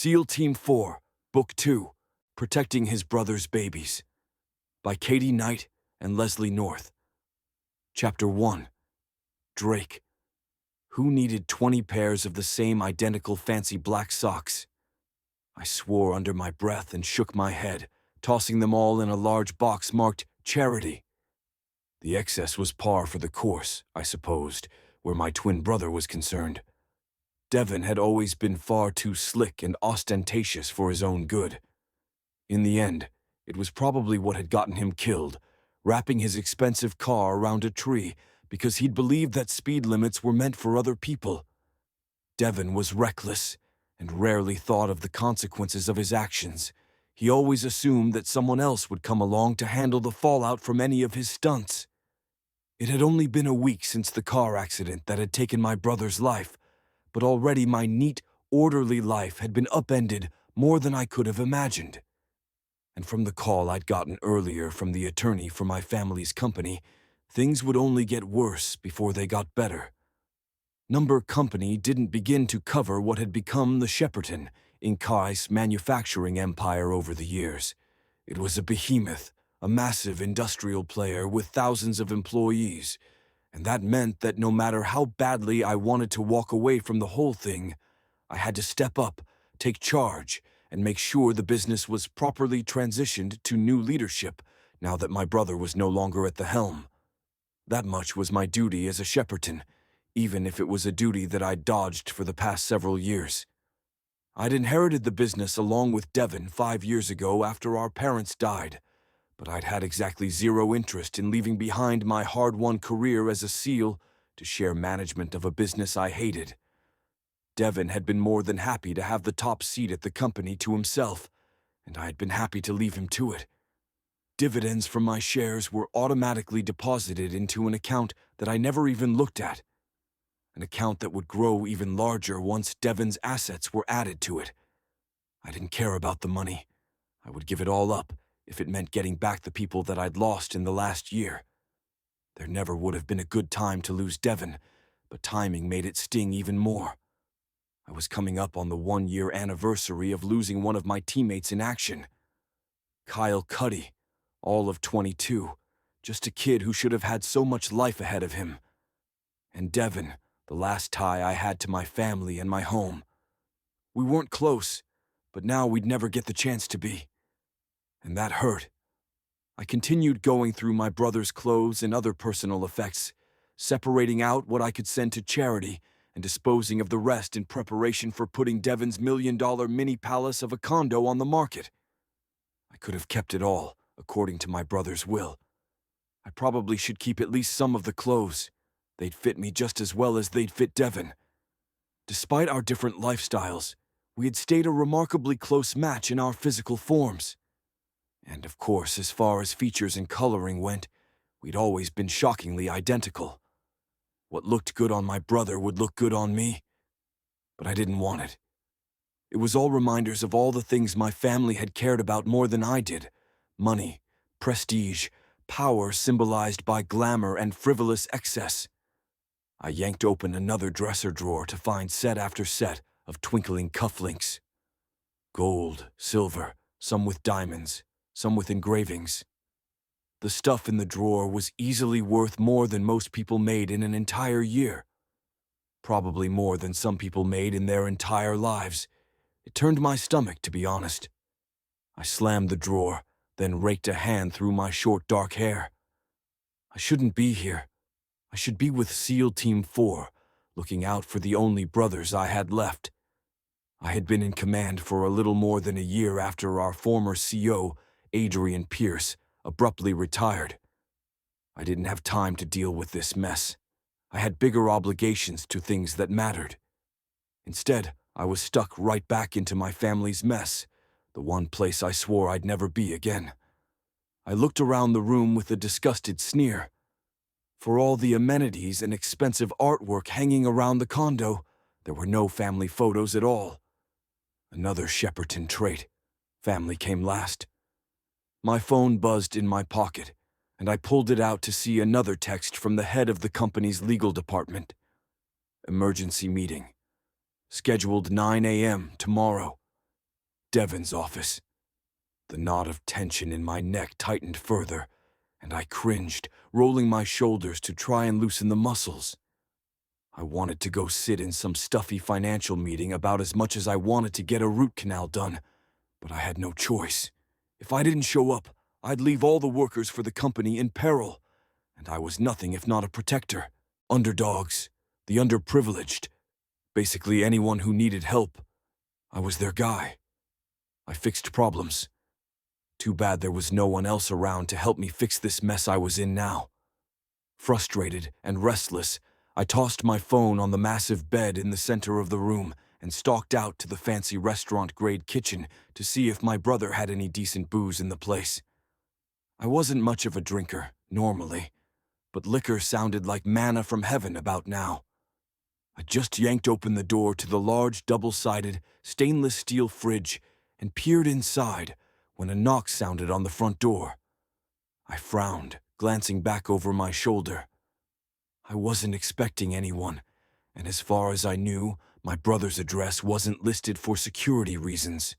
SEAL Team 4, Book 2, Protecting His Brother's Babies, by Katie Knight and Leslie North. Chapter 1. Drake. Who needed 20 pairs of the same identical fancy black socks? I swore under my breath and shook my head, tossing them all in a large box marked Charity. The excess was par for the course, I supposed, where my twin brother was concerned. Devon had always been far too slick and ostentatious for his own good. In the end, it was probably what had gotten him killed, wrapping his expensive car around a tree because he'd believed that speed limits were meant for other people. Devon was reckless and rarely thought of the consequences of his actions. He always assumed that someone else would come along to handle the fallout from any of his stunts. It had only been a week since the car accident that had taken my brother's life, but already my neat, orderly life had been upended more than I could have imagined. And from the call I'd gotten earlier from the attorney for my family's company, things would only get worse before they got better. Number Company didn't begin to cover what had become the Shepperton, Inkai's manufacturing empire over the years. It was a behemoth, a massive industrial player with thousands of employees, and that meant that no matter how badly I wanted to walk away from the whole thing, I had to step up, take charge, and make sure the business was properly transitioned to new leadership now that my brother was no longer at the helm. That much was my duty as a Shepperton, even if it was a duty that I'd dodged for the past several years. I'd inherited the business along with Devon 5 years ago after our parents died, but I'd had exactly zero interest in leaving behind my hard-won career as a SEAL to share management of a business I hated. Devon had been more than happy to have the top seat at the company to himself, and I had been happy to leave him to it. Dividends from my shares were automatically deposited into an account that I never even looked at, an account that would grow even larger once Devon's assets were added to it. I didn't care about the money. I would give it all up if it meant getting back the people that I'd lost in the last year. There never would have been a good time to lose Devon, but timing made it sting even more. I was coming up on the 1-year anniversary of losing one of my teammates in action. Kyle Cuddy, all of 22, just a kid who should have had so much life ahead of him. And Devon, the last tie I had to my family and my home. We weren't close, but now we'd never get the chance to be. And that hurt. I continued going through my brother's clothes and other personal effects, separating out what I could send to charity and disposing of the rest in preparation for putting Devon's $1 million mini palace of a condo on the market. I could have kept it all, according to my brother's will. I probably should keep at least some of the clothes. They'd fit me just as well as they'd fit Devon. Despite our different lifestyles, we had stayed a remarkably close match in our physical forms. And of course, as far as features and coloring went, we'd always been shockingly identical. What looked good on my brother would look good on me. But I didn't want it. It was all reminders of all the things my family had cared about more than I did. Money, prestige, power symbolized by glamour and frivolous excess. I yanked open another dresser drawer to find set after set of twinkling cufflinks. Gold, silver, some with diamonds, some with engravings. The stuff in the drawer was easily worth more than most people made in an entire year. Probably more than some people made in their entire lives. It turned my stomach, to be honest. I slammed the drawer, then raked a hand through my short dark hair. I shouldn't be here. I should be with SEAL Team 4, looking out for the only brothers I had left. I had been in command for a little more than a year after our former CO, Adrian Pierce, abruptly retired. I didn't have time to deal with this mess. I had bigger obligations to things that mattered. Instead, I was stuck right back into my family's mess, the one place I swore I'd never be again. I looked around the room with a disgusted sneer. For all the amenities and expensive artwork hanging around the condo, there were no family photos at all. Another Shepperton trait. Family came last. My phone buzzed in my pocket, and I pulled it out to see another text from the head of the company's legal department. Emergency meeting. Scheduled 9 a.m. tomorrow. Devon's office. The knot of tension in my neck tightened further, and I cringed, rolling my shoulders to try and loosen the muscles. I wanted to go sit in some stuffy financial meeting about as much as I wanted to get a root canal done, but I had no choice. If I didn't show up, I'd leave all the workers for the company in peril, and I was nothing if not a protector. Underdogs, the underprivileged, basically anyone who needed help. I was their guy. I fixed problems. Too bad there was no one else around to help me fix this mess I was in now. Frustrated and restless, I tossed my phone on the massive bed in the center of the room and stalked out to the fancy restaurant-grade kitchen to see if my brother had any decent booze in the place. I wasn't much of a drinker, normally, but liquor sounded like manna from heaven about now. I just yanked open the door to the large double-sided stainless steel fridge and peered inside when a knock sounded on the front door. I frowned, glancing back over my shoulder. I wasn't expecting anyone, and as far as I knew, my brother's address wasn't listed for security reasons.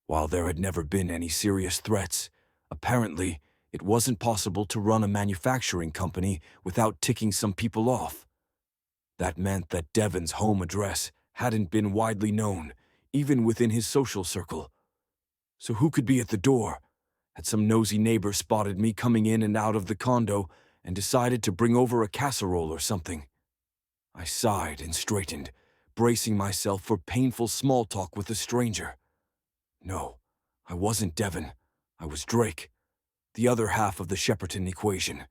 While there had never been any serious threats, apparently it wasn't possible to run a manufacturing company without ticking some people off. That meant that Devon's home address hadn't been widely known, even within his social circle. So who could be at the door? Had some nosy neighbor spotted me coming in and out of the condo and decided to bring over a casserole or something? I sighed and straightened, bracing myself for painful small talk with a stranger. No, I wasn't Devon. I was Drake, the other half of the Shepperton equation.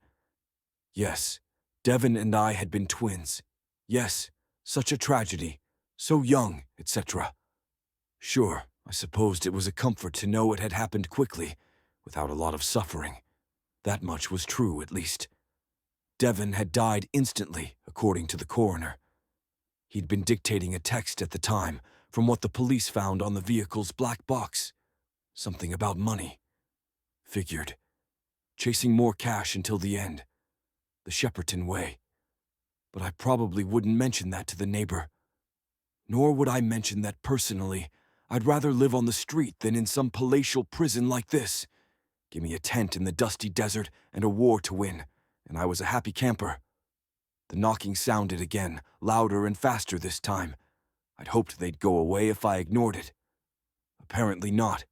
Yes, Devon and I had been twins. Yes, such a tragedy, so young, etc. Sure, I supposed it was a comfort to know it had happened quickly, without a lot of suffering. That much was true, at least. Devon had died instantly, according to the coroner. He'd been dictating a text at the time, from what the police found on the vehicle's black box. Something about money. Figured. Chasing more cash until the end. The Shepperton way. But I probably wouldn't mention that to the neighbor. Nor would I mention that personally. I'd rather live on the street than in some palatial prison like this. Give me a tent in the dusty desert and a war to win, and I was a happy camper. The knocking sounded again, louder and faster this time. I'd hoped they'd go away if I ignored it. Apparently not.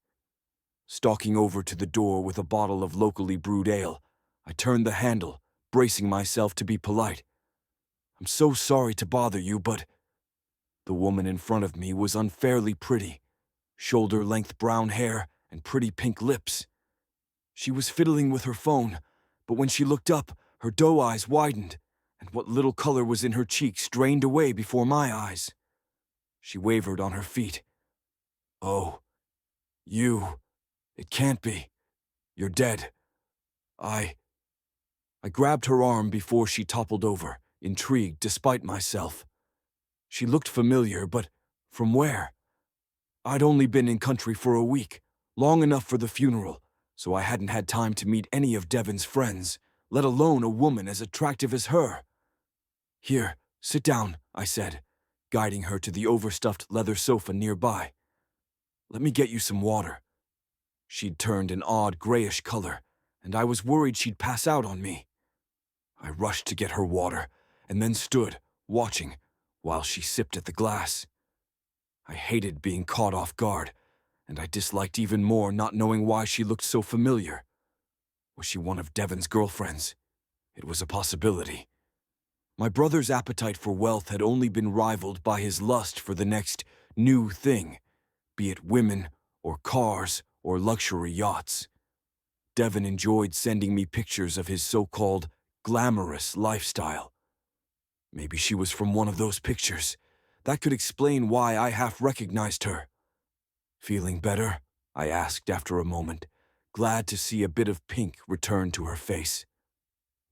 Stalking over to the door with a bottle of locally brewed ale, I turned the handle, bracing myself to be polite. "I'm so sorry to bother you, but..." The woman in front of me was unfairly pretty. Shoulder-length brown hair and pretty pink lips. She was fiddling with her phone, but when she looked up, her doe eyes widened, and what little color was in her cheeks drained away before my eyes. She wavered on her feet. "Oh, you... It can't be. You're dead. I grabbed her arm before she toppled over, intrigued despite myself. She looked familiar, but from where? I'd only been in country for a week, long enough for the funeral, so I hadn't had time to meet any of Devon's friends, let alone a woman as attractive as her. "Here, sit down," I said, guiding her to the overstuffed leather sofa nearby. "Let me get you some water." She'd turned an odd grayish color, and I was worried she'd pass out on me. I rushed to get her water, and then stood, watching, while she sipped at the glass. I hated being caught off guard, and I disliked even more not knowing why she looked so familiar. Was she one of Devon's girlfriends? It was a possibility. My brother's appetite for wealth had only been rivaled by his lust for the next new thing, be it women or cars or luxury yachts. Devon enjoyed sending me pictures of his so-called glamorous lifestyle. Maybe she was from one of those pictures. That could explain why I half recognized her. "Feeling better?" I asked after a moment, glad to see a bit of pink return to her face.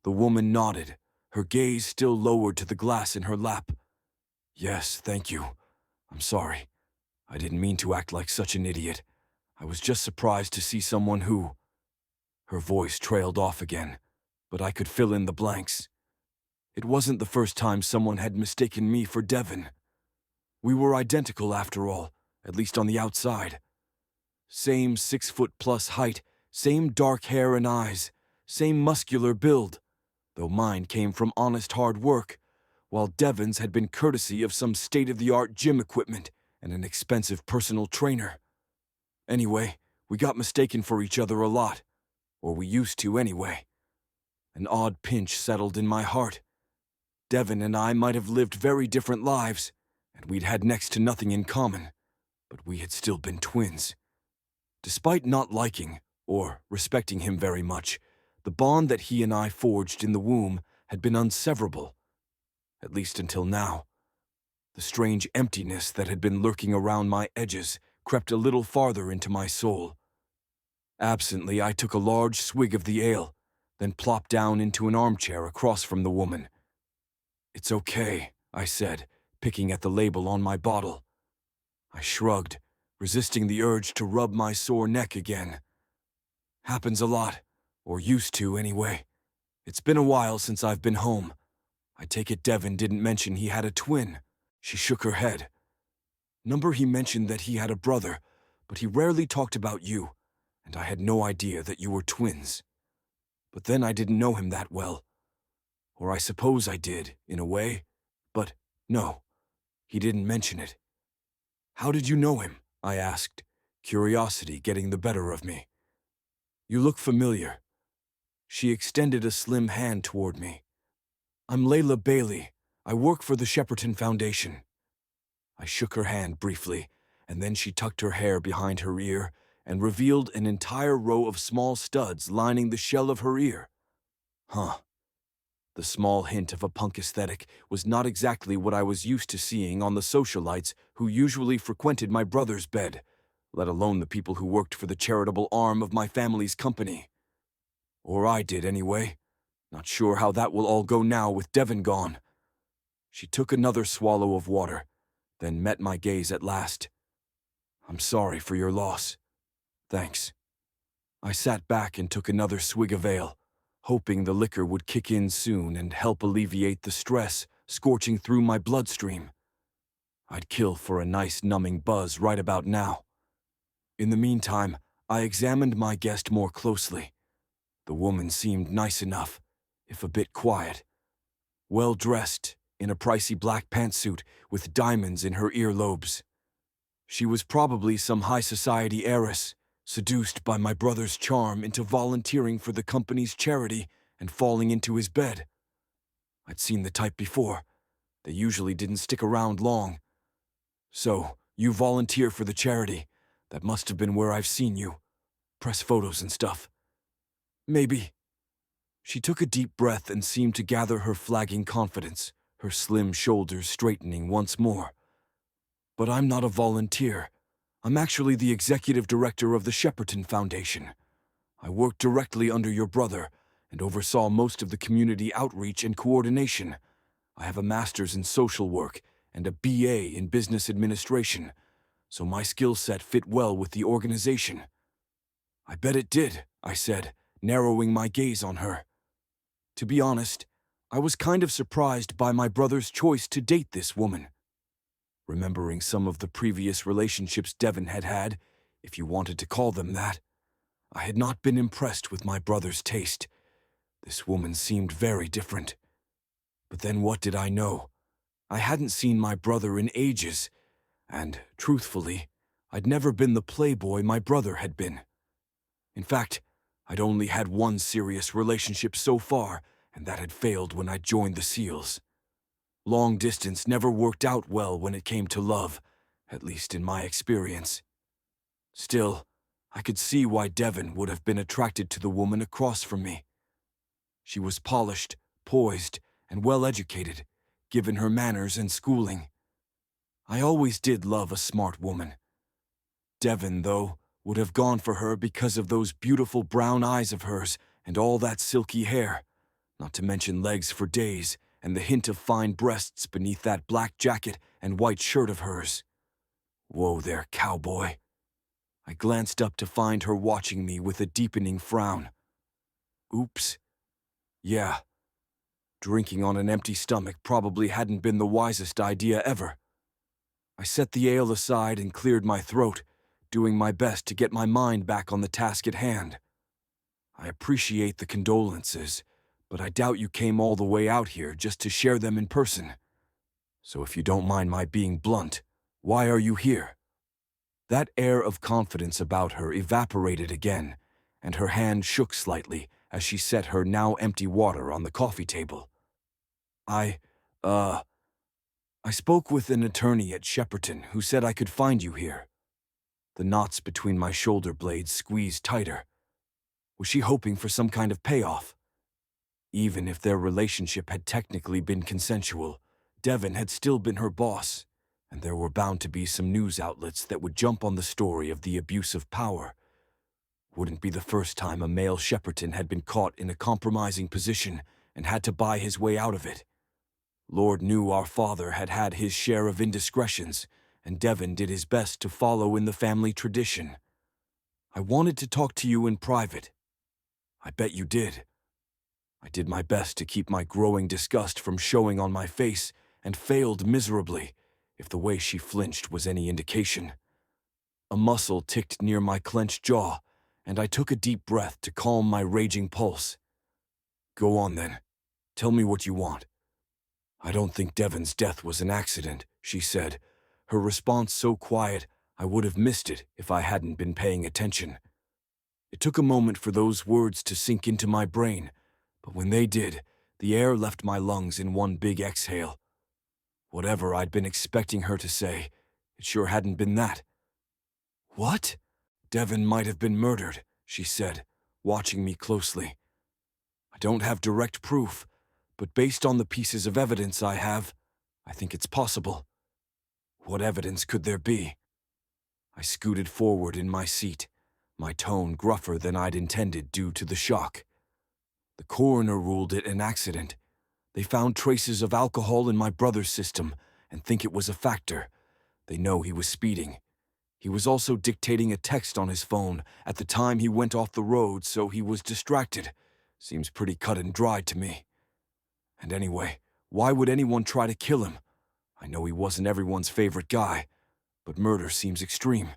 The woman nodded, her gaze still lowered to the glass in her lap. "Yes, thank you. I'm sorry. I didn't mean to act like such an idiot. I was just surprised to see someone who..." Her voice trailed off again, but I could fill in the blanks. It wasn't the first time someone had mistaken me for Devon. We were identical after all, at least on the outside. Same 6-foot-plus height, same dark hair and eyes, same muscular build, though mine came from honest hard work, while Devon's had been courtesy of some state-of-the-art gym equipment and an expensive personal trainer. Anyway, we got mistaken for each other a lot, or we used to anyway. An odd pinch settled in my heart. Devon and I might have lived very different lives, and we'd had next to nothing in common, but we had still been twins. Despite not liking or respecting him very much, the bond that he and I forged in the womb had been unseverable, at least until now. The strange emptiness that had been lurking around my edges crept a little farther into my soul. Absently, I took a large swig of the ale, then plopped down into an armchair across from the woman. "It's okay," I said, picking at the label on my bottle. I shrugged, resisting the urge to rub my sore neck again. "Happens a lot, or used to anyway. It's been a while since I've been home. I take it Devon didn't mention he had a twin." She shook her head. "Number he mentioned that he had a brother, but he rarely talked about you, and I had no idea that you were twins. But then I didn't know him that well. Or I suppose I did, in a way. But no, he didn't mention it." "How did you know him?" I asked, curiosity getting the better of me. "You look familiar." She extended a slim hand toward me. "I'm Layla Bailey. I work for the Shepperton Foundation." I shook her hand briefly, and then she tucked her hair behind her ear and revealed an entire row of small studs lining the shell of her ear. Huh. The small hint of a punk aesthetic was not exactly what I was used to seeing on the socialites who usually frequented my brother's bed, let alone the people who worked for the charitable arm of my family's company. Or I did anyway. Not sure how that will all go now with Devon gone. She took another swallow of water, then met my gaze at last. "I'm sorry for your loss." "Thanks." I sat back and took another swig of ale, hoping the liquor would kick in soon and help alleviate the stress scorching through my bloodstream. I'd kill for a nice numbing buzz right about now. In the meantime, I examined my guest more closely. The woman seemed nice enough, if a bit quiet. Well-dressed, in a pricey black pantsuit with diamonds in her earlobes. She was probably some high society heiress, seduced by my brother's charm into volunteering for the company's charity and falling into his bed. I'd seen the type before. They usually didn't stick around long. "So, you volunteer for the charity. That must have been where I've seen you. Press photos and stuff." "Maybe." She took a deep breath and seemed to gather her flagging confidence, her slim shoulders straightening once more. "But I'm not a volunteer. I'm actually the executive director of the Shepperton Foundation. I worked directly under your brother and oversaw most of the community outreach and coordination. I have a master's in social work and a BA in business administration, so my skill set fit well with the organization." "I bet it did," I said, narrowing my gaze on her. To be honest, I was kind of surprised by my brother's choice to date this woman. Remembering some of the previous relationships Devon had had, if you wanted to call them that, I had not been impressed with my brother's taste. This woman seemed very different. But then what did I know? I hadn't seen my brother in ages, and, truthfully, I'd never been the playboy my brother had been. In fact, I'd only had one serious relationship so far, and that had failed when I joined the SEALs. Long distance never worked out well when it came to love, at least in my experience. Still, I could see why Devon would have been attracted to the woman across from me. She was polished, poised, and well-educated, given her manners and schooling. I always did love a smart woman. Devon, though, would have gone for her because of those beautiful brown eyes of hers and all that silky hair, not to mention legs for days and the hint of fine breasts beneath that black jacket and white shirt of hers. Whoa there, cowboy. I glanced up to find her watching me with a deepening frown. Oops. Yeah. Drinking on an empty stomach probably hadn't been the wisest idea ever. I set the ale aside and cleared my throat, doing my best to get my mind back on the task at hand. I appreciate the condolences, but I doubt you came all the way out here just to share them in person. So if you don't mind my being blunt, why are you here?" That air of confidence about her evaporated again, and her hand shook slightly as she set her now empty water on the coffee table. I spoke with an attorney at Shepperton who said I could find you here." The knots between my shoulder blades squeezed tighter. Was she hoping for some kind of payoff? Even if their relationship had technically been consensual, Devon had still been her boss, and there were bound to be some news outlets that would jump on the story of the abuse of power. Wouldn't be the first time a male Shepperton had been caught in a compromising position and had to buy his way out of it. Lord knew our father had had his share of indiscretions, and Devon did his best to follow in the family tradition. "I wanted to talk to you in private." "I bet you did." I did my best to keep my growing disgust from showing on my face, and failed miserably, if the way she flinched was any indication. A muscle ticked near my clenched jaw, and I took a deep breath to calm my raging pulse. "Go on then. Tell me what you want." "I don't think Devon's death was an accident," she said, her response so quiet I would have missed it if I hadn't been paying attention. It took a moment for those words to sink into my brain, but when they did, the air left my lungs in one big exhale. Whatever I'd been expecting her to say, it sure hadn't been that. "What?" "Devon might have been murdered," she said, watching me closely. "I don't have direct proof, but based on the pieces of evidence I have, I think it's possible." "What evidence could there be?" I scooted forward in my seat, my tone gruffer than I'd intended due to the shock. "The coroner ruled it an accident. They found traces of alcohol in my brother's system and think it was a factor. They know he was speeding. He was also dictating a text on his phone at the time he went off the road, so he was distracted. Seems pretty cut and dry to me. And anyway, why would anyone try to kill him? I know he wasn't everyone's favorite guy, but murder seems extreme.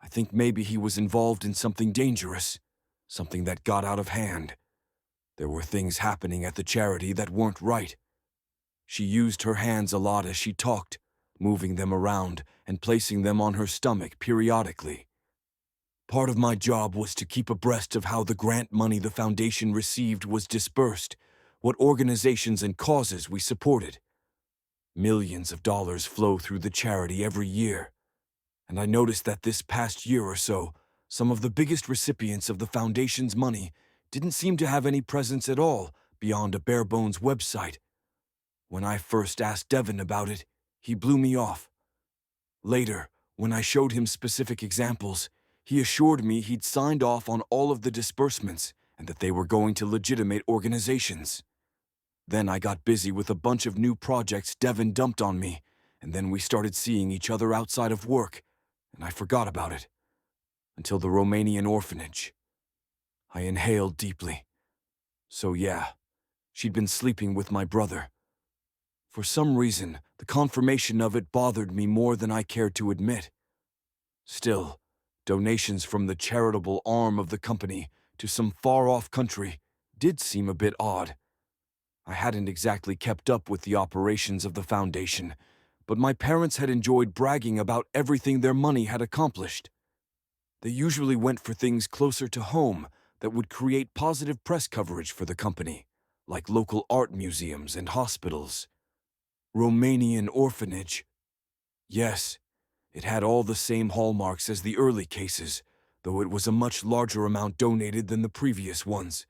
I think maybe he was involved in something dangerous, something that got out of hand. There were things happening at the charity that weren't right." She used her hands a lot as she talked, moving them around and placing them on her stomach periodically. "Part of my job was to keep abreast of how the grant money the foundation received was dispersed, what organizations and causes we supported. Millions of dollars flow through the charity every year, and I noticed that this past year or so, some of the biggest recipients of the foundation's money didn't seem to have any presence at all beyond a bare-bones website. When I first asked Devon about it, he blew me off. Later, when I showed him specific examples, he assured me he'd signed off on all of the disbursements and that they were going to legitimate organizations. Then I got busy with a bunch of new projects Devon dumped on me, and then we started seeing each other outside of work, and I forgot about it. Until the Romanian orphanage." I inhaled deeply. So yeah, she'd been sleeping with my brother. For some reason, the confirmation of it bothered me more than I cared to admit. Still, donations from the charitable arm of the company to some far-off country did seem a bit odd. I hadn't exactly kept up with the operations of the foundation, but my parents had enjoyed bragging about everything their money had accomplished. They usually went for things closer to home that would create positive press coverage for the company, like local art museums and hospitals. Romanian orphanage. Yes, it had all the same hallmarks as the early cases, though it was a much larger amount donated than the previous ones,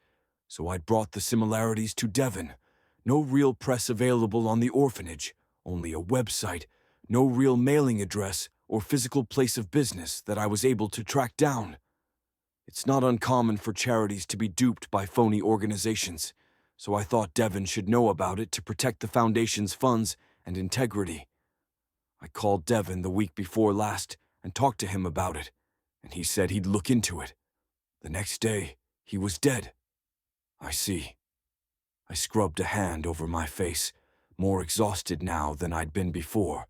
so I'd brought the similarities to Devon. No real press available on the orphanage, only a website, no real mailing address or physical place of business that I was able to track down. It's not uncommon for charities to be duped by phony organizations, so I thought Devon should know about it to protect the foundation's funds and integrity. I called Devon the week before last and talked to him about it, and he said he'd look into it. The next day, he was dead. I see. I scrubbed a hand over my face, more exhausted now than I'd been before.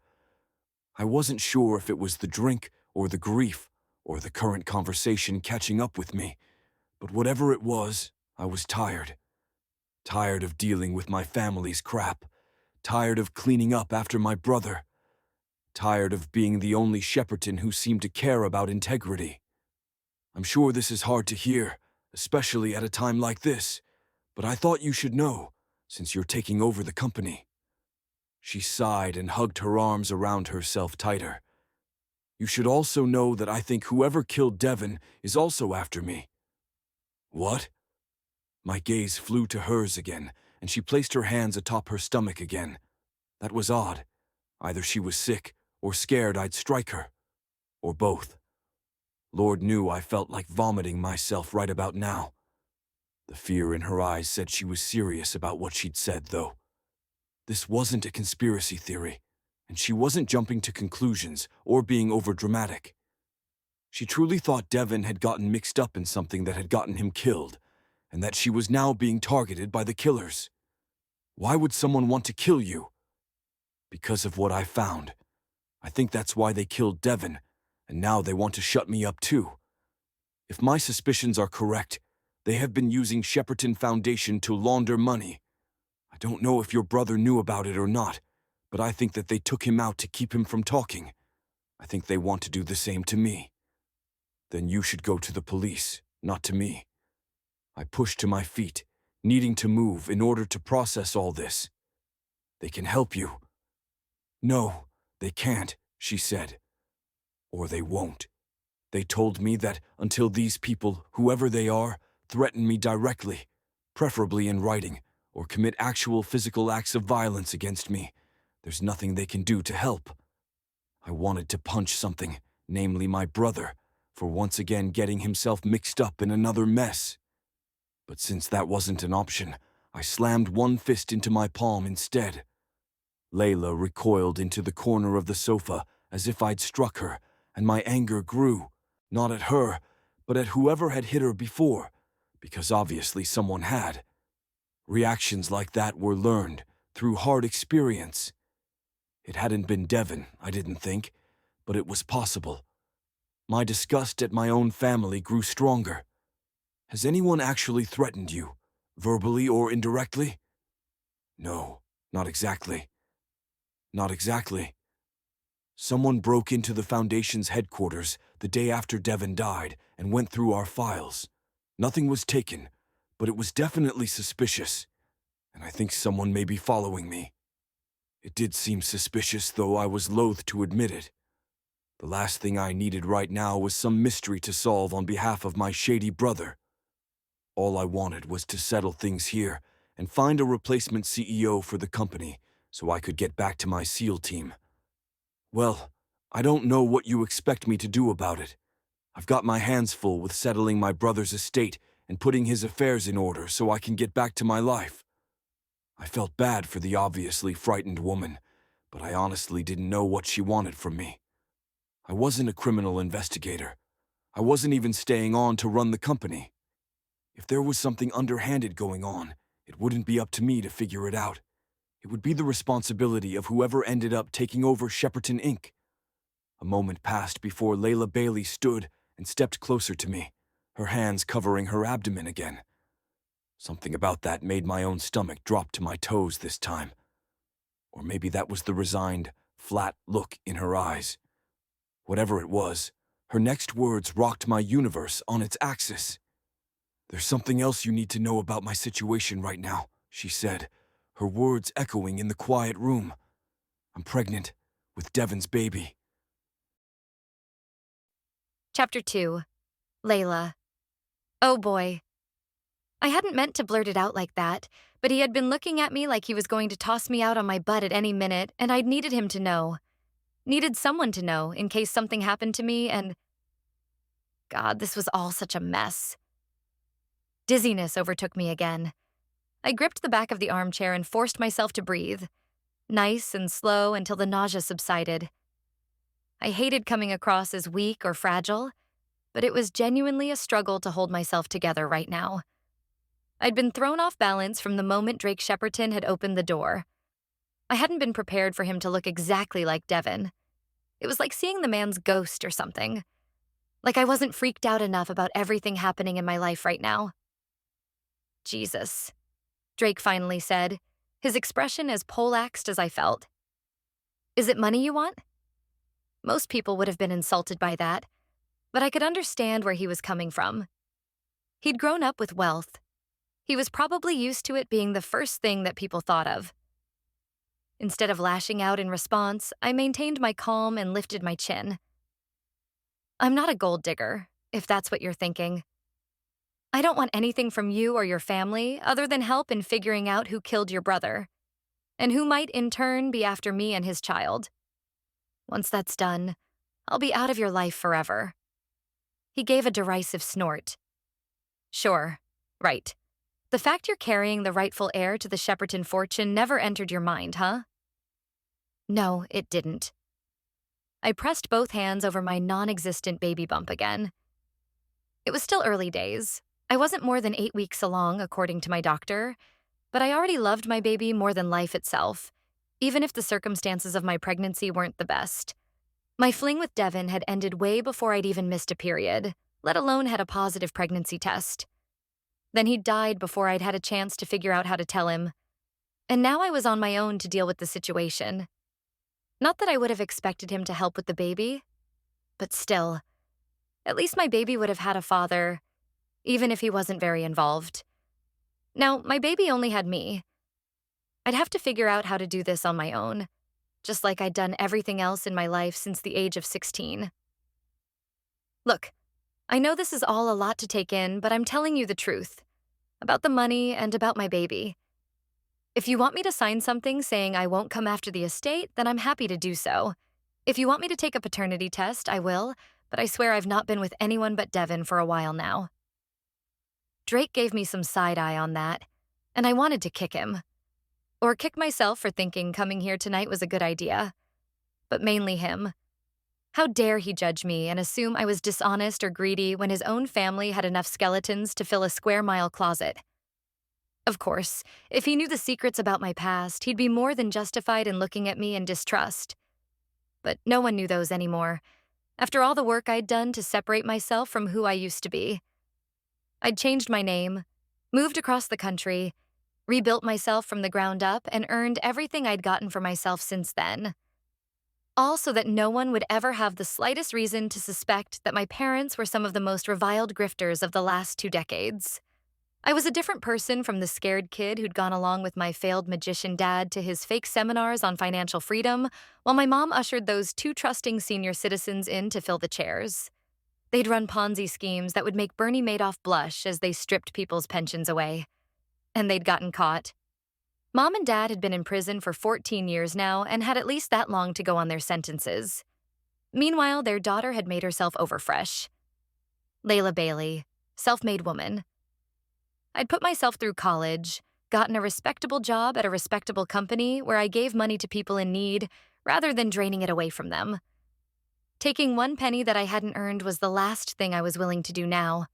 I wasn't sure if it was the drink or the grief or the current conversation catching up with me, but whatever it was, I was tired. Tired of dealing with my family's crap. Tired of cleaning up after my brother. Tired of being the only Shepperton who seemed to care about integrity. I'm sure this is hard to hear, especially at a time like this, but I thought you should know, since you're taking over the company. She sighed and hugged her arms around herself tighter. You should also know that I think whoever killed Devon is also after me. What? My gaze flew to hers again, and she placed her hands atop her stomach again. That was odd. Either she was sick, or scared I'd strike her. Or both. Lord knew I felt like vomiting myself right about now. The fear in her eyes said she was serious about what she'd said, though. This wasn't a conspiracy theory, and she wasn't jumping to conclusions or being overdramatic. She truly thought Devon had gotten mixed up in something that had gotten him killed, and that she was now being targeted by the killers. Why would someone want to kill you? Because of what I found. I think that's why they killed Devon, and now they want to shut me up too. If my suspicions are correct, they have been using Shepperton Foundation to launder money. I don't know if your brother knew about it or not, but I think that they took him out to keep him from talking. I think they want to do the same to me. Then you should go to the police, not to me. I pushed to my feet, needing to move in order to process all this. They can help you. No, they can't, she said. Or they won't. They told me that until these people, whoever they are, threaten me directly, preferably in writing, or commit actual physical acts of violence against me, there's nothing they can do to help. I wanted to punch something, namely my brother, for once again getting himself mixed up in another mess. But since that wasn't an option, I slammed one fist into my palm instead. Layla recoiled into the corner of the sofa as if I'd struck her, and my anger grew, not at her, but at whoever had hit her before, because obviously someone had. Reactions like that were learned through hard experience. It hadn't been Devon, I didn't think, but it was possible. My disgust at my own family grew stronger. Has anyone actually threatened you, verbally or indirectly? No, not exactly. Not exactly. Someone broke into the Foundation's headquarters the day after Devon died and went through our files. Nothing was taken, but it was definitely suspicious, and I think someone may be following me. It did seem suspicious, though I was loath to admit it. The last thing I needed right now was some mystery to solve on behalf of my shady brother. All I wanted was to settle things here and find a replacement CEO for the company so I could get back to my SEAL team. Well, I don't know what you expect me to do about it. I've got my hands full with settling my brother's estate and putting his affairs in order so I can get back to my life. I felt bad for the obviously frightened woman, but I honestly didn't know what she wanted from me. I wasn't a criminal investigator. I wasn't even staying on to run the company. If there was something underhanded going on, it wouldn't be up to me to figure it out. It would be the responsibility of whoever ended up taking over Shepperton Inc. A moment passed before Layla Bailey stood and stepped closer to me, her hands covering her abdomen again. Something about that made my own stomach drop to my toes this time. Or maybe that was the resigned, flat look in her eyes. Whatever it was, her next words rocked my universe on its axis. "There's something else you need to know about my situation right now," she said, her words echoing in the quiet room. "I'm pregnant with Devon's baby." Chapter 2. Layla. Oh boy. I hadn't meant to blurt it out like that, but he had been looking at me like he was going to toss me out on my butt at any minute, and I'd needed him to know. Needed someone to know in case something happened to me, and God, this was all such a mess. Dizziness overtook me again. I gripped the back of the armchair and forced myself to breathe, nice and slow until the nausea subsided. I hated coming across as weak or fragile, but it was genuinely a struggle to hold myself together right now. I'd been thrown off balance from the moment Drake Shepperton had opened the door. I hadn't been prepared for him to look exactly like Devon. It was like seeing the man's ghost or something. Like I wasn't freaked out enough about everything happening in my life right now. Jesus, Drake finally said, his expression as poleaxed as I felt. Is it money you want? Most people would have been insulted by that, but I could understand where he was coming from. He'd grown up with wealth. He was probably used to it being the first thing that people thought of. Instead of lashing out in response, I maintained my calm and lifted my chin. I'm not a gold digger, if that's what you're thinking. I don't want anything from you or your family other than help in figuring out who killed your brother, and who might in turn be after me and his child. Once that's done, I'll be out of your life forever. He gave a derisive snort. Sure, right. The fact you're carrying the rightful heir to the Shepperton fortune never entered your mind, huh? No, it didn't. I pressed both hands over my non-existent baby bump again. It was still early days. I wasn't more than 8 weeks along, according to my doctor, but I already loved my baby more than life itself, even if the circumstances of my pregnancy weren't the best. My fling with Devin had ended way before I'd even missed a period, let alone had a positive pregnancy test. Then he died before I'd had a chance to figure out how to tell him. And now I was on my own to deal with the situation. Not that I would have expected him to help with the baby, but still, at least my baby would have had a father, even if he wasn't very involved. Now, my baby only had me. I'd have to figure out how to do this on my own, just like I'd done everything else in my life since the age of 16. Look, I know this is all a lot to take in, but I'm telling you the truth. About the money and about my baby. If you want me to sign something saying I won't come after the estate, then I'm happy to do so. If you want me to take a paternity test, I will, but I swear I've not been with anyone but Devin for a while now. Drake gave me some side-eye on that, and I wanted to kick him. Or kick myself for thinking coming here tonight was a good idea. But mainly him. How dare he judge me and assume I was dishonest or greedy when his own family had enough skeletons to fill a square-mile closet? Of course, if he knew the secrets about my past, he'd be more than justified in looking at me in distrust. But no one knew those anymore, after all the work I'd done to separate myself from who I used to be. I'd changed my name, moved across the country, rebuilt myself from the ground up, and earned everything I'd gotten for myself since then. All so that no one would ever have the slightest reason to suspect that my parents were some of the most reviled grifters of the last 2 decades. I was a different person from the scared kid who'd gone along with my failed magician dad to his fake seminars on financial freedom, while my mom ushered those 2 trusting senior citizens in to fill the chairs. They'd run Ponzi schemes that would make Bernie Madoff blush as they stripped people's pensions away. And they'd gotten caught. Mom and Dad had been in prison for 14 years now and had at least that long to go on their sentences. Meanwhile, their daughter had made herself overfresh. Layla Bailey, self-made woman. I'd put myself through college, gotten a respectable job at a respectable company where I gave money to people in need rather than draining it away from them. Taking 1 penny that I hadn't earned was the last thing I was willing to do now.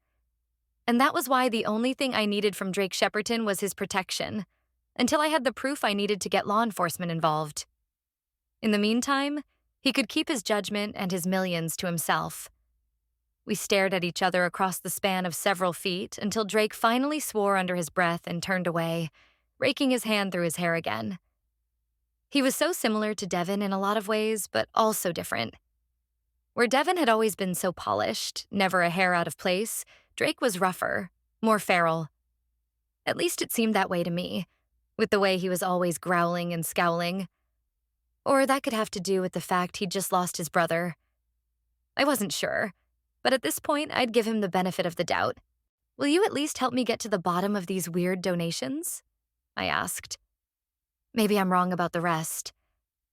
And that was why the only thing I needed from Drake Shepperton was his protection, until I had the proof I needed to get law enforcement involved. In the meantime, he could keep his judgment and his millions to himself. We stared at each other across the span of several feet until Drake finally swore under his breath and turned away, raking his hand through his hair again. He was so similar to Devin in a lot of ways, but also different. Where Devin had always been so polished, never a hair out of place, Drake was rougher, more feral. At least it seemed that way to me, with the way he was always growling and scowling. Or that could have to do with the fact he'd just lost his brother. I wasn't sure, but at this point I'd give him the benefit of the doubt. Will you at least help me get to the bottom of these weird donations? I asked. Maybe I'm wrong about the rest.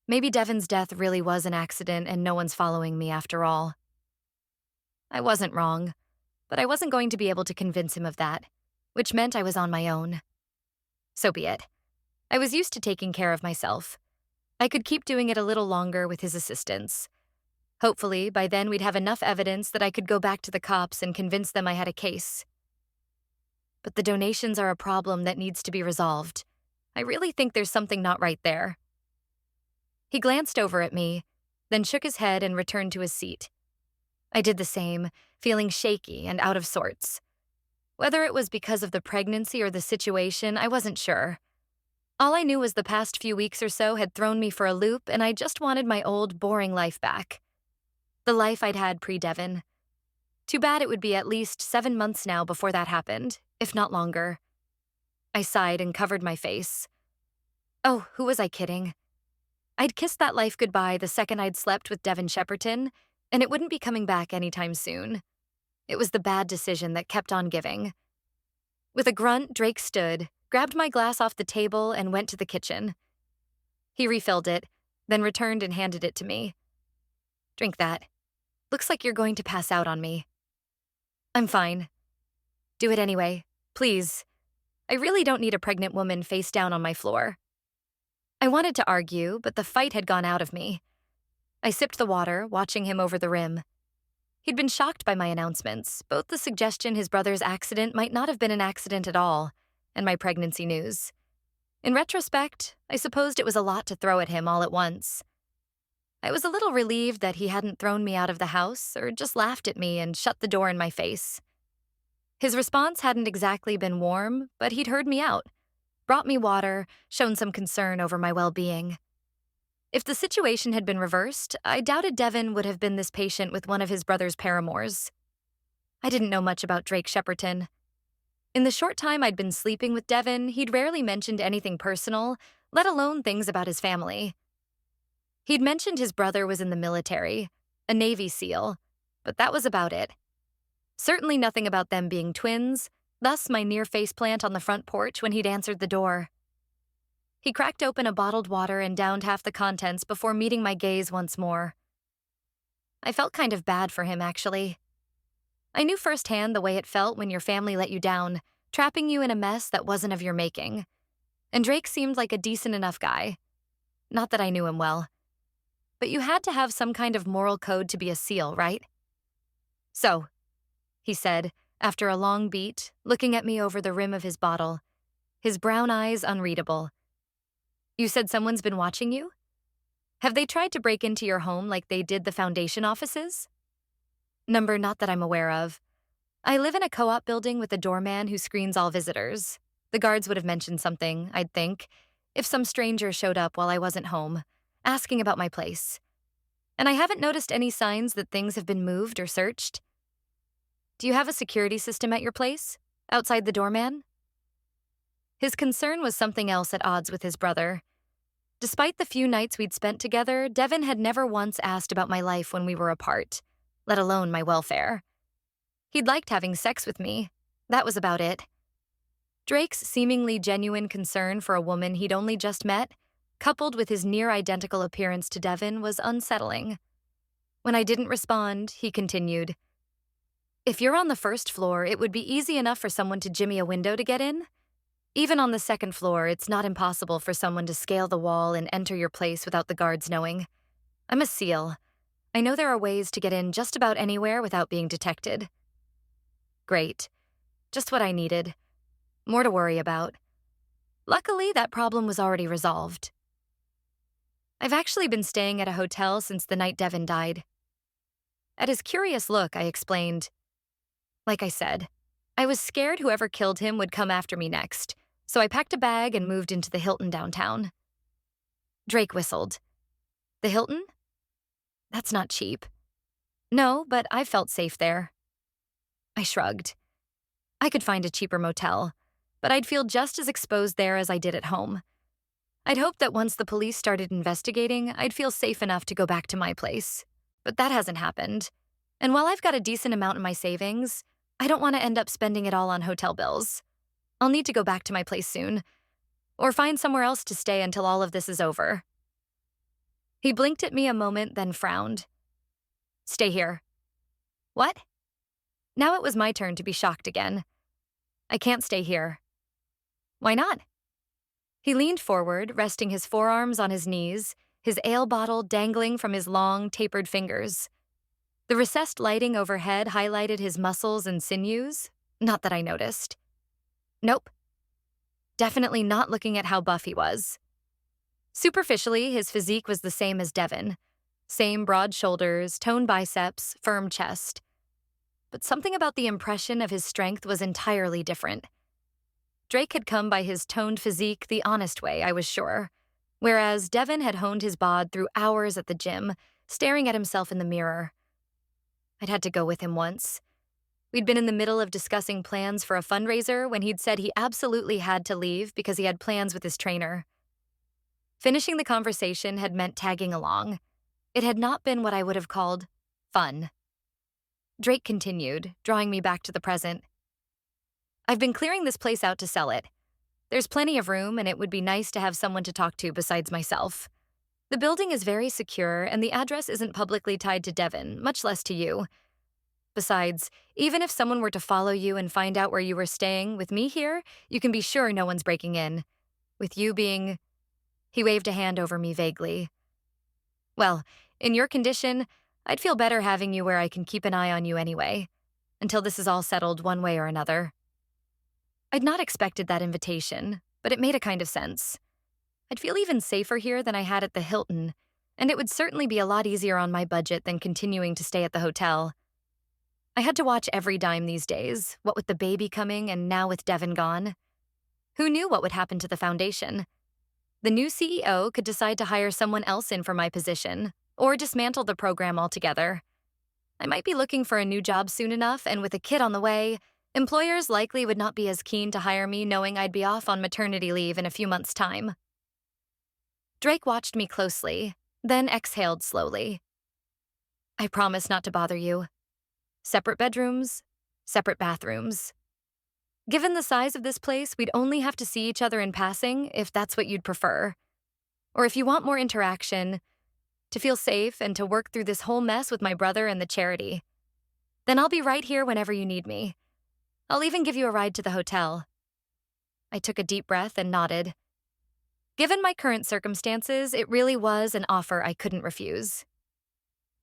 Maybe Devin's death really was an accident and no one's following me after all. I wasn't wrong, but I wasn't going to be able to convince him of that, which meant I was on my own. So be it. I was used to taking care of myself. I could keep doing it a little longer with his assistance. Hopefully, by then we'd have enough evidence that I could go back to the cops and convince them I had a case. But the donations are a problem that needs to be resolved. I really think there's something not right there. He glanced over at me, then shook his head and returned to his seat. I did the same, feeling shaky and out of sorts. Whether it was because of the pregnancy or the situation, I wasn't sure. All I knew was the past few weeks or so had thrown me for a loop, and I just wanted my old, boring life back. The life I'd had pre-Devon. Too bad it would be at least 7 months now before that happened, if not longer. I sighed and covered my face. Oh, who was I kidding? I'd kissed that life goodbye the second I'd slept with Devon Shepperton, and it wouldn't be coming back anytime soon. It was the bad decision that kept on giving. With a grunt, Drake stood, grabbed my glass off the table, and went to the kitchen. He refilled it, then returned and handed it to me. Drink that. Looks like you're going to pass out on me. I'm fine. Do it anyway, please. I really don't need a pregnant woman face down on my floor. I wanted to argue, but the fight had gone out of me. I sipped the water, watching him over the rim. He'd been shocked by my announcements, both the suggestion his brother's accident might not have been an accident at all, and my pregnancy news. In retrospect, I supposed it was a lot to throw at him all at once. I was a little relieved that he hadn't thrown me out of the house or just laughed at me and shut the door in my face. His response hadn't exactly been warm, but he'd heard me out, brought me water, shown some concern over my well-being. If the situation had been reversed, I doubted Devon would have been this patient with one of his brother's paramours. I didn't know much about Drake Shepperton. In the short time I'd been sleeping with Devon, he'd rarely mentioned anything personal, let alone things about his family. He'd mentioned his brother was in the military, a Navy SEAL, but that was about it. Certainly nothing about them being twins, thus my near faceplant on the front porch when he'd answered the door. He cracked open a bottled water and downed half the contents before meeting my gaze once more. I felt kind of bad for him, actually. I knew firsthand the way it felt when your family let you down, trapping you in a mess that wasn't of your making. And Drake seemed like a decent enough guy. Not that I knew him well. But you had to have some kind of moral code to be a SEAL, right? So, he said, after a long beat, looking at me over the rim of his bottle, his brown eyes unreadable. You said someone's been watching you? Have they tried to break into your home like they did the Foundation offices? Number not that I'm aware of. I live in a co-op building with a doorman who screens all visitors. The guards would have mentioned something, I'd think, if some stranger showed up while I wasn't home, asking about my place. And I haven't noticed any signs that things have been moved or searched. Do you have a security system at your place, outside the doorman? His concern was something else at odds with his brother. Despite the few nights we'd spent together, Devon had never once asked about my life when we were apart, let alone my welfare. He'd liked having sex with me. That was about it. Drake's seemingly genuine concern for a woman he'd only just met, coupled with his near-identical appearance to Devon, was unsettling. When I didn't respond, he continued, "If you're on the first floor, it would be easy enough for someone to jimmy a window to get in. Even on the second floor, it's not impossible for someone to scale the wall and enter your place without the guards knowing. I'm a SEAL. I know there are ways to get in just about anywhere without being detected." Great. Just what I needed. More to worry about. Luckily, that problem was already resolved. I've actually been staying at a hotel since the night Devon died. At his curious look, I explained, like I said, I was scared whoever killed him would come after me next, so I packed a bag and moved into the Hilton downtown. Drake whistled. The Hilton? That's not cheap. No, but I felt safe there. I shrugged. I could find a cheaper motel, but I'd feel just as exposed there as I did at home. I'd hoped that once the police started investigating, I'd feel safe enough to go back to my place. But that hasn't happened. And while I've got a decent amount in my savings, I don't want to end up spending it all on hotel bills. I'll need to go back to my place soon, or find somewhere else to stay until all of this is over. He blinked at me a moment, then frowned. Stay here. What? Now it was my turn to be shocked again. I can't stay here. Why not? He leaned forward, resting his forearms on his knees, his ale bottle dangling from his long, tapered fingers. The recessed lighting overhead highlighted his muscles and sinews, not that I noticed. Nope. Definitely not looking at how buff he was. Superficially, his physique was the same as Devon. Same broad shoulders, toned biceps, firm chest. But something about the impression of his strength was entirely different. Drake had come by his toned physique the honest way, I was sure, whereas Devin had honed his bod through hours at the gym, staring at himself in the mirror. I'd had to go with him once. We'd been in the middle of discussing plans for a fundraiser when he'd said he absolutely had to leave because he had plans with his trainer. Finishing the conversation had meant tagging along. It had not been what I would have called fun. Drake continued, drawing me back to the present. I've been clearing this place out to sell it. There's plenty of room, and it would be nice to have someone to talk to besides myself. The building is very secure, and the address isn't publicly tied to Devin, much less to you. Besides, even if someone were to follow you and find out where you were staying, with me here, you can be sure no one's breaking in. With you being... He waved a hand over me vaguely. Well, in your condition, I'd feel better having you where I can keep an eye on you anyway, until this is all settled one way or another. I'd not expected that invitation, but it made a kind of sense. I'd feel even safer here than I had at the Hilton, and it would certainly be a lot easier on my budget than continuing to stay at the hotel. I had to watch every dime these days, what with the baby coming and now with Devin gone. Who knew what would happen to the foundation? The new CEO could decide to hire someone else in for my position, or dismantle the program altogether. I might be looking for a new job soon enough, and with a kid on the way, employers likely would not be as keen to hire me knowing I'd be off on maternity leave in a few months' time. Drake watched me closely, then exhaled slowly. I promise not to bother you. Separate bedrooms, separate bathrooms. Given the size of this place, we'd only have to see each other in passing if that's what you'd prefer. Or if you want more interaction, to feel safe and to work through this whole mess with my brother and the charity. Then I'll be right here whenever you need me. I'll even give you a ride to the hotel. I took a deep breath and nodded. Given my current circumstances, it really was an offer I couldn't refuse.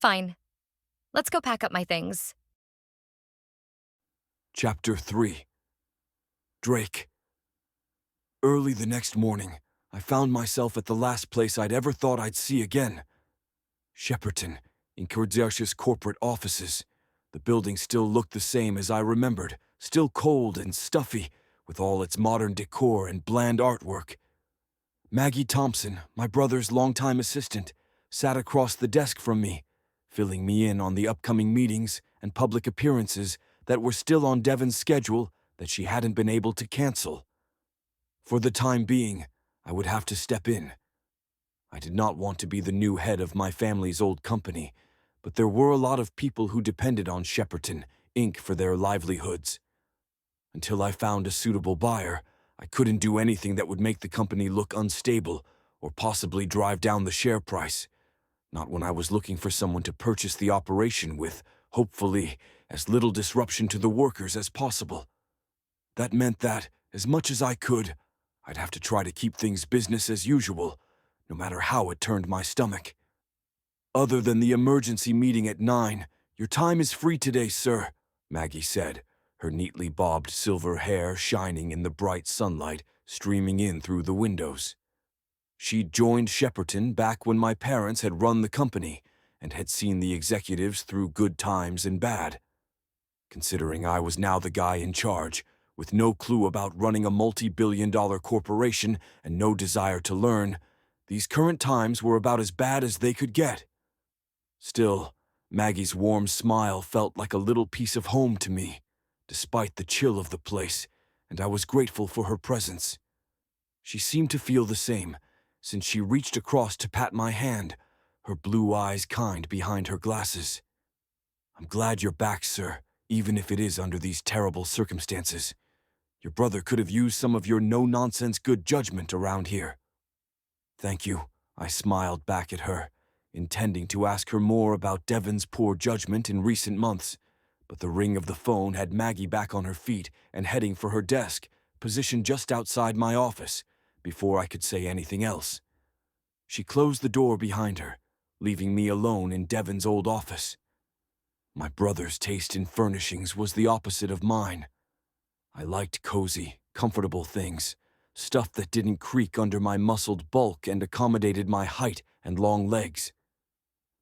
Fine. Let's go pack up my things. Chapter 3. Drake. Early the next morning, I found myself at the last place I'd ever thought I'd see again. Shepperton, in Kurdiash's corporate offices. The building still looked the same as I remembered, still cold and stuffy, with all its modern decor and bland artwork. Maggie Thompson, my brother's longtime assistant, sat across the desk from me, filling me in on the upcoming meetings and public appearances that were still on Devin's schedule that she hadn't been able to cancel. For the time being, I would have to step in. I did not want to be the new head of my family's old company, but there were a lot of people who depended on Shepperton, Inc. for their livelihoods. Until I found a suitable buyer, I couldn't do anything that would make the company look unstable or possibly drive down the share price. Not when I was looking for someone to purchase the operation with, hopefully, as little disruption to the workers as possible. That meant that, as much as I could, I'd have to try to keep things business as usual, no matter how it turned my stomach. Other than the emergency meeting at 9, your time is free today, sir, Maggie said, her neatly bobbed silver hair shining in the bright sunlight streaming in through the windows. She'd joined Shepperton back when my parents had run the company and had seen the executives through good times and bad. Considering I was now the guy in charge, with no clue about running a multi-billion-dollar corporation and no desire to learn, these current times were about as bad as they could get. Still, Maggie's warm smile felt like a little piece of home to me, despite the chill of the place, and I was grateful for her presence. She seemed to feel the same, since she reached across to pat my hand, her blue eyes kind behind her glasses. I'm glad you're back, sir, even if it is under these terrible circumstances. Your brother could have used some of your no-nonsense good judgment around here. Thank you, I smiled back at her, intending to ask her more about Devin's poor judgment in recent months, but the ring of the phone had Maggie back on her feet and heading for her desk, positioned just outside my office, before I could say anything else. She closed the door behind her, leaving me alone in Devin's old office. My brother's taste in furnishings was the opposite of mine. I liked cozy, comfortable things, stuff that didn't creak under my muscled bulk and accommodated my height and long legs.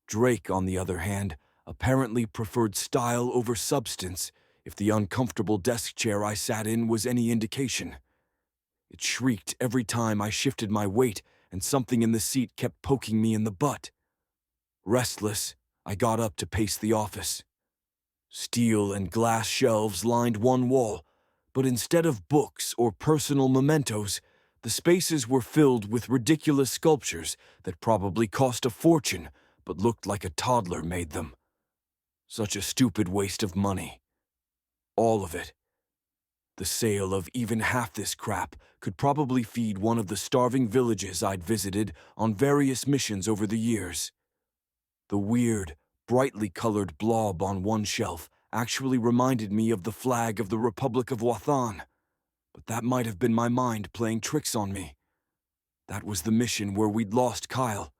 Drake, on the other hand, apparently preferred style over substance, if the uncomfortable desk chair I sat in was any indication. It shrieked every time I shifted my weight, and something in the seat kept poking me in the butt. Restless, I got up to pace the office. Steel and glass shelves lined one wall, but instead of books or personal mementos, the spaces were filled with ridiculous sculptures that probably cost a fortune but looked like a toddler made them. Such a stupid waste of money. All of it. The sale of even half this crap could probably feed one of the starving villages I'd visited on various missions over the years. The weird, brightly colored blob on one shelf actually reminded me of the flag of the Republic of Wathan, but that might have been my mind playing tricks on me. That was the mission where we'd lost Kyle,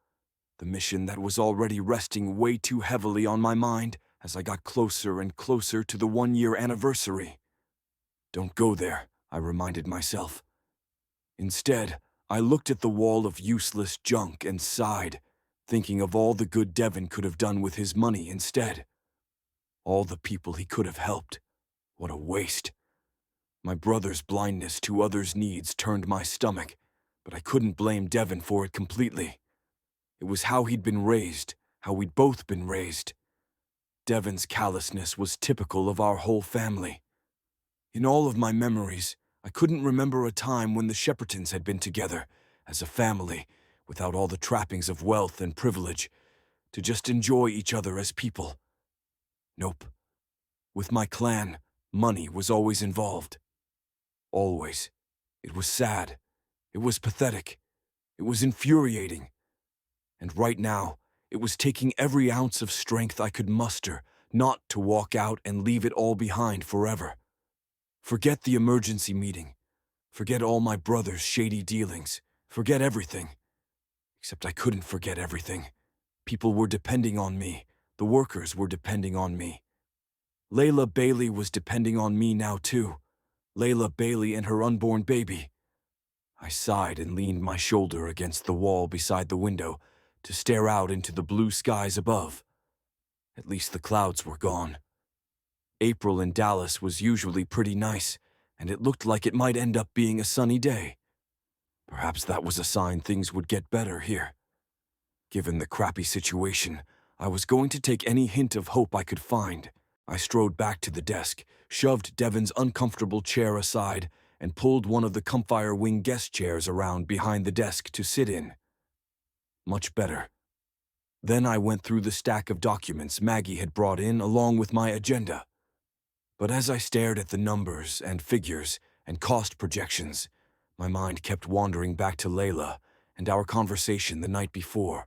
the mission that was already resting way too heavily on my mind as I got closer and closer to the 1-year anniversary. Don't go there, I reminded myself. Instead, I looked at the wall of useless junk and sighed, thinking of all the good Devon could have done with his money instead. All the people he could have helped. What a waste. My brother's blindness to others' needs turned my stomach, but I couldn't blame Devon for it completely. It was how he'd been raised, how we'd both been raised. Devon's callousness was typical of our whole family. In all of my memories, I couldn't remember a time when the Sheppertons had been together, as a family, without all the trappings of wealth and privilege, to just enjoy each other as people. Nope. With my clan, money was always involved. Always. It was sad. It was pathetic. It was infuriating. And right now, it was taking every ounce of strength I could muster not to walk out and leave it all behind forever. Forget the emergency meeting. Forget all my brother's shady dealings. Forget everything. Except I couldn't forget everything. People were depending on me. The workers were depending on me. Layla Bailey was depending on me now too. Layla Bailey and her unborn baby. I sighed and leaned my shoulder against the wall beside the window to stare out into the blue skies above. At least the clouds were gone. April in Dallas was usually pretty nice, and it looked like it might end up being a sunny day. Perhaps that was a sign things would get better here. Given the crappy situation, I was going to take any hint of hope I could find. I strode back to the desk, shoved Devon's uncomfortable chair aside, and pulled one of the campfire wing guest chairs around behind the desk to sit in. Much better. Then I went through the stack of documents Maggie had brought in along with my agenda. But as I stared at the numbers and figures and cost projections, my mind kept wandering back to Layla and our conversation the night before.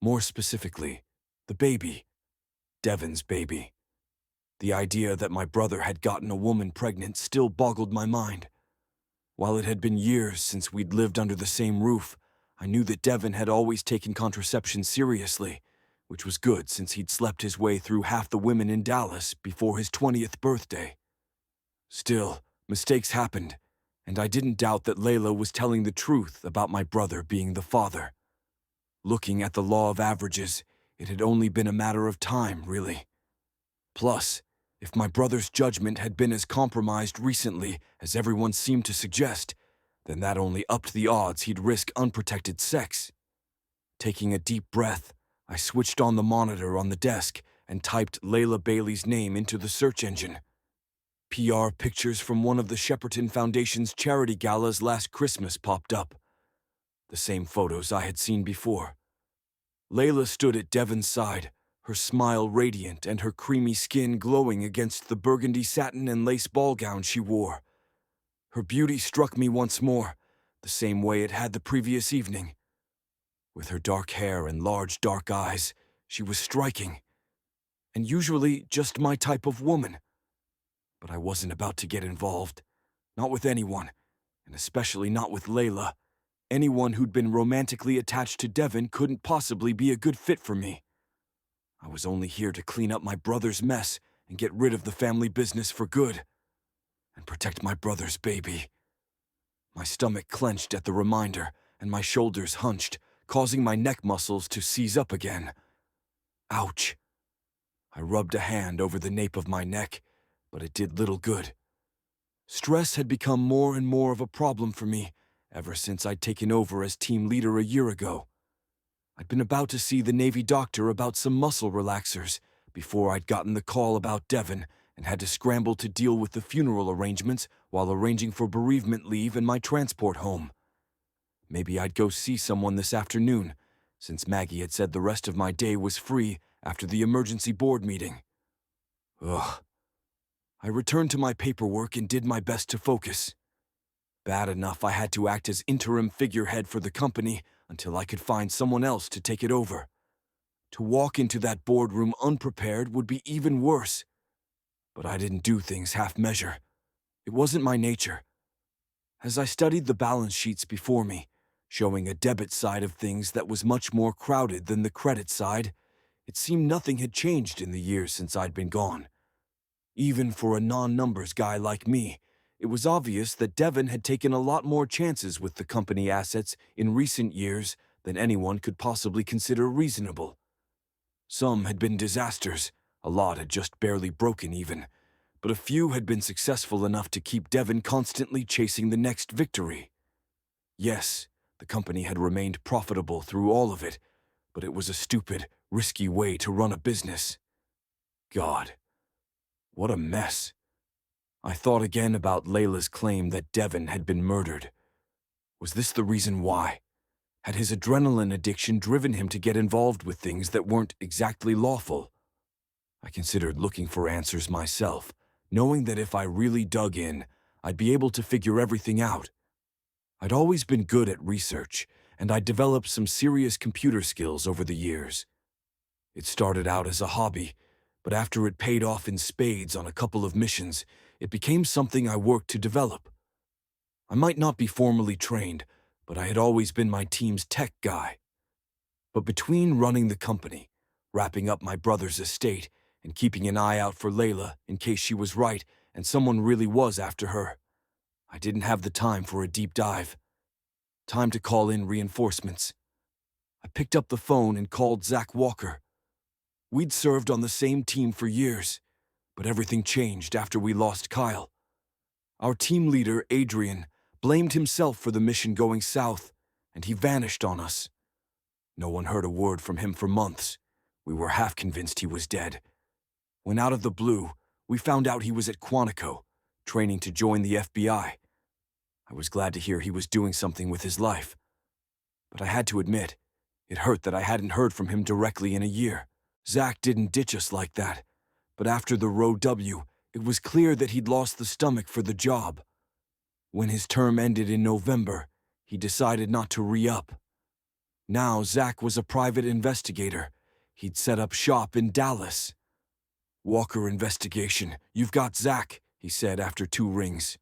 More specifically, the baby. Devon's baby. The idea that my brother had gotten a woman pregnant still boggled my mind. While it had been years since we'd lived under the same roof, I knew that Devon had always taken contraception seriously, which was good since he'd slept his way through half the women in Dallas before his 20th birthday. Still, mistakes happened, and I didn't doubt that Layla was telling the truth about my brother being the father. Looking at the law of averages, it had only been a matter of time, really. Plus, if my brother's judgment had been as compromised recently as everyone seemed to suggest, then that only upped the odds he'd risk unprotected sex. Taking a deep breath, I switched on the monitor on the desk and typed Layla Bailey's name into the search engine. PR pictures from one of the Shepperton Foundation's charity galas last Christmas popped up. The same photos I had seen before. Layla stood at Devon's side, her smile radiant and her creamy skin glowing against the burgundy satin and lace ball gown she wore. Her beauty struck me once more, the same way it had the previous evening. With her dark hair and large dark eyes, she was striking, and usually just my type of woman. But I wasn't about to get involved, not with anyone, and especially not with Layla. Anyone who'd been romantically attached to Devon couldn't possibly be a good fit for me. I was only here to clean up my brother's mess and get rid of the family business for good, and protect my brother's baby. My stomach clenched at the reminder, and my shoulders hunched, causing my neck muscles to seize up again. Ouch. I rubbed a hand over the nape of my neck, but it did little good. Stress had become more and more of a problem for me ever since I'd taken over as team leader a year ago. I'd been about to see the Navy doctor about some muscle relaxers before I'd gotten the call about Devon and had to scramble to deal with the funeral arrangements while arranging for bereavement leave and my transport home. Maybe I'd go see someone this afternoon, since Maggie had said the rest of my day was free after the emergency board meeting. Ugh. I returned to my paperwork and did my best to focus. Bad enough I had to act as interim figurehead for the company until I could find someone else to take it over. To walk into that boardroom unprepared would be even worse. But I didn't do things half-measure. It wasn't my nature. As I studied the balance sheets before me, showing a debit side of things that was much more crowded than the credit side, it seemed nothing had changed in the years since I'd been gone. Even for a non-numbers guy like me, it was obvious that Devon had taken a lot more chances with the company assets in recent years than anyone could possibly consider reasonable. Some had been disasters, a lot had just barely broken even, but a few had been successful enough to keep Devon constantly chasing the next victory. Yes, the company had remained profitable through all of it, but it was a stupid, risky way to run a business. God, what a mess. I thought again about Layla's claim that Devon had been murdered. Was this the reason why? Had his adrenaline addiction driven him to get involved with things that weren't exactly lawful? I considered looking for answers myself, knowing that if I really dug in, I'd be able to figure everything out. I'd always been good at research, and I'd developed some serious computer skills over the years. It started out as a hobby, but after it paid off in spades on a couple of missions, it became something I worked to develop. I might not be formally trained, but I had always been my team's tech guy. But between running the company, wrapping up my brother's estate, and keeping an eye out for Layla in case she was right and someone really was after her, I didn't have the time for a deep dive. Time to call in reinforcements. I picked up the phone and called Zach Walker. We'd served on the same team for years, but everything changed after we lost Kyle. Our team leader, Adrian, blamed himself for the mission going south, and he vanished on us. No one heard a word from him for months. We were half convinced he was dead. When out of the blue, we found out he was at Quantico, training to join the FBI. I was glad to hear he was doing something with his life. But I had to admit, it hurt that I hadn't heard from him directly in a year. Zach didn't ditch us like that, but after the Row W, it was clear that he'd lost the stomach for the job. When his term ended in November, he decided not to re-up. Now Zach was a private investigator. He'd set up shop in Dallas. "Walker investigation, you've got Zach," he said after 2 rings.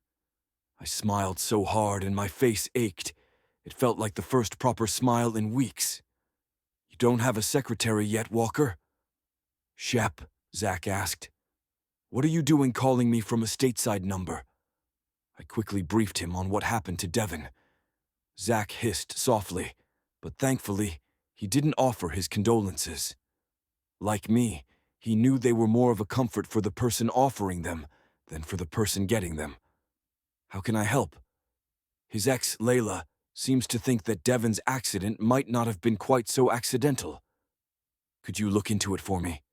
I smiled so hard and my face ached. It felt like the first proper smile in weeks. "You don't have a secretary yet, Walker?" "Shep," Zach asked. "What are you doing calling me from a stateside number?" I quickly briefed him on what happened to Devon. Zach hissed softly, but thankfully, he didn't offer his condolences. Like me, he knew they were more of a comfort for the person offering them than for the person getting them. "How can I help?" His ex, Layla, seems to think that Devon's accident might not have been quite so accidental. "Could you look into it for me?"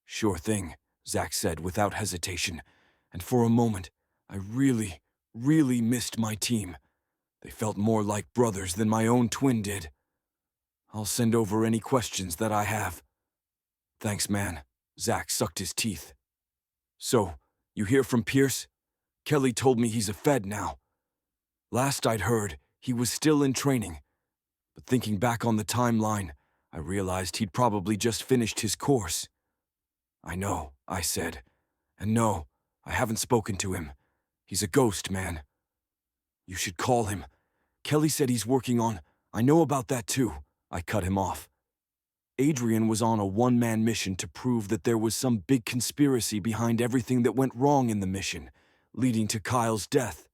"Sure thing," Zach said without hesitation, and for a moment, I really, really missed my team. They felt more like brothers than my own twin did. "I'll send over any questions that I have." "Thanks, man." Zach sucked his teeth. "So, you hear from Pierce? Kelly told me he's a Fed now. Last I'd heard, he was still in training. But thinking back on the timeline, I realized he'd probably just finished his course." "I know," I said. "And no, I haven't spoken to him. He's a ghost, man." "You should call him. Kelly said he's working on—" "I know about that too," I cut him off. Adrian was on a one-man mission to prove that there was some big conspiracy behind everything that went wrong in the mission, leading to Kyle's death.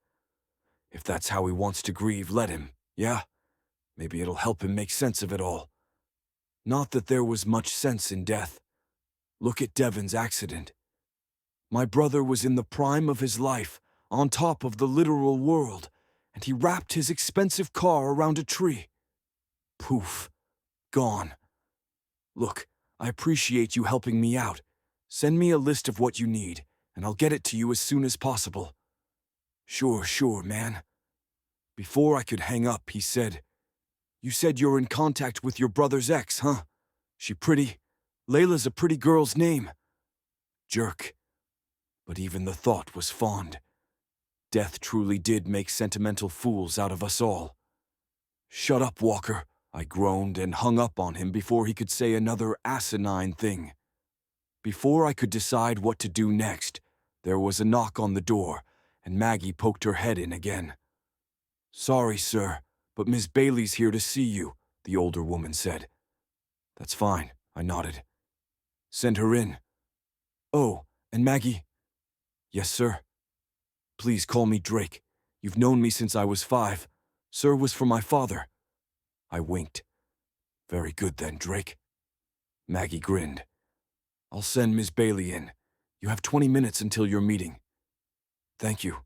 If that's how he wants to grieve, let him, yeah? Maybe it'll help him make sense of it all. Not that there was much sense in death. Look at Devon's accident. My brother was in the prime of his life, on top of the literal world, and he wrapped his expensive car around a tree. Poof. Gone. Look, I appreciate you helping me out. Send me a list of what you need, and I'll get it to you as soon as possible. Sure, man. Before I could hang up, he said, "You said you're in contact with your brother's ex, huh? She pretty? Layla's a pretty girl's name." Jerk. But even the thought was fond. Death truly did make sentimental fools out of us all. "Shut up, Walker," I groaned and hung up on him before he could say another asinine thing. Before I could decide what to do next, there was a knock on the door, and Maggie poked her head in again. "Sorry, sir, but Miss Bailey's here to see you," the older woman said. "That's fine," I nodded. "Send her in." "Oh, and Maggie?" "Yes, sir." "Please call me Drake. You've known me since I was 5. Sir was for my father." I winked. "Very good then, Drake." Maggie grinned. "I'll send Miss Bailey in. You have 20 minutes until your meeting." "Thank you."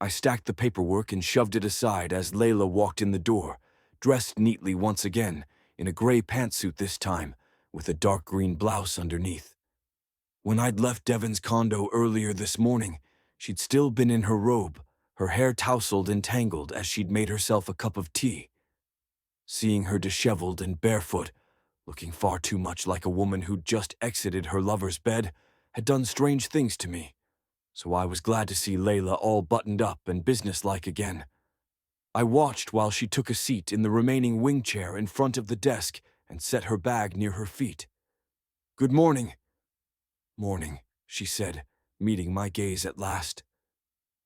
I stacked the paperwork and shoved it aside as Layla walked in the door, dressed neatly once again, in a gray pantsuit this time, with a dark green blouse underneath. When I'd left Devon's condo earlier this morning, she'd still been in her robe, her hair tousled and tangled as she'd made herself a cup of tea. Seeing her disheveled and barefoot, looking far too much like a woman who'd just exited her lover's bed, had done strange things to me. So I was glad to see Layla all buttoned up and businesslike again. I watched while she took a seat in the remaining wing chair in front of the desk and set her bag near her feet. "Good morning." "Morning," she said, meeting my gaze at last.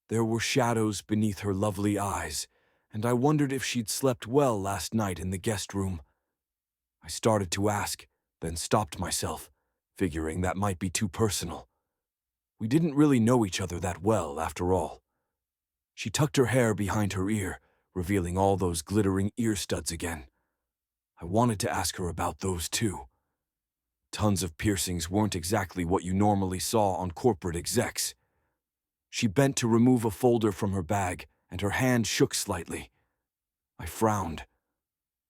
There were shadows beneath her lovely eyes, and I wondered if she'd slept well last night in the guest room. I started to ask, then stopped myself, figuring that might be too personal. We didn't really know each other that well, after all. She tucked her hair behind her ear, revealing all those glittering ear studs again. I wanted to ask her about those too. Tons of piercings weren't exactly what you normally saw on corporate execs. She bent to remove a folder from her bag, and her hand shook slightly. I frowned.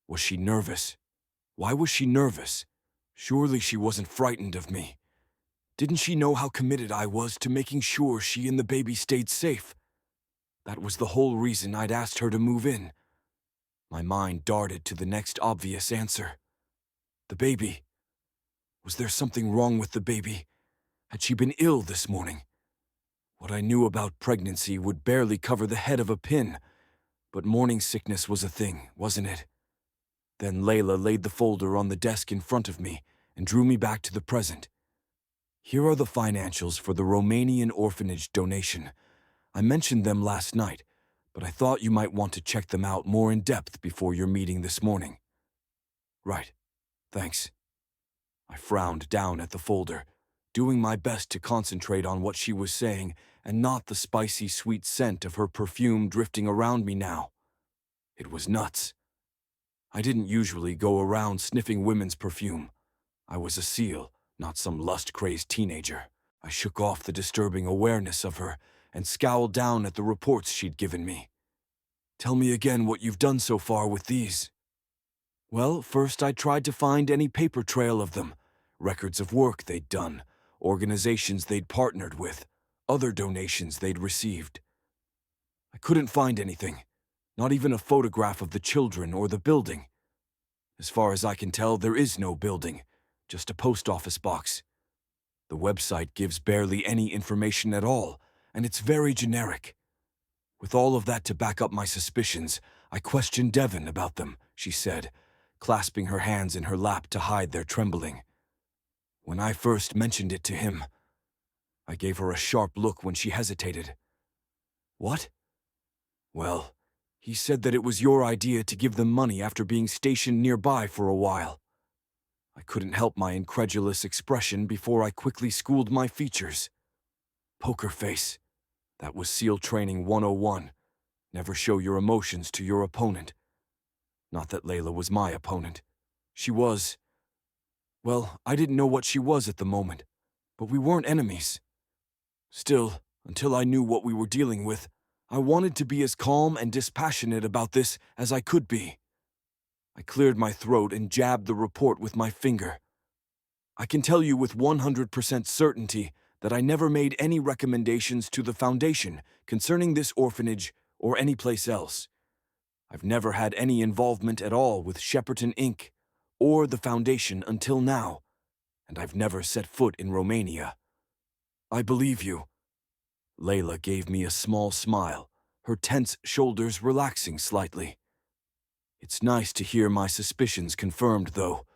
Was she nervous? Why was she nervous? Surely she wasn't frightened of me. Didn't she know how committed I was to making sure she and the baby stayed safe? That was the whole reason I'd asked her to move in. My mind darted to the next obvious answer. The baby. Was there something wrong with the baby? Had she been ill this morning? What I knew about pregnancy would barely cover the head of a pin, but morning sickness was a thing, wasn't it? Then Layla laid the folder on the desk in front of me and drew me back to the present. "Here are the financials for the Romanian orphanage donation. I mentioned them last night, but I thought you might want to check them out more in depth before your meeting this morning." "Right. Thanks." I frowned down at the folder, doing my best to concentrate on what she was saying and not the spicy, sweet scent of her perfume drifting around me now. It was nuts. I didn't usually go around sniffing women's perfume. I was a SEAL, not some lust-crazed teenager. I shook off the disturbing awareness of her and scowled down at the reports she'd given me. "Tell me again what you've done so far with these." "Well, first I tried to find any paper trail of them, records of work they'd done, organizations they'd partnered with, other donations they'd received. I couldn't find anything, not even a photograph of the children or the building. As far as I can tell, there is no building, just a post office box. The website gives barely any information at all, and it's very generic. With all of that to back up my suspicions, I questioned Devon about them," she said, clasping her hands in her lap to hide their trembling. "When I first mentioned it to him," I gave her a sharp look when she hesitated. "What?" "Well, he said that it was your idea to give them money after being stationed nearby for a while." I couldn't help my incredulous expression before I quickly schooled my features. Poker face. That was SEAL Training 101. Never show your emotions to your opponent. Not that Layla was my opponent. She was, Well, I didn't know what she was at the moment, but we weren't enemies. Still, until I knew what we were dealing with, I wanted to be as calm and dispassionate about this as I could be. I cleared my throat and jabbed the report with my finger. I can tell you with 100% certainty that I never made any recommendations to the Foundation concerning this orphanage or any place else. I've never had any involvement at all with Shepperton Inc. or the Foundation until now, and I've never set foot in Romania. I believe you. Layla gave me a small smile, her tense shoulders relaxing slightly. It's nice to hear my suspicions confirmed, though.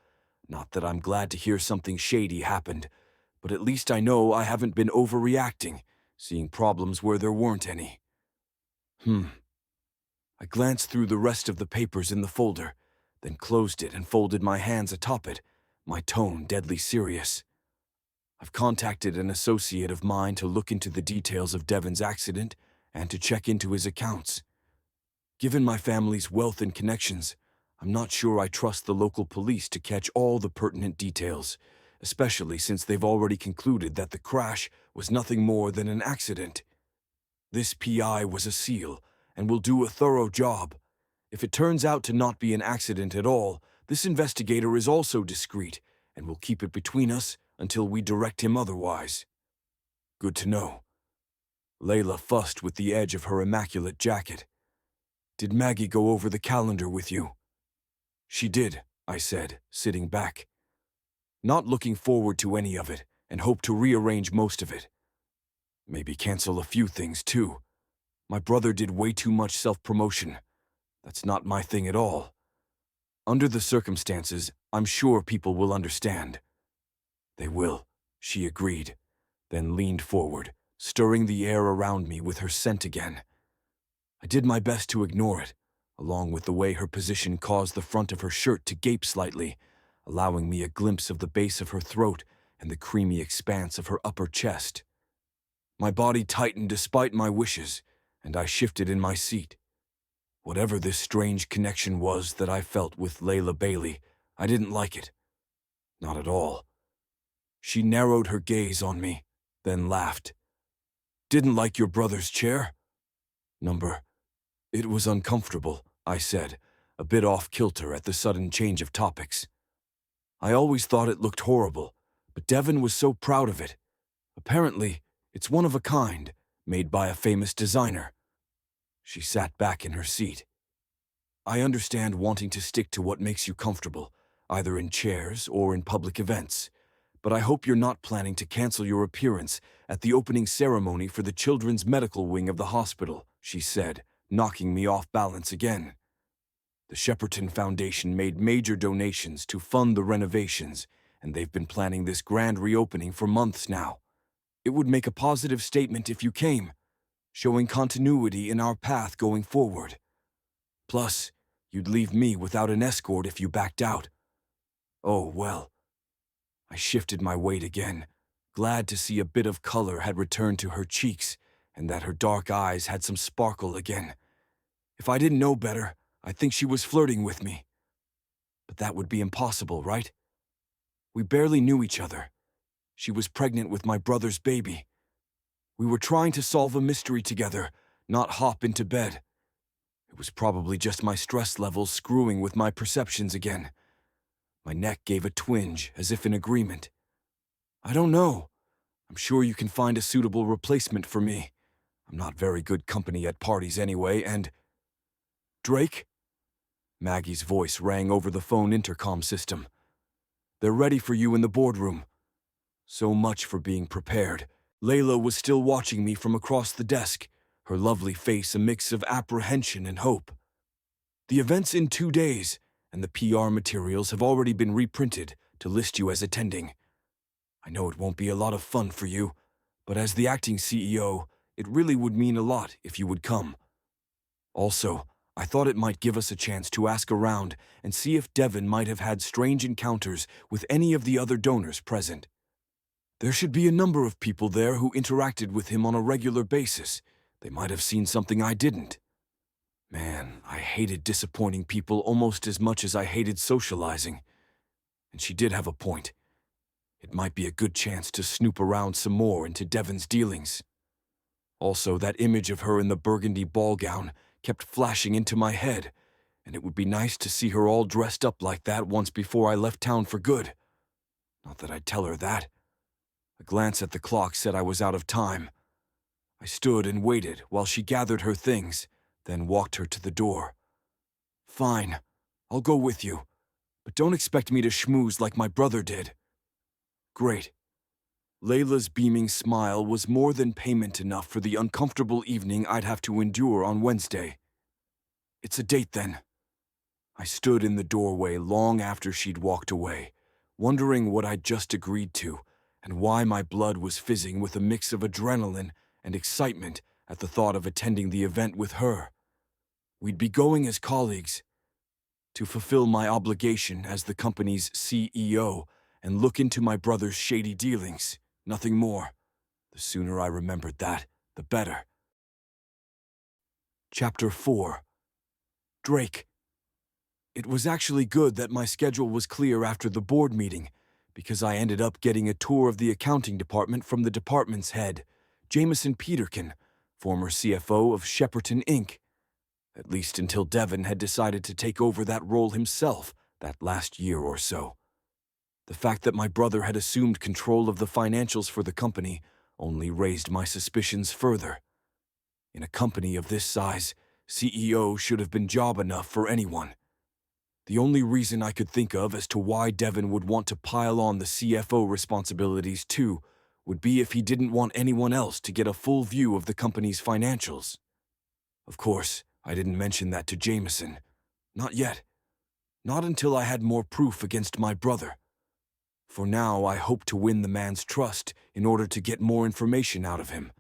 Not that I'm glad to hear something shady happened, but at least I know I haven't been overreacting, seeing problems where there weren't any. I glanced through the rest of the papers in the folder, then closed it and folded my hands atop it, my tone deadly serious. I've contacted an associate of mine to look into the details of Devon's accident and to check into his accounts. Given my family's wealth and connections, I'm not sure I trust the local police to catch all the pertinent details, especially since they've already concluded that the crash was nothing more than an accident. This PI was a SEAL and will do a thorough job. If it turns out to not be an accident at all, this investigator is also discreet and will keep it between us until we direct him otherwise. Good to know. Layla fussed with the edge of her immaculate jacket. Did Maggie go over the calendar with you? She did, I said, sitting back. Not looking forward to any of it, and hope to rearrange most of it. Maybe cancel a few things, too. My brother did way too much self-promotion. That's not my thing at all. Under the circumstances, I'm sure people will understand. They will, she agreed, then leaned forward, stirring the air around me with her scent again. I did my best to ignore it, along with the way her position caused the front of her shirt to gape slightly, allowing me a glimpse of the base of her throat and the creamy expanse of her upper chest. My body tightened despite my wishes, and I shifted in my seat. Whatever this strange connection was that I felt with Layla Bailey, I didn't like it. Not at all. She narrowed her gaze on me, then laughed. Didn't like your brother's chair? It was uncomfortable, I said, a bit off kilter at the sudden change of topics. I always thought it looked horrible, but Devon was so proud of it. Apparently, it's one of a kind, made by a famous designer. She sat back in her seat. I understand wanting to stick to what makes you comfortable, either in chairs or in public events, but I hope you're not planning to cancel your appearance at the opening ceremony for the children's medical wing of the hospital, she said, knocking me off balance again. The Shepperton Foundation made major donations to fund the renovations, and they've been planning this grand reopening for months now. It would make a positive statement if you came, showing continuity in our path going forward. Plus, you'd leave me without an escort if you backed out. Oh, well. I shifted my weight again, glad to see a bit of color had returned to her cheeks and that her dark eyes had some sparkle again. If I didn't know better, I'd think she was flirting with me. But that would be impossible, right? We barely knew each other. She was pregnant with my brother's baby. We were trying to solve a mystery together, not hop into bed. It was probably just my stress levels screwing with my perceptions again. My neck gave a twinge, as if in agreement. I don't know. I'm sure you can find a suitable replacement for me. I'm not very good company at parties anyway, and... Drake? Maggie's voice rang over the phone intercom system. They're ready for you in the boardroom. So much for being prepared. Layla was still watching me from across the desk, her lovely face a mix of apprehension and hope. The event's in 2 days, and the PR materials have already been reprinted to list you as attending. I know it won't be a lot of fun for you, but as the acting CEO, it really would mean a lot if you would come. Also, I thought it might give us a chance to ask around and see if Devon might have had strange encounters with any of the other donors present. There should be a number of people there who interacted with him on a regular basis. They might have seen something I didn't. Man, I hated disappointing people almost as much as I hated socializing. And she did have a point. It might be a good chance to snoop around some more into Devon's dealings. Also, that image of her in the burgundy ball gown kept flashing into my head, and it would be nice to see her all dressed up like that once before I left town for good. Not that I'd tell her that. A glance at the clock said I was out of time. I stood and waited while she gathered her things, then walked her to the door. Fine, I'll go with you, but don't expect me to schmooze like my brother did. Great. Layla's beaming smile was more than payment enough for the uncomfortable evening I'd have to endure on Wednesday. It's a date then. I stood in the doorway long after she'd walked away, wondering what I'd just agreed to and why my blood was fizzing with a mix of adrenaline and excitement at the thought of attending the event with her. We'd be going as colleagues, to fulfill my obligation as the company's CEO and look into my brother's shady dealings, nothing more. The sooner I remembered that, the better. Chapter 4. Drake. It was actually good that my schedule was clear after the board meeting, because I ended up getting a tour of the accounting department from the department's head, Jameson Peterkin, former CFO of Shepperton Inc., at least until Devon had decided to take over that role himself that last year or so. The fact that my brother had assumed control of the financials for the company only raised my suspicions further. In a company of this size, CEO should have been job enough for anyone. The only reason I could think of as to why Devon would want to pile on the CFO responsibilities too would be if he didn't want anyone else to get a full view of the company's financials. Of course, I didn't mention that to Jameson. Not yet. Not until I had more proof against my brother. For now, I hoped to win the man's trust in order to get more information out of him.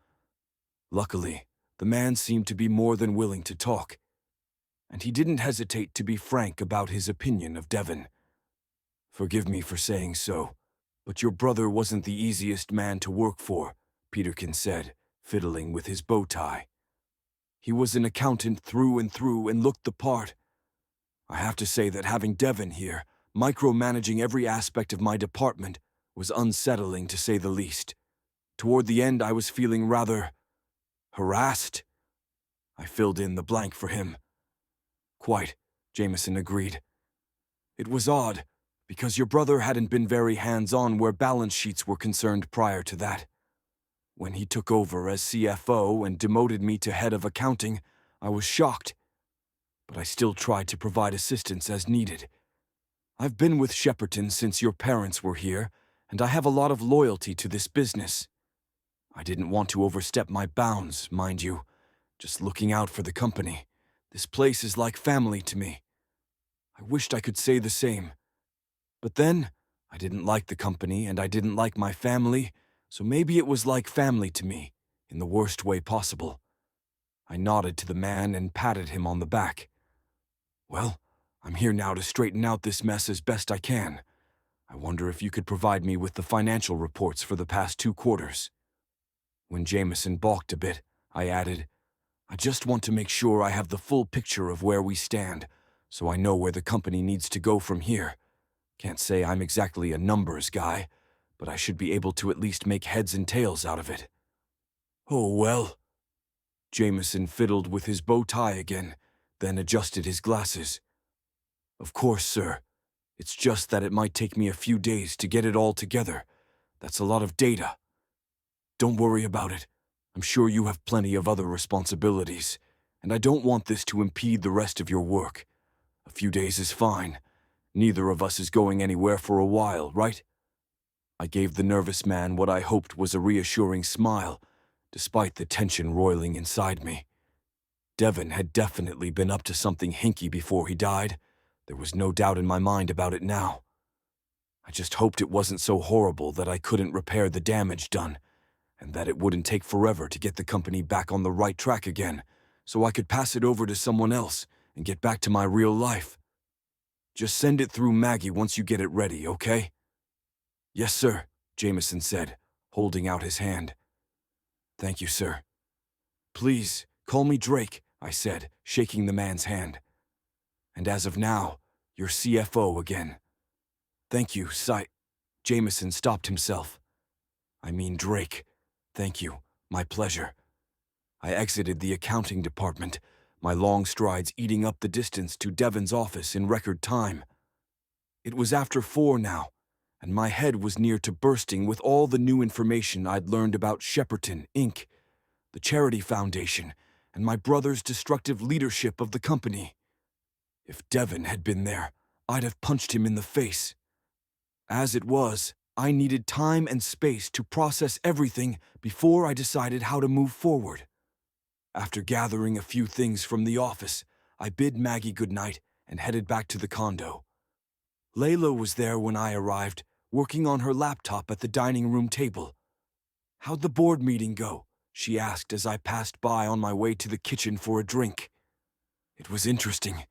Luckily, the man seemed to be more than willing to talk, and he didn't hesitate to be frank about his opinion of Devon. Forgive me for saying so, but your brother wasn't the easiest man to work for, Peterkin said, fiddling with his bow tie. He was an accountant through and looked the part. I have to say that having Devon here, micromanaging every aspect of my department, was unsettling to say the least. Toward the end, I was feeling rather harassed. I filled in the blank for him. Quite, Jameson agreed. It was odd, because your brother hadn't been very hands-on where balance sheets were concerned prior to that. When he took over as CFO and demoted me to head of accounting, I was shocked. But I still tried to provide assistance as needed. I've been with Shepperton since your parents were here, and I have a lot of loyalty to this business. I didn't want to overstep my bounds, mind you, just looking out for the company. This place is like family to me. I wished I could say the same. But then, I didn't like the company and I didn't like my family, so maybe it was like family to me, in the worst way possible. I nodded to the man and patted him on the back. Well, I'm here now to straighten out this mess as best I can. I wonder if you could provide me with the financial reports for the past 2 quarters. When Jameson balked a bit, I added, I just want to make sure I have the full picture of where we stand, so I know where the company needs to go from here. Can't say I'm exactly a numbers guy, but I should be able to at least make heads and tails out of it. Oh, well. Jameson fiddled with his bow tie again, then adjusted his glasses. Of course, sir. It's just that it might take me a few days to get it all together. That's a lot of data. Don't worry about it. I'm sure you have plenty of other responsibilities, and I don't want this to impede the rest of your work. A few days is fine. Neither of us is going anywhere for a while, right? I gave the nervous man what I hoped was a reassuring smile, despite the tension roiling inside me. Devon had definitely been up to something hinky before he died. There was no doubt in my mind about it now. I just hoped it wasn't so horrible that I couldn't repair the damage done, and that it wouldn't take forever to get the company back on the right track again, so I could pass it over to someone else and get back to my real life. Just send it through Maggie once you get it ready, okay? Yes, sir, Jameson said, holding out his hand. Thank you, sir. Please, call me Drake, I said, shaking the man's hand. And as of now, you're CFO again. Thank you, Jameson stopped himself. "I mean Drake. Thank you. My pleasure." I exited the accounting department, my long strides eating up the distance to Devon's office in record time. It was after 4 now, and my head was near to bursting with all the new information I'd learned about Shepperton, Inc., the charity foundation, and my brother's destructive leadership of the company. If Devon had been there, I'd have punched him in the face. As it was, I needed time and space to process everything before I decided how to move forward. After gathering a few things from the office, I bid Maggie goodnight and headed back to the condo. Layla was there when I arrived, working on her laptop at the dining room table. "How'd the board meeting go?" she asked as I passed by on my way to the kitchen for a drink. "It was interesting.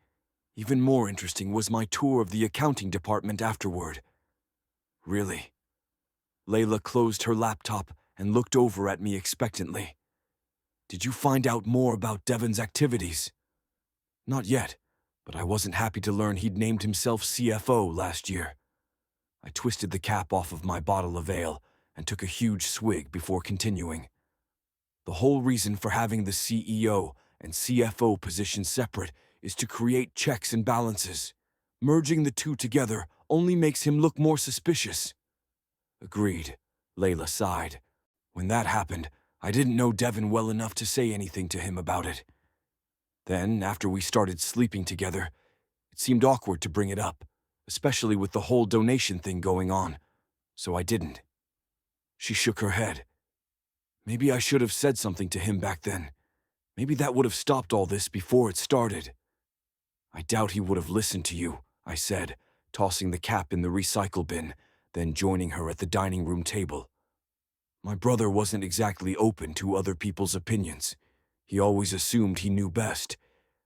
Even more interesting was my tour of the accounting department afterward." "Really?" Layla closed her laptop and looked over at me expectantly. "Did you find out more about Devon's activities?" "Not yet, but I wasn't happy to learn he'd named himself CFO last year." I twisted the cap off of my bottle of ale and took a huge swig before continuing. "The whole reason for having the CEO and CFO positions separate is to create checks and balances. Merging the two together only makes him look more suspicious." "Agreed," Layla sighed. "When that happened, I didn't know Devon well enough to say anything to him about it. Then, after we started sleeping together, it seemed awkward to bring it up, especially with the whole donation thing going on, so I didn't." She shook her head. "Maybe I should have said something to him back then. Maybe that would have stopped all this before it started." "I doubt he would have listened to you," I said, tossing the cap in the recycle bin, then joining her at the dining room table. "My brother wasn't exactly open to other people's opinions. He always assumed he knew best,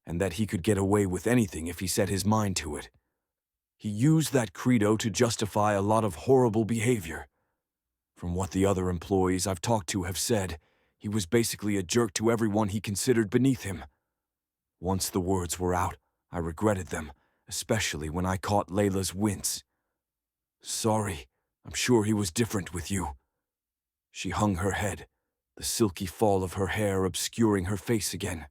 and that he could get away with anything if he set his mind to it. He used that credo to justify a lot of horrible behavior. From what the other employees I've talked to have said, he was basically a jerk to everyone he considered beneath him. Once the words were out, I regretted them, especially when I caught Layla's wince. "Sorry, I'm sure he was different with you." She hung her head, the silky fall of her hair obscuring her face again.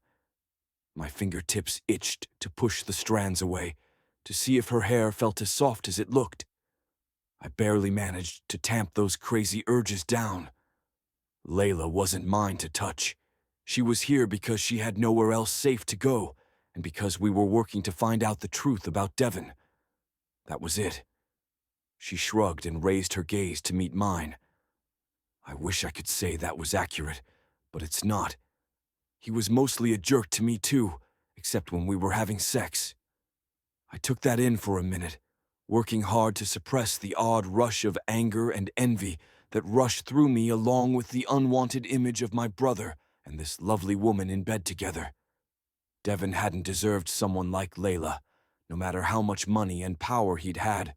My fingertips itched to push the strands away, to see if her hair felt as soft as it looked. I barely managed to tamp those crazy urges down. Layla wasn't mine to touch. She was here because she had nowhere else safe to go, and because we were working to find out the truth about Devon. That was it. She shrugged and raised her gaze to meet mine. I wish I could say that was accurate, but it's not. He was mostly a jerk to me too, except when we were having sex. I took that in for a minute, working hard to suppress the odd rush of anger and envy that rushed through me along with the unwanted image of my brother and this lovely woman in bed together. Devon hadn't deserved someone like Layla, no matter how much money and power he'd had.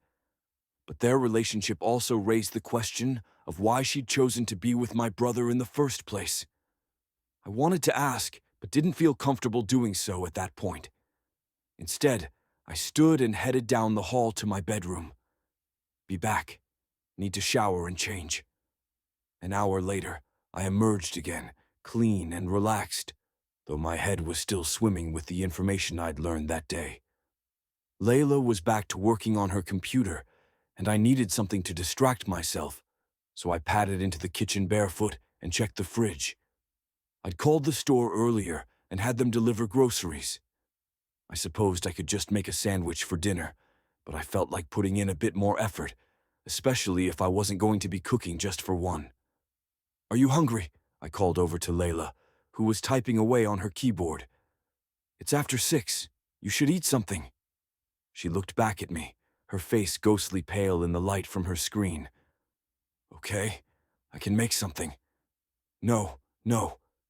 But their relationship also raised the question of why she'd chosen to be with my brother in the first place. I wanted to ask, but didn't feel comfortable doing so at that point. Instead, I stood and headed down the hall to my bedroom. Be back. Need to shower and change. An hour later, I emerged again, clean and relaxed, though my head was still swimming with the information I'd learned that day. Layla was back to working on her computer, and I needed something to distract myself, so I padded into the kitchen barefoot and checked the fridge. I'd called the store earlier and had them deliver groceries. I supposed I could just make a sandwich for dinner, but I felt like putting in a bit more effort, especially if I wasn't going to be cooking just for one. "Are you hungry?" I called over to Layla, who was typing away on her keyboard. "It's after 6. You should eat something." She looked back at me, her face ghostly pale in the light from her screen. "Okay, I can make something." No,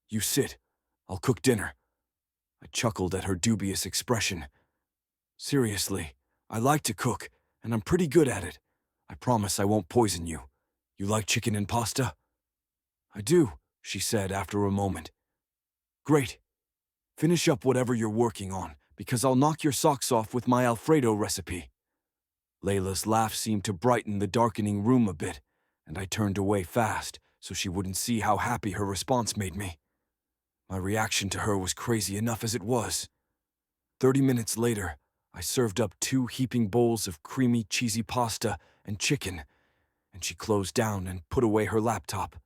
you sit. I'll cook dinner." I chuckled at her dubious expression. "Seriously, I like to cook, and I'm pretty good at it. I promise I won't poison you. You like chicken and pasta?" "I do," she said after a moment. "Great. Finish up whatever you're working on, because I'll knock your socks off with my Alfredo recipe." Layla's laugh seemed to brighten the darkening room a bit, and I turned away fast so she wouldn't see how happy her response made me. My reaction to her was crazy enough as it was. 30 minutes later, I served up 2 heaping bowls of creamy, cheesy pasta and chicken, and she closed down and put away her laptop.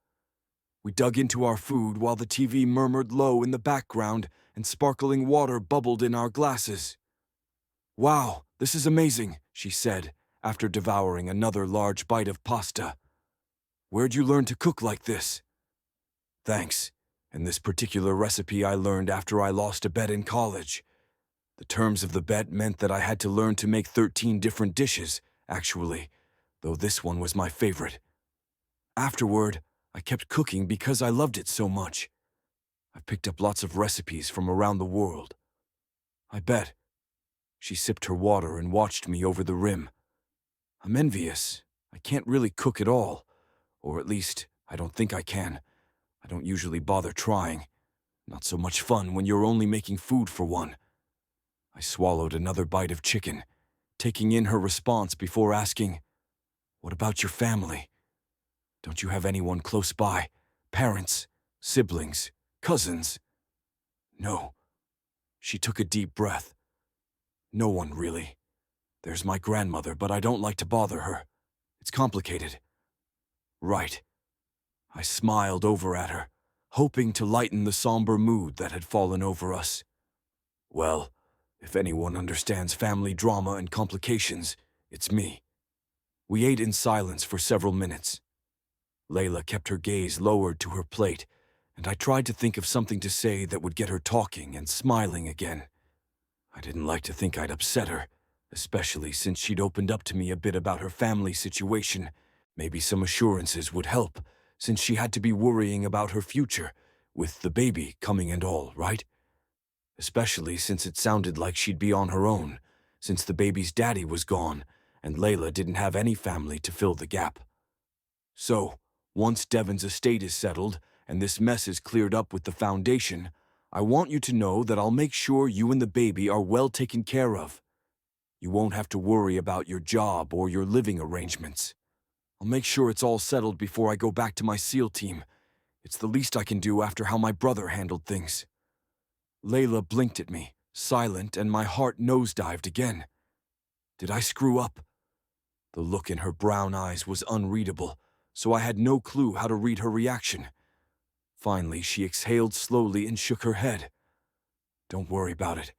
We dug into our food while the TV murmured low in the background and sparkling water bubbled in our glasses. "Wow, this is amazing," she said, after devouring another large bite of pasta. "Where'd you learn to cook like this?" "Thanks. And this particular recipe I learned after I lost a bet in college. The terms of the bet meant that I had to learn to make 13 different dishes, actually, though this one was my favorite. Afterward, I kept cooking because I loved it so much. I picked up lots of recipes from around the world. I bet." She sipped her water and watched me over the rim. "I'm envious. I can't really cook at all. Or at least, I don't think I can. I don't usually bother trying. Not so much fun when you're only making food for one." I swallowed another bite of chicken, taking in her response before asking, "What about your family? Don't you have anyone close by? Parents, siblings, cousins?" "No." She took a deep breath. "No one, really. There's my grandmother, but I don't like to bother her. It's complicated." "Right." I smiled over at her, hoping to lighten the somber mood that had fallen over us. "Well, if anyone understands family drama and complications, it's me." We ate in silence for several minutes. Layla kept her gaze lowered to her plate, and I tried to think of something to say that would get her talking and smiling again. I didn't like to think I'd upset her, especially since she'd opened up to me a bit about her family situation. Maybe some assurances would help, since she had to be worrying about her future, with the baby coming and all, right? Especially since it sounded like she'd be on her own, since the baby's daddy was gone, and Layla didn't have any family to fill the gap. "So, once Devon's estate is settled, and this mess is cleared up with the foundation, I want you to know that I'll make sure you and the baby are well taken care of. You won't have to worry about your job or your living arrangements. I'll make sure it's all settled before I go back to my SEAL team. It's the least I can do after how my brother handled things." Layla blinked at me, silent, and my heart nosedived again. Did I screw up? The look in her brown eyes was unreadable, so I had no clue how to read her reaction. Finally, she exhaled slowly and shook her head. "Don't worry about it.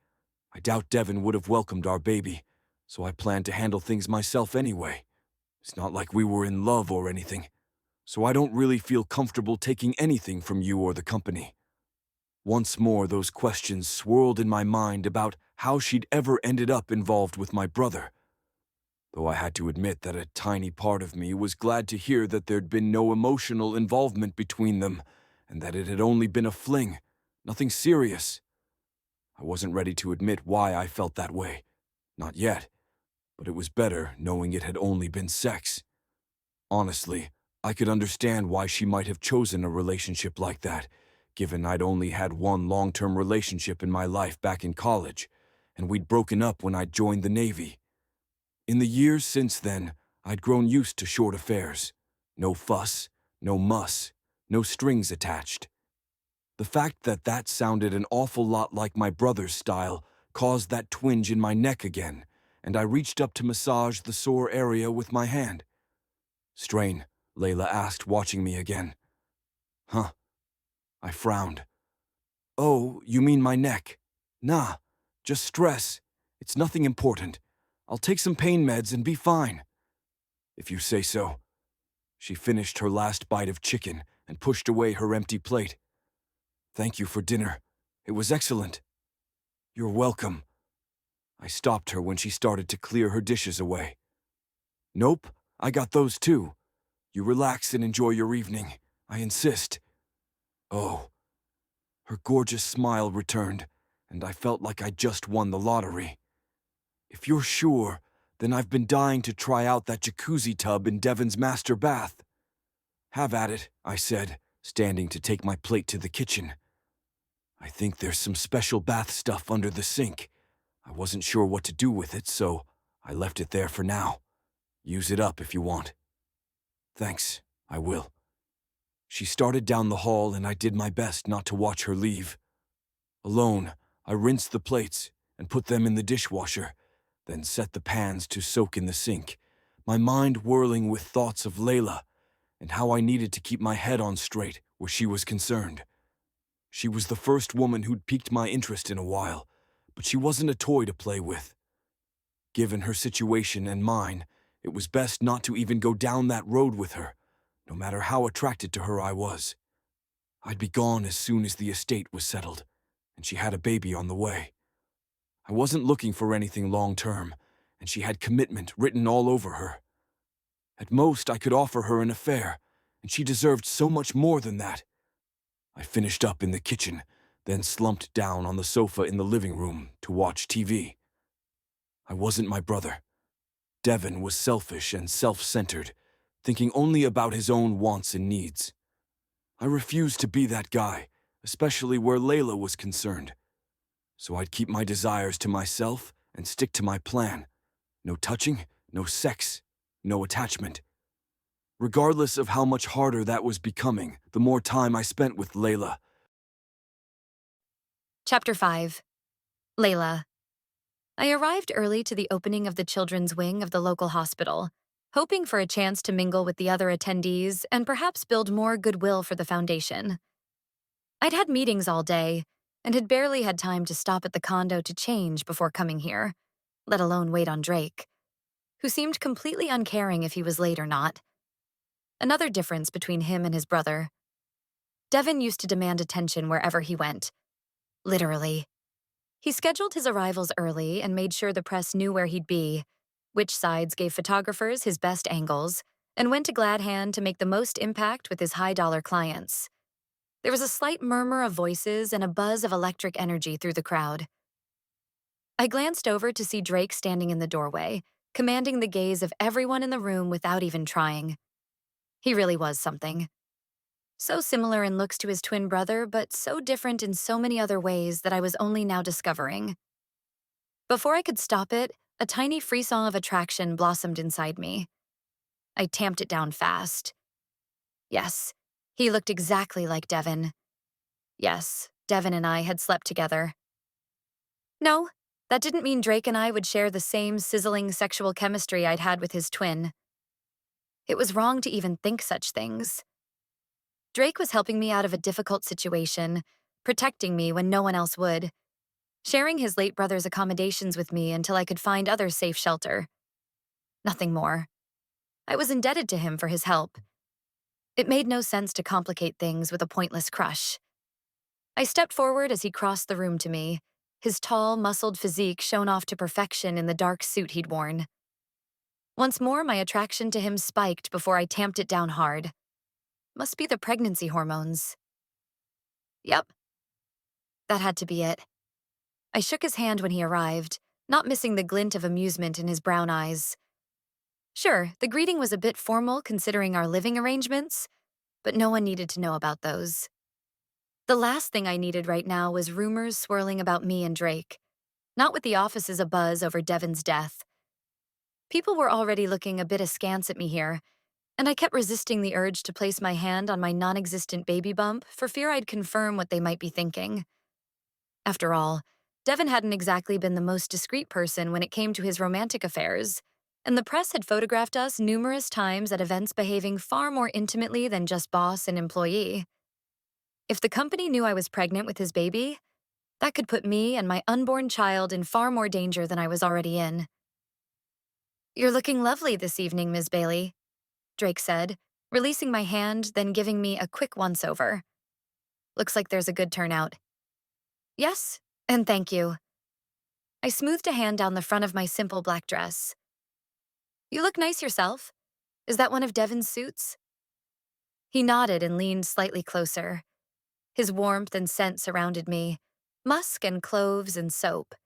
I doubt Devon would have welcomed our baby, so I planned to handle things myself anyway. It's not like we were in love or anything, so I don't really feel comfortable taking anything from you or the company." Once more, those questions swirled in my mind about how she'd ever ended up involved with my brother, though I had to admit that a tiny part of me was glad to hear that there'd been no emotional involvement between them, and that it had only been a fling, nothing serious. I wasn't ready to admit why I felt that way. Not yet. But it was better knowing it had only been sex. Honestly, I could understand why she might have chosen a relationship like that, given I'd only had one long-term relationship in my life back in college, and we'd broken up when I'd joined the Navy. In the years since then, I'd grown used to short affairs. No fuss, no muss, no strings attached. The fact that that sounded an awful lot like my brother's style caused that twinge in my neck again, and I reached up to massage the sore area with my hand. "Strain?" Layla asked, watching me again. "Huh?" I frowned. "Oh, you mean my neck? Nah, just stress. It's nothing important. I'll take some pain meds and be fine." "If you say so." She finished her last bite of chicken and pushed away her empty plate. "Thank you for dinner. It was excellent." "You're welcome." I stopped her when she started to clear her dishes away. "Nope, I got those too. You relax and enjoy your evening. I insist." "Oh." Her gorgeous smile returned, and I felt like I'd just won the lottery. "If you're sure, then I've been dying to try out that jacuzzi tub in Devon's master bath." "Have at it," I said, standing to take my plate to the kitchen. "I think there's some special bath stuff under the sink. I wasn't sure what to do with it, so I left it there for now." Use it up if you want. Thanks, I will. She started down the hall and I did my best not to watch her leave. Alone, I rinsed the plates and put them in the dishwasher, then set the pans to soak in the sink, my mind whirling with thoughts of Layla and how I needed to keep my head on straight where she was concerned. She was the first woman who'd piqued my interest in a while, but she wasn't a toy to play with. Given her situation and mine, it was best not to even go down that road with her, no matter how attracted to her I was. I'd be gone as soon as the estate was settled, and she had a baby on the way. I wasn't looking for anything long-term, and she had commitment written all over her. At most, I could offer her an affair, and she deserved so much more than that. I finished up in the kitchen, then slumped down on the sofa in the living room to watch TV. I wasn't my brother. Devin was selfish and self-centered, thinking only about his own wants and needs. I refused to be that guy, especially where Layla was concerned. So I'd keep my desires to myself and stick to my plan. No touching, no sex, no attachment. Regardless of how much harder that was becoming, the more time I spent with Layla. Chapter 5. Layla. I arrived early to the opening of the children's wing of the local hospital, hoping for a chance to mingle with the other attendees and perhaps build more goodwill for the foundation. I'd had meetings all day and had barely had time to stop at the condo to change before coming here, let alone wait on Drake, who seemed completely uncaring if he was late or not. Another difference between him and his brother. Devin used to demand attention wherever he went. Literally. He scheduled his arrivals early and made sure the press knew where he'd be, which sides gave photographers his best angles, and went to glad hand to make the most impact with his high-dollar clients. There was a slight murmur of voices and a buzz of electric energy through the crowd. I glanced over to see Drake standing in the doorway, commanding the gaze of everyone in the room without even trying. He really was something. So similar in looks to his twin brother, but so different in so many other ways that I was only now discovering. Before I could stop it, a tiny frisson of attraction blossomed inside me. I tamped it down fast. Yes, he looked exactly like Devin. Yes, Devin and I had slept together. No, that didn't mean Drake and I would share the same sizzling sexual chemistry I'd had with his twin. It was wrong to even think such things. Drake was helping me out of a difficult situation, protecting me when no one else would, sharing his late brother's accommodations with me until I could find other safe shelter. Nothing more. I was indebted to him for his help. It made no sense to complicate things with a pointless crush. I stepped forward as he crossed the room to me. His tall, muscled physique shone off to perfection in the dark suit he'd worn. Once more, my attraction to him spiked before I tamped it down hard. Must be the pregnancy hormones. Yep. That had to be it. I shook his hand when he arrived, not missing the glint of amusement in his brown eyes. Sure, the greeting was a bit formal considering our living arrangements, but no one needed to know about those. The last thing I needed right now was rumors swirling about me and Drake, not with the offices abuzz over Devin's death. People were already looking a bit askance at me here, and I kept resisting the urge to place my hand on my non-existent baby bump for fear I'd confirm what they might be thinking. After all, Devin hadn't exactly been the most discreet person when it came to his romantic affairs, and the press had photographed us numerous times at events behaving far more intimately than just boss and employee. If the company knew I was pregnant with his baby, that could put me and my unborn child in far more danger than I was already in. "You're looking lovely this evening, Ms. Bailey," Drake said, releasing my hand, then giving me a quick once-over. "Looks like there's a good turnout." "Yes, and thank you." I smoothed a hand down the front of my simple black dress. "You look nice yourself. Is that one of Devin's suits?" He nodded and leaned slightly closer. His warmth and scent surrounded me, musk and cloves and soap.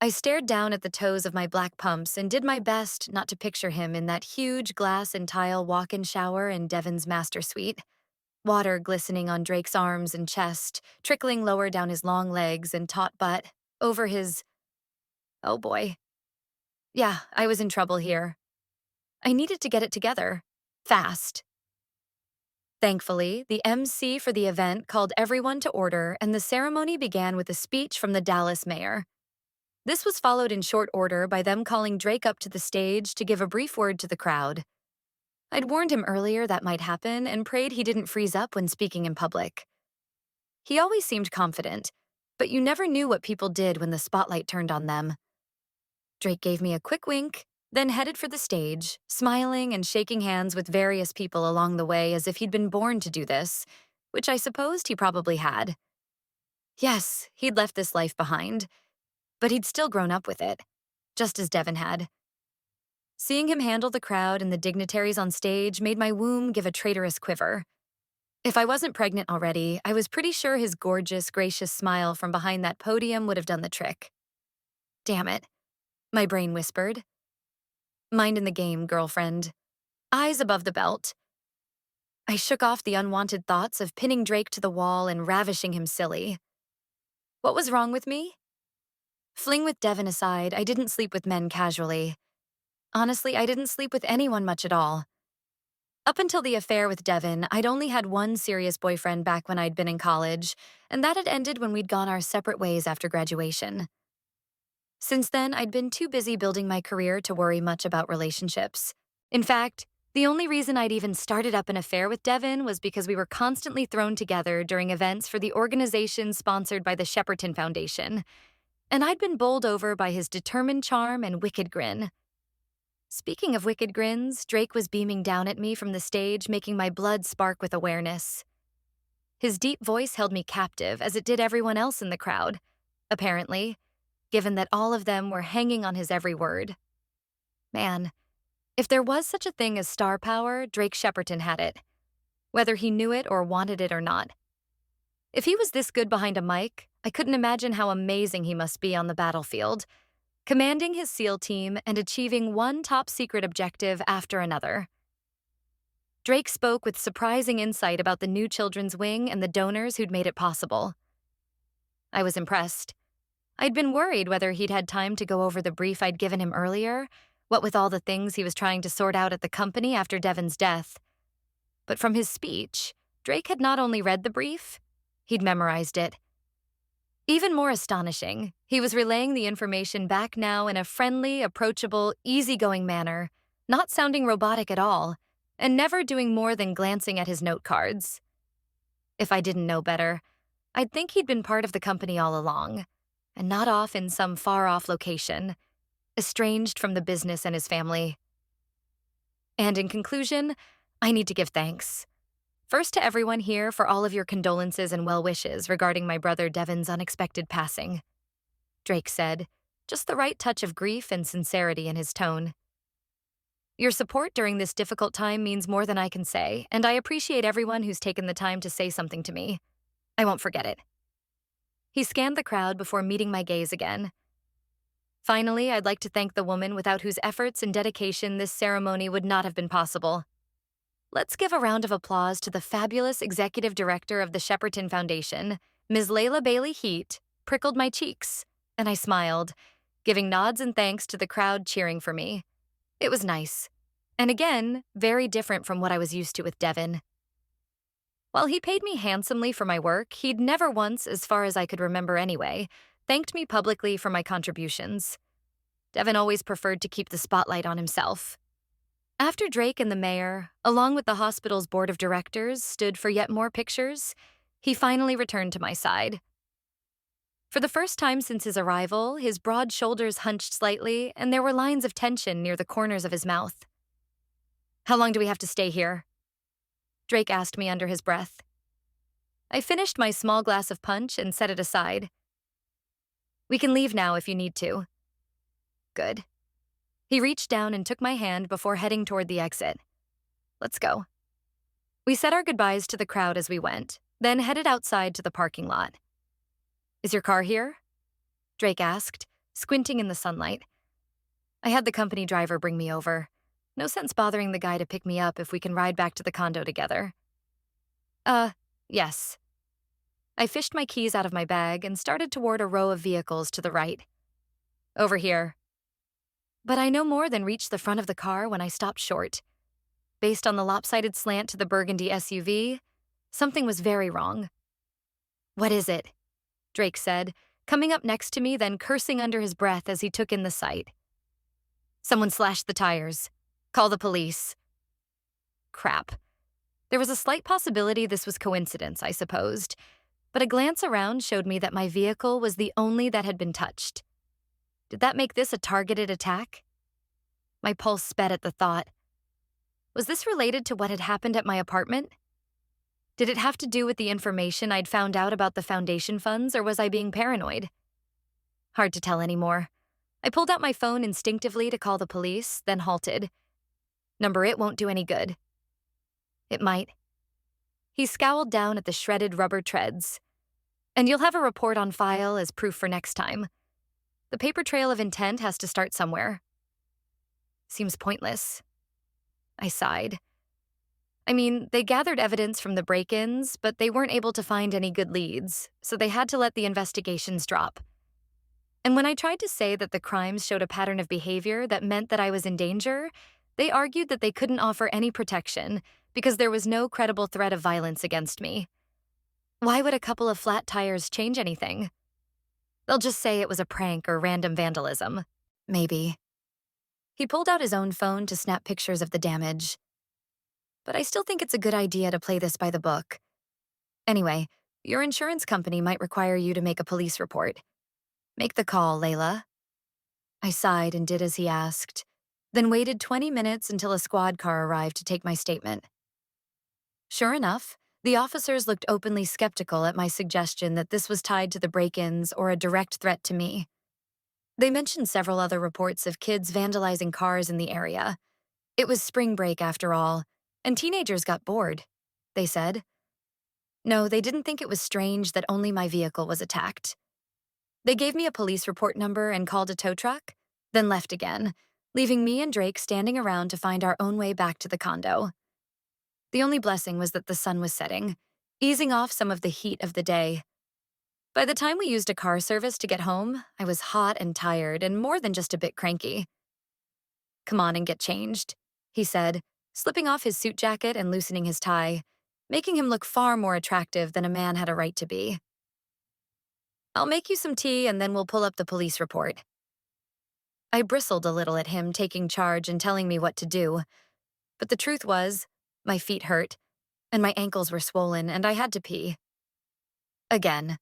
I stared down at the toes of my black pumps and did my best not to picture him in that huge glass and tile walk-in shower in Devin's master suite, water glistening on Drake's arms and chest, trickling lower down his long legs and taut butt, over his... Oh boy. Yeah, I was in trouble here. I needed to get it together. Fast. Thankfully, the MC for the event called everyone to order, and the ceremony began with a speech from the Dallas mayor. This was followed in short order by them calling Drake up to the stage to give a brief word to the crowd. I'd warned him earlier that might happen and prayed he didn't freeze up when speaking in public. He always seemed confident, but you never knew what people did when the spotlight turned on them. Drake gave me a quick wink, then headed for the stage, smiling and shaking hands with various people along the way as if he'd been born to do this, which I supposed he probably had. Yes, he'd left this life behind, but he'd still grown up with it, just as Devin had. Seeing him handle the crowd and the dignitaries on stage made my womb give a traitorous quiver. If I wasn't pregnant already, I was pretty sure his gorgeous, gracious smile from behind that podium would have done the trick. Damn it, my brain whispered. Mind in the game, girlfriend. Eyes above the belt. I shook off the unwanted thoughts of pinning Drake to the wall and ravishing him silly. What was wrong with me? Fling with Devin aside, I didn't sleep with men casually. Honestly, I didn't sleep with anyone much at all. Up until the affair with Devin, I'd only had one serious boyfriend back when I'd been in college, and that had ended when we'd gone our separate ways after graduation. Since then, I'd been too busy building my career to worry much about relationships. In fact, the only reason I'd even started up an affair with Devin was because we were constantly thrown together during events for the organization sponsored by the Shepperton Foundation, and I'd been bowled over by his determined charm and wicked grin. Speaking of wicked grins, Drake was beaming down at me from the stage, making my blood spark with awareness. His deep voice held me captive, as it did everyone else in the crowd, apparently, given that all of them were hanging on his every word. Man, if there was such a thing as star power, Drake Shepperton had it, whether he knew it or wanted it or not. If he was this good behind a mic, I couldn't imagine how amazing he must be on the battlefield, commanding his SEAL team and achieving one top-secret objective after another. Drake spoke with surprising insight about the new children's wing and the donors who'd made it possible. I was impressed. I'd been worried whether he'd had time to go over the brief I'd given him earlier, what with all the things he was trying to sort out at the company after Devin's death. But from his speech, Drake had not only read the brief, he'd memorized it. Even more astonishing, he was relaying the information back now in a friendly, approachable, easygoing manner, not sounding robotic at all, and never doing more than glancing at his note cards. If I didn't know better, I'd think he'd been part of the company all along, and not off in some far-off location, estranged from the business and his family. And in conclusion, I need to give thanks. First to everyone here for all of your condolences and well wishes regarding my brother Devin's unexpected passing. Drake said, just the right touch of grief and sincerity in his tone. Your support during this difficult time means more than I can say, and I appreciate everyone who's taken the time to say something to me. I won't forget it. He scanned the crowd before meeting my gaze again. Finally, I'd like to thank the woman without whose efforts and dedication this ceremony would not have been possible. Let's give a round of applause to the fabulous executive director of the Shepperton Foundation, Ms. Layla Bailey. Heat prickled my cheeks, and I smiled, giving nods and thanks to the crowd cheering for me. It was nice, and again, very different from what I was used to with Devin. While he paid me handsomely for my work, he'd never once, as far as I could remember anyway, thanked me publicly for my contributions. Devin always preferred to keep the spotlight on himself. After Drake and the mayor, along with the hospital's board of directors, stood for yet more pictures, he finally returned to my side. For the first time since his arrival, his broad shoulders hunched slightly, and there were lines of tension near the corners of his mouth. How long do we have to stay here? Drake asked me under his breath. I finished my small glass of punch and set it aside. We can leave now if you need to. Good. He reached down and took my hand before heading toward the exit. Let's go. We said our goodbyes to the crowd as we went, then headed outside to the parking lot. Is your car here? Drake asked, squinting in the sunlight. I had the company driver bring me over. No sense bothering the guy to pick me up if we can ride back to the condo together. Yes. I fished my keys out of my bag and started toward a row of vehicles to the right. Over here. But I no more than reached the front of the car when I stopped short. Based on the lopsided slant to the burgundy SUV, something was very wrong. "What is it?" Drake said, coming up next to me, then cursing under his breath as he took in the sight. "Someone slashed the tires. Call the police." Crap. There was a slight possibility this was coincidence, I supposed, but a glance around showed me that my vehicle was the only that had been touched. Did that make this a targeted attack? My pulse sped at the thought. Was this related to what had happened at my apartment? Did it have to do with the information I'd found out about the foundation funds, or was I being paranoid? Hard to tell anymore. I pulled out my phone instinctively to call the police, then halted. Number it won't do any good. It might. He scowled down at the shredded rubber treads. "And you'll have a report on file as proof for next time. The paper trail of intent has to start somewhere." Seems pointless. I sighed. I mean, they gathered evidence from the break-ins, but they weren't able to find any good leads, so they had to let the investigations drop. And when I tried to say that the crimes showed a pattern of behavior that meant that I was in danger, they argued that they couldn't offer any protection because there was no credible threat of violence against me. Why would a couple of flat tires change anything? They'll just say it was a prank or random vandalism. Maybe. He pulled out his own phone to snap pictures of the damage. But I still think it's a good idea to play this by the book. Anyway, your insurance company might require you to make a police report. Make the call, Layla. I sighed and did as he asked, then waited 20 minutes until a squad car arrived to take my statement. Sure enough, the officers looked openly skeptical at my suggestion that this was tied to the break-ins or a direct threat to me. They mentioned several other reports of kids vandalizing cars in the area. It was spring break after all, and teenagers got bored, they said. No, they didn't think it was strange that only my vehicle was attacked. They gave me a police report number and called a tow truck, then left again, leaving me and Drake standing around to find our own way back to the condo. The only blessing was that the sun was setting, easing off some of the heat of the day. By the time we used a car service to get home, I was hot and tired and more than just a bit cranky. "Come on and get changed," he said, slipping off his suit jacket and loosening his tie, making him look far more attractive than a man had a right to be. "I'll make you some tea and then we'll pull up the police report." I bristled a little at him taking charge and telling me what to do, but the truth was, my feet hurt, and my ankles were swollen, and I had to pee. Again.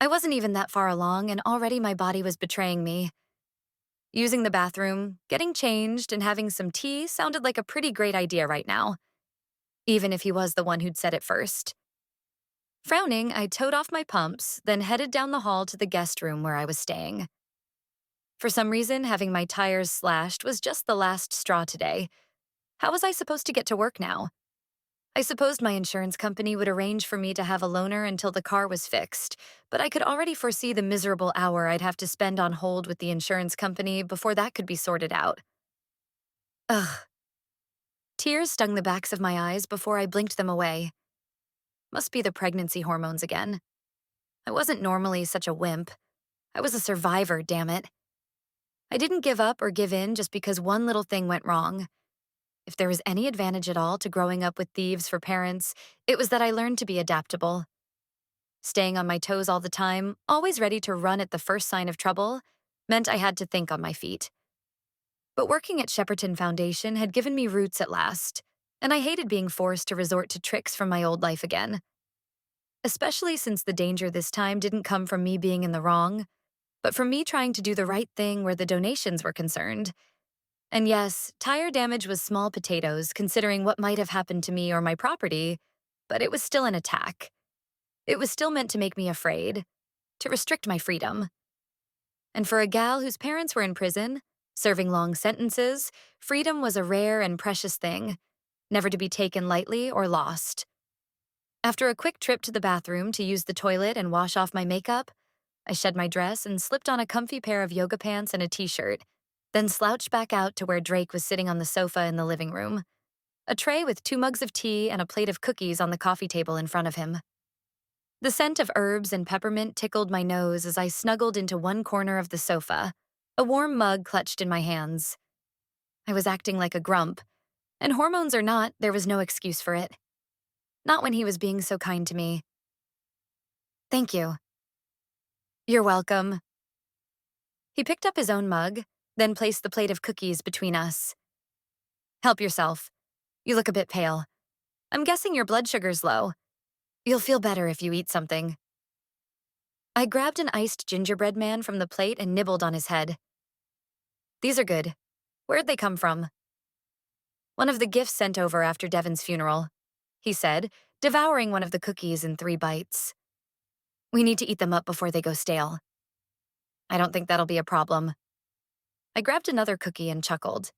I wasn't even that far along, and already my body was betraying me. Using the bathroom, getting changed, and having some tea sounded like a pretty great idea right now, even if he was the one who'd said it first. Frowning, I towed off my pumps, then headed down the hall to the guest room where I was staying. For some reason, having my tires slashed was just the last straw today. How was I supposed to get to work now? I supposed my insurance company would arrange for me to have a loaner until the car was fixed, but I could already foresee the miserable hour I'd have to spend on hold with the insurance company before that could be sorted out. Ugh. Tears stung the backs of my eyes before I blinked them away. Must be the pregnancy hormones again. I wasn't normally such a wimp. I was a survivor, damn it. I didn't give up or give in just because one little thing went wrong. If there was any advantage at all to growing up with thieves for parents, it was that I learned to be adaptable. Staying on my toes all the time, always ready to run at the first sign of trouble, meant I had to think on my feet. But working at Shepperton Foundation had given me roots at last, and I hated being forced to resort to tricks from my old life again. Especially since the danger this time didn't come from me being in the wrong, but from me trying to do the right thing where the donations were concerned. And yes, tire damage was small potatoes considering what might have happened to me or my property, but it was still an attack. It was still meant to make me afraid, to restrict my freedom. And for a gal whose parents were in prison, serving long sentences, freedom was a rare and precious thing, never to be taken lightly or lost. After a quick trip to the bathroom to use the toilet and wash off my makeup, I shed my dress and slipped on a comfy pair of yoga pants and a t-shirt, then slouched back out to where Drake was sitting on the sofa in the living room, a tray with 2 mugs of tea and a plate of cookies on the coffee table in front of him. The scent of herbs and peppermint tickled my nose as I snuggled into one corner of the sofa, a warm mug clutched in my hands. I was acting like a grump, and hormones or not, there was no excuse for it. Not when he was being so kind to me. Thank you. You're welcome. He picked up his own mug, then placed the plate of cookies between us. Help yourself. You look a bit pale. I'm guessing your blood sugar's low. You'll feel better if you eat something. I grabbed an iced gingerbread man from the plate and nibbled on his head. These are good. Where'd they come from? One of the gifts sent over after Devon's funeral, he said, devouring one of the cookies in 3 bites. We need to eat them up before they go stale. I don't think that'll be a problem. I grabbed another cookie and chuckled.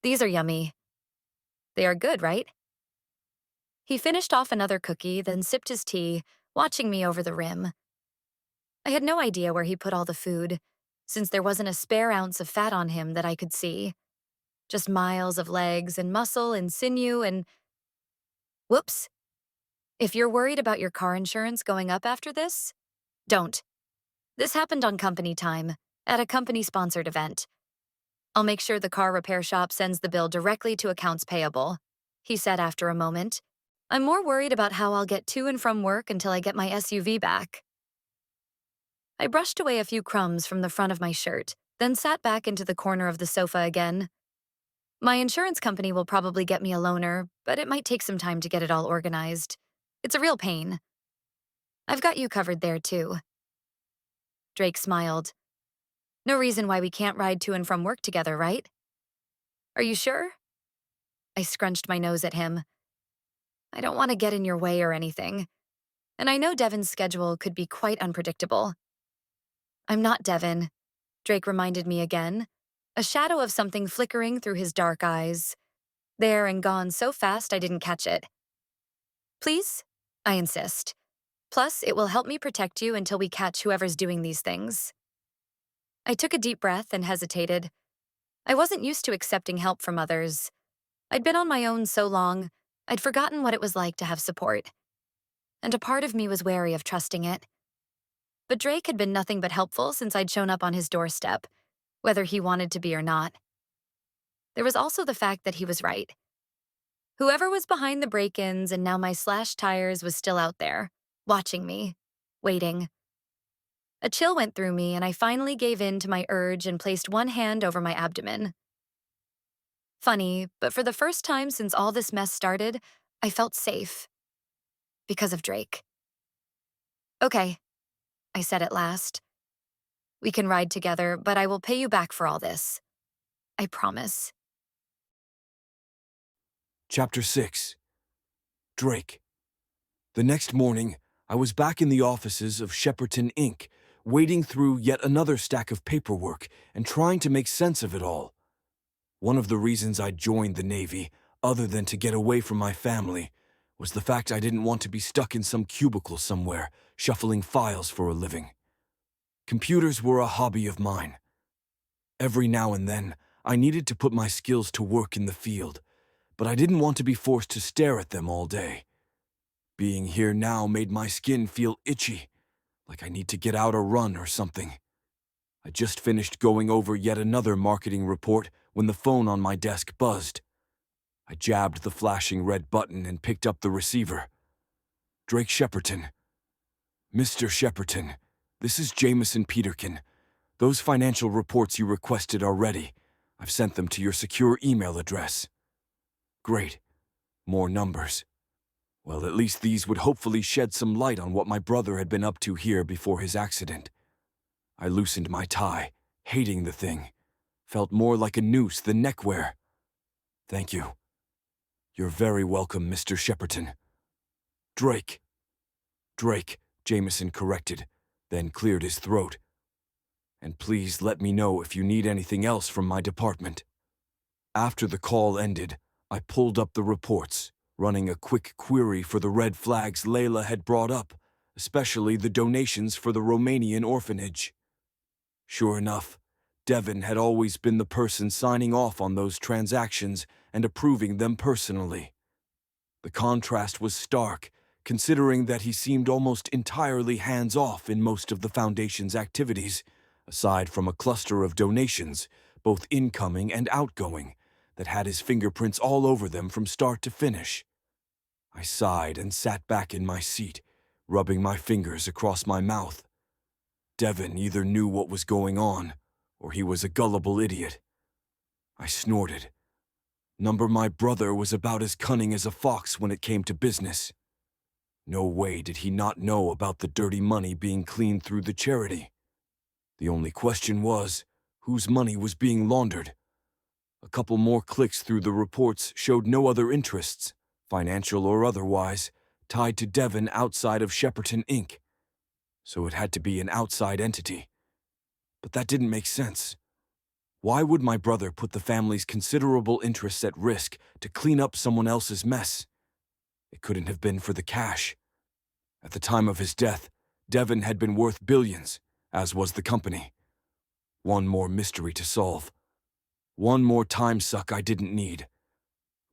These are yummy. They are good, right? He finished off another cookie, then sipped his tea, watching me over the rim. I had no idea where he put all the food, since there wasn't a spare ounce of fat on him that I could see. Just miles of legs and muscle and sinew and… Whoops. If you're worried about your car insurance going up after this, don't. This happened on company time, at a company-sponsored event. I'll make sure the car repair shop sends the bill directly to accounts payable, he said after a moment. I'm more worried about how I'll get to and from work until I get my SUV back. I brushed away a few crumbs from the front of my shirt, then sat back into the corner of the sofa again. My insurance company will probably get me a loaner, but it might take some time to get it all organized. It's a real pain. I've got you covered there, too. Drake smiled. No reason why we can't ride to and from work together, right? Are you sure? I scrunched my nose at him. I don't want to get in your way or anything. And I know Devon's schedule could be quite unpredictable. I'm not Devon, Drake reminded me again, a shadow of something flickering through his dark eyes. There and gone so fast I didn't catch it. Please? I insist. Plus, it will help me protect you until we catch whoever's doing these things. I took a deep breath and hesitated. I wasn't used to accepting help from others. I'd been on my own so long, I'd forgotten what it was like to have support. And a part of me was wary of trusting it. But Drake had been nothing but helpful since I'd shown up on his doorstep, whether he wanted to be or not. There was also the fact that he was right. Whoever was behind the break-ins and now my slashed tires was still out there, watching me, waiting. A chill went through me and I finally gave in to my urge and placed one hand over my abdomen. Funny, but for the first time since all this mess started, I felt safe. Because of Drake. Okay, I said at last. We can ride together, but I will pay you back for all this. I promise. Chapter 6. Drake. The next morning, I was back in the offices of Shepperton Inc., wading through yet another stack of paperwork and trying to make sense of it all. One of the reasons I joined the Navy, other than to get away from my family, was the fact I didn't want to be stuck in some cubicle somewhere, shuffling files for a living. Computers were a hobby of mine. Every now and then, I needed to put my skills to work in the field, but I didn't want to be forced to stare at them all day. Being here now made my skin feel itchy, like I need to get out a run or something. I just finished going over yet another marketing report when the phone on my desk buzzed. I jabbed the flashing red button and picked up the receiver. Drake Shepperton. Mr. Shepperton, this is Jameson Peterkin. Those financial reports you requested are ready. I've sent them to your secure email address. Great. More numbers. Well, at least these would hopefully shed some light on what my brother had been up to here before his accident. I loosened my tie, hating the thing. Felt more like a noose than neckwear. Thank you. You're very welcome, Mr. Shepperton. Drake. Drake, Jameson corrected, then cleared his throat. And please let me know if you need anything else from my department. After the call ended, I pulled up the reports, running a quick query for the red flags Layla had brought up, especially the donations for the Romanian orphanage. Sure enough, Devon had always been the person signing off on those transactions and approving them personally. The contrast was stark, considering that he seemed almost entirely hands-off in most of the Foundation's activities, aside from a cluster of donations, both incoming and outgoing, that had his fingerprints all over them from start to finish. I sighed and sat back in my seat, rubbing my fingers across my mouth. Devin either knew what was going on, or he was a gullible idiot. I snorted. Number my brother was about as cunning as a fox when it came to business. No way did he not know about the dirty money being cleaned through the charity. The only question was, whose money was being laundered? A couple more clicks through the reports showed no other interests, financial or otherwise, tied to Devon outside of Shepperton Inc. So it had to be an outside entity. But that didn't make sense. Why would my brother put the family's considerable interests at risk to clean up someone else's mess? It couldn't have been for the cash. At the time of his death, Devon had been worth billions, as was the company. One more mystery to solve. One more time suck I didn't need.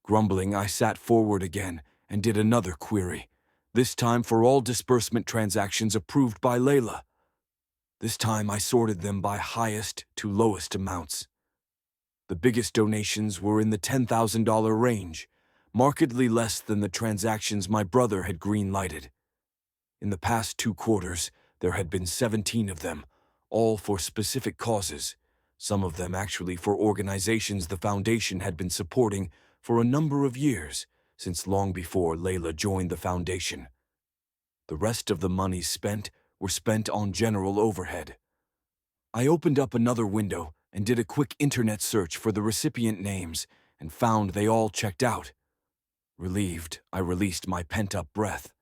Grumbling, I sat forward again and did another query, this time for all disbursement transactions approved by Layla. This time I sorted them by highest to lowest amounts. The biggest donations were in the $10,000 range, markedly less than the transactions my brother had green-lighted. In the past 2 quarters, there had been 17 of them, all for specific causes, some of them actually for organizations the foundation had been supporting for a number of years, since long before Layla joined the foundation. The rest of the monies spent were spent on general overhead. I opened up another window and did a quick internet search for the recipient names and found they all checked out. Relieved, I released my pent-up breath.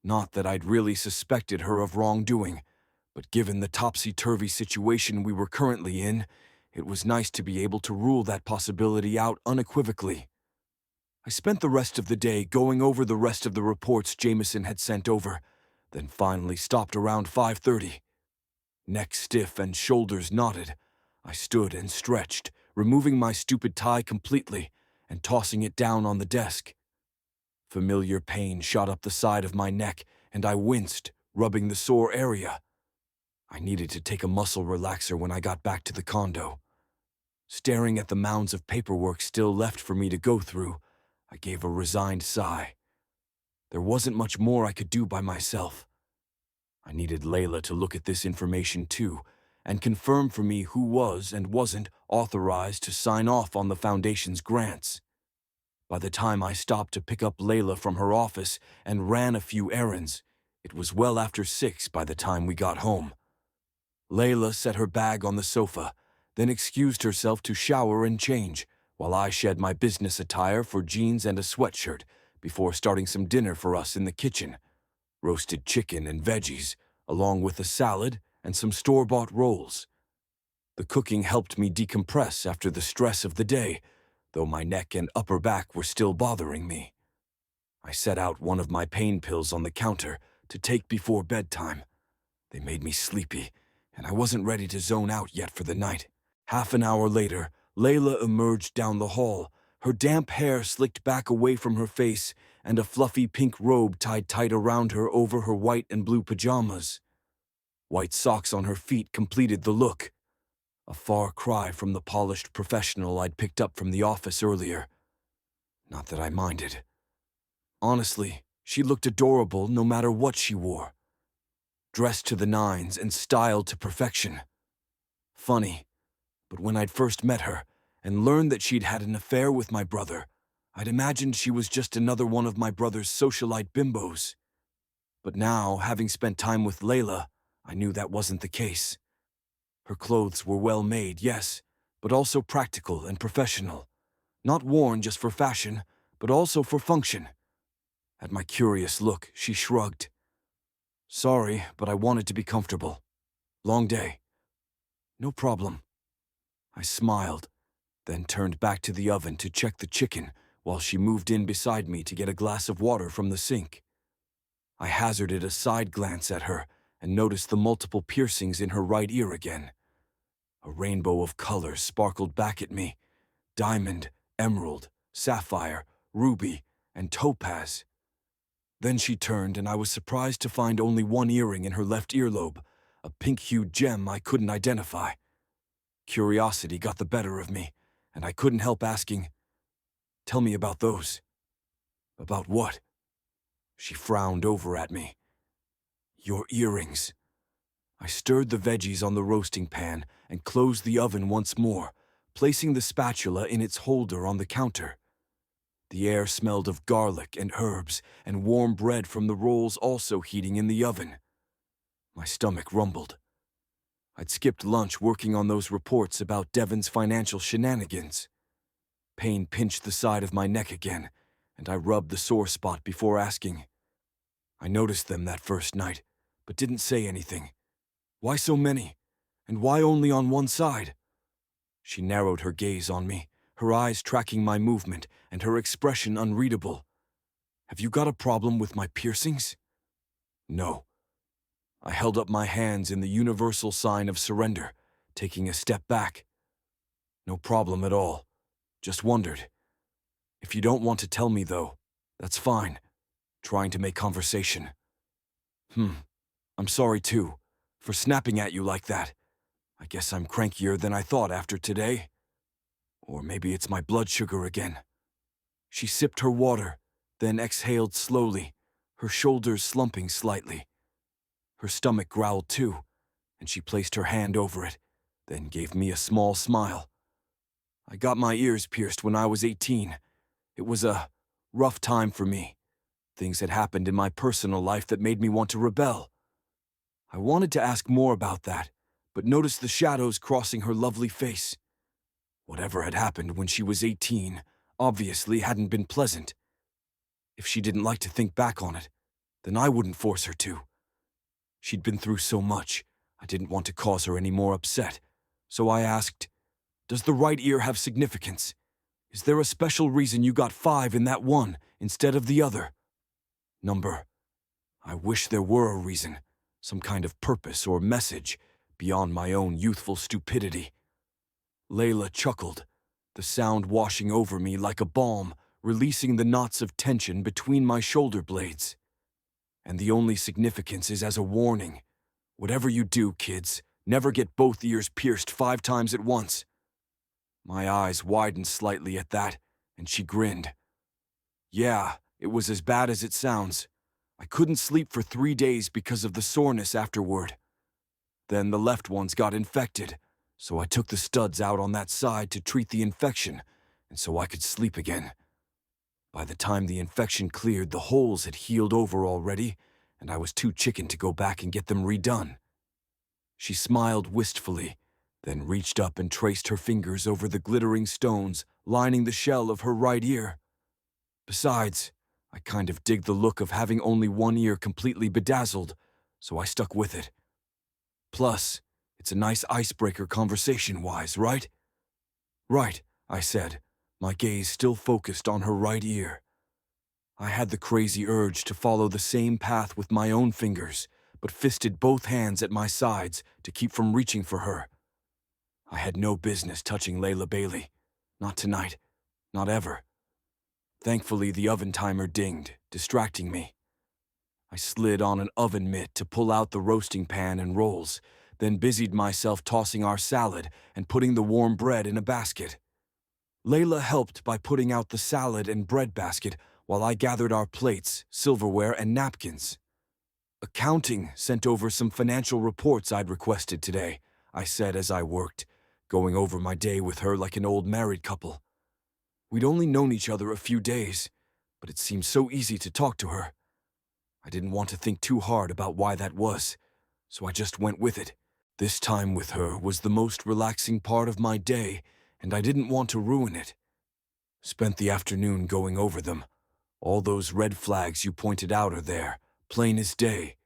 Not that I'd really suspected her of wrongdoing, but given the topsy-turvy situation we were currently in, it was nice to be able to rule that possibility out unequivocally. I spent the rest of the day going over the rest of the reports Jameson had sent over, then finally stopped around 5:30. Neck stiff and shoulders knotted, I stood and stretched, removing my stupid tie completely and tossing it down on the desk. Familiar pain shot up the side of my neck, and I winced, rubbing the sore area. I needed to take a muscle relaxer when I got back to the condo. Staring at the mounds of paperwork still left for me to go through, I gave a resigned sigh. There wasn't much more I could do by myself. I needed Layla to look at this information too, and confirm for me who was and wasn't authorized to sign off on the Foundation's grants. By the time I stopped to pick up Layla from her office and ran a few errands, it was well after 6 by the time we got home. Layla set her bag on the sofa, then excused herself to shower and change, while I shed my business attire for jeans and a sweatshirt before starting some dinner for us in the kitchen. Roasted chicken and veggies, along with a salad and some store-bought rolls. The cooking helped me decompress after the stress of the day, though my neck and upper back were still bothering me. I set out one of my pain pills on the counter to take before bedtime. They made me sleepy, and I wasn't ready to zone out yet for the night. Half an hour later, Layla emerged down the hall, her damp hair slicked back away from her face and a fluffy pink robe tied tight around her over her white and blue pajamas. White socks on her feet completed the look. A far cry from the polished professional I'd picked up from the office earlier. Not that I minded. Honestly, she looked adorable no matter what she wore. Dressed to the nines and styled to perfection. Funny, but when I'd first met her and learned that she'd had an affair with my brother, I'd imagined she was just another one of my brother's socialite bimbos. But now, having spent time with Layla, I knew that wasn't the case. Her clothes were well made, yes, but also practical and professional. Not worn just for fashion, but also for function. At my curious look, she shrugged. Sorry, but I wanted to be comfortable. Long day. No problem. I smiled, then turned back to the oven to check the chicken while she moved in beside me to get a glass of water from the sink. I hazarded a side glance at her and noticed the multiple piercings in her right ear again. A rainbow of colors sparkled back at me. Diamond, emerald, sapphire, ruby, and topaz. Then she turned and I was surprised to find only one earring in her left earlobe, a pink-hued gem I couldn't identify. Curiosity got the better of me, and I couldn't help asking, "Tell me about those." "About what?" She frowned over at me. "Your earrings." I stirred the veggies on the roasting pan and closed the oven once more, placing the spatula in its holder on the counter. The air smelled of garlic and herbs, and warm bread from the rolls also heating in the oven. My stomach rumbled. I'd skipped lunch working on those reports about Devon's financial shenanigans. Pain pinched the side of my neck again, and I rubbed the sore spot before asking. "I noticed them that first night, but didn't say anything. Why so many? And why only on one side?" She narrowed her gaze on me, her eyes tracking my movement and her expression unreadable. "Have you got a problem with my piercings?" "No." I held up my hands in the universal sign of surrender, taking a step back. "No problem at all. Just wondered. If you don't want to tell me, though, that's fine." Trying to make conversation. I'm sorry, too, for snapping at you like that. I guess I'm crankier than I thought after today. Or maybe it's my blood sugar again." She sipped her water, then exhaled slowly, her shoulders slumping slightly. Her stomach growled too, and she placed her hand over it, then gave me a small smile. "I got my ears pierced when I was 18. It was a rough time for me. Things had happened in my personal life that made me want to rebel." I wanted to ask more about that, but noticed the shadows crossing her lovely face. Whatever had happened when she was 18 obviously hadn't been pleasant. If she didn't like to think back on it, then I wouldn't force her to. She'd been through so much, I didn't want to cause her any more upset, so I asked, "Does the right ear have significance? Is there a special reason you got 5 in that one instead of the other?" "Number. I wish there were a reason, some kind of purpose or message, beyond my own youthful stupidity." Layla chuckled, the sound washing over me like a balm, releasing the knots of tension between my shoulder blades. "And the only significance is as a warning. Whatever you do, kids, never get both ears pierced 5 times at once." My eyes widened slightly at that, and she grinned. "Yeah, it was as bad as it sounds. I couldn't sleep for 3 days because of the soreness afterward. Then the left ones got infected, so I took the studs out on that side to treat the infection, and so I could sleep again. By the time the infection cleared, the holes had healed over already, and I was too chicken to go back and get them redone." She smiled wistfully, then reached up and traced her fingers over the glittering stones lining the shell of her right ear. "Besides, I kind of dig the look of having only one ear completely bedazzled, so I stuck with it. Plus, it's a nice icebreaker conversation-wise, right?" "Right," I said, my gaze still focused on her right ear. I had the crazy urge to follow the same path with my own fingers, but fisted both hands at my sides to keep from reaching for her. I had no business touching Layla Bailey. Not tonight. Not ever. Thankfully, the oven timer dinged, distracting me. I slid on an oven mitt to pull out the roasting pan and rolls, then busied myself tossing our salad and putting the warm bread in a basket. Layla helped by putting out the salad and bread basket while I gathered our plates, silverware, and napkins. "Accounting sent over some financial reports I'd requested today," I said as I worked, going over my day with her like an old married couple. We'd only known each other a few days, but it seemed so easy to talk to her. I didn't want to think too hard about why that was, so I just went with it. This time with her was the most relaxing part of my day, and I didn't want to ruin it. Spent the afternoon going over them. All those red flags you pointed out are there, plain as day.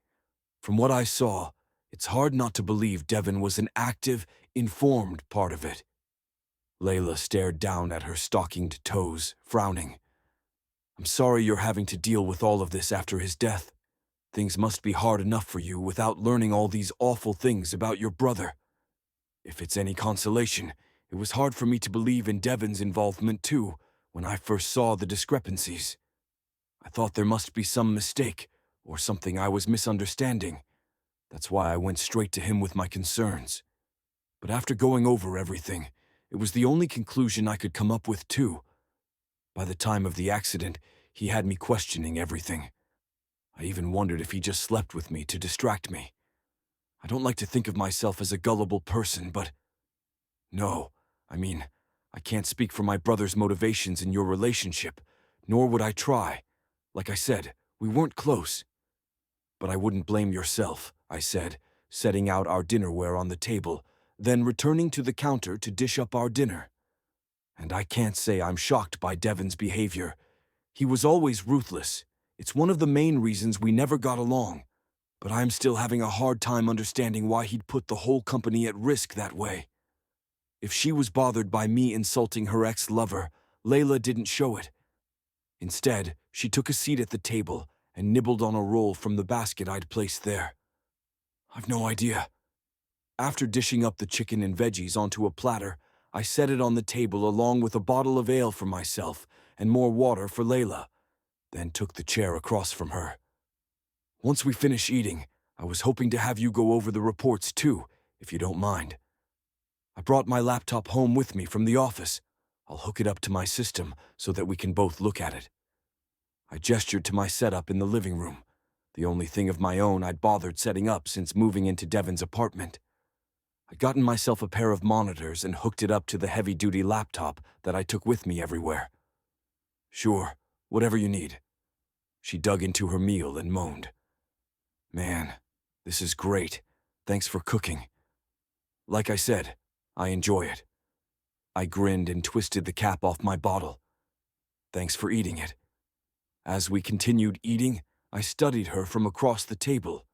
From what I saw, it's hard not to believe Devon was an active, informed part of it. Layla stared down at her stockinged toes, frowning. "I'm sorry you're having to deal with all of this after his death. Things must be hard enough for you without learning all these awful things about your brother. If it's any consolation, it was hard for me to believe in Devon's involvement too when I first saw the discrepancies. I thought there must be some mistake or something I was misunderstanding. That's why I went straight to him with my concerns. But after going over everything, it was the only conclusion I could come up with, too. By the time of the accident, he had me questioning everything. I even wondered if he just slept with me to distract me. I don't like to think of myself as a gullible person, but... No, I can't speak for my brother's motivations in your relationship, nor would I try. Like I said, we weren't close. But I wouldn't blame yourself, I said, setting out our dinnerware on the table, then returning to the counter to dish up our dinner. And I can't say I'm shocked by Devon's behavior. He was always ruthless. It's one of the main reasons we never got along. But I'm still having a hard time understanding why he'd put the whole company at risk that way. If she was bothered by me insulting her ex-lover, Layla didn't show it. Instead, she took a seat at the table and nibbled on a roll from the basket I'd placed there. I've no idea. After dishing up the chicken and veggies onto a platter, I set it on the table along with a bottle of ale for myself and more water for Layla, then took the chair across from her. Once we finish eating, I was hoping to have you go over the reports too, if you don't mind. I brought my laptop home with me from the office. I'll hook it up to my system so that we can both look at it. I gestured to my setup in the living room, the only thing of my own I'd bothered setting up since moving into Devon's apartment. I'd gotten myself a pair of monitors and hooked it up to the heavy-duty laptop that I took with me everywhere. Sure, whatever you need. She dug into her meal and moaned. Man, this is great. Thanks for cooking. Like I said, I enjoy it. I grinned and twisted the cap off my bottle. Thanks for eating it. As we continued eating, I studied her from across the table.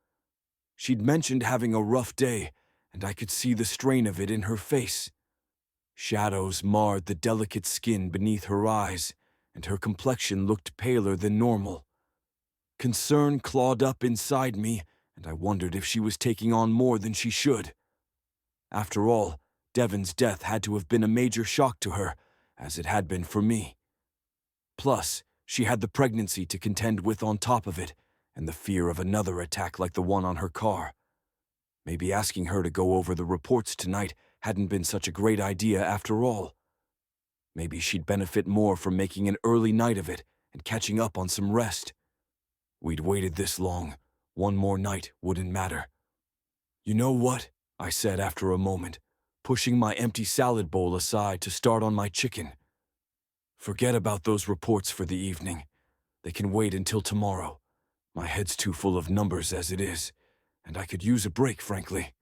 She'd mentioned having a rough day, and I could see the strain of it in her face. Shadows marred the delicate skin beneath her eyes, and her complexion looked paler than normal. Concern clawed up inside me, and I wondered if she was taking on more than she should. After all, Devon's death had to have been a major shock to her, as it had been for me. Plus, she had the pregnancy to contend with on top of it, and the fear of another attack like the one on her car. Maybe asking her to go over the reports tonight hadn't been such a great idea after all. Maybe she'd benefit more from making an early night of it and catching up on some rest. We'd waited this long. One more night wouldn't matter. You know what? I said after a moment, pushing my empty salad bowl aside to start on my chicken. Forget about those reports for the evening. They can wait until tomorrow. My head's too full of numbers as it is, and I could use a break, frankly.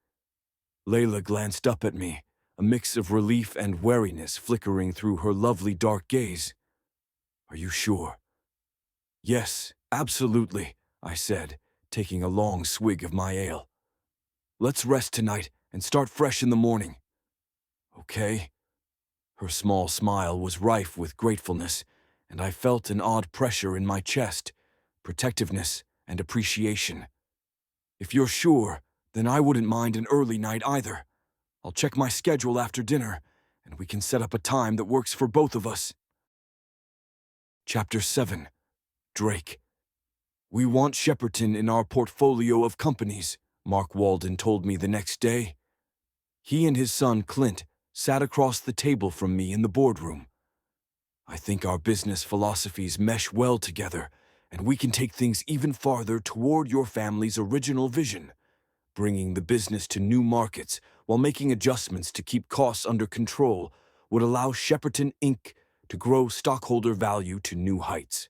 Layla glanced up at me, a mix of relief and wariness flickering through her lovely dark gaze. Are you sure? Yes, absolutely, I said, taking a long swig of my ale. Let's rest tonight and start fresh in the morning. Okay. Her small smile was rife with gratefulness, and I felt an odd pressure in my chest, protectiveness and appreciation. If you're sure, then I wouldn't mind an early night either. I'll check my schedule after dinner, and we can set up a time that works for both of us. Chapter 7. Drake. We want Shepperton in our portfolio of companies, Mark Walden told me the next day. He and his son, Clint, sat across the table from me in the boardroom. I think our business philosophies mesh well together, and we can take things even farther toward your family's original vision, bringing the business to new markets while making adjustments to keep costs under control would allow Shepperton Inc. to grow stockholder value to new heights.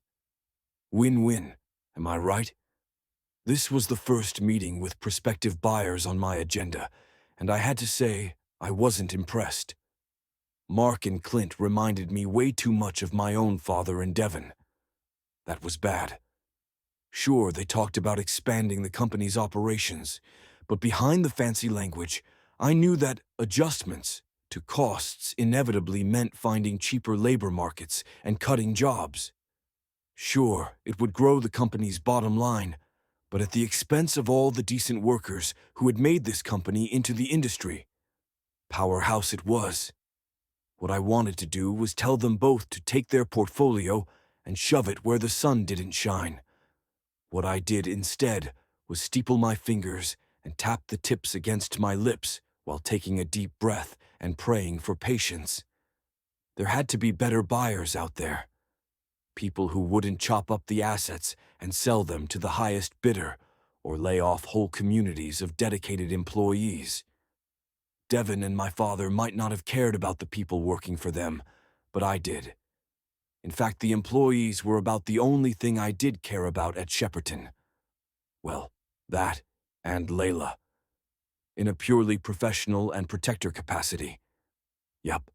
Win-win, am I right? This was the first meeting with prospective buyers on my agenda, and I had to say I wasn't impressed. Mark and Clint reminded me way too much of my own father and Devon. That was bad. Sure, they talked about expanding the company's operations, but behind the fancy language, I knew that adjustments to costs inevitably meant finding cheaper labor markets and cutting jobs. Sure, it would grow the company's bottom line, but at the expense of all the decent workers who had made this company into the industry. Powerhouse it was. What I wanted to do was tell them both to take their portfolio and shove it where the sun didn't shine. What I did instead was steeple my fingers and tapped the tips against my lips while taking a deep breath and praying for patience. There had to be better buyers out there. People who wouldn't chop up the assets and sell them to the highest bidder or lay off whole communities of dedicated employees. Devon and my father might not have cared about the people working for them, but I did. In fact, the employees were about the only thing I did care about at Shepperton. Well, that and Layla. In a purely professional and protector capacity. Yup.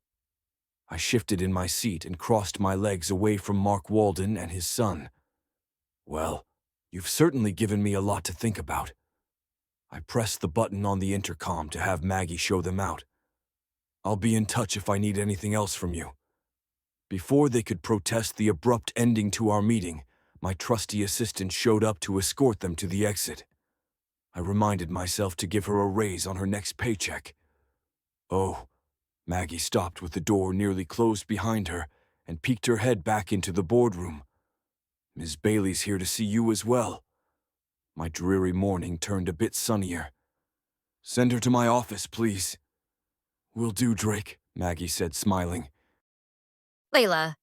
I shifted in my seat and crossed my legs away from Mark Walden and his son. Well, you've certainly given me a lot to think about. I pressed the button on the intercom to have Maggie show them out. I'll be in touch if I need anything else from you. Before they could protest the abrupt ending to our meeting, my trusty assistant showed up to escort them to the exit. I reminded myself to give her a raise on her next paycheck. Oh, Maggie stopped with the door nearly closed behind her and peeked her head back into the boardroom. Ms. Bailey's here to see you as well. My dreary morning turned a bit sunnier. Send her to my office, please. Will do, Drake, Maggie said, smiling. Layla.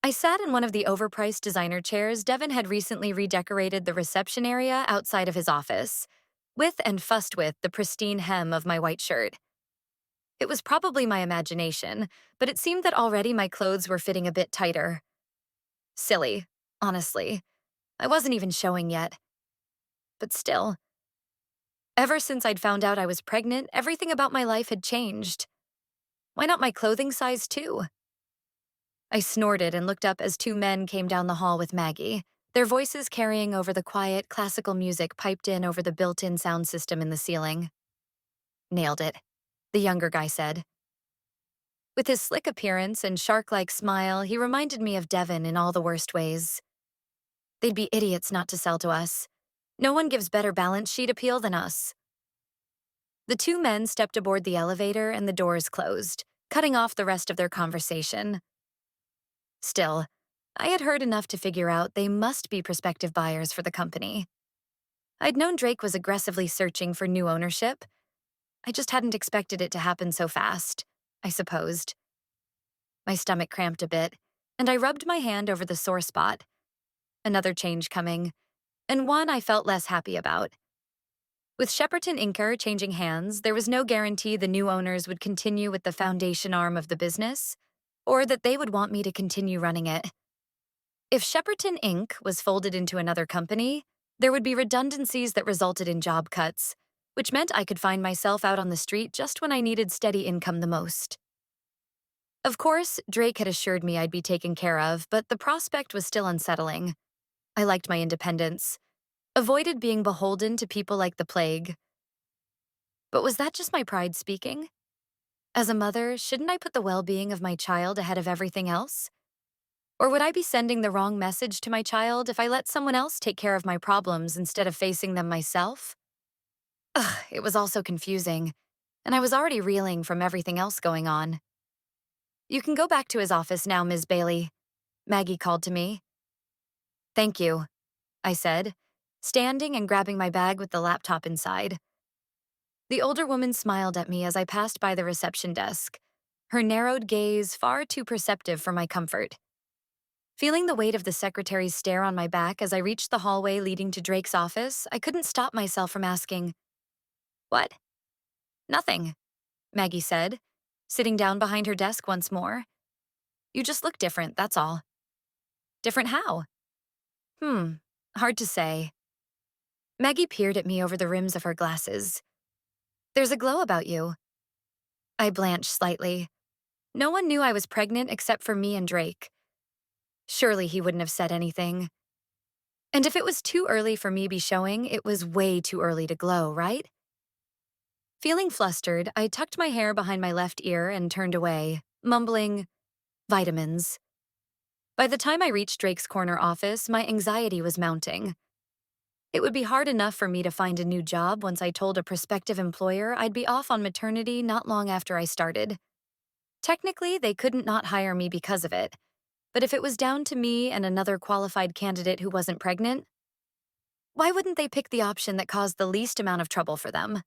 I sat in one of the overpriced designer chairs Devon had recently redecorated the reception area outside of his office, with and fussed with the pristine hem of my white shirt. It was probably my imagination, but it seemed that already my clothes were fitting a bit tighter. Silly, honestly. I wasn't even showing yet. But still. Ever since I'd found out I was pregnant, everything about my life had changed. Why not my clothing size, too? I snorted and looked up as two men came down the hall with Maggie, their voices carrying over the quiet, classical music piped in over the built-in sound system in the ceiling. Nailed it, the younger guy said. With his slick appearance and shark-like smile, he reminded me of Devon in all the worst ways. They'd be idiots not to sell to us. No one gives better balance sheet appeal than us. The two men stepped aboard the elevator and the doors closed, cutting off the rest of their conversation. Still, I had heard enough to figure out they must be prospective buyers for the company. I'd known Drake was aggressively searching for new ownership. I just hadn't expected it to happen so fast, I supposed. My stomach cramped a bit, and I rubbed my hand over the sore spot. Another change coming, and one I felt less happy about. With Shepperton Inc. changing hands, there was no guarantee the new owners would continue with the foundation arm of the business, or that they would want me to continue running it. If Shepperton Inc. was folded into another company, there would be redundancies that resulted in job cuts, which meant I could find myself out on the street just when I needed steady income the most. Of course, Drake had assured me I'd be taken care of, but the prospect was still unsettling. I liked my independence, avoided being beholden to people like the plague. But was that just my pride speaking? As a mother, shouldn't I put the well-being of my child ahead of everything else? Or would I be sending the wrong message to my child if I let someone else take care of my problems instead of facing them myself? Ugh, it was all so confusing, and I was already reeling from everything else going on. You can go back to his office now, Ms. Bailey, Maggie called to me. Thank you, I said, standing and grabbing my bag with the laptop inside. The older woman smiled at me as I passed by the reception desk, her narrowed gaze far too perceptive for my comfort. Feeling the weight of the secretary's stare on my back as I reached the hallway leading to Drake's office, I couldn't stop myself from asking, "What?" "Nothing," Maggie said, sitting down behind her desk once more. "You just look different, that's all." "Different how?" Hard to say." Maggie peered at me over the rims of her glasses. "There's a glow about you." I blanched slightly. No one knew I was pregnant except for me and Drake. Surely he wouldn't have said anything. And if it was too early for me to be showing, it was way too early to glow, right? Feeling flustered, I tucked my hair behind my left ear and turned away, mumbling, "Vitamins." By the time I reached Drake's corner office, my anxiety was mounting. It would be hard enough for me to find a new job once I told a prospective employer I'd be off on maternity not long after I started. Technically, they couldn't not hire me because of it, but if it was down to me and another qualified candidate who wasn't pregnant, Why wouldn't they pick the option that caused the least amount of trouble for them?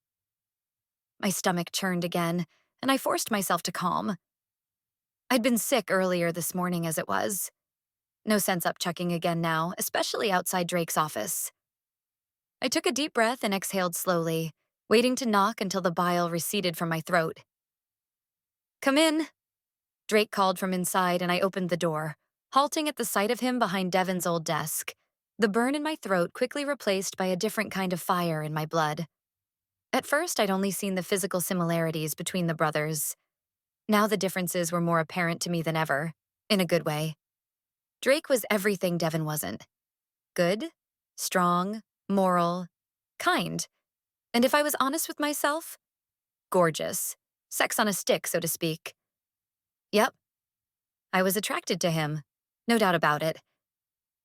My stomach churned again, and I forced myself to calm. I'd been sick earlier this morning as it was. No sense upchucking again now, especially outside Drake's office. I took a deep breath and exhaled slowly, waiting to knock until the bile receded from my throat. "Come in," Drake called from inside, and I opened the door, halting at the sight of him behind Devon's old desk, the burn in my throat quickly replaced by a different kind of fire in my blood. At first, I'd only seen the physical similarities between the brothers. Now the differences were more apparent to me than ever, in a good way. Drake was everything Devon wasn't. Good, strong, moral, kind. And if I was honest with myself, gorgeous. Sex on a stick, so to speak. Yep, I was attracted to him. No doubt about it.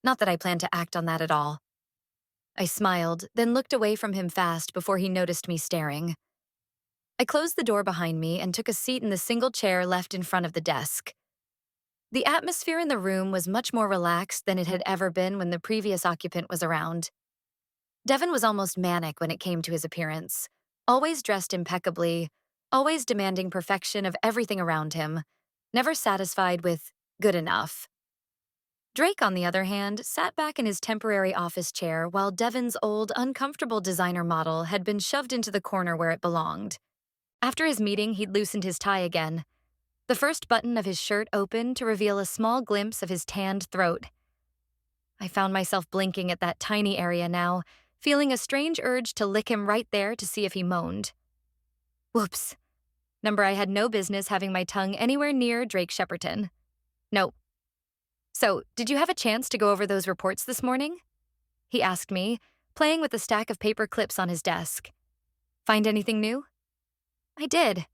Not that I planned to act on that at all. I smiled, then looked away from him fast before he noticed me staring. I closed the door behind me and took a seat in the single chair left in front of the desk. The atmosphere in the room was much more relaxed than it had ever been when the previous occupant was around. Devon was almost manic when it came to his appearance, always dressed impeccably, always demanding perfection of everything around him, never satisfied with good enough. Drake, on the other hand, sat back in his temporary office chair while Devon's old, uncomfortable designer model had been shoved into the corner where it belonged. After his meeting, he'd loosened his tie again. The first button of his shirt opened to reveal a small glimpse of his tanned throat. I found myself blinking at that tiny area now, feeling a strange urge to lick him right there to see if he moaned. Whoops. Number I had no business having my tongue anywhere near Drake Shepperton. Nope. "So, did you have a chance to go over those reports this morning?" he asked me, playing with a stack of paper clips on his desk. "Find anything new?" "I did,"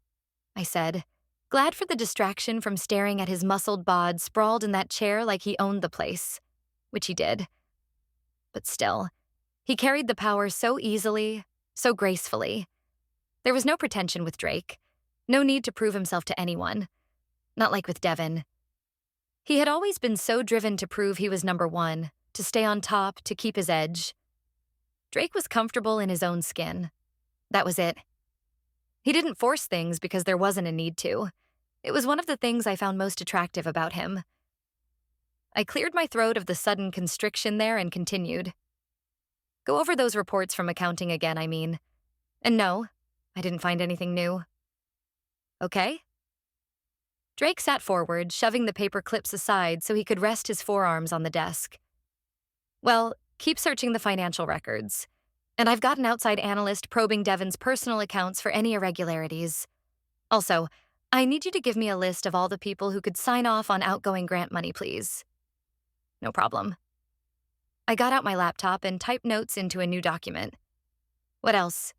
I said, glad for the distraction from staring at his muscled bod sprawled in that chair like he owned the place, which he did. But still, he carried the power so easily, so gracefully. There was no pretension with Drake, no need to prove himself to anyone, not like with Devon. He had always been so driven to prove he was number one, to stay on top, to keep his edge. Drake was comfortable in his own skin. That was it. He didn't force things because there wasn't a need to. It was one of the things I found most attractive about him. I cleared my throat of the sudden constriction there and continued. "Go over those reports from accounting again, I mean. And no, I didn't find anything new." "Okay." Drake sat forward, shoving the paper clips aside so he could rest his forearms on the desk. "Well, keep searching the financial records. And I've got an outside analyst probing Devon's personal accounts for any irregularities. Also, I need you to give me a list of all the people who could sign off on outgoing grant money, please." "No problem." I got out my laptop and typed notes into a new document. "What else?"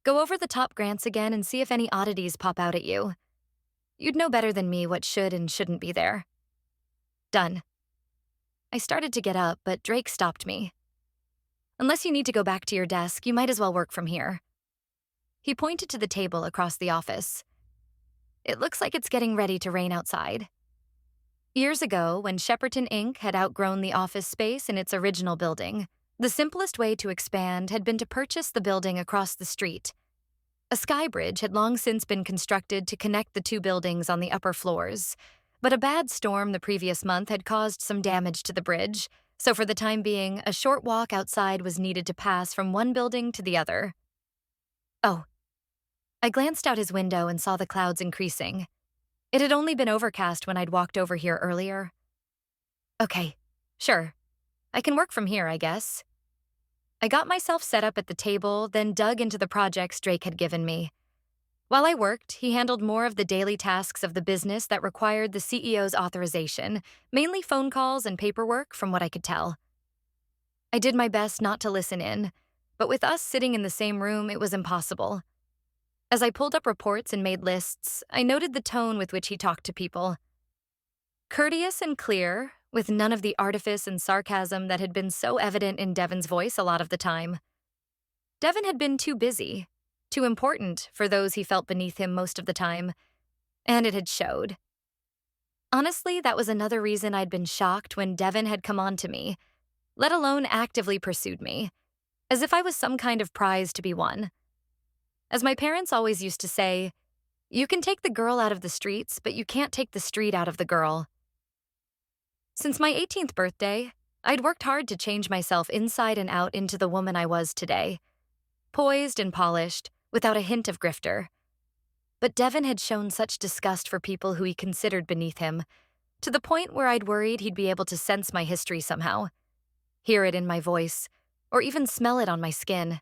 "Go over the top grants again and see if any oddities pop out at you. You'd know better than me what should and shouldn't be there." "Done." I started to get up, but Drake stopped me. "Unless you need to go back to your desk, you might as well work from here." He pointed to the table across the office. "It looks like it's getting ready to rain outside." Years ago, when Shepperton Inc. had outgrown the office space in its original building, the simplest way to expand had been to purchase the building across the street. A sky bridge had long since been constructed to connect the two buildings on the upper floors, but a bad storm the previous month had caused some damage to the bridge, so for the time being, a short walk outside was needed to pass from one building to the other. Oh. I glanced out his window and saw the clouds increasing. It had only been overcast when I'd walked over here earlier. "Okay, sure. I can work from here, I guess." I got myself set up at the table, then dug into the projects Drake had given me. While I worked, he handled more of the daily tasks of the business that required the CEO's authorization, mainly phone calls and paperwork, from what I could tell. I did my best not to listen in, but with us sitting in the same room, it was impossible. As I pulled up reports and made lists, I noted the tone with which he talked to people. Courteous and clear, with none of the artifice and sarcasm that had been so evident in Devon's voice a lot of the time. Devon had been too busy, too important for those he felt beneath him most of the time, and it had showed. Honestly, that was another reason I'd been shocked when Devon had come on to me. let alone actively pursued me, as if I was some kind of prize to be won. As my parents always used to say, you can take the girl out of the streets, but you can't take the street out of the girl. Since my 18th birthday, I'd worked hard to change myself inside and out into the woman I was today, poised and polished, without a hint of grifter. But Devin had shown such disgust for people who he considered beneath him, to the point where I'd worried he'd be able to sense my history somehow, hear it in my voice, or even smell it on my skin.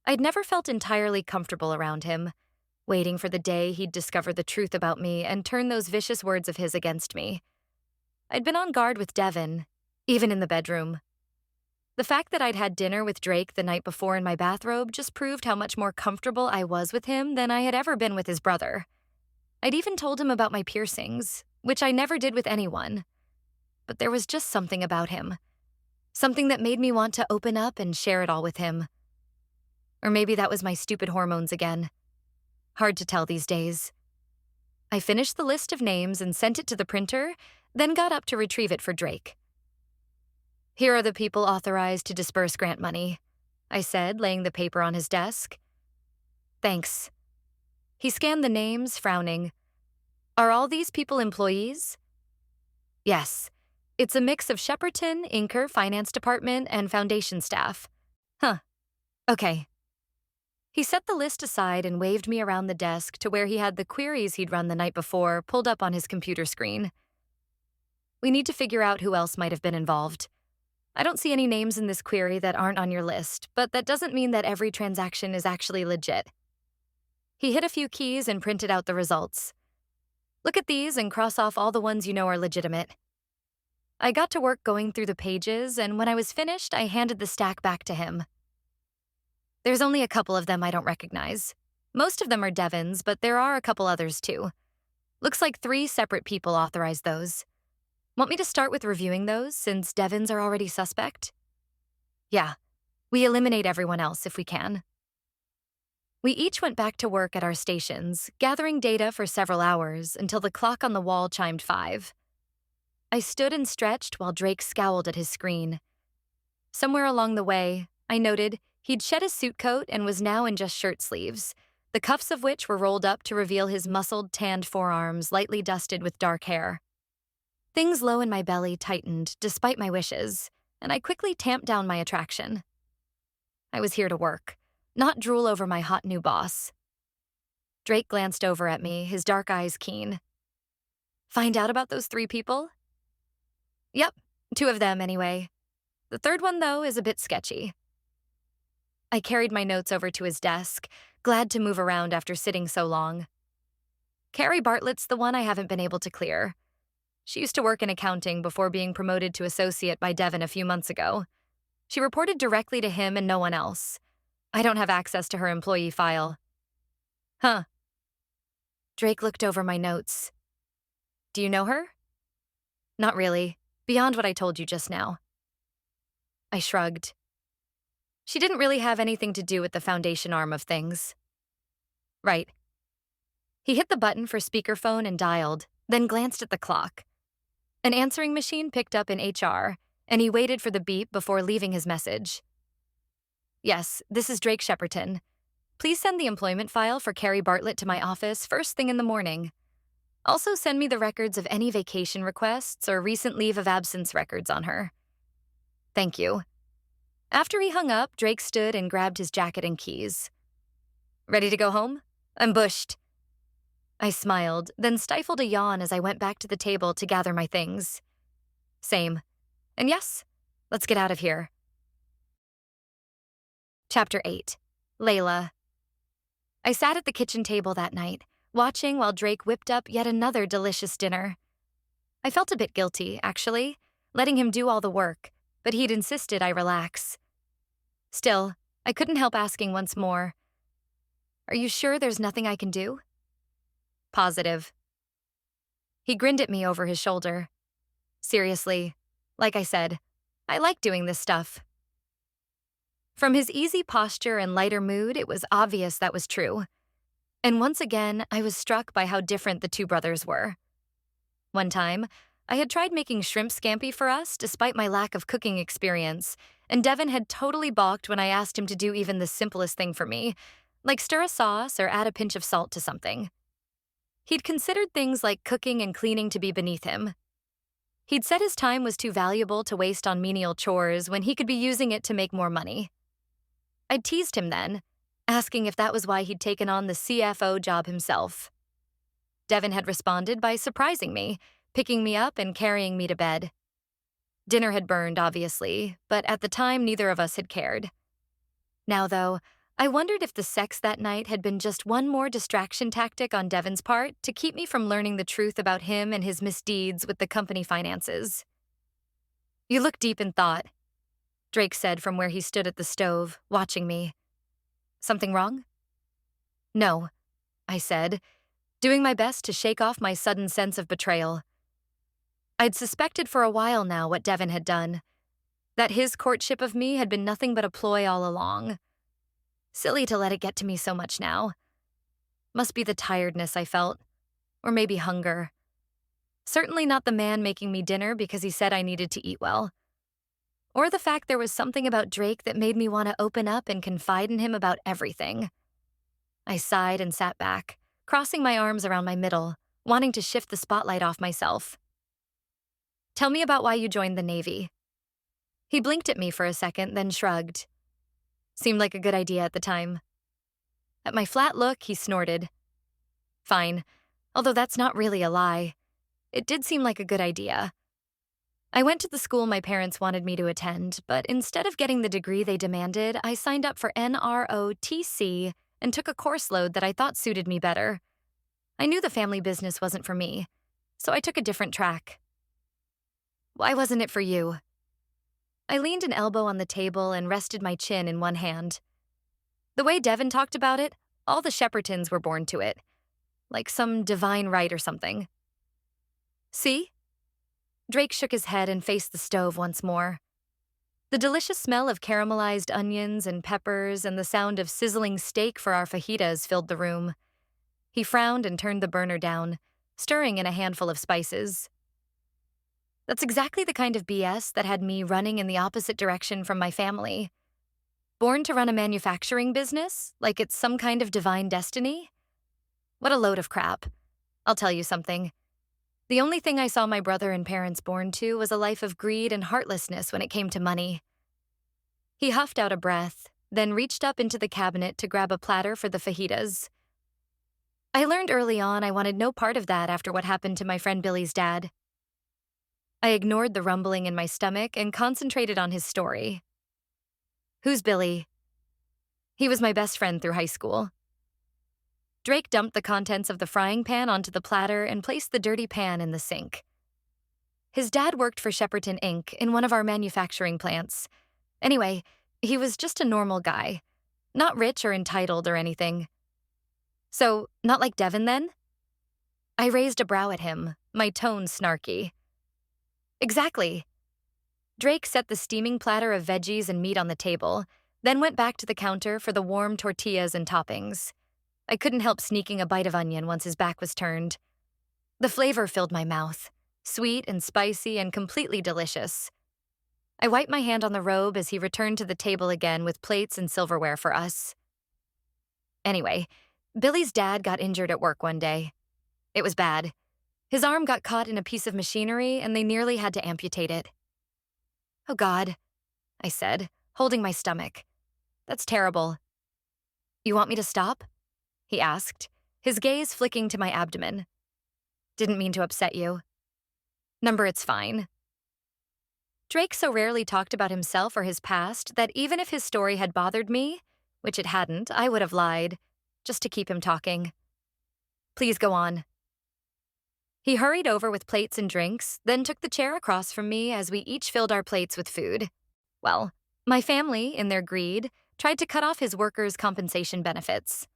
I'd never felt entirely comfortable around him, waiting for the day he'd discover the truth about me and turn those vicious words of his against me. I'd been on guard with Devin, even in the bedroom. The fact that I'd had dinner with Drake the night before in my bathrobe just proved how much more comfortable I was with him than I had ever been with his brother. I'd even told him about my piercings, which I never did with anyone. But there was just something about him. Something that made me want to open up and share it all with him. Or maybe that was my stupid hormones again. Hard to tell these days. I finished the list of names and sent it to the printer, then got up to retrieve it for Drake. Here are the people authorized to disperse grant money, I said, laying the paper on his desk. Thanks. He scanned the names, frowning. Are all these people employees? Yes. It's a mix of Shepperton, Inker, Finance Department, and Foundation staff. Huh. Okay. He set the list aside and waved me around the desk to where he had the queries he'd run the night before pulled up on his computer screen. We need to figure out who else might have been involved. I don't see any names in this query that aren't on your list, but that doesn't mean that every transaction is actually legit. He hit a few keys and printed out the results. Look at these and cross off all the ones you know are legitimate. I got to work going through the pages, and when I was finished, I handed the stack back to him. There's only a couple of them I don't recognize. Most of them are Devin's, but there are a couple others too. Looks like 3 separate people authorized those. Want me to start with reviewing those, since Devin's are already suspect? Yeah, we eliminate everyone else if we can. We each went back to work at our stations, gathering data for several hours until the clock on the wall chimed 5. I stood and stretched while Drake scowled at his screen. Somewhere along the way, I noted he'd shed his suit coat and was now in just shirt sleeves, the cuffs of which were rolled up to reveal his muscled, tanned forearms lightly dusted with dark hair. Things low in my belly tightened despite my wishes, and I quickly tamped down my attraction. I was here to work, not drool over my hot new boss. Drake glanced over at me, his dark eyes keen. Find out about those 3 people? Yep, 2 of them anyway. The 3rd one, though, is a bit sketchy. I carried my notes over to his desk, glad to move around after sitting so long. Carrie Bartlett's the one I haven't been able to clear. She used to work in accounting before being promoted to associate by Devin a few months ago. She reported directly to him and no one else. I don't have access to her employee file. Huh. Drake looked over my notes. Do you know her? Not really, beyond what I told you just now. I shrugged. She didn't really have anything to do with the foundation arm of things. Right. He hit the button for speakerphone and dialed, then glanced at the clock. An answering machine picked up in HR, and he waited for the beep before leaving his message. Yes, this is Drake Shepperton. Please send the employment file for Carrie Bartlett to my office first thing in the morning. Also send me the records of any vacation requests or recent leave of absence records on her. Thank you. After he hung up, Drake stood and grabbed his jacket and keys. Ready to go home? I'm bushed. I smiled, then stifled a yawn as I went back to the table to gather my things. Same. And yes, let's get out of here. Chapter 8. Layla. I sat at the kitchen table that night, watching while Drake whipped up yet another delicious dinner. I felt a bit guilty, actually, letting him do all the work, but he'd insisted I relax. Still, I couldn't help asking once more, "Are you sure there's nothing I can do?" Positive. He grinned at me over his shoulder. Seriously, like I said, I like doing this stuff. From his easy posture and lighter mood, it was obvious that was true. And once again, I was struck by how different the 2 brothers were. One time, I had tried making shrimp scampi for us despite my lack of cooking experience, and Devin had totally balked when I asked him to do even the simplest thing for me, like stir a sauce or add a pinch of salt to something. He'd considered things like cooking and cleaning to be beneath him. He'd said his time was too valuable to waste on menial chores when he could be using it to make more money. I'd teased him then, asking if that was why he'd taken on the CFO job himself. Devin had responded by surprising me, picking me up and carrying me to bed. Dinner had burned, obviously, but at the time neither of us had cared. Now, though, I wondered if the sex that night had been just one more distraction tactic on Devin's part to keep me from learning the truth about him and his misdeeds with the company finances. "You look deep in thought," Drake said from where he stood at the stove, watching me. "Something wrong?" "No," I said, doing my best to shake off my sudden sense of betrayal. I'd suspected for a while now what Devin had done, that his courtship of me had been nothing but a ploy all along. Silly to let it get to me so much now. Must be the tiredness I felt, or maybe hunger. Certainly not the man making me dinner because he said I needed to eat well. Or the fact there was something about Drake that made me want to open up and confide in him about everything. I sighed and sat back, crossing my arms around my middle, wanting to shift the spotlight off myself. "Tell me about why you joined the Navy." He blinked at me for a second, then shrugged. Seemed like a good idea at the time. At my flat look, he snorted. "Fine, although that's not really a lie. It did seem like a good idea. I went to the school my parents wanted me to attend, but instead of getting the degree they demanded, I signed up for NROTC and took a course load that I thought suited me better. I knew the family business wasn't for me, so I took a different track." "Why wasn't it for you?" I leaned an elbow on the table and rested my chin in one hand. The way Devin talked about it, all the Sheppertons were born to it, like some divine right or something. "See?" Drake shook his head and faced the stove once more. The delicious smell of caramelized onions and peppers and the sound of sizzling steak for our fajitas filled the room. He frowned and turned the burner down, stirring in a handful of spices. That's exactly the kind of BS that had me running in the opposite direction from my family. Born to run a manufacturing business, like it's some kind of divine destiny? What a load of crap. I'll tell you something. The only thing I saw my brother and parents born to was a life of greed and heartlessness when it came to money. He huffed out a breath, then reached up into the cabinet to grab a platter for the fajitas. I learned early on I wanted no part of that after what happened to my friend Billy's dad. I ignored the rumbling in my stomach and concentrated on his story. "Who's Billy?" "He was my best friend through high school." Drake dumped the contents of the frying pan onto the platter and placed the dirty pan in the sink. "His dad worked for Shepperton Inc. in one of our manufacturing plants. Anyway, he was just a normal guy. Not rich or entitled or anything." "So, not like Devin then?" I raised a brow at him, my tone snarky. "Exactly." Drake set the steaming platter of veggies and meat on the table, then went back to the counter for the warm tortillas and toppings. I couldn't help sneaking a bite of onion once his back was turned. The flavor filled my mouth, sweet and spicy and completely delicious. I wiped my hand on the robe as he returned to the table again with plates and silverware for us. Anyway, Billy's dad got injured at work one day. It was bad. His arm got caught in a piece of machinery and they nearly had to amputate it. "Oh God," I said, holding my stomach. "That's terrible." "You want me to stop?" he asked, his gaze flicking to my abdomen. "Didn't mean to upset you." "Number, it's fine." Drake so rarely talked about himself or his past that even if his story had bothered me, which it hadn't, I would have lied, just to keep him talking. "Please go on." He hurried over with plates and drinks, then took the chair across from me as we each filled our plates with food. Well, my family, in their greed, tried to cut off his workers' compensation benefits.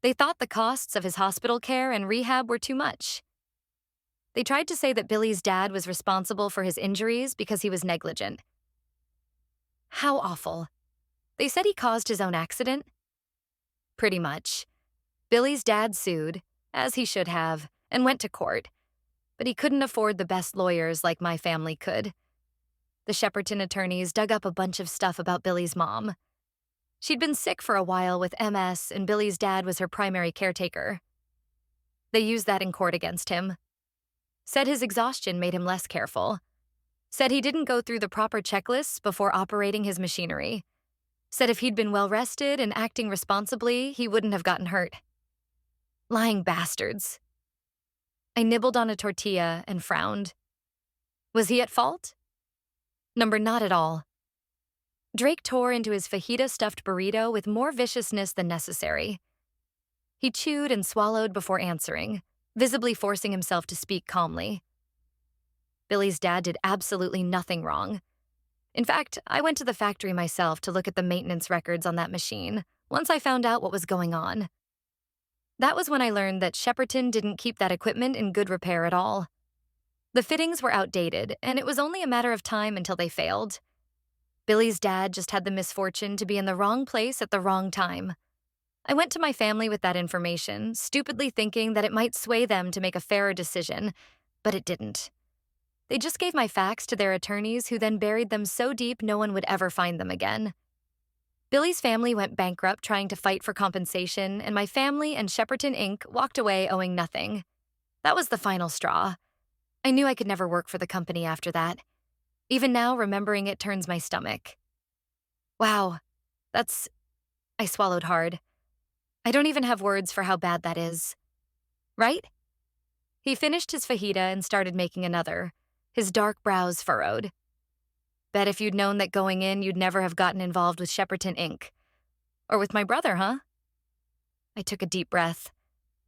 They thought the costs of his hospital care and rehab were too much. They tried to say that Billy's dad was responsible for his injuries because he was negligent. How awful. They said he caused his own accident? Pretty much. Billy's dad sued, as he should have, and went to court. but he couldn't afford the best lawyers like my family could. The Shepperton attorneys dug up a bunch of stuff about Billy's mom. She'd been sick for a while with MS, and Billy's dad was her primary caretaker. They used that in court against him. Said his exhaustion made him less careful. Said he didn't go through the proper checklists before operating his machinery. Said if he'd been well rested and acting responsibly, he wouldn't have gotten hurt. Lying bastards. I nibbled on a tortilla and frowned. Was he at fault? Number not at all. Drake tore into his fajita-stuffed burrito with more viciousness than necessary. He chewed and swallowed before answering, visibly forcing himself to speak calmly. Billy's dad did absolutely nothing wrong. In fact, I went to the factory myself to look at the maintenance records on that machine once I found out what was going on. That was when I learned that Shepperton didn't keep that equipment in good repair at all. The fittings were outdated, and it was only a matter of time until they failed. Billy's dad just had the misfortune to be in the wrong place at the wrong time. I went to my family with that information, stupidly thinking that it might sway them to make a fairer decision, but it didn't. They just gave my facts to their attorneys, who then buried them so deep no one would ever find them again. Billy's family went bankrupt trying to fight for compensation, and my family and Shepperton Inc. walked away owing nothing. That was the final straw. I knew I could never work for the company after that. Even now, remembering it turns my stomach. Wow, I swallowed hard. I don't even have words for how bad that is. Right? He finished his fajita and started making another, his dark brows furrowed. Bet if you'd known that going in, you'd never have gotten involved with Shepperton Inc. Or with my brother, huh? I took a deep breath.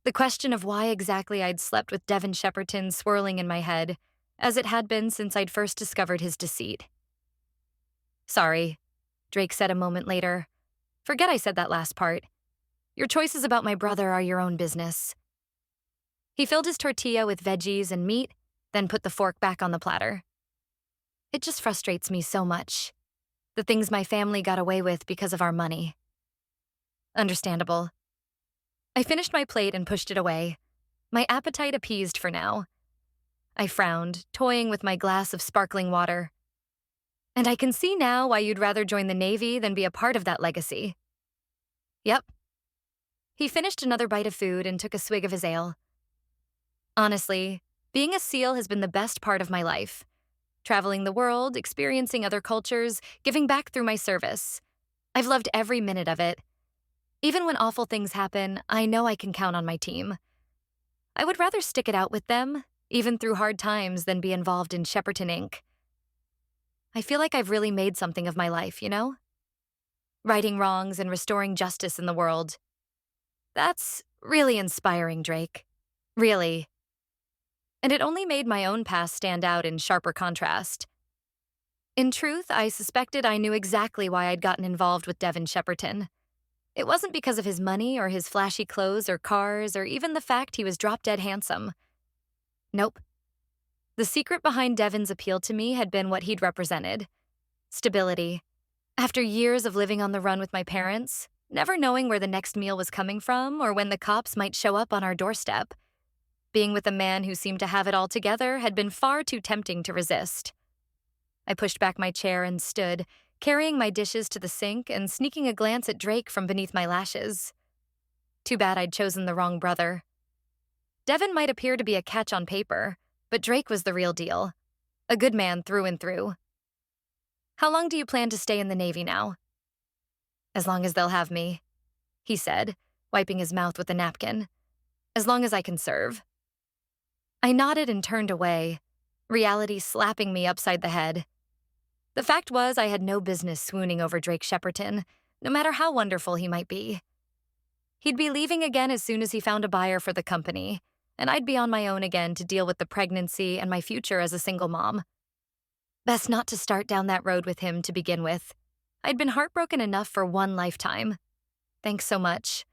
The question of why exactly I'd slept with Devin Shepperton swirling in my head, as it had been since I'd first discovered his deceit. Sorry, Drake said a moment later. Forget I said that last part. Your choices about my brother are your own business. He filled his tortilla with veggies and meat, then put the fork back on the platter. It just frustrates me so much. The things my family got away with because of our money. Understandable. I finished my plate and pushed it away, my appetite appeased for now. I frowned, toying with my glass of sparkling water. And I can see now why you'd rather join the Navy than be a part of that legacy. Yep. He finished another bite of food and took a swig of his ale. Honestly, being a SEAL has been the best part of my life. Traveling the world, experiencing other cultures, giving back through my service. I've loved every minute of it. Even when awful things happen, I know I can count on my team. I would rather stick it out with them, even through hard times, than be involved in Shepperton Inc. I feel like I've really made something of my life, you know? Righting wrongs and restoring justice in the world. That's really inspiring, Drake. Really. And it only made my own past stand out in sharper contrast. In truth, I suspected I knew exactly why I'd gotten involved with Devin Shepperton. It wasn't because of his money or his flashy clothes or cars or even the fact he was drop-dead handsome. Nope. The secret behind Devin's appeal to me had been what he'd represented. Stability. After years of living on the run with my parents, never knowing where the next meal was coming from or when the cops might show up on our doorstep, being with a man who seemed to have it all together had been far too tempting to resist. I pushed back my chair and stood, carrying my dishes to the sink and sneaking a glance at Drake from beneath my lashes. Too bad I'd chosen the wrong brother. Devin might appear to be a catch on paper, but Drake was the real deal. A good man through and through. How long do you plan to stay in the Navy now? As long as they'll have me, he said, wiping his mouth with a napkin. As long as I can serve. I nodded and turned away, reality slapping me upside the head. The fact was I had no business swooning over Drake Shepperton, no matter how wonderful he might be. He'd be leaving again as soon as he found a buyer for the company, and I'd be on my own again to deal with the pregnancy and my future as a single mom. Best not to start down that road with him to begin with. I'd been heartbroken enough for one lifetime. Thanks so much.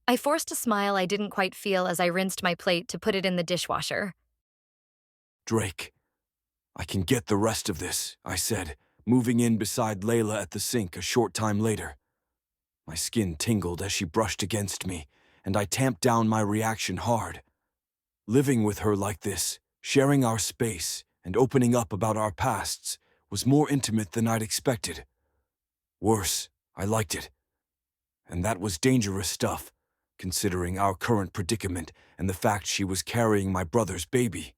I forced a smile I didn't quite feel as I rinsed my plate to put it in the dishwasher. Drake, I can get the rest of this, I said, moving in beside Layla at the sink a short time later. My skin tingled as she brushed against me, and I tamped down my reaction hard. Living with her like this, sharing our space, and opening up about our pasts was more intimate than I'd expected. Worse, I liked it. And that was dangerous stuff, considering our current predicament and the fact she was carrying my brother's baby.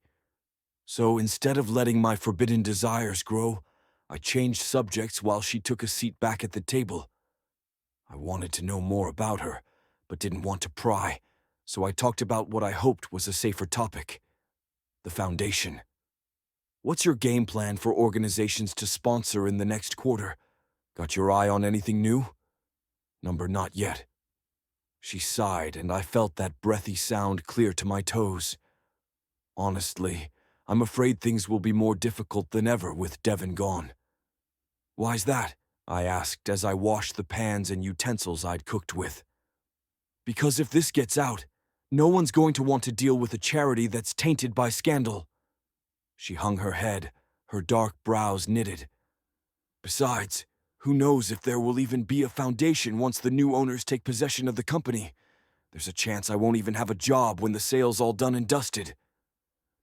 So instead of letting my forbidden desires grow, I changed subjects while she took a seat back at the table. I wanted to know more about her, but didn't want to pry, so I talked about what I hoped was a safer topic: the foundation. What's your game plan for organizations to sponsor in the next quarter? Got your eye on anything new? Number not yet. She sighed, and I felt that breathy sound clear to my toes. Honestly, I'm afraid things will be more difficult than ever with Devon gone. Why's that? I asked as I washed the pans and utensils I'd cooked with. Because if this gets out, no one's going to want to deal with a charity that's tainted by scandal. She hung her head, her dark brows knitted. Besides, who knows if there will even be a foundation once the new owners take possession of the company? There's a chance I won't even have a job when the sale's all done and dusted.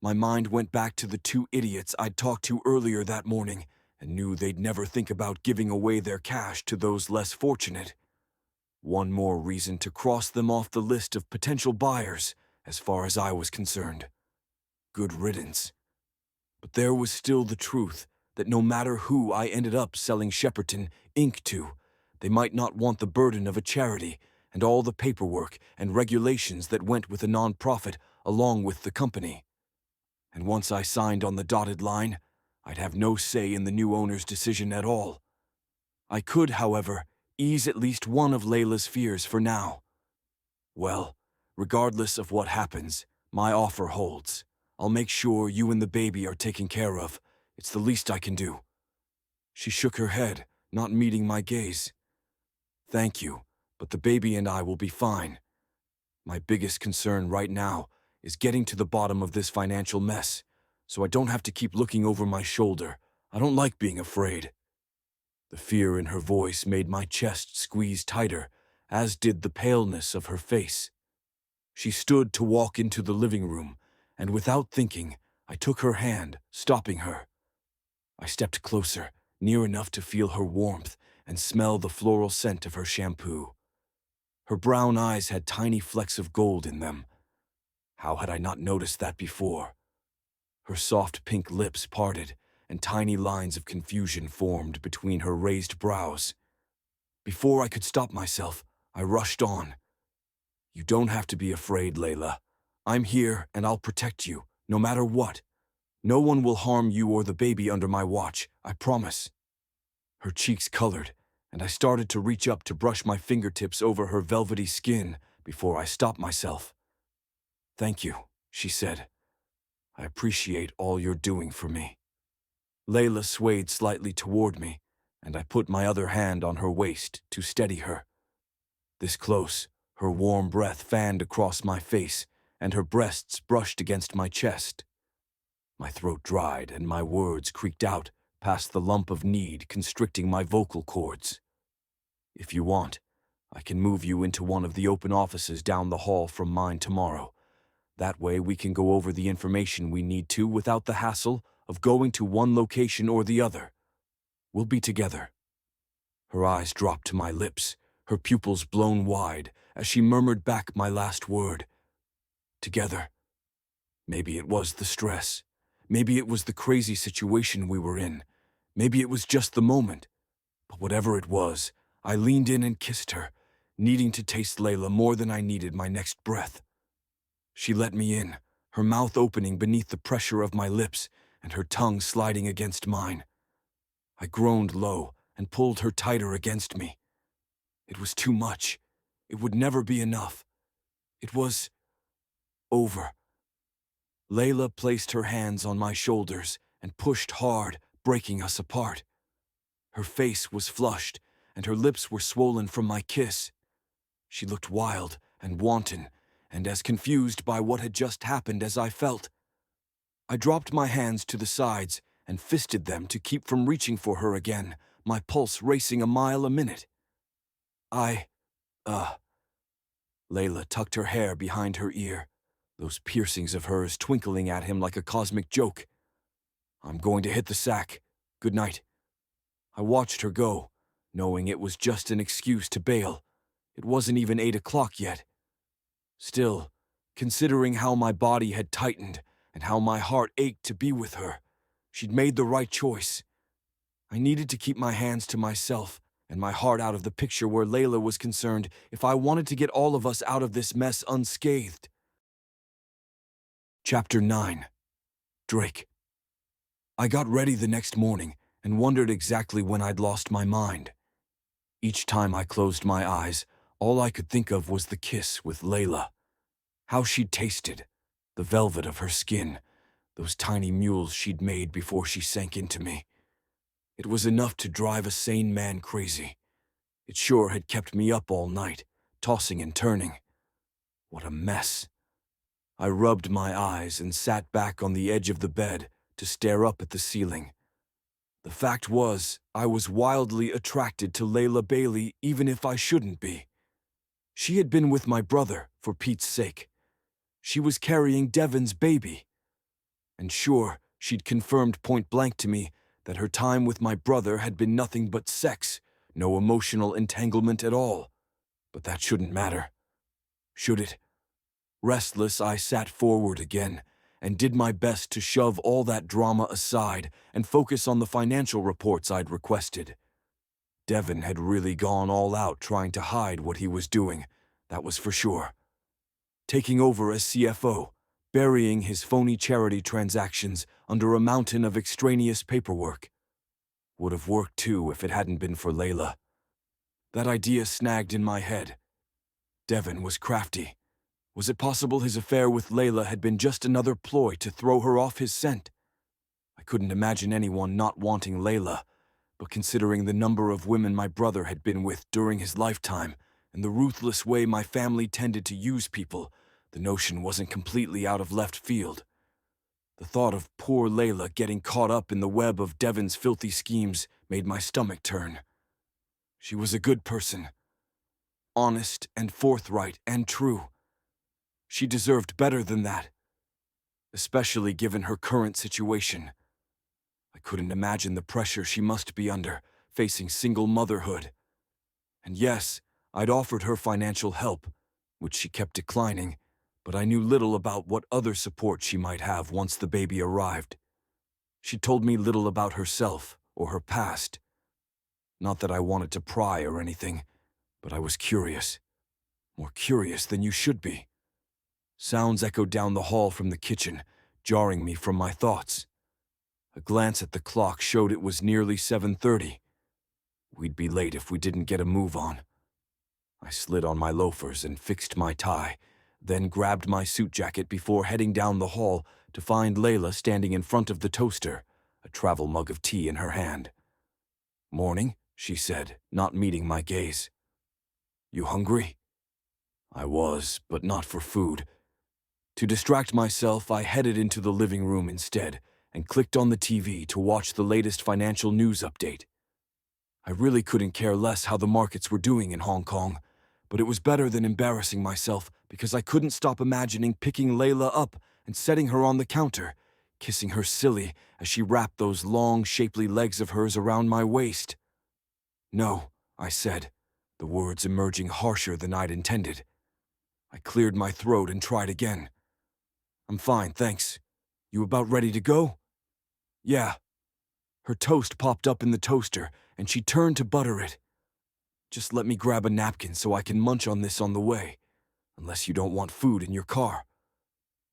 My mind went back to the two idiots I'd talked to earlier that morning and knew they'd never think about giving away their cash to those less fortunate. One more reason to cross them off the list of potential buyers, as far as I was concerned. Good riddance. But there was still the truth that no matter who I ended up selling Shepperton Inc. to, they might not want the burden of a charity and all the paperwork and regulations that went with a nonprofit along with the company. And once I signed on the dotted line, I'd have no say in the new owner's decision at all. I could, however, ease at least one of Layla's fears for now. Well, regardless of what happens, my offer holds. I'll make sure you and the baby are taken care of. It's the least I can do. She shook her head, not meeting my gaze. Thank you, but the baby and I will be fine. My biggest concern right now is getting to the bottom of this financial mess, so I don't have to keep looking over my shoulder. I don't like being afraid. The fear in her voice made my chest squeeze tighter, as did the paleness of her face. She stood to walk into the living room, and without thinking, I took her hand, stopping her. I stepped closer, near enough to feel her warmth and smell the floral scent of her shampoo. Her brown eyes had tiny flecks of gold in them. How had I not noticed that before? Her soft pink lips parted, and tiny lines of confusion formed between her raised brows. Before I could stop myself, I rushed on. You don't have to be afraid, Layla. I'm here and I'll protect you, no matter what. No one will harm you or the baby under my watch, I promise. Her cheeks colored, and I started to reach up to brush my fingertips over her velvety skin before I stopped myself. Thank you, she said. I appreciate all you're doing for me. Layla swayed slightly toward me, and I put my other hand on her waist to steady her. This close, her warm breath fanned across my face, and her breasts brushed against my chest. My throat dried, and my words creaked out past the lump of need constricting my vocal cords. If you want, I can move you into one of the open offices down the hall from mine tomorrow. That way we can go over the information we need to without the hassle of going to one location or the other. We'll be together. Her eyes dropped to my lips, her pupils blown wide, as she murmured back my last word. Together. Maybe it was the stress. Maybe it was the crazy situation we were in. Maybe it was just the moment. But whatever it was, I leaned in and kissed her, needing to taste Layla more than I needed my next breath. She let me in, her mouth opening beneath the pressure of my lips and her tongue sliding against mine. I groaned low and pulled her tighter against me. It was too much. It would never be enough. It was over. Layla placed her hands on my shoulders and pushed hard, breaking us apart. Her face was flushed, and her lips were swollen from my kiss. She looked wild and wanton, and as confused by what had just happened as I felt. I dropped my hands to the sides and fisted them to keep from reaching for her again, my pulse racing a mile a minute. Layla tucked her hair behind her ear. those piercings of hers twinkling at him like a cosmic joke. I'm going to hit the sack. Good night. I watched her go, knowing it was just an excuse to bail. It wasn't even 8 o'clock yet. Still, considering how my body had tightened and how my heart ached to be with her, she'd made the right choice. I needed to keep my hands to myself and my heart out of the picture where Layla was concerned if I wanted to get all of us out of this mess unscathed. Chapter 9. Drake. I got ready the next morning and wondered exactly when I'd lost my mind. Each time I closed my eyes, all I could think of was the kiss with Layla. How she'd tasted, the velvet of her skin, those tiny mules she'd made before she sank into me. It was enough to drive a sane man crazy. It sure had kept me up all night, tossing and turning. What a mess. I rubbed my eyes and sat back on the edge of the bed to stare up at the ceiling. The fact was, I was wildly attracted to Layla Bailey even if I shouldn't be. She had been with my brother, for Pete's sake. She was carrying Devon's baby. And sure, she'd confirmed point blank to me that her time with my brother had been nothing but sex, no emotional entanglement at all. But that shouldn't matter. Should it? Restless, I sat forward again and did my best to shove all that drama aside and focus on the financial reports I'd requested. Devon had really gone all out trying to hide what he was doing, that was for sure. Taking over as CFO, burying his phony charity transactions under a mountain of extraneous paperwork. Would have worked too if it hadn't been for Layla. That idea snagged in my head. Devon was crafty. Was it possible his affair with Layla had been just another ploy to throw her off his scent? I couldn't imagine anyone not wanting Layla, but considering the number of women my brother had been with during his lifetime and the ruthless way my family tended to use people, the notion wasn't completely out of left field. The thought of poor Layla getting caught up in the web of Devon's filthy schemes made my stomach turn. She was a good person. Honest and forthright and true. She deserved better than that, especially given her current situation. I couldn't imagine the pressure she must be under, facing single motherhood. And yes, I'd offered her financial help, which she kept declining, but I knew little about what other support she might have once the baby arrived. She told me little about herself or her past. Not that I wanted to pry or anything, but I was curious. More curious than you should be. Sounds echoed down the hall from the kitchen, jarring me from my thoughts. A glance at the clock showed it was nearly 7:30. We'd be late if we didn't get a move on. I slid on my loafers and fixed my tie, then grabbed my suit jacket before heading down the hall to find Layla standing in front of the toaster, a travel mug of tea in her hand. "Morning," she said, not meeting my gaze. "You hungry?" I was, but not for food. To distract myself, I headed into the living room instead and clicked on the TV to watch the latest financial news update. I really couldn't care less how the markets were doing in Hong Kong, but it was better than embarrassing myself because I couldn't stop imagining picking Layla up and setting her on the counter, kissing her silly as she wrapped those long, shapely legs of hers around my waist. "No," I said, the words emerging harsher than I'd intended. I cleared my throat and tried again. "I'm fine, thanks. You about ready to go?" "Yeah." Her toast popped up in the toaster, and she turned to butter it. "Just let me grab a napkin so I can munch on this on the way, unless you don't want food in your car."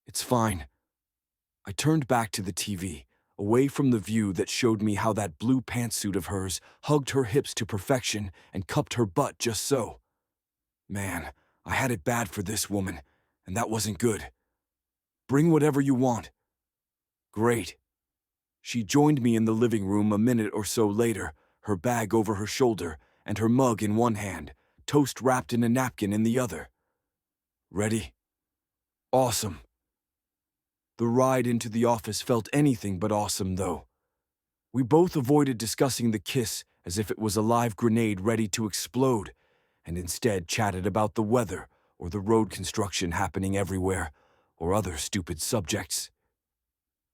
"It's fine." I turned back to the TV, away from the view that showed me how that blue pantsuit of hers hugged her hips to perfection and cupped her butt just so. Man, I had it bad for this woman, and that wasn't good. "Bring whatever you want." "Great." She joined me in the living room a minute or so later, her bag over her shoulder and her mug in one hand, toast wrapped in a napkin in the other. "Ready?" "Awesome." The ride into the office felt anything but awesome, though. We both avoided discussing the kiss as if it was a live grenade ready to explode, and instead chatted about the weather or the road construction happening everywhere, or other stupid subjects.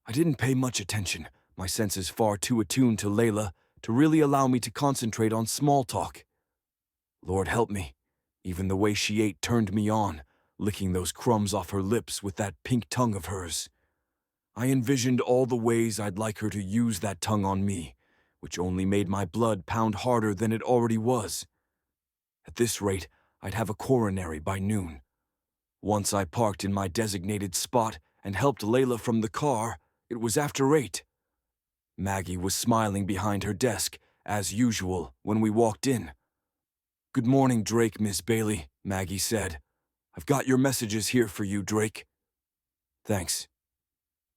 I didn't pay much attention, my senses far too attuned to Layla to really allow me to concentrate on small talk. Lord help me, even the way she ate turned me on, licking those crumbs off her lips with that pink tongue of hers. I envisioned all the ways I'd like her to use that tongue on me, which only made my blood pound harder than it already was. At this rate, I'd have a coronary by noon. Once I parked in my designated spot and helped Layla from the car, it was after 8. Maggie was smiling behind her desk, as usual, when we walked in. "Good morning, Drake, Miss Bailey," Maggie said. "I've got your messages here for you, Drake." "Thanks."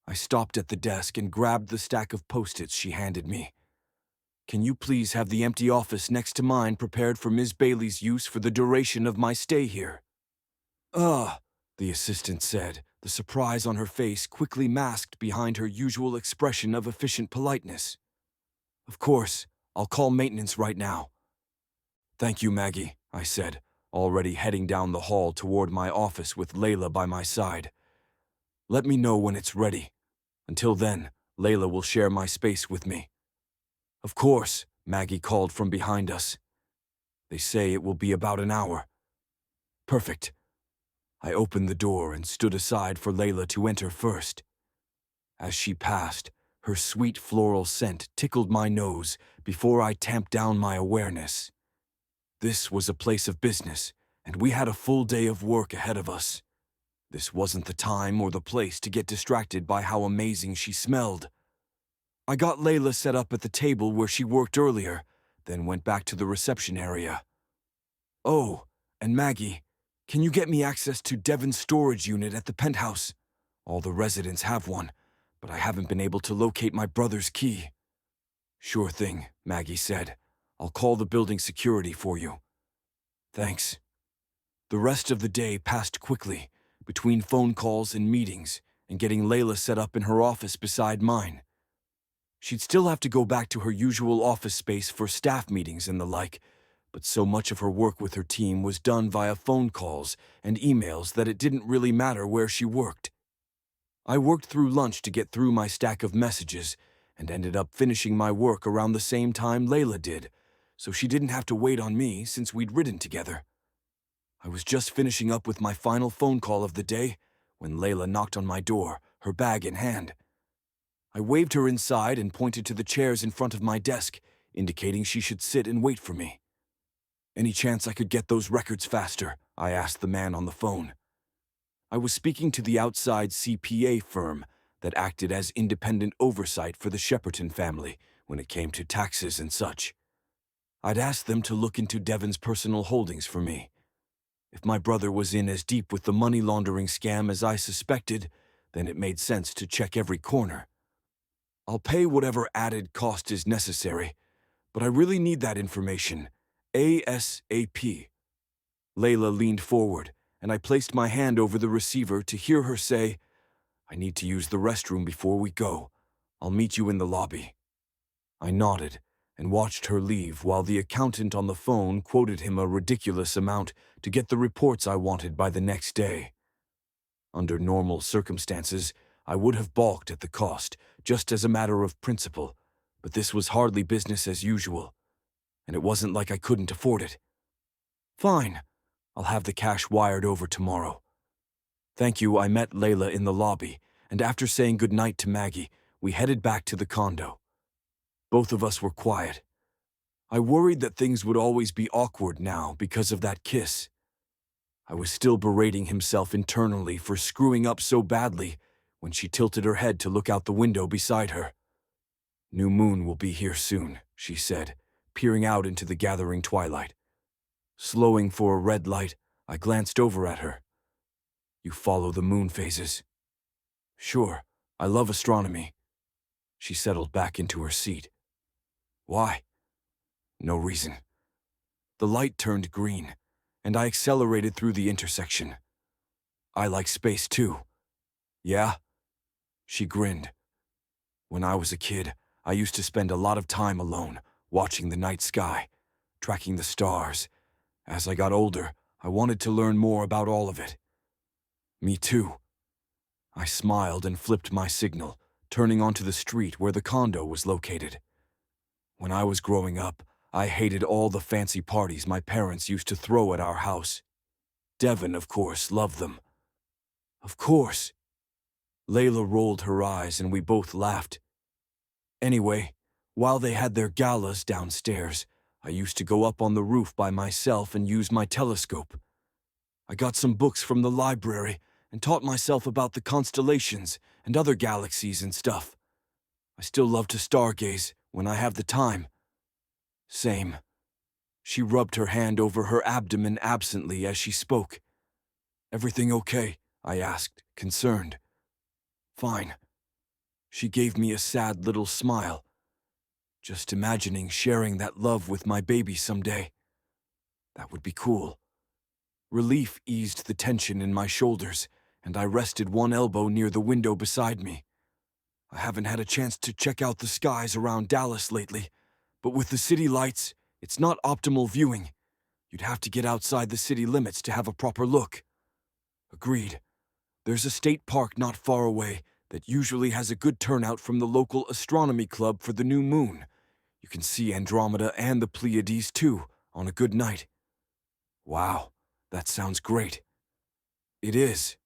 I stopped at the desk and grabbed the stack of Post-its she handed me. "Can you please have the empty office next to mine prepared for Ms. Bailey's use for the duration of my stay here?" The assistant said, the surprise on her face quickly masked behind her usual expression of efficient politeness. "Of course, I'll call maintenance right now." "Thank you, Maggie," I said, already heading down the hall toward my office with Layla by my side. "Let me know when it's ready. Until then, Layla will share my space with me." "Of course," Maggie called from behind us. "They say it will be about an hour." "Perfect." I opened the door and stood aside for Layla to enter first. As she passed, her sweet floral scent tickled my nose before I tamped down my awareness. This was a place of business, and we had a full day of work ahead of us. This wasn't the time or the place to get distracted by how amazing she smelled. I got Layla set up at the table where she worked earlier, then went back to the reception area. "Oh, and Maggie, can you get me access to Devon's storage unit at the penthouse? All the residents have one, but I haven't been able to locate my brother's key." "Sure thing," Maggie said. "I'll call the building security for you." "Thanks." The rest of the day passed quickly, between phone calls and meetings, and getting Layla set up in her office beside mine. She'd still have to go back to her usual office space for staff meetings and the like, but so much of her work with her team was done via phone calls and emails that it didn't really matter where she worked. I worked through lunch to get through my stack of messages and ended up finishing my work around the same time Layla did, so she didn't have to wait on me since we'd ridden together. I was just finishing up with my final phone call of the day when Layla knocked on my door, her bag in hand. I waved her inside and pointed to the chairs in front of my desk, indicating she should sit and wait for me. "Any chance I could get those records faster?" I asked the man on the phone. I was speaking to the outside CPA firm that acted as independent oversight for the Shepperton family when it came to taxes and such. I'd asked them to look into Devon's personal holdings for me. If my brother was in as deep with the money laundering scam as I suspected, then it made sense to check every corner. "I'll pay whatever added cost is necessary, but I really need that information. ASAP." Layla leaned forward, and I placed my hand over the receiver to hear her say, "I need to use the restroom before we go. I'll meet you in the lobby." I nodded and watched her leave while the accountant on the phone quoted him a ridiculous amount to get the reports I wanted by the next day. Under normal circumstances, I would have balked at the cost, just as a matter of principle, but this was hardly business as usual, and it wasn't like I couldn't afford it. "Fine, I'll have the cash wired over tomorrow." Thank you. I met Layla in the lobby, and after saying goodnight to Maggie, we headed back to the condo. Both of us were quiet. I worried that things would always be awkward now because of that kiss. I was still berating himself internally for screwing up so badly when she tilted her head to look out the window beside her. "New moon will be here soon," she said, peering out into the gathering twilight. Slowing for a red light, I glanced over at her. "You follow the moon phases?" "Sure, I love astronomy." She settled back into her seat. "Why?" "No reason." The light turned green, and I accelerated through the intersection. "I like space too." "Yeah?" She grinned. "When I was a kid, I used to spend a lot of time alone, watching the night sky, tracking the stars. As I got older, I wanted to learn more about all of it." "Me too." I smiled and flipped my signal, turning onto the street where the condo was located. When I was growing up, I hated all the fancy parties my parents used to throw at our house. Devin, of course, loved them. Of course. Layla rolled her eyes and we both laughed. Anyway, while they had their galas downstairs, I used to go up on the roof by myself and use my telescope. I got some books from the library and taught myself about the constellations and other galaxies and stuff. I still love to stargaze when I have the time. Same. She rubbed her hand over her abdomen absently as she spoke. "Everything okay?" I asked, concerned. "Fine." She gave me a sad little smile. Just imagining sharing that love with my baby someday. That would be cool. Relief eased the tension in my shoulders, and I rested one elbow near the window beside me. I haven't had a chance to check out the skies around Dallas lately, but with the city lights, it's not optimal viewing. You'd have to get outside the city limits to have a proper look. Agreed. There's a state park not far away that usually has a good turnout from the local astronomy club for the new moon. You can see Andromeda and the Pleiades too, on a good night. Wow, that sounds great. It is.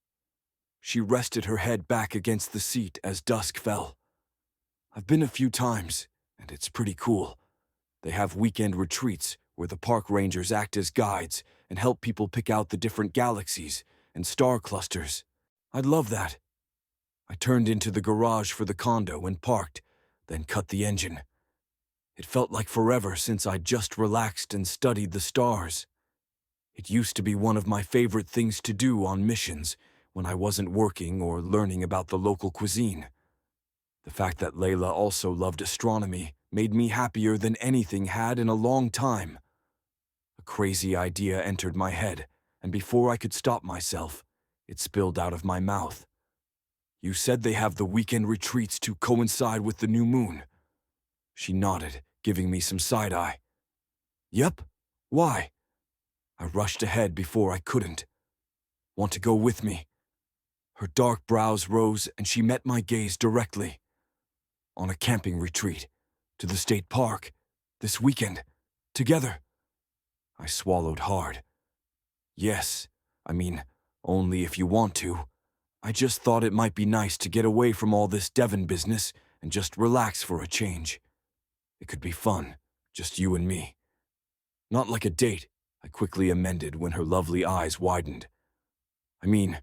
She rested her head back against the seat as dusk fell. I've been a few times, and it's pretty cool. They have weekend retreats where the park rangers act as guides and help people pick out the different galaxies and star clusters. I'd love that. I turned into the garage for the condo and parked, then cut the engine. It felt like forever since I'd just relaxed and studied the stars. It used to be one of my favorite things to do on missions when I wasn't working or learning about the local cuisine. The fact that Layla also loved astronomy made me happier than anything had in a long time. A crazy idea entered my head, and before I could stop myself, it spilled out of my mouth. "You said they have the weekend retreats to coincide with the new moon." She nodded, giving me some side-eye. "Yep. Why?" I rushed ahead before I couldn't. "Want to go with me?" Her dark brows rose and she met my gaze directly. "On a camping retreat. To the state park. This weekend. Together." I swallowed hard. "Yes. I mean, only if you want to. I just thought it might be nice to get away from all this Devon business and just relax for a change. It could be fun, just you and me." "Not like a date," I quickly amended when her lovely eyes widened. "I mean,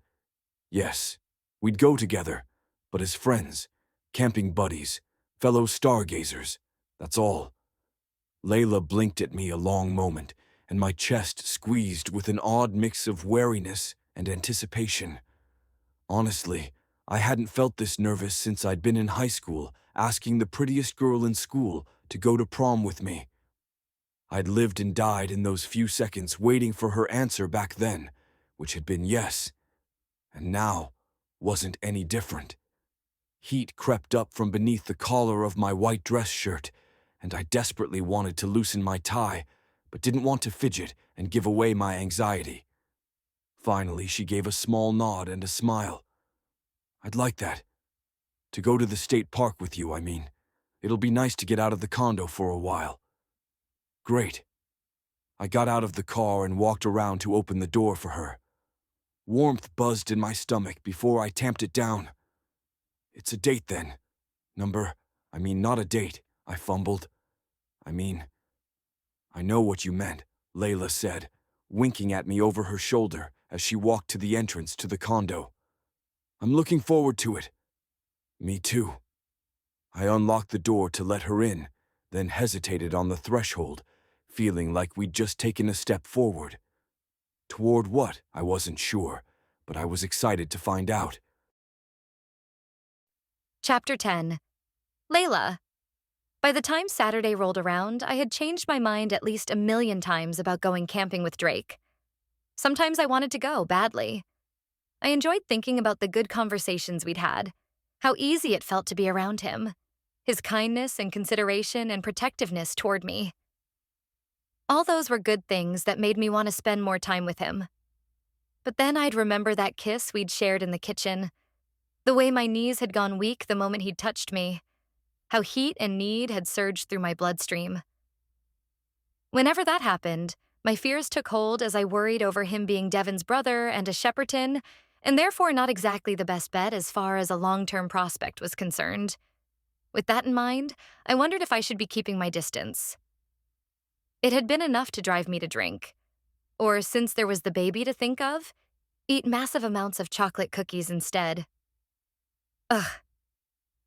yes, we'd go together, but as friends, camping buddies, fellow stargazers, that's all." Layla blinked at me a long moment, and my chest squeezed with an odd mix of wariness and anticipation. Honestly, I hadn't felt this nervous since I'd been in high school, asking the prettiest girl in school to go to prom with me. I'd lived and died in those few seconds waiting for her answer back then, which had been yes, and now wasn't any different. Heat crept up from beneath the collar of my white dress shirt, and I desperately wanted to loosen my tie, but didn't want to fidget and give away my anxiety. Finally, she gave a small nod and a smile. "I'd like that. To go to the state park with you, I mean. It'll be nice to get out of the condo for a while." "Great." I got out of the car and walked around to open the door for her. Warmth buzzed in my stomach before I tamped it down. "It's a date then. Not a date," I fumbled. "I know what you meant," Layla said, winking at me over her shoulder as she walked to the entrance to the condo. "I'm looking forward to it." "Me too." I unlocked the door to let her in, then hesitated on the threshold, feeling like we'd just taken a step forward. Toward what, I wasn't sure, but I was excited to find out. Chapter 10. Layla. By the time Saturday rolled around, I had changed my mind at least a million times about going camping with Drake. Sometimes I wanted to go badly. I enjoyed thinking about the good conversations we'd had, how easy it felt to be around him, his kindness and consideration and protectiveness toward me. All those were good things that made me want to spend more time with him. But then I'd remember that kiss we'd shared in the kitchen. The way my knees had gone weak the moment he'd touched me. How heat and need had surged through my bloodstream. Whenever that happened, my fears took hold as I worried over him being Devon's brother and a Shepperton, and therefore not exactly the best bet as far as a long-term prospect was concerned. With that in mind, I wondered if I should be keeping my distance. It had been enough to drive me to drink. Or, since there was the baby to think of, eat massive amounts of chocolate cookies instead. Ugh.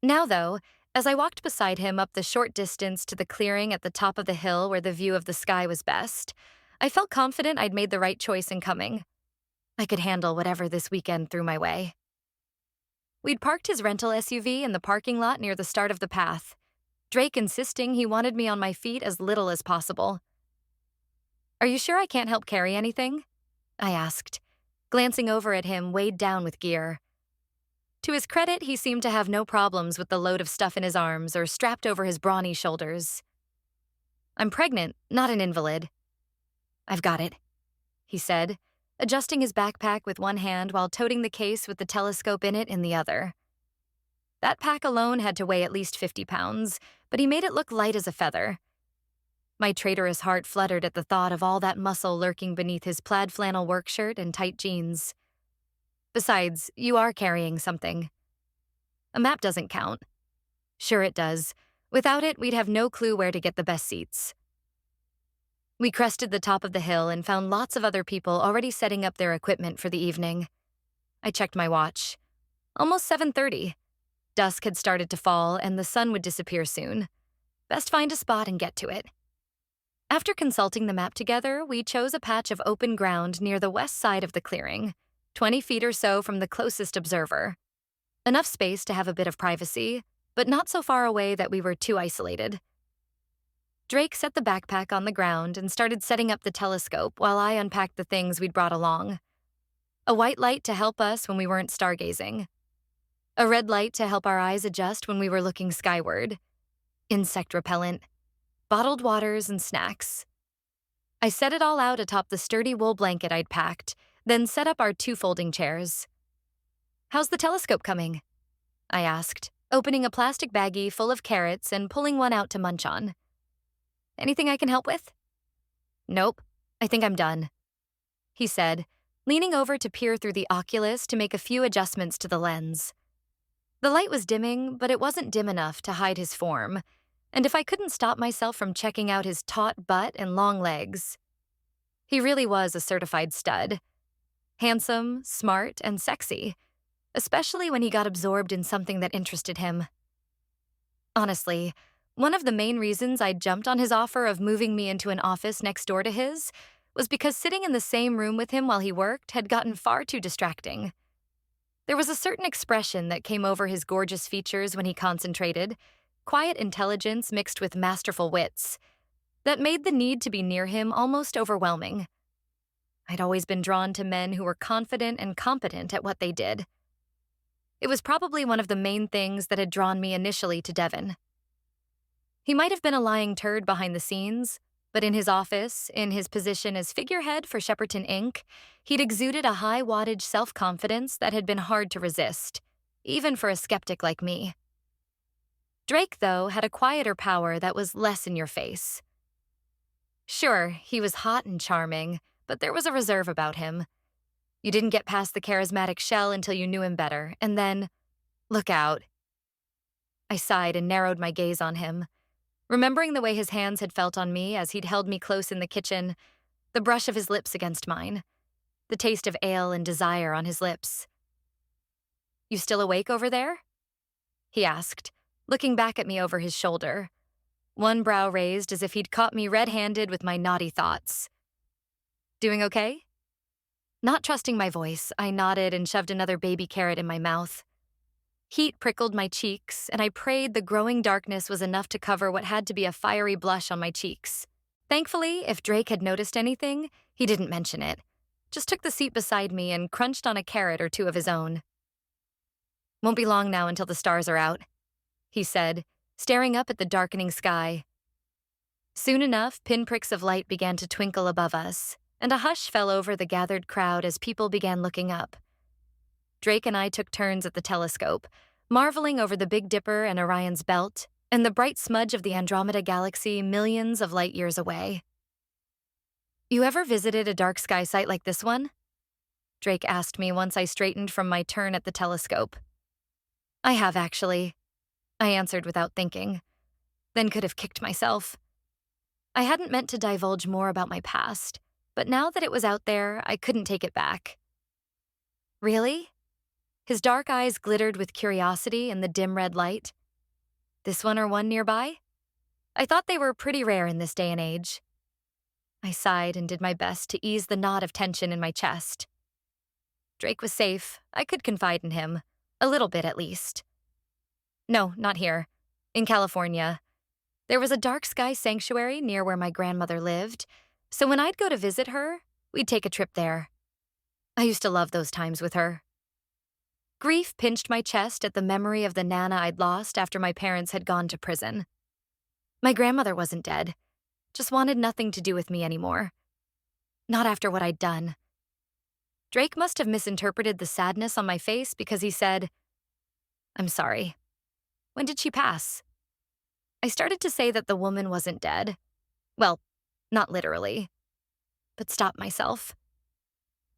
Now, though, as I walked beside him up the short distance to the clearing at the top of the hill where the view of the sky was best, I felt confident I'd made the right choice in coming. I could handle whatever this weekend threw my way. We'd parked his rental SUV in the parking lot near the start of the path, Drake insisting he wanted me on my feet as little as possible. "Are you sure I can't help carry anything?" I asked, glancing over at him weighed down with gear. To his credit, he seemed to have no problems with the load of stuff in his arms or strapped over his brawny shoulders. "I'm pregnant, not an invalid." "I've got it," he said, adjusting his backpack with one hand while toting the case with the telescope in it in the other. That pack alone had to weigh at least 50 pounds, but he made it look light as a feather. My traitorous heart fluttered at the thought of all that muscle lurking beneath his plaid flannel work shirt and tight jeans. "Besides, you are carrying something." "A map doesn't count." "Sure it does. Without it, we'd have no clue where to get the best seats." We crested the top of the hill and found lots of other people already setting up their equipment for the evening. I checked my watch. Almost 7:30. Dusk had started to fall, and the sun would disappear soon. Best find a spot and get to it. After consulting the map together, we chose a patch of open ground near the west side of the clearing, 20 feet or so from the closest observer. Enough space to have a bit of privacy, but not so far away that we were too isolated. Drake set the backpack on the ground and started setting up the telescope while I unpacked the things we'd brought along. A white light to help us when we weren't stargazing. A red light to help our eyes adjust when we were looking skyward. Insect repellent. Bottled waters and snacks. I set it all out atop the sturdy wool blanket I'd packed, then set up our 2 folding chairs. "How's the telescope coming?" I asked, opening a plastic baggie full of carrots and pulling one out to munch on. "Anything I can help with?" "Nope, I think I'm done," he said, leaning over to peer through the oculus to make a few adjustments to the lens. The light was dimming, but it wasn't dim enough to hide his form, and if I couldn't stop myself from checking out his taut butt and long legs. He really was a certified stud. Handsome, smart, and sexy, especially when he got absorbed in something that interested him. Honestly, one of the main reasons I jumped on his offer of moving me into an office next door to his was because sitting in the same room with him while he worked had gotten far too distracting. There was a certain expression that came over his gorgeous features when he concentrated, quiet intelligence mixed with masterful wits, that made the need to be near him almost overwhelming. I'd always been drawn to men who were confident and competent at what they did. It was probably one of the main things that had drawn me initially to Devon. He might have been a lying turd behind the scenes, but in his office, in his position as figurehead for Shepperton Inc., he'd exuded a high-wattage self-confidence that had been hard to resist, even for a skeptic like me. Drake, though, had a quieter power that was less in your face. Sure, he was hot and charming, but there was a reserve about him. You didn't get past the charismatic shell until you knew him better, and then, look out. I sighed and narrowed my gaze on him, remembering the way his hands had felt on me as he'd held me close in the kitchen, the brush of his lips against mine, the taste of ale and desire on his lips. "You still awake over there?" he asked, looking back at me over his shoulder, one brow raised as if he'd caught me red-handed with my naughty thoughts. "Doing okay?" Not trusting my voice, I nodded and shoved another baby carrot in my mouth. Heat prickled my cheeks, and I prayed the growing darkness was enough to cover what had to be a fiery blush on my cheeks. Thankfully, if Drake had noticed anything, he didn't mention it, just took the seat beside me and crunched on a carrot or 2 of his own. "Won't be long now until the stars are out," he said, staring up at the darkening sky. Soon enough, pinpricks of light began to twinkle above us, and a hush fell over the gathered crowd as people began looking up. Drake and I took turns at the telescope, marveling over the Big Dipper and Orion's Belt and the bright smudge of the Andromeda Galaxy millions of light years away. "You ever visited a dark sky site like this one?" Drake asked me once I straightened from my turn at the telescope. "I have, actually," I answered without thinking, then could have kicked myself. I hadn't meant to divulge more about my past, but now that it was out there, I couldn't take it back. "Really?" His dark eyes glittered with curiosity in the dim red light. "This one or one nearby? I thought they were pretty rare in this day and age." I sighed and did my best to ease the knot of tension in my chest. Drake was safe. I could confide in him. A little bit, at least. "No, not here. In California. There was a dark sky sanctuary near where my grandmother lived, so when I'd go to visit her, we'd take a trip there. I used to love those times with her." Grief pinched my chest at the memory of the Nana I'd lost after my parents had gone to prison. My grandmother wasn't dead, just wanted nothing to do with me anymore. Not after what I'd done. Drake must have misinterpreted the sadness on my face because he said, "I'm sorry. When did she pass?" I started to say that the woman wasn't dead. Well, not literally. But stopped myself.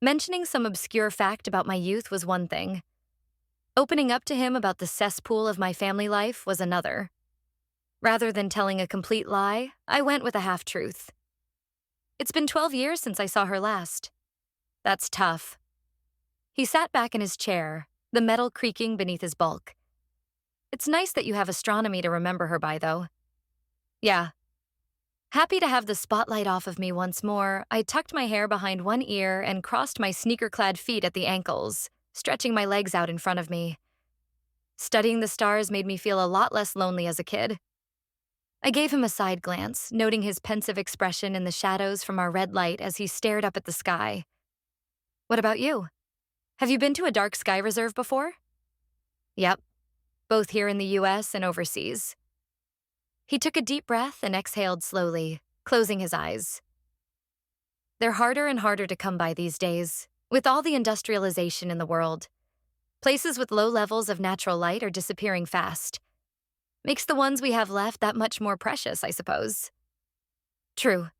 Mentioning some obscure fact about my youth was one thing. Opening up to him about the cesspool of my family life was another. Rather than telling a complete lie, I went with a half-truth. "It's been 12 years since I saw her last." "That's tough." He sat back in his chair, the metal creaking beneath his bulk. "It's nice that you have astronomy to remember her by, though." "Yeah." Happy to have the spotlight off of me once more, I tucked my hair behind one ear and crossed my sneaker-clad feet at the ankles, stretching my legs out in front of me. Studying the stars made me feel a lot less lonely as a kid. I gave him a side glance, noting his pensive expression in the shadows from our red light as he stared up at the sky. "What about you? Have you been to a dark sky reserve before?" "Yep, both here in the US and overseas." He took a deep breath and exhaled slowly, closing his eyes. "They're harder and harder to come by these days, with all the industrialization in the world. Places with low levels of natural light are disappearing fast. Makes the ones we have left that much more precious, I suppose." True.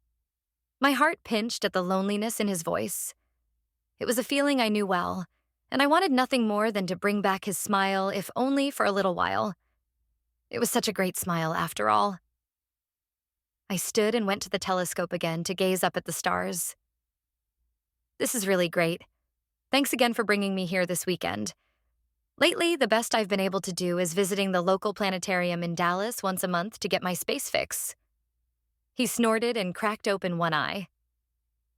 My heart pinched at the loneliness in his voice. It was a feeling I knew well, and I wanted nothing more than to bring back his smile, if only for a little while. It was such a great smile, after all. I stood and went to the telescope again to gaze up at the stars. "This is really great. Thanks again for bringing me here this weekend. Lately, the best I've been able to do is visiting the local planetarium in Dallas once a month to get my space fix." He snorted and cracked open one eye.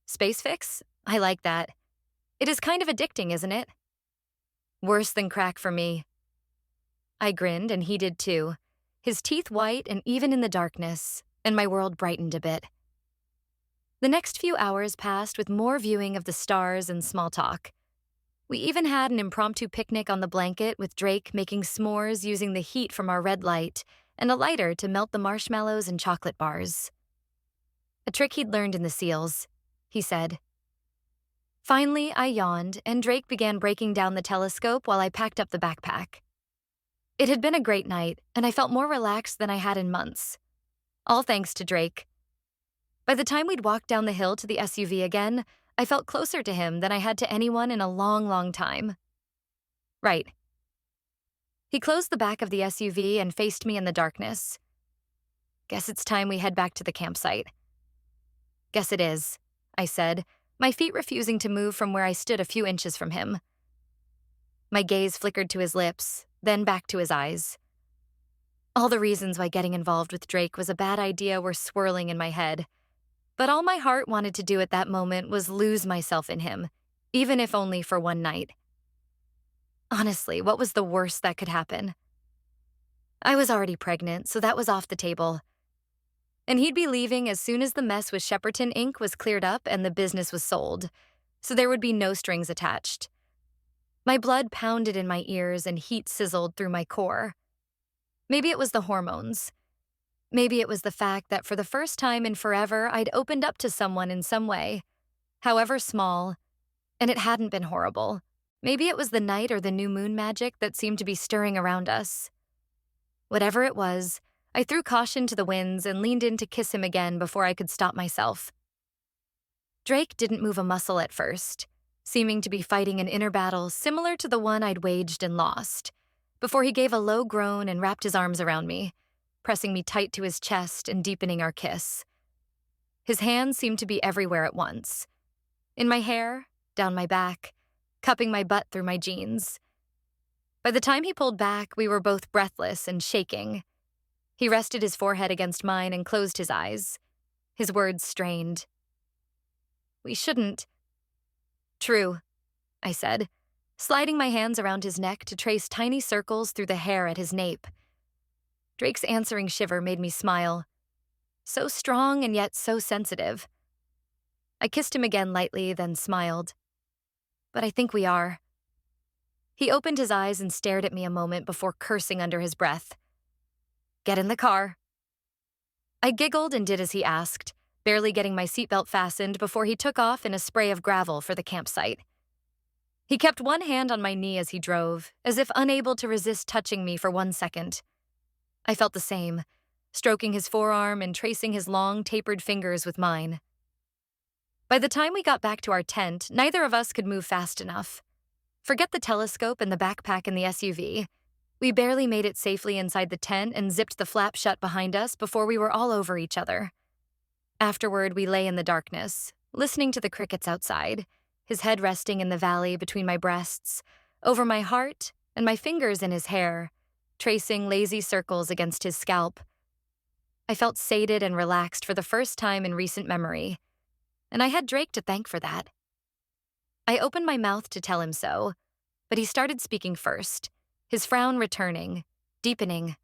"Space fix? I like that. It is kind of addicting, isn't it?" "Worse than crack for me." I grinned, and he did too, his teeth white and even in the darkness, and my world brightened a bit. The next few hours passed with more viewing of the stars and small talk. We even had an impromptu picnic on the blanket with Drake making s'mores using the heat from our red light and a lighter to melt the marshmallows and chocolate bars. "A trick he'd learned in the SEALs," he said. Finally, I yawned, and Drake began breaking down the telescope while I packed up the backpack. It had been a great night, and I felt more relaxed than I had in months. All thanks to Drake. By the time we'd walked down the hill to the SUV again, I felt closer to him than I had to anyone in a long, long time. "Right." He closed the back of the SUV and faced me in the darkness. "Guess it's time we head back to the campsite." "Guess it is," I said, my feet refusing to move from where I stood a few inches from him. My gaze flickered to his lips, then back to his eyes. All the reasons why getting involved with Drake was a bad idea were swirling in my head, but all my heart wanted to do at that moment was lose myself in him, even if only for one night. Honestly, what was the worst that could happen? I was already pregnant, so that was off the table. And he'd be leaving as soon as the mess with Shepperton Inc. was cleared up and the business was sold, so there would be no strings attached. My blood pounded in my ears and heat sizzled through my core. Maybe it was the hormones. Maybe it was the fact that for the first time in forever, I'd opened up to someone in some way, however small, and it hadn't been horrible. Maybe it was the night or the new moon magic that seemed to be stirring around us. Whatever it was, I threw caution to the winds and leaned in to kiss him again before I could stop myself. Drake didn't move a muscle at first, seeming to be fighting an inner battle similar to the one I'd waged and lost, before he gave a low groan and wrapped his arms around me, pressing me tight to his chest and deepening our kiss. His hands seemed to be everywhere at once. In my hair, down my back, cupping my butt through my jeans. By the time he pulled back, we were both breathless and shaking. He rested his forehead against mine and closed his eyes, his words strained. "We shouldn't." "True," I said, sliding my hands around his neck to trace tiny circles through the hair at his nape. Drake's answering shiver made me smile. So strong and yet so sensitive. I kissed him again lightly, then smiled. "But I think we are." He opened his eyes and stared at me a moment before cursing under his breath. "Get in the car." I giggled and did as he asked, barely getting my seatbelt fastened before he took off in a spray of gravel for the campsite. He kept one hand on my knee as he drove, as if unable to resist touching me for 1 second. I felt the same, stroking his forearm and tracing his long, tapered fingers with mine. By the time we got back to our tent, neither of us could move fast enough. Forget the telescope and the backpack in the SUV. We barely made it safely inside the tent and zipped the flap shut behind us before we were all over each other. Afterward, we lay in the darkness, listening to the crickets outside, his head resting in the valley between my breasts, over my heart, and my fingers in his hair, tracing lazy circles against his scalp. I felt sated and relaxed for the first time in recent memory, and I had Drake to thank for that. I opened my mouth to tell him so, but he started speaking first, his frown returning, deepening.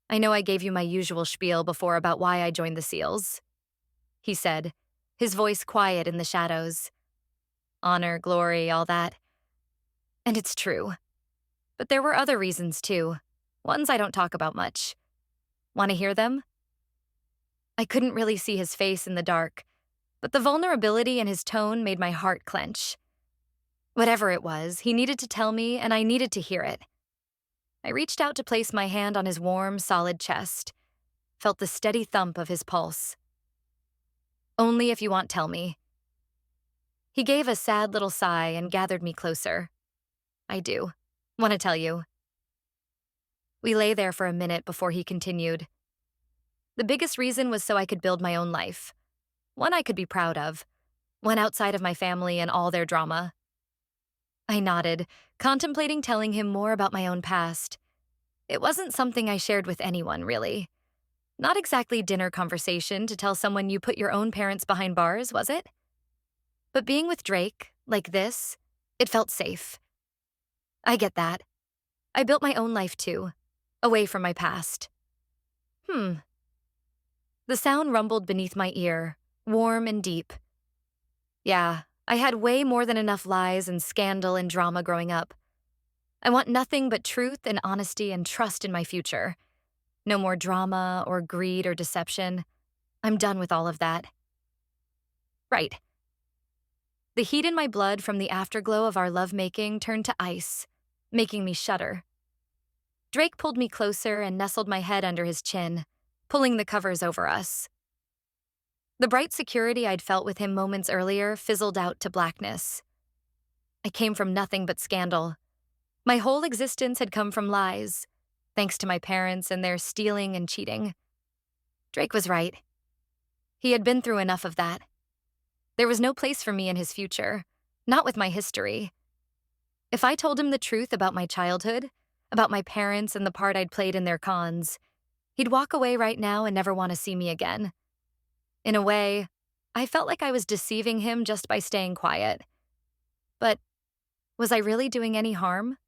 "I know I gave you my usual spiel before about why I joined the SEALs," he said, his voice quiet in the shadows. "Honor, glory, all that. And it's true. But there were other reasons too, ones I don't talk about much. Want to hear them?" I couldn't really see his face in the dark, but the vulnerability in his tone made my heart clench. Whatever it was, he needed to tell me, and I needed to hear it. I reached out to place my hand on his warm, solid chest, felt the steady thump of his pulse. "Only if you want, tell me." He gave a sad little sigh and gathered me closer. "I do. Want to tell you." We lay there for a minute before he continued. "The biggest reason was so I could build my own life. One I could be proud of. One outside of my family and all their drama." I nodded, contemplating telling him more about my own past. It wasn't something I shared with anyone, really. Not exactly dinner conversation to tell someone you put your own parents behind bars, was it? But being with Drake, like this, it felt safe. I get that. I built my own life too, away from my past. The sound rumbled beneath my ear, warm and deep. Yeah, I had way more than enough lies and scandal and drama growing up. I want nothing but truth and honesty and trust in my future. No more drama or greed or deception. I'm done with all of that. Right. The heat in my blood from the afterglow of our lovemaking turned to ice, making me shudder. Drake pulled me closer and nestled my head under his chin, pulling the covers over us. The bright security I'd felt with him moments earlier fizzled out to blackness. I came from nothing but scandal. My whole existence had come from lies, thanks to my parents and their stealing and cheating. Drake was right. He had been through enough of that. There was no place for me in his future, not with my history. If I told him the truth about my childhood, about my parents and the part I'd played in their cons, he'd walk away right now and never want to see me again. In a way, I felt like I was deceiving him just by staying quiet. But was I really doing any harm?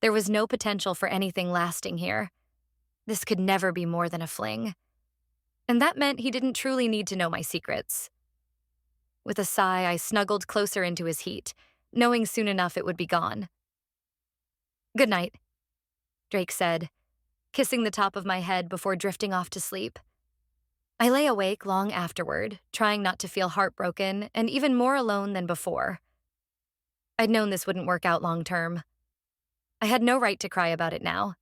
There was no potential for anything lasting here. This could never be more than a fling. And that meant he didn't truly need to know my secrets. With a sigh, I snuggled closer into his heat, knowing soon enough it would be gone. "Good night," Drake said, kissing the top of my head before drifting off to sleep. I lay awake long afterward, trying not to feel heartbroken and even more alone than before. I'd known this wouldn't work out long term. I had no right to cry about it now,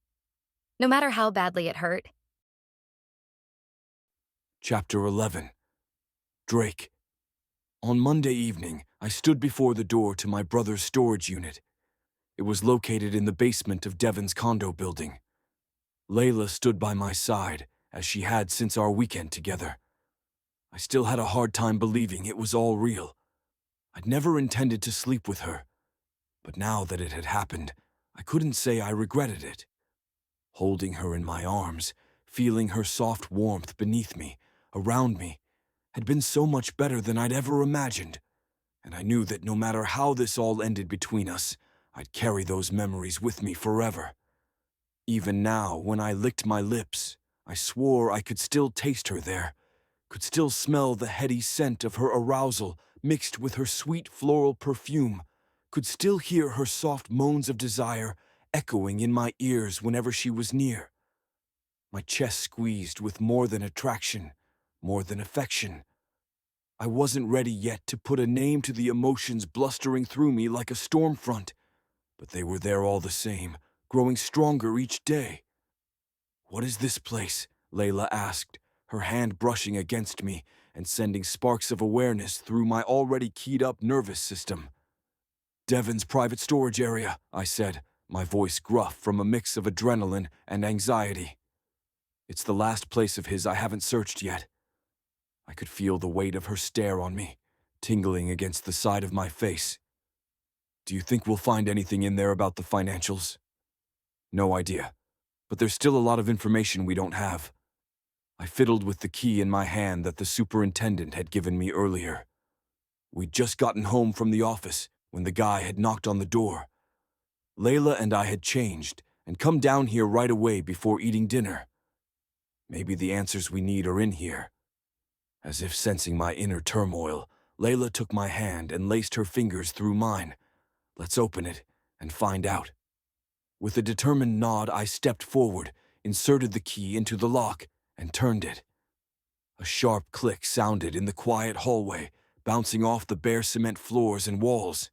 no matter how badly it hurt. Chapter 11. Drake. On Monday evening, I stood before the door to my brother's storage unit. It was located in the basement of Devon's condo building. Layla stood by my side, as she had since our weekend together. I still had a hard time believing it was all real. I'd never intended to sleep with her, but now that it had happened, I couldn't say I regretted it. Holding her in my arms, feeling her soft warmth beneath me, around me, had been so much better than I'd ever imagined, and I knew that no matter how this all ended between us, I'd carry those memories with me forever. Even now, when I licked my lips, I swore I could still taste her there, could still smell the heady scent of her arousal mixed with her sweet floral perfume, could still hear her soft moans of desire echoing in my ears whenever she was near. My chest squeezed with more than attraction, more than affection. I wasn't ready yet to put a name to the emotions blustering through me like a storm front, but they were there all the same, growing stronger each day. "What is this place?" Layla asked, her hand brushing against me and sending sparks of awareness through my already keyed-up nervous system. "Devon's private storage area," I said, my voice gruff from a mix of adrenaline and anxiety. "It's the last place of his I haven't searched yet." I could feel the weight of her stare on me, tingling against the side of my face. "Do you think we'll find anything in there about the financials?" "No idea, but there's still a lot of information we don't have." I fiddled with the key in my hand that the superintendent had given me earlier. We'd just gotten home from the office when the guy had knocked on the door. Layla and I had changed and come down here right away before eating dinner. Maybe the answers we need are in here. As if sensing my inner turmoil, Layla took my hand and laced her fingers through mine. "Let's open it and find out." With a determined nod, I stepped forward, inserted the key into the lock, and turned it. A sharp click sounded in the quiet hallway, bouncing off the bare cement floors and walls.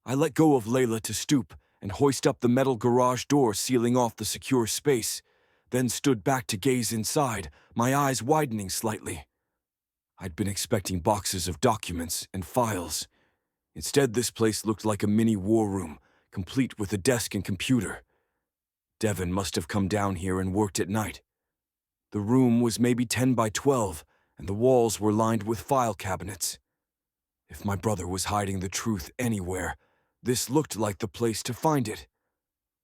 I let go of Layla to stoop and hoist up the metal garage door sealing off the secure space, then stood back to gaze inside, my eyes widening slightly. I'd been expecting boxes of documents and files. Instead, this place looked like a mini war room, complete with a desk and computer. Devon must have come down here and worked at night. The room was maybe 10 by 12, and the walls were lined with file cabinets. If my brother was hiding the truth anywhere, this looked like the place to find it.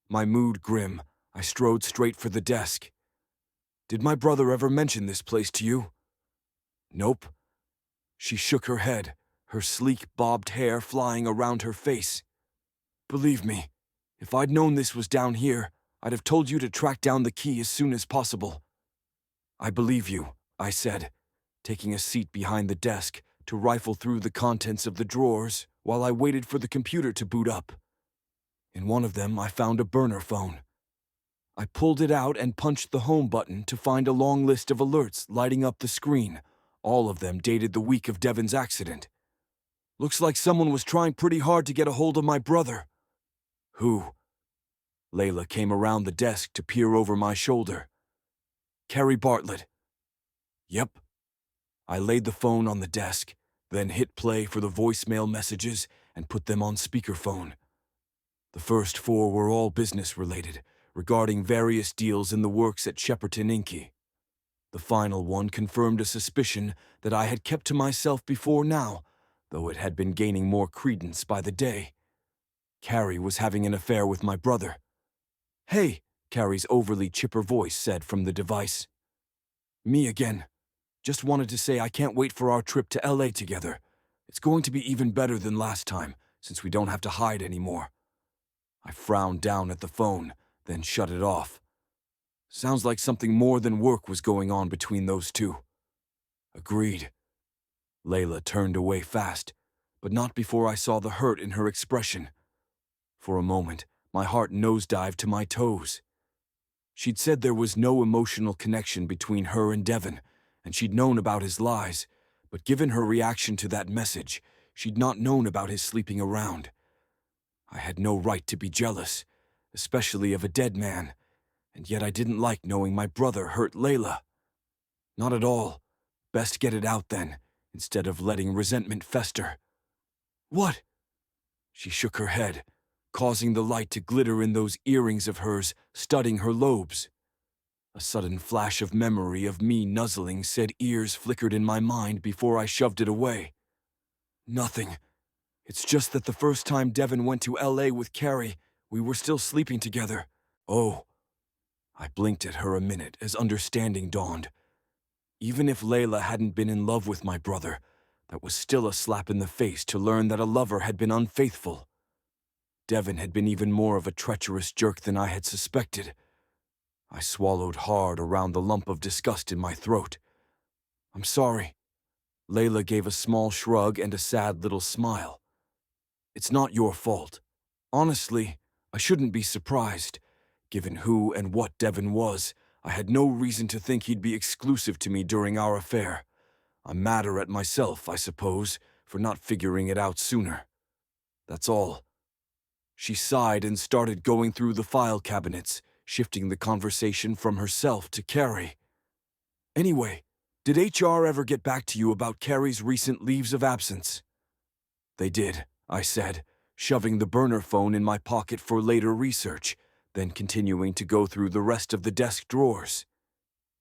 My mood grim, I strode straight for the desk. "Did my brother ever mention this place to you?" "Nope." She shook her head, her sleek bobbed hair flying around her face. "Believe me, if I'd known this was down here, I'd have told you to track down the key as soon as possible." "I believe you," I said, taking a seat behind the desk to rifle through the contents of the drawers while I waited for the computer to boot up. In one of them, I found a burner phone. I pulled it out and punched the home button to find a long list of alerts lighting up the screen, all of them dated the week of Devon's accident. "Looks like someone was trying pretty hard to get a hold of my brother." "Who?" Layla came around the desk to peer over my shoulder. "Carrie Bartlett." "Yep." I laid the phone on the desk, then hit play for the voicemail messages and put them on speakerphone. The first 4 were all business-related, regarding various deals in the works at Shepperton Inc. The final one confirmed a suspicion that I had kept to myself before now, though it had been gaining more credence by the day. Carrie was having an affair with my brother. "Hey," Carrie's overly chipper voice said from the device. "Me again. Just wanted to say I can't wait for our trip to LA together. It's going to be even better than last time, since we don't have to hide anymore." I frowned down at the phone, then shut it off. Sounds like something more than work was going on between those two. Agreed. Layla turned away fast, but not before I saw the hurt in her expression. For a moment, my heart nosedived to my toes. She'd said there was no emotional connection between her and Devon, and she'd known about his lies, but given her reaction to that message, she'd not known about his sleeping around. I had no right to be jealous, especially of a dead man, and yet I didn't like knowing my brother hurt Layla. Not at all. Best get it out then, instead of letting resentment fester. What? She shook her head, causing the light to glitter in those earrings of hers, studding her lobes. A sudden flash of memory of me nuzzling said ears flickered in my mind before I shoved it away. Nothing. It's just that the first time Devin went to LA with Carrie, we were still sleeping together. Oh. I blinked at her a minute as understanding dawned. Even if Layla hadn't been in love with my brother, that was still a slap in the face to learn that a lover had been unfaithful. Devin had been even more of a treacherous jerk than I had suspected. I swallowed hard around the lump of disgust in my throat. I'm sorry. Layla gave a small shrug and a sad little smile. It's not your fault. Honestly, I shouldn't be surprised. Given who and what Devin was, I had no reason to think he'd be exclusive to me during our affair. I'm madder at myself, I suppose, for not figuring it out sooner. That's all. She sighed and started going through the file cabinets, shifting the conversation from herself to Carrie. Anyway, did HR ever get back to you about Carrie's recent leaves of absence? They did, I said, shoving the burner phone in my pocket for later research, then continuing to go through the rest of the desk drawers.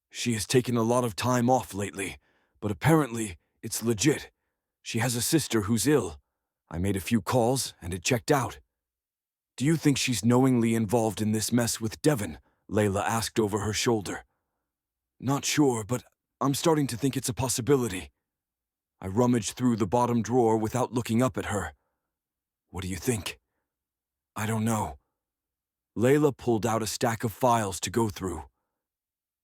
She has taken a lot of time off lately, but apparently it's legit. She has a sister who's ill. I made a few calls and it checked out. Do you think she's knowingly involved in this mess with Devin? Layla asked over her shoulder. Not sure, but I'm starting to think it's a possibility. I rummaged through the bottom drawer without looking up at her. What do you think? I don't know. Layla pulled out a stack of files to go through.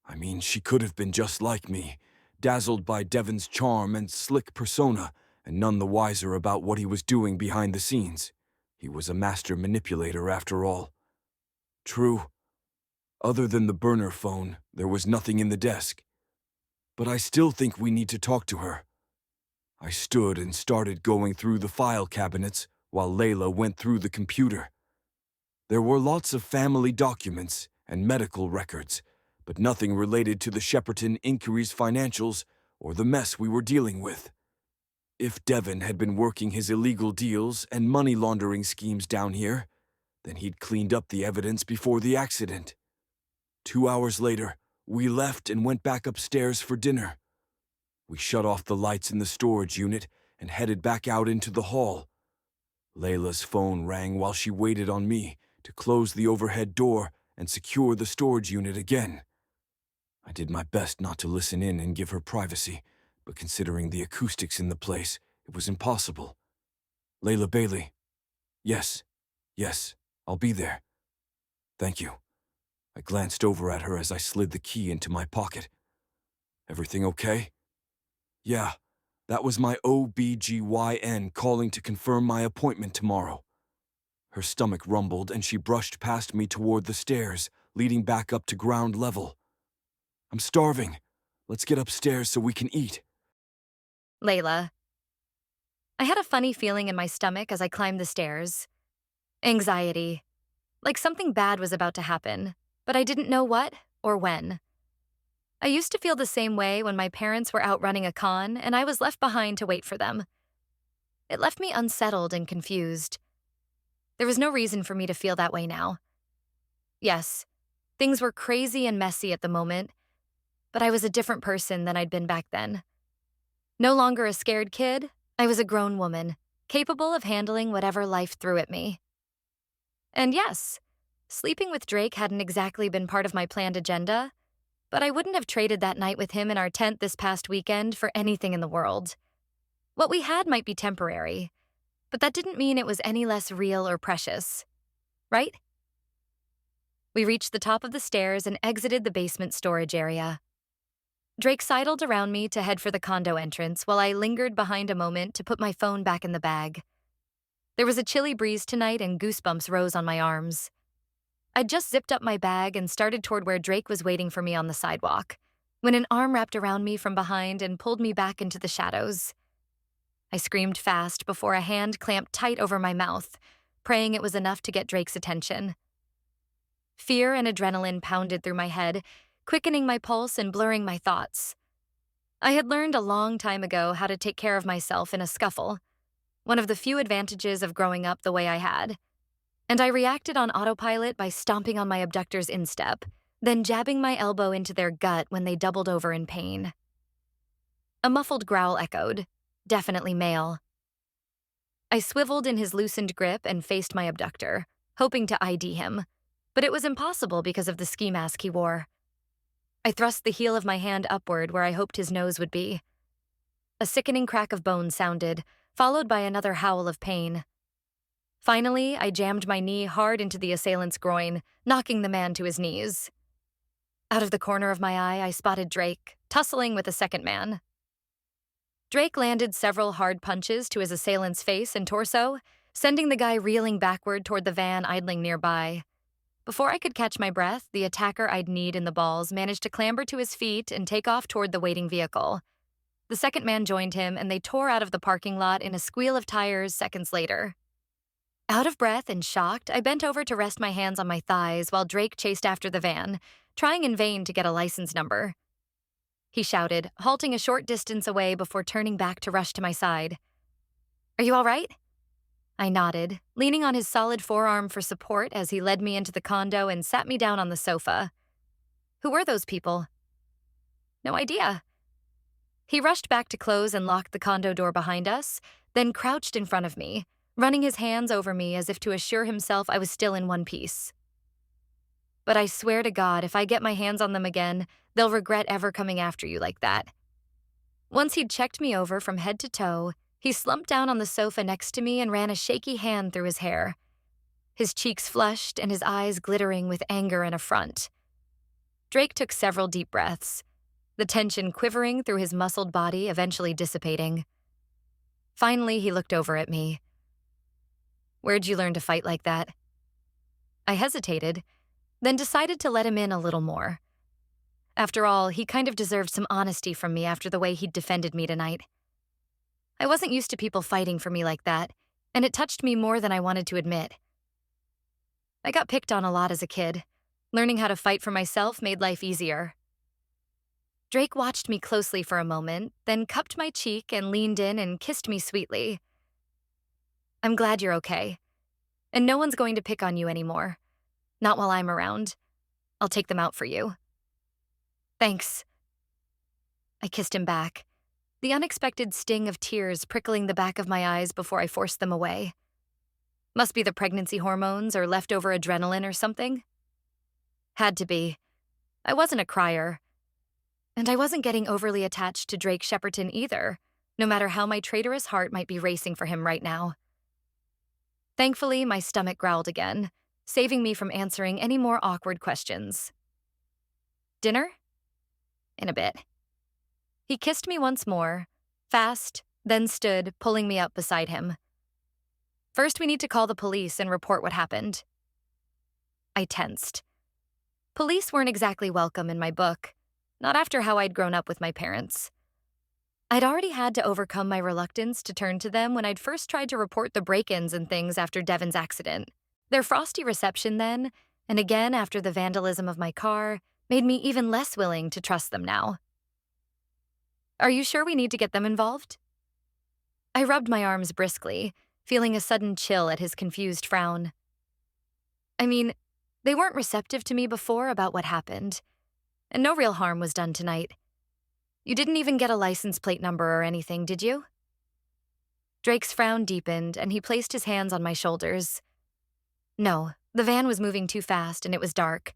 I mean, she could have been just like me, dazzled by Devin's charm and slick persona, and none the wiser about what he was doing behind the scenes. He was a master manipulator, after all. True. Other than the burner phone, there was nothing in the desk. But I still think we need to talk to her. I stood and started going through the file cabinets while Layla went through the computer. There were lots of family documents and medical records, but nothing related to the Shepperton Inquiry's financials or the mess we were dealing with. If Devin had been working his illegal deals and money laundering schemes down here, then he'd cleaned up the evidence before the accident. 2 hours later, we left and went back upstairs for dinner. We shut off the lights in the storage unit and headed back out into the hall. Layla's phone rang while she waited on me to close the overhead door and secure the storage unit again. I did my best not to listen in and give her privacy, but considering the acoustics in the place, it was impossible. Layla Bailey. Yes, I'll be there. Thank you. I glanced over at her as I slid the key into my pocket. Everything okay? Yeah, that was my OBGYN calling to confirm my appointment tomorrow. Her stomach rumbled and she brushed past me toward the stairs, leading back up to ground level. I'm starving. Let's get upstairs so we can eat. Layla. I had a funny feeling in my stomach as I climbed the stairs. Anxiety. Like something bad was about to happen, but I didn't know what or when. I used to feel the same way when my parents were out running a con and I was left behind to wait for them. It left me unsettled and confused. There was no reason for me to feel that way now. Yes, things were crazy and messy at the moment, but I was a different person than I'd been back then. No longer a scared kid, I was a grown woman, capable of handling whatever life threw at me. And yes, sleeping with Drake hadn't exactly been part of my planned agenda, but I wouldn't have traded that night with him in our tent this past weekend for anything in the world. What we had might be temporary, but that didn't mean it was any less real or precious, right? We reached the top of the stairs and exited the basement storage area. Drake sidled around me to head for the condo entrance while I lingered behind a moment to put my phone back in the bag. There was a chilly breeze tonight and goosebumps rose on my arms. I'd just zipped up my bag and started toward where Drake was waiting for me on the sidewalk, when an arm wrapped around me from behind and pulled me back into the shadows. I screamed fast before a hand clamped tight over my mouth, praying it was enough to get Drake's attention. Fear and adrenaline pounded through my head, quickening my pulse and blurring my thoughts. I had learned a long time ago how to take care of myself in a scuffle, one of the few advantages of growing up the way I had. And I reacted on autopilot by stomping on my abductor's instep, then jabbing my elbow into their gut when they doubled over in pain. A muffled growl echoed, definitely male. I swiveled in his loosened grip and faced my abductor, hoping to ID him, but it was impossible because of the ski mask he wore. I thrust the heel of my hand upward where I hoped his nose would be. A sickening crack of bone sounded, followed by another howl of pain. Finally, I jammed my knee hard into the assailant's groin, knocking the man to his knees. Out of the corner of my eye, I spotted Drake, tussling with a second man. Drake landed several hard punches to his assailant's face and torso, sending the guy reeling backward toward the van idling nearby. Before I could catch my breath, the attacker I'd kneed in the balls managed to clamber to his feet and take off toward the waiting vehicle. The second man joined him, and they tore out of the parking lot in a squeal of tires seconds later. Out of breath and shocked, I bent over to rest my hands on my thighs while Drake chased after the van, trying in vain to get a license number. He shouted, halting a short distance away before turning back to rush to my side. "Are you all right?" I nodded, leaning on his solid forearm for support as he led me into the condo and sat me down on the sofa. "Who were those people?" "No idea." He rushed back to close and lock the condo door behind us, then crouched in front of me, running his hands over me as if to assure himself I was still in one piece. "But I swear to God, if I get my hands on them again, they'll regret ever coming after you like that." Once he'd checked me over from head to toe, he slumped down on the sofa next to me and ran a shaky hand through his hair. His cheeks flushed and his eyes glittering with anger and affront. Drake took several deep breaths, the tension quivering through his muscled body eventually dissipating. Finally, he looked over at me. "Where'd you learn to fight like that?" I hesitated, then decided to let him in a little more. After all, he kind of deserved some honesty from me after the way he'd defended me tonight. I wasn't used to people fighting for me like that, and it touched me more than I wanted to admit. I got picked on a lot as a kid. Learning how to fight for myself made life easier. Drake watched me closely for a moment, then cupped my cheek and leaned in and kissed me sweetly. "I'm glad you're okay. And no one's going to pick on you anymore. Not while I'm around. I'll take them out for you." "Thanks." I kissed him back, the unexpected sting of tears prickling the back of my eyes before I forced them away. Must be the pregnancy hormones or leftover adrenaline or something. Had to be. I wasn't a crier. And I wasn't getting overly attached to Drake Shepperton either, no matter how my traitorous heart might be racing for him right now. Thankfully, my stomach growled again, saving me from answering any more awkward questions. "Dinner?" "In a bit." He kissed me once more, fast, then stood, pulling me up beside him. "First, we need to call the police and report what happened." I tensed. Police weren't exactly welcome in my book, not after how I'd grown up with my parents. I'd already had to overcome my reluctance to turn to them when I'd first tried to report the break-ins and things after Devon's accident. Their frosty reception then, and again after the vandalism of my car, made me even less willing to trust them now. "Are you sure we need to get them involved?" I rubbed my arms briskly, feeling a sudden chill at his confused frown. I mean, they weren't receptive to me before about what happened, and no real harm was done tonight. You didn't even get a license plate number or anything, did you? Drake's frown deepened, and he placed his hands on my shoulders. No, the van was moving too fast, and it was dark.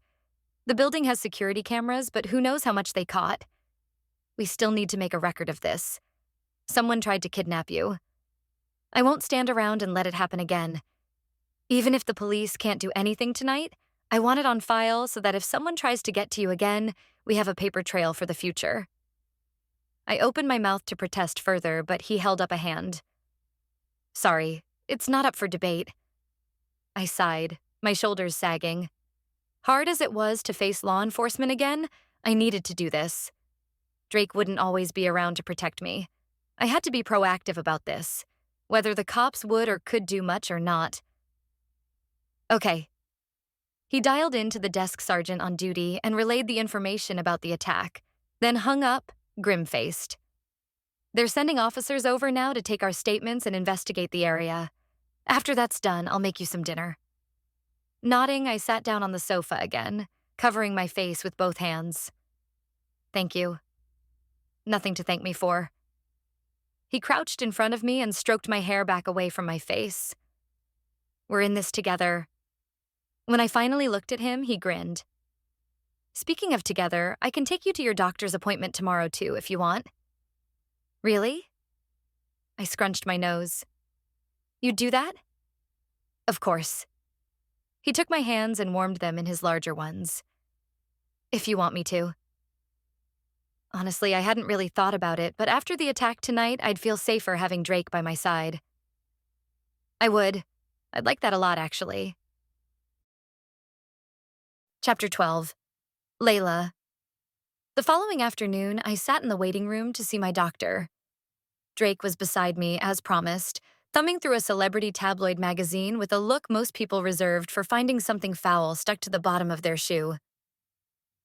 The building has security cameras, but who knows how much they caught. We still need to make a record of this. Someone tried to kidnap you. I won't stand around and let it happen again. Even if the police can't do anything tonight, I want it on file so that if someone tries to get to you again, we have a paper trail for the future. I opened my mouth to protest further, but he held up a hand. "Sorry, it's not up for debate." I sighed, my shoulders sagging. Hard as it was to face law enforcement again, I needed to do this. Drake wouldn't always be around to protect me. I had to be proactive about this, whether the cops would or could do much or not. Okay. He dialed in to the desk sergeant on duty and relayed the information about the attack, then hung up, grim-faced. They're sending officers over now to take our statements and investigate the area. After that's done, I'll make you some dinner. Nodding, I sat down on the sofa again, covering my face with both hands. Thank you. Nothing to thank me for. He crouched in front of me and stroked my hair back away from my face. We're in this together. When I finally looked at him, he grinned. Speaking of together, I can take you to your doctor's appointment tomorrow too, if you want. Really? I scrunched my nose. You'd do that? Of course. He took my hands and warmed them in his larger ones. If you want me to. Honestly, I hadn't really thought about it, but after the attack tonight, I'd feel safer having Drake by my side. I would. I'd like that a lot, actually. Chapter 12. Layla. The following afternoon, I sat in the waiting room to see my doctor. Drake was beside me, as promised, thumbing through a celebrity tabloid magazine with a look most people reserved for finding something foul stuck to the bottom of their shoe.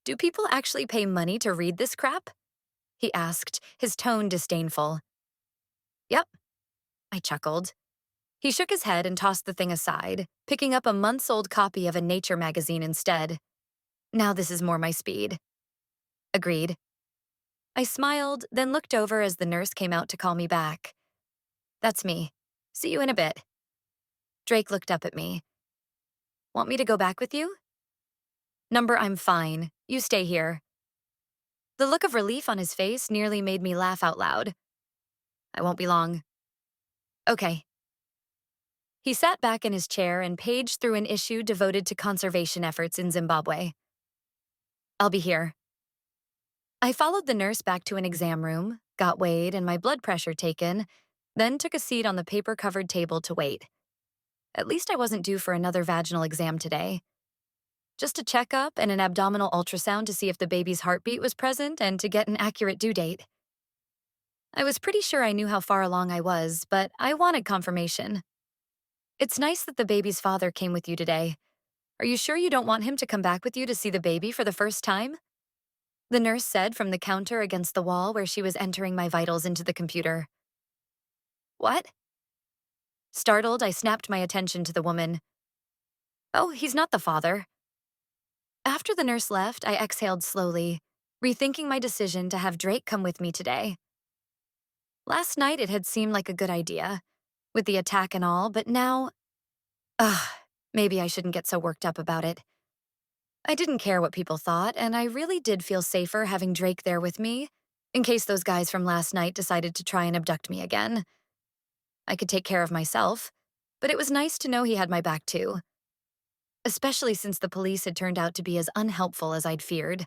Do people actually pay money to read this crap? He asked, his tone disdainful. Yep, I chuckled. He shook his head and tossed the thing aside, picking up a months-old copy of a Nature magazine instead. Now this is more my speed. Agreed. I smiled, then looked over as the nurse came out to call me back. That's me. See you in a bit. Drake looked up at me. Want me to go back with you? Number, I'm fine. You stay here. The look of relief on his face nearly made me laugh out loud. I won't be long. Okay. He sat back in his chair and paged through an issue devoted to conservation efforts in Zimbabwe. I'll be here. I followed the nurse back to an exam room, got weighed and my blood pressure taken, then took a seat on the paper-covered table to wait. At least I wasn't due for another vaginal exam today. Just a checkup and an abdominal ultrasound to see if the baby's heartbeat was present and to get an accurate due date. I was pretty sure I knew how far along I was, but I wanted confirmation. It's nice that the baby's father came with you today. Are you sure you don't want him to come back with you to see the baby for the first time? The nurse said from the counter against the wall where she was entering my vitals into the computer. What? Startled, I snapped my attention to the woman. Oh, he's not the father. After the nurse left, I exhaled slowly, rethinking my decision to have Drake come with me today. Last night it had seemed like a good idea, with the attack and all, but now... maybe I shouldn't get so worked up about it. I didn't care what people thought, and I really did feel safer having Drake there with me, in case those guys from last night decided to try and abduct me again. I could take care of myself, but it was nice to know he had my back too. Especially since the police had turned out to be as unhelpful as I'd feared.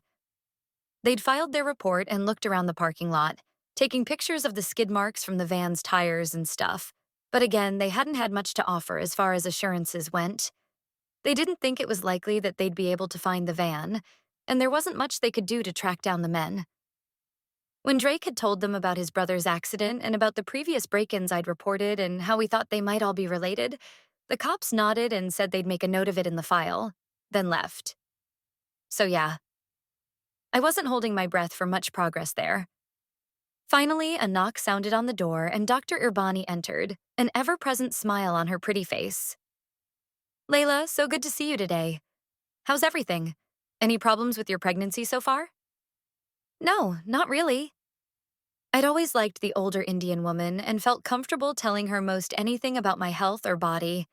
They'd filed their report and looked around the parking lot, taking pictures of the skid marks from the van's tires and stuff, but again, they hadn't had much to offer as far as assurances went. They didn't think it was likely that they'd be able to find the van, and there wasn't much they could do to track down the men. When Drake had told them about his brother's accident and about the previous break-ins I'd reported and how we thought they might all be related, the cops nodded and said they'd make a note of it in the file, then left. So yeah, I wasn't holding my breath for much progress there. Finally, a knock sounded on the door and Dr. Urbani entered, an ever-present smile on her pretty face. Layla, so good to see you today. How's everything? Any problems with your pregnancy so far? No, not really. I'd always liked the older Indian woman and felt comfortable telling her most anything about my health or body.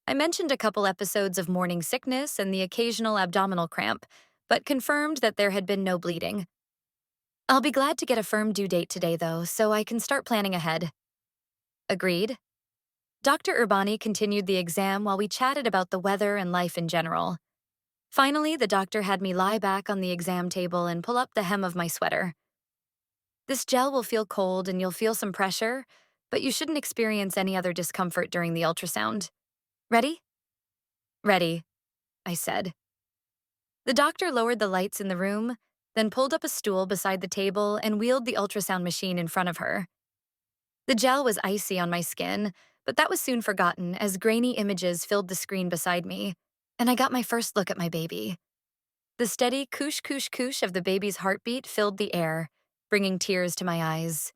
I mentioned a couple episodes of morning sickness and the occasional abdominal cramp, but confirmed that there had been no bleeding. I'll be glad to get a firm due date today, though, so I can start planning ahead. Agreed. Dr. Urbani continued the exam while we chatted about the weather and life in general. Finally, the doctor had me lie back on the exam table and pull up the hem of my sweater. This gel will feel cold and you'll feel some pressure, but you shouldn't experience any other discomfort during the ultrasound. Ready? Ready, I said. The doctor lowered the lights in the room, then pulled up a stool beside the table and wheeled the ultrasound machine in front of her. The gel was icy on my skin, but that was soon forgotten as grainy images filled the screen beside me, and I got my first look at my baby. The steady koosh koosh koosh of the baby's heartbeat filled the air, bringing tears to my eyes.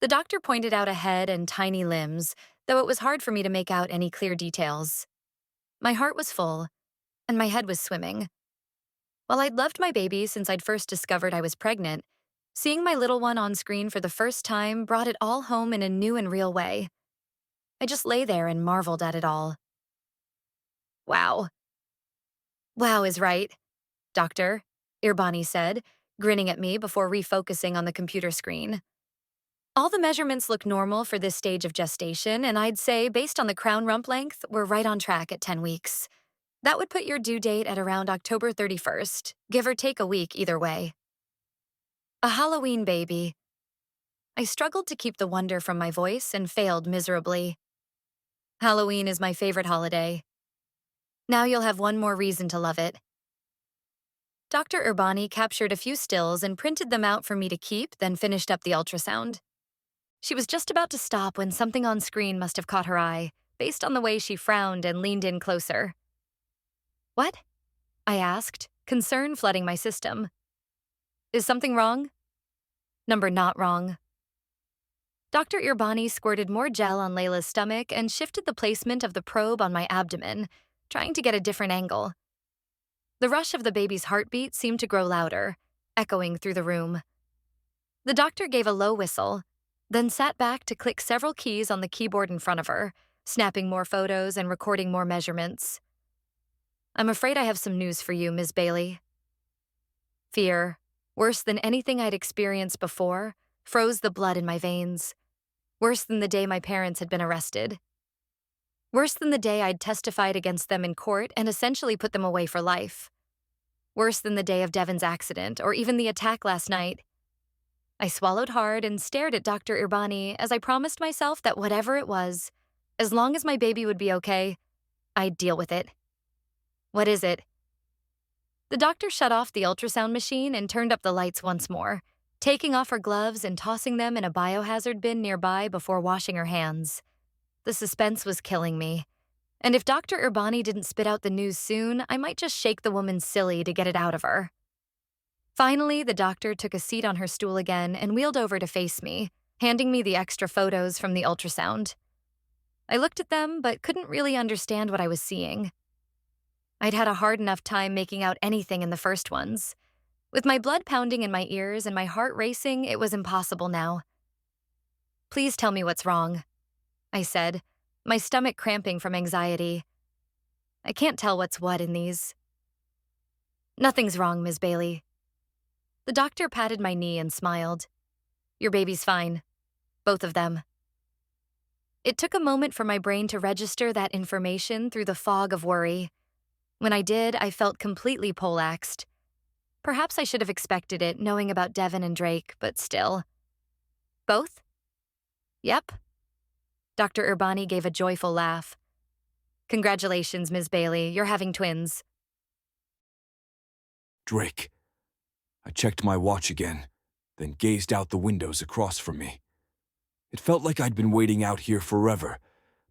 The doctor pointed out a head and tiny limbs, though it was hard for me to make out any clear details. My heart was full, and my head was swimming. While I'd loved my baby since I'd first discovered I was pregnant, seeing my little one on screen for the first time brought it all home in a new and real way. I just lay there and marveled at it all. Wow. Wow is right, Doctor, Irbani said, grinning at me before refocusing on the computer screen. All the measurements look normal for this stage of gestation, and I'd say, based on the crown rump length, we're right on track at 10 weeks. That would put your due date at around October 31st, give or take a week either way. A Halloween baby. I struggled to keep the wonder from my voice and failed miserably. Halloween is my favorite holiday. Now you'll have one more reason to love it. Dr. Urbani captured a few stills and printed them out for me to keep, then finished up the ultrasound. She was just about to stop when something on screen must have caught her eye, based on the way she frowned and leaned in closer. What? I asked, concern flooding my system. Is something wrong? Number not wrong. Dr. Irbani squirted more gel on Layla's stomach and shifted the placement of the probe on my abdomen, trying to get a different angle. The rush of the baby's heartbeat seemed to grow louder, echoing through the room. The doctor gave a low whistle, then sat back to click several keys on the keyboard in front of her, snapping more photos and recording more measurements. I'm afraid I have some news for you, Ms. Bailey. Fear, worse than anything I'd experienced before, froze the blood in my veins. Worse than the day my parents had been arrested. Worse than the day I'd testified against them in court and essentially put them away for life. Worse than the day of Devon's accident or even the attack last night. I swallowed hard and stared at Dr. Irbani as I promised myself that whatever it was, as long as my baby would be okay, I'd deal with it. What is it? The doctor shut off the ultrasound machine and turned up the lights once more, taking off her gloves and tossing them in a biohazard bin nearby before washing her hands. The suspense was killing me, and if Dr. Urbani didn't spit out the news soon, I might just shake the woman silly to get it out of her. Finally, the doctor took a seat on her stool again and wheeled over to face me, handing me the extra photos from the ultrasound. I looked at them, but couldn't really understand what I was seeing. I'd had a hard enough time making out anything in the first ones. With my blood pounding in my ears and my heart racing, it was impossible now. Please tell me what's wrong, I said, my stomach cramping from anxiety. I can't tell what's what in these. Nothing's wrong, Ms. Bailey. The doctor patted my knee and smiled. Your baby's fine. Both of them. It took a moment for my brain to register that information through the fog of worry. When I did, I felt completely poleaxed. Perhaps I should have expected it, knowing about Devon and Drake, but still. Both? Yep. Dr. Urbani gave a joyful laugh. Congratulations, Ms. Bailey, you're having twins. Drake. I checked my watch again, then gazed out the windows across from me. It felt like I'd been waiting out here forever,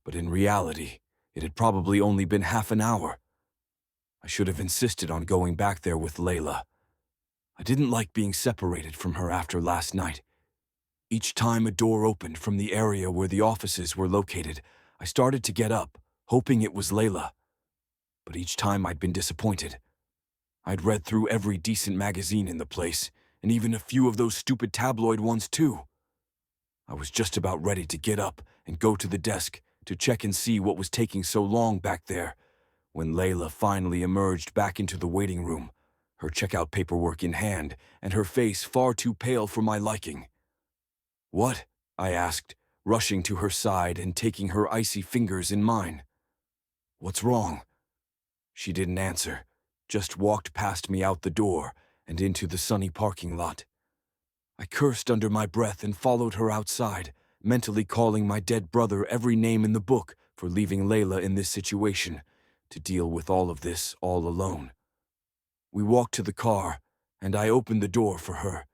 but in reality, it had probably only been half an hour. I should have insisted on going back there with Layla. I didn't like being separated from her after last night. Each time a door opened from the area where the offices were located, I started to get up, hoping it was Layla. But each time I'd been disappointed. I'd read through every decent magazine in the place, and even a few of those stupid tabloid ones too. I was just about ready to get up and go to the desk to check and see what was taking so long back there, when Layla finally emerged back into the waiting room, her checkout paperwork in hand, and her face far too pale for my liking. What? I asked, rushing to her side and taking her icy fingers in mine. What's wrong? She didn't answer, just walked past me out the door and into the sunny parking lot. I cursed under my breath and followed her outside, mentally calling my dead brother every name in the book for leaving Layla in this situation, to deal with all of this all alone. We walked to the car, and I opened the door for her,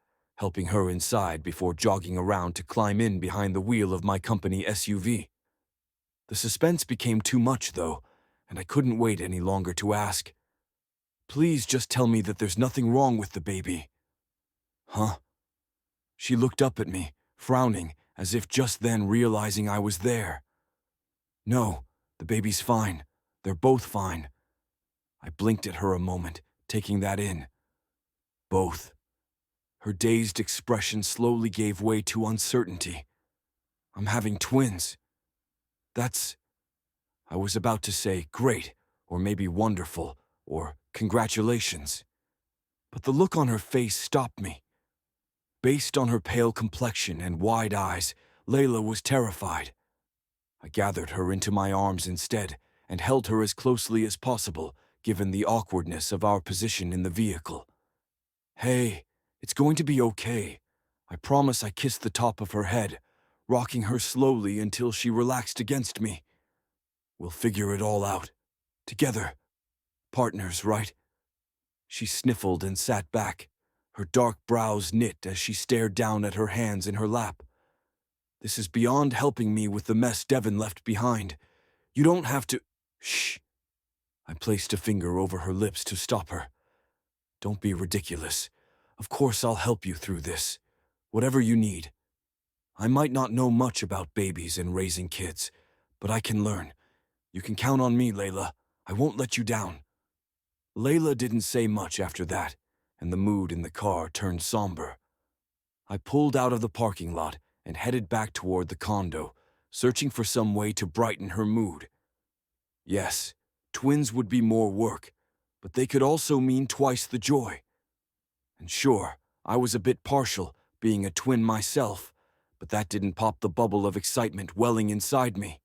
helping her inside before jogging around to climb in behind the wheel of my company SUV. The suspense became too much, though, and I couldn't wait any longer to ask. Please just tell me that there's nothing wrong with the baby. Huh? She looked up at me, frowning, as if just then realizing I was there. No, the baby's fine. They're both fine. I blinked at her a moment, taking that in. Both. Her dazed expression slowly gave way to uncertainty. I'm having twins. I was about to say great, or maybe wonderful, or congratulations. But the look on her face stopped me. Based on her pale complexion and wide eyes, Layla was terrified. I gathered her into my arms instead and held her as closely as possible, given the awkwardness of our position in the vehicle. Hey, it's going to be okay. I promise. I kissed the top of her head, rocking her slowly until she relaxed against me. We'll figure it all out. Together. Partners, right? She sniffled and sat back, her dark brows knit as she stared down at her hands in her lap. This is beyond helping me with the mess Devin left behind. You don't have to— Shh. I placed a finger over her lips to stop her. Don't be ridiculous. Of course I'll help you through this. Whatever you need. I might not know much about babies and raising kids, but I can learn. You can count on me, Layla. I won't let you down. Layla didn't say much after that, and the mood in the car turned somber. I pulled out of the parking lot and headed back toward the condo, searching for some way to brighten her mood. Yes, twins would be more work, but they could also mean twice the joy. And sure, I was a bit partial, being a twin myself, but that didn't pop the bubble of excitement welling inside me.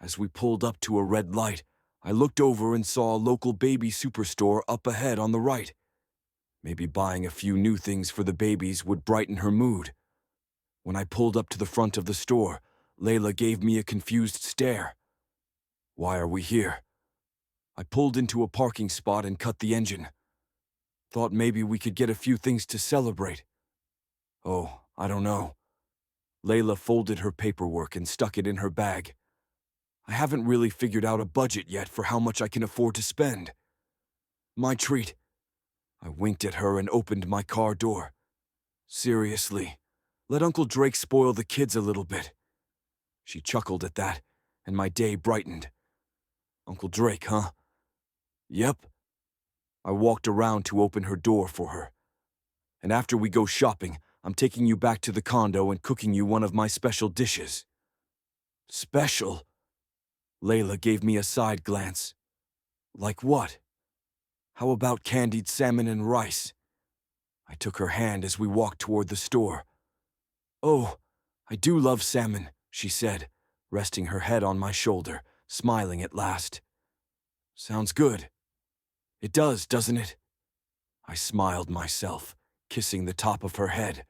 As we pulled up to a red light, I looked over and saw a local baby superstore up ahead on the right. Maybe buying a few new things for the babies would brighten her mood. When I pulled up to the front of the store, Layla gave me a confused stare. Why are we here? I pulled into a parking spot and cut the engine. Thought maybe we could get a few things to celebrate. Oh, I don't know. Layla folded her paperwork and stuck it in her bag. I haven't really figured out a budget yet for how much I can afford to spend. My treat. I winked at her and opened my car door. Seriously, let Uncle Drake spoil the kids a little bit. She chuckled at that, and my day brightened. Uncle Drake, huh? Yep. I walked around to open her door for her. And after we go shopping, I'm taking you back to the condo and cooking you one of my special dishes. Special? Layla gave me a side glance. Like what? How about candied salmon and rice? I took her hand as we walked toward the store. Oh, I do love salmon, she said, resting her head on my shoulder, smiling at last. Sounds good. It does, doesn't it? I smiled myself, kissing the top of her head.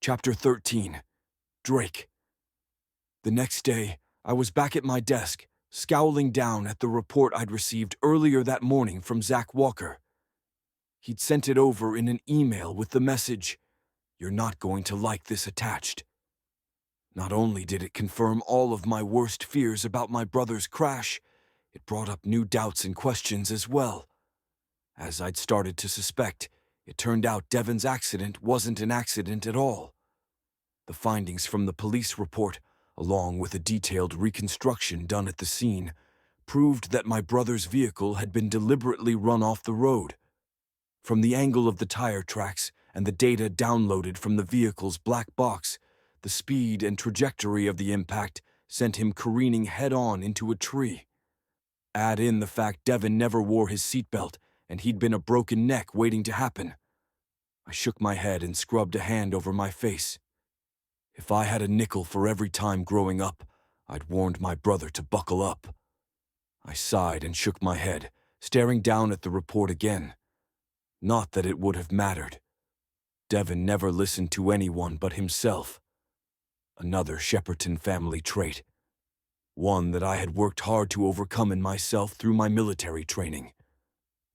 Chapter 13. Drake. The next day, I was back at my desk, scowling down at the report I'd received earlier that morning from Zach Walker. He'd sent it over in an email with the message, "You're not going to like this," attached. Not only did it confirm all of my worst fears about my brother's crash, it brought up new doubts and questions as well. As I'd started to suspect, it turned out Devin's accident wasn't an accident at all. The findings from the police report, along with a detailed reconstruction done at the scene, proved that my brother's vehicle had been deliberately run off the road. From the angle of the tire tracks and the data downloaded from the vehicle's black box, the speed and trajectory of the impact sent him careening head-on into a tree. Add in the fact Devin never wore his seatbelt and he'd been a broken neck waiting to happen. I shook my head and scrubbed a hand over my face. If I had a nickel for every time growing up, I'd warned my brother to buckle up. I sighed and shook my head, staring down at the report again. Not that it would have mattered. Devin never listened to anyone but himself. Another Shepperton family trait. One that I had worked hard to overcome in myself through my military training.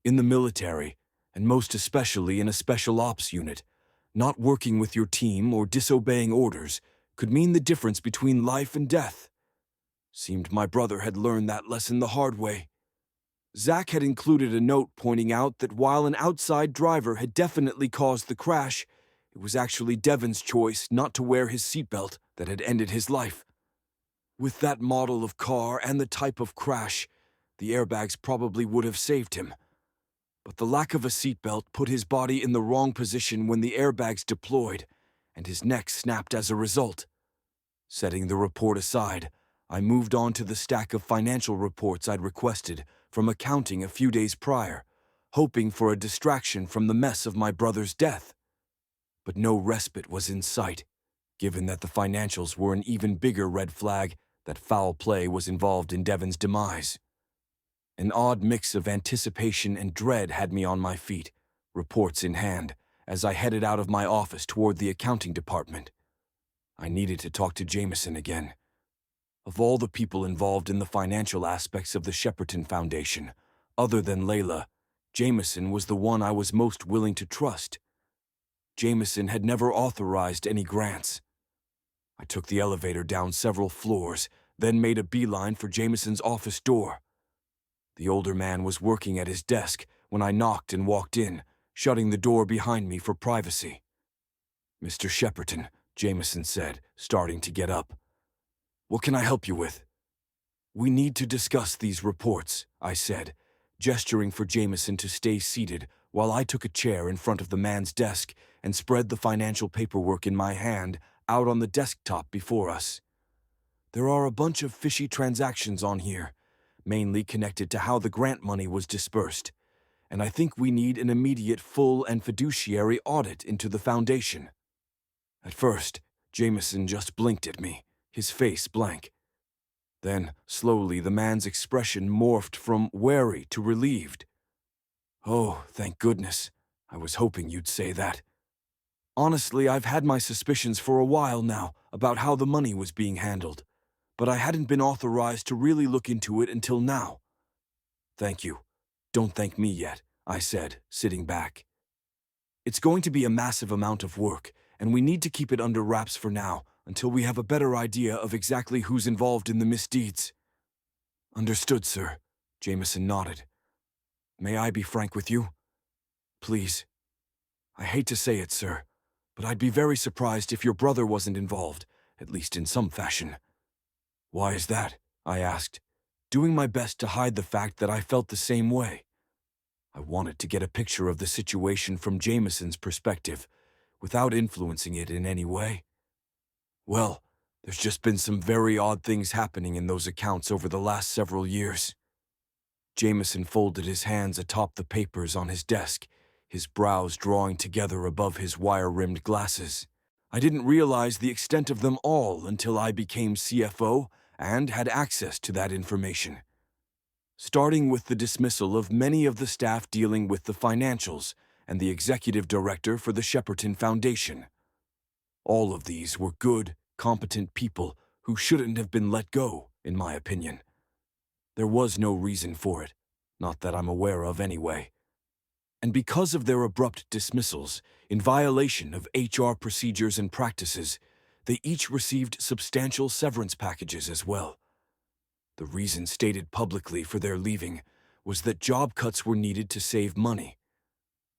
In the military, and most especially in a special ops unit, not working with your team or disobeying orders could mean the difference between life and death. Seemed my brother had learned that lesson the hard way. Zach had included a note pointing out that while an outside driver had definitely caused the crash, it was actually Devon's choice not to wear his seatbelt that had ended his life. With that model of car and the type of crash, the airbags probably would have saved him. But the lack of a seatbelt put his body in the wrong position when the airbags deployed, and his neck snapped as a result. Setting the report aside, I moved on to the stack of financial reports I'd requested from accounting a few days prior, hoping for a distraction from the mess of my brother's death. But no respite was in sight, given that the financials were an even bigger red flag that foul play was involved in Devon's demise. An odd mix of anticipation and dread had me on my feet, reports in hand, as I headed out of my office toward the accounting department. I needed to talk to Jameson again. Of all the people involved in the financial aspects of the Shepperton Foundation, other than Layla, Jameson was the one I was most willing to trust. Jameson had never authorized any grants. I took the elevator down several floors, then made a beeline for Jameson's office door. The older man was working at his desk when I knocked and walked in, shutting the door behind me for privacy. "Mr. Shepperton," Jameson said, starting to get up. "What can I help you with?" "We need to discuss these reports," I said, gesturing for Jameson to stay seated while I took a chair in front of the man's desk and spread the financial paperwork in my hand out on the desktop before us. "There are a bunch of fishy transactions on here, mainly connected to how the grant money was dispersed, and I think we need an immediate full and fiduciary audit into the foundation." At first, Jameson just blinked at me, his face blank. Then, slowly, the man's expression morphed from wary to relieved. "Oh, thank goodness. I was hoping you'd say that. Honestly, I've had my suspicions for a while now about how the money was being handled, but I hadn't been authorized to really look into it until now." "Thank you. Don't thank me yet," I said, sitting back. "It's going to be a massive amount of work, and we need to keep it under wraps for now until we have a better idea of exactly who's involved in the misdeeds." "Understood, sir," Jameson nodded. "May I be frank with you? Please. I hate to say it, sir, but I'd be very surprised if your brother wasn't involved, at least in some fashion." "Why is that?" I asked, doing my best to hide the fact that I felt the same way. I wanted to get a picture of the situation from Jameson's perspective, without influencing it in any way. "Well, there's just been some very odd things happening in those accounts over the last several years." Jameson folded his hands atop the papers on his desk, his brows drawing together above his wire-rimmed glasses. I didn't realize the extent of them all until I became CFO and had access to that information. Starting with the dismissal of many of the staff dealing with the financials and the executive director for the Shepperton Foundation. All of these were good, competent people who shouldn't have been let go, in my opinion. There was no reason for it, not that I'm aware of anyway. And because of their abrupt dismissals, in violation of HR procedures and practices, they each received substantial severance packages as well. The reason stated publicly for their leaving was that job cuts were needed to save money.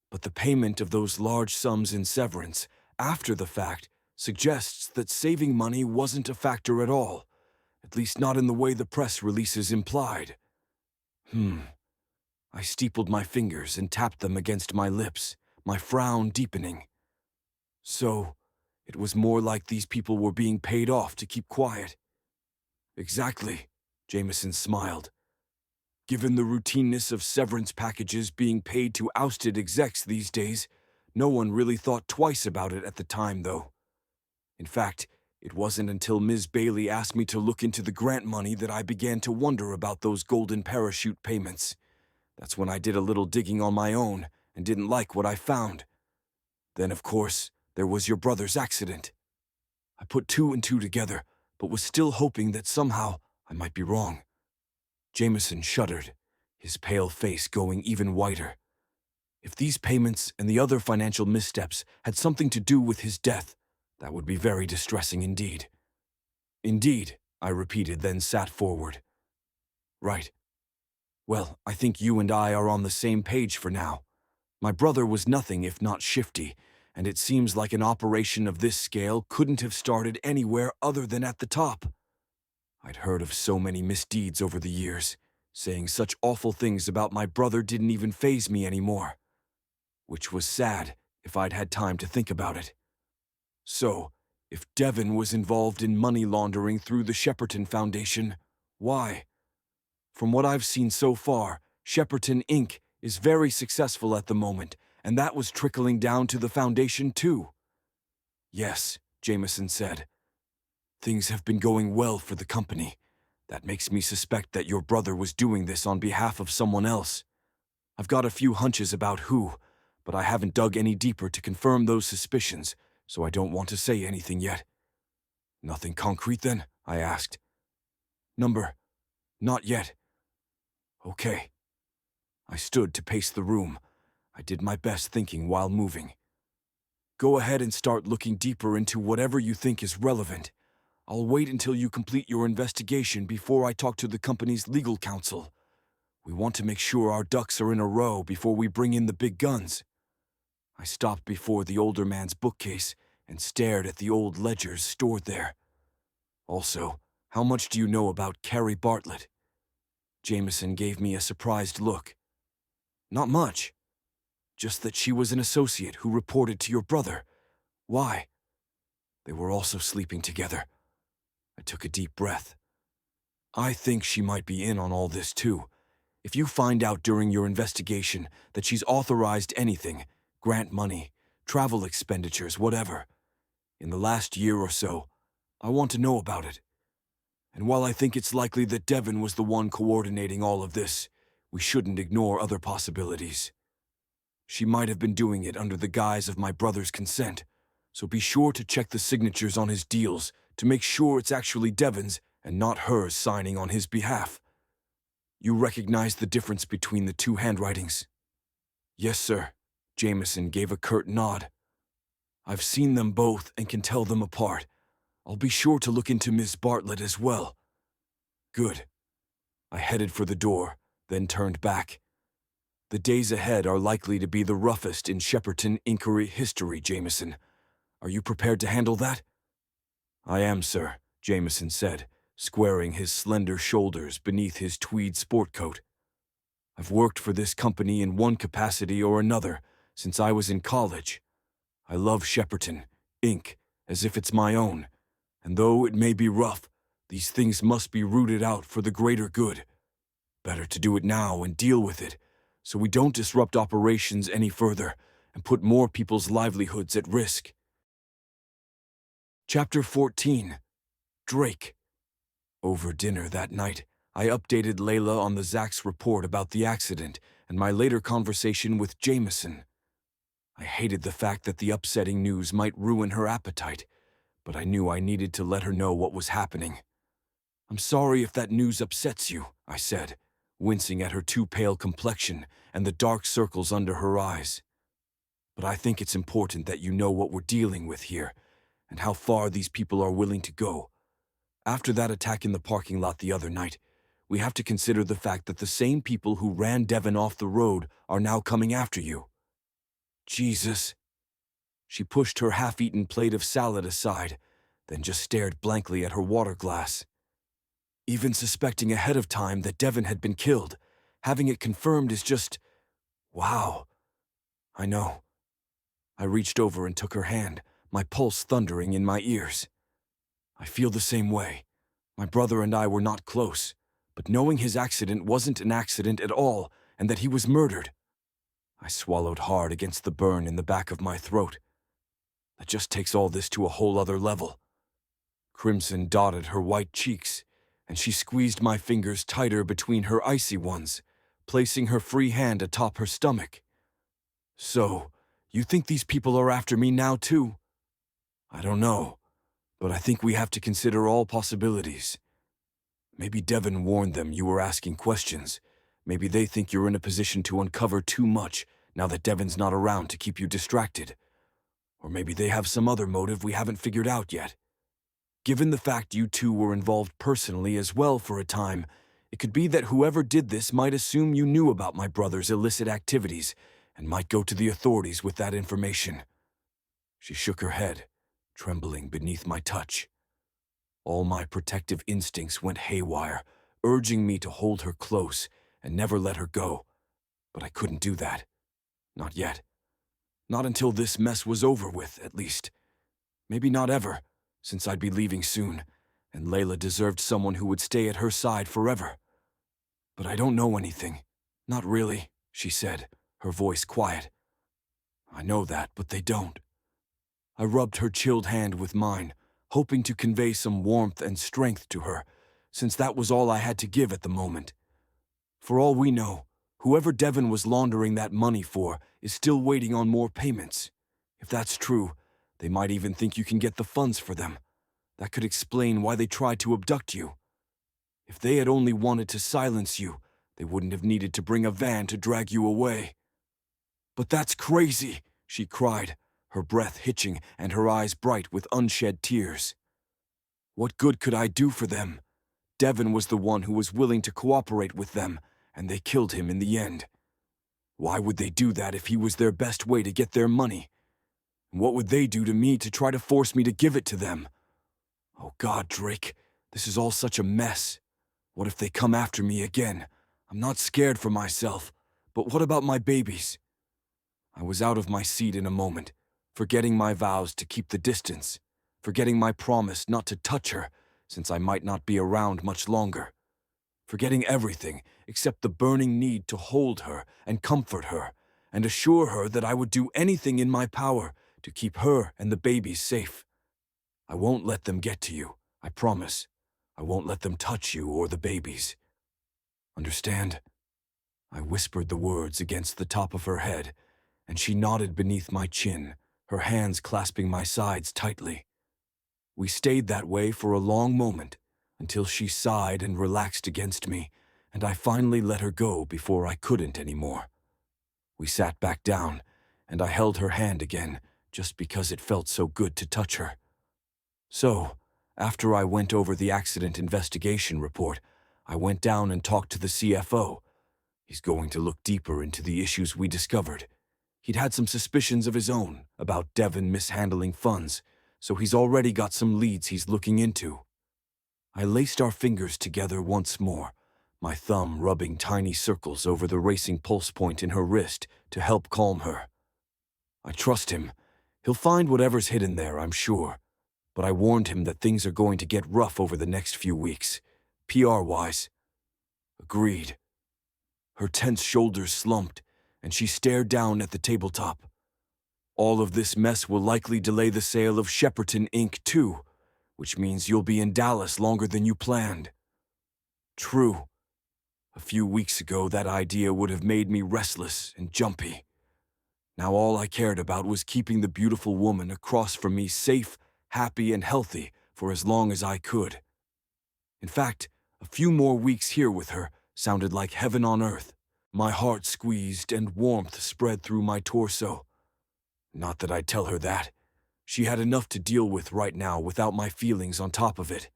But the payment of those large sums in severance, after the fact, suggests that saving money wasn't a factor at all, at least not in the way the press releases implied. I steepled my fingers and tapped them against my lips, my frown deepening. So, it was more like these people were being paid off to keep quiet. "Exactly," Jameson smiled. "Given the routineness of severance packages being paid to ousted execs these days, no one really thought twice about it at the time, though. In fact, it wasn't until Ms. Bailey asked me to look into the grant money that I began to wonder about those golden parachute payments. That's when I did a little digging on my own and didn't like what I found. Then, of course, there was your brother's accident. I put two and two together, but was still hoping that somehow I might be wrong." Jameson shuddered, his pale face going even whiter. If these payments and the other financial missteps had something to do with his death, That would be very distressing indeed. Indeed, I repeated, then sat forward. Right. Well, I think you and I are on the same page for now. My brother was nothing if not shifty, and it seems like an operation of this scale couldn't have started anywhere other than at the top. I'd heard of so many misdeeds over the years. Saying such awful things about my brother didn't even faze me anymore. Which was sad, if I'd had time to think about it. So, if Devon was involved in money laundering through the Shepperton Foundation, why? From what I've seen so far, Shepperton Inc. is very successful at the moment, and that was trickling down to the foundation too. Yes, Jameson said. Things have been going well for the company. That makes me suspect that your brother was doing this on behalf of someone else. I've got a few hunches about who, but I haven't dug any deeper to confirm those suspicions, so I don't want to say anything yet. Nothing concrete then? I asked. Number? Not yet. Okay. I stood to pace the room. I did my best thinking while moving. Go ahead and start looking deeper into whatever you think is relevant. I'll wait until you complete your investigation before I talk to the company's legal counsel. We want to make sure our ducks are in a row before we bring in the big guns. I stopped before the older man's bookcase and stared at the old ledgers stored there. Also, how much do you know about Carrie Bartlett? Jameson gave me a surprised look. Not much. Just that she was an associate who reported to your brother. Why? They were also sleeping together. I took a deep breath. I think she might be in on all this too. If you find out during your investigation that she's authorized anything, grant money, travel expenditures, whatever, in the last year or so, I want to know about it. And while I think it's likely that Devon was the one coordinating all of this, we shouldn't ignore other possibilities. She might have been doing it under the guise of my brother's consent, so be sure to check the signatures on his deals to make sure it's actually Devon's and not hers signing on his behalf. You recognize the difference between the two handwritings? Yes, sir. Jameson gave a curt nod. I've seen them both and can tell them apart. I'll be sure to look into Miss Bartlett as well. Good. I headed for the door, then turned back. The days ahead are likely to be the roughest in Shepperton inquiry history, Jameson. Are you prepared to handle that? I am, sir, Jameson said, squaring his slender shoulders beneath his tweed sport coat. I've worked for this company in one capacity or another since I was in college. I love Shepperton, Inc., as if it's my own, and though it may be rough, these things must be rooted out for the greater good. Better to do it now and deal with it, so we don't disrupt operations any further and put more people's livelihoods at risk. Chapter 14. Drake. Over dinner that night, I updated Layla on the Zach's report about the accident and my later conversation with Jameson. I hated the fact that the upsetting news might ruin her appetite, but I knew I needed to let her know what was happening. I'm sorry if that news upsets you, I said, wincing at her too pale complexion and the dark circles under her eyes. But I think it's important that you know what we're dealing with here, and how far these people are willing to go. After that attack in the parking lot the other night, we have to consider the fact that the same people who ran Devon off the road are now coming after you. Jesus. She pushed her half-eaten plate of salad aside, then just stared blankly at her water glass. Even suspecting ahead of time that Devon had been killed, having it confirmed is just... wow. I know. I reached over and took her hand, my pulse thundering in my ears. I feel the same way. My brother and I were not close, but knowing his accident wasn't an accident at all and that he was murdered. I swallowed hard against the burn in the back of my throat. That just takes all this to a whole other level. Crimson dotted her white cheeks, and she squeezed my fingers tighter between her icy ones, placing her free hand atop her stomach. So, you think these people are after me now too? I don't know, but I think we have to consider all possibilities. Maybe Devon warned them you were asking questions. Maybe they think you're in a position to uncover too much now that Devon's not around to keep you distracted. Or maybe they have some other motive we haven't figured out yet. Given the fact you two were involved personally as well for a time, it could be that whoever did this might assume you knew about my brother's illicit activities and might go to the authorities with that information. She shook her head, trembling beneath my touch. All my protective instincts went haywire, urging me to hold her close and never let her go. But I couldn't do that. Not yet. Not until this mess was over with, at least. Maybe not ever, since I'd be leaving soon, and Layla deserved someone who would stay at her side forever. But I don't know anything. Not really, she said, her voice quiet. I know that, but they don't. I rubbed her chilled hand with mine, hoping to convey some warmth and strength to her, since that was all I had to give at the moment. For all we know, whoever Devon was laundering that money for is still waiting on more payments. If that's true, they might even think you can get the funds for them. That could explain why they tried to abduct you. If they had only wanted to silence you, they wouldn't have needed to bring a van to drag you away. But that's crazy, she cried, her breath hitching and her eyes bright with unshed tears. What good could I do for them? Devon was the one who was willing to cooperate with them, and they killed him in the end. Why would they do that if he was their best way to get their money? And what would they do to me to try to force me to give it to them? Oh God, Drake, this is all such a mess. What if they come after me again? I'm not scared for myself, but what about my babies? I was out of my seat in a moment, forgetting my vows to keep the distance, forgetting my promise not to touch her, since I might not be around much longer, forgetting everything except the burning need to hold her and comfort her, and assure her that I would do anything in my power to keep her and the babies safe. I won't let them get to you, I promise. I won't let them touch you or the babies. Understand? I whispered the words against the top of her head, and she nodded beneath my chin, her hands clasping my sides tightly. We stayed that way for a long moment, until she sighed and relaxed against me, and I finally let her go before I couldn't anymore. We sat back down, and I held her hand again, just because it felt so good to touch her. So, after I went over the accident investigation report, I went down and talked to the CFO. He's going to look deeper into the issues we discovered. He'd had some suspicions of his own about Devon mishandling funds, so he's already got some leads he's looking into. I laced our fingers together once more, my thumb rubbing tiny circles over the racing pulse point in her wrist to help calm her. I trust him. He'll find whatever's hidden there, I'm sure. But I warned him that things are going to get rough over the next few weeks, PR-wise. Agreed. Her tense shoulders slumped, and she stared down at the tabletop. All of this mess will likely delay the sale of Shepperton Inc. too, which means you'll be in Dallas longer than you planned. True. A few weeks ago, that idea would have made me restless and jumpy. Now all I cared about was keeping the beautiful woman across from me safe, happy, and healthy for as long as I could. In fact, a few more weeks here with her sounded like heaven on earth. My heart squeezed and warmth spread through my torso. Not that I'd tell her that. She had enough to deal with right now without my feelings on top of it.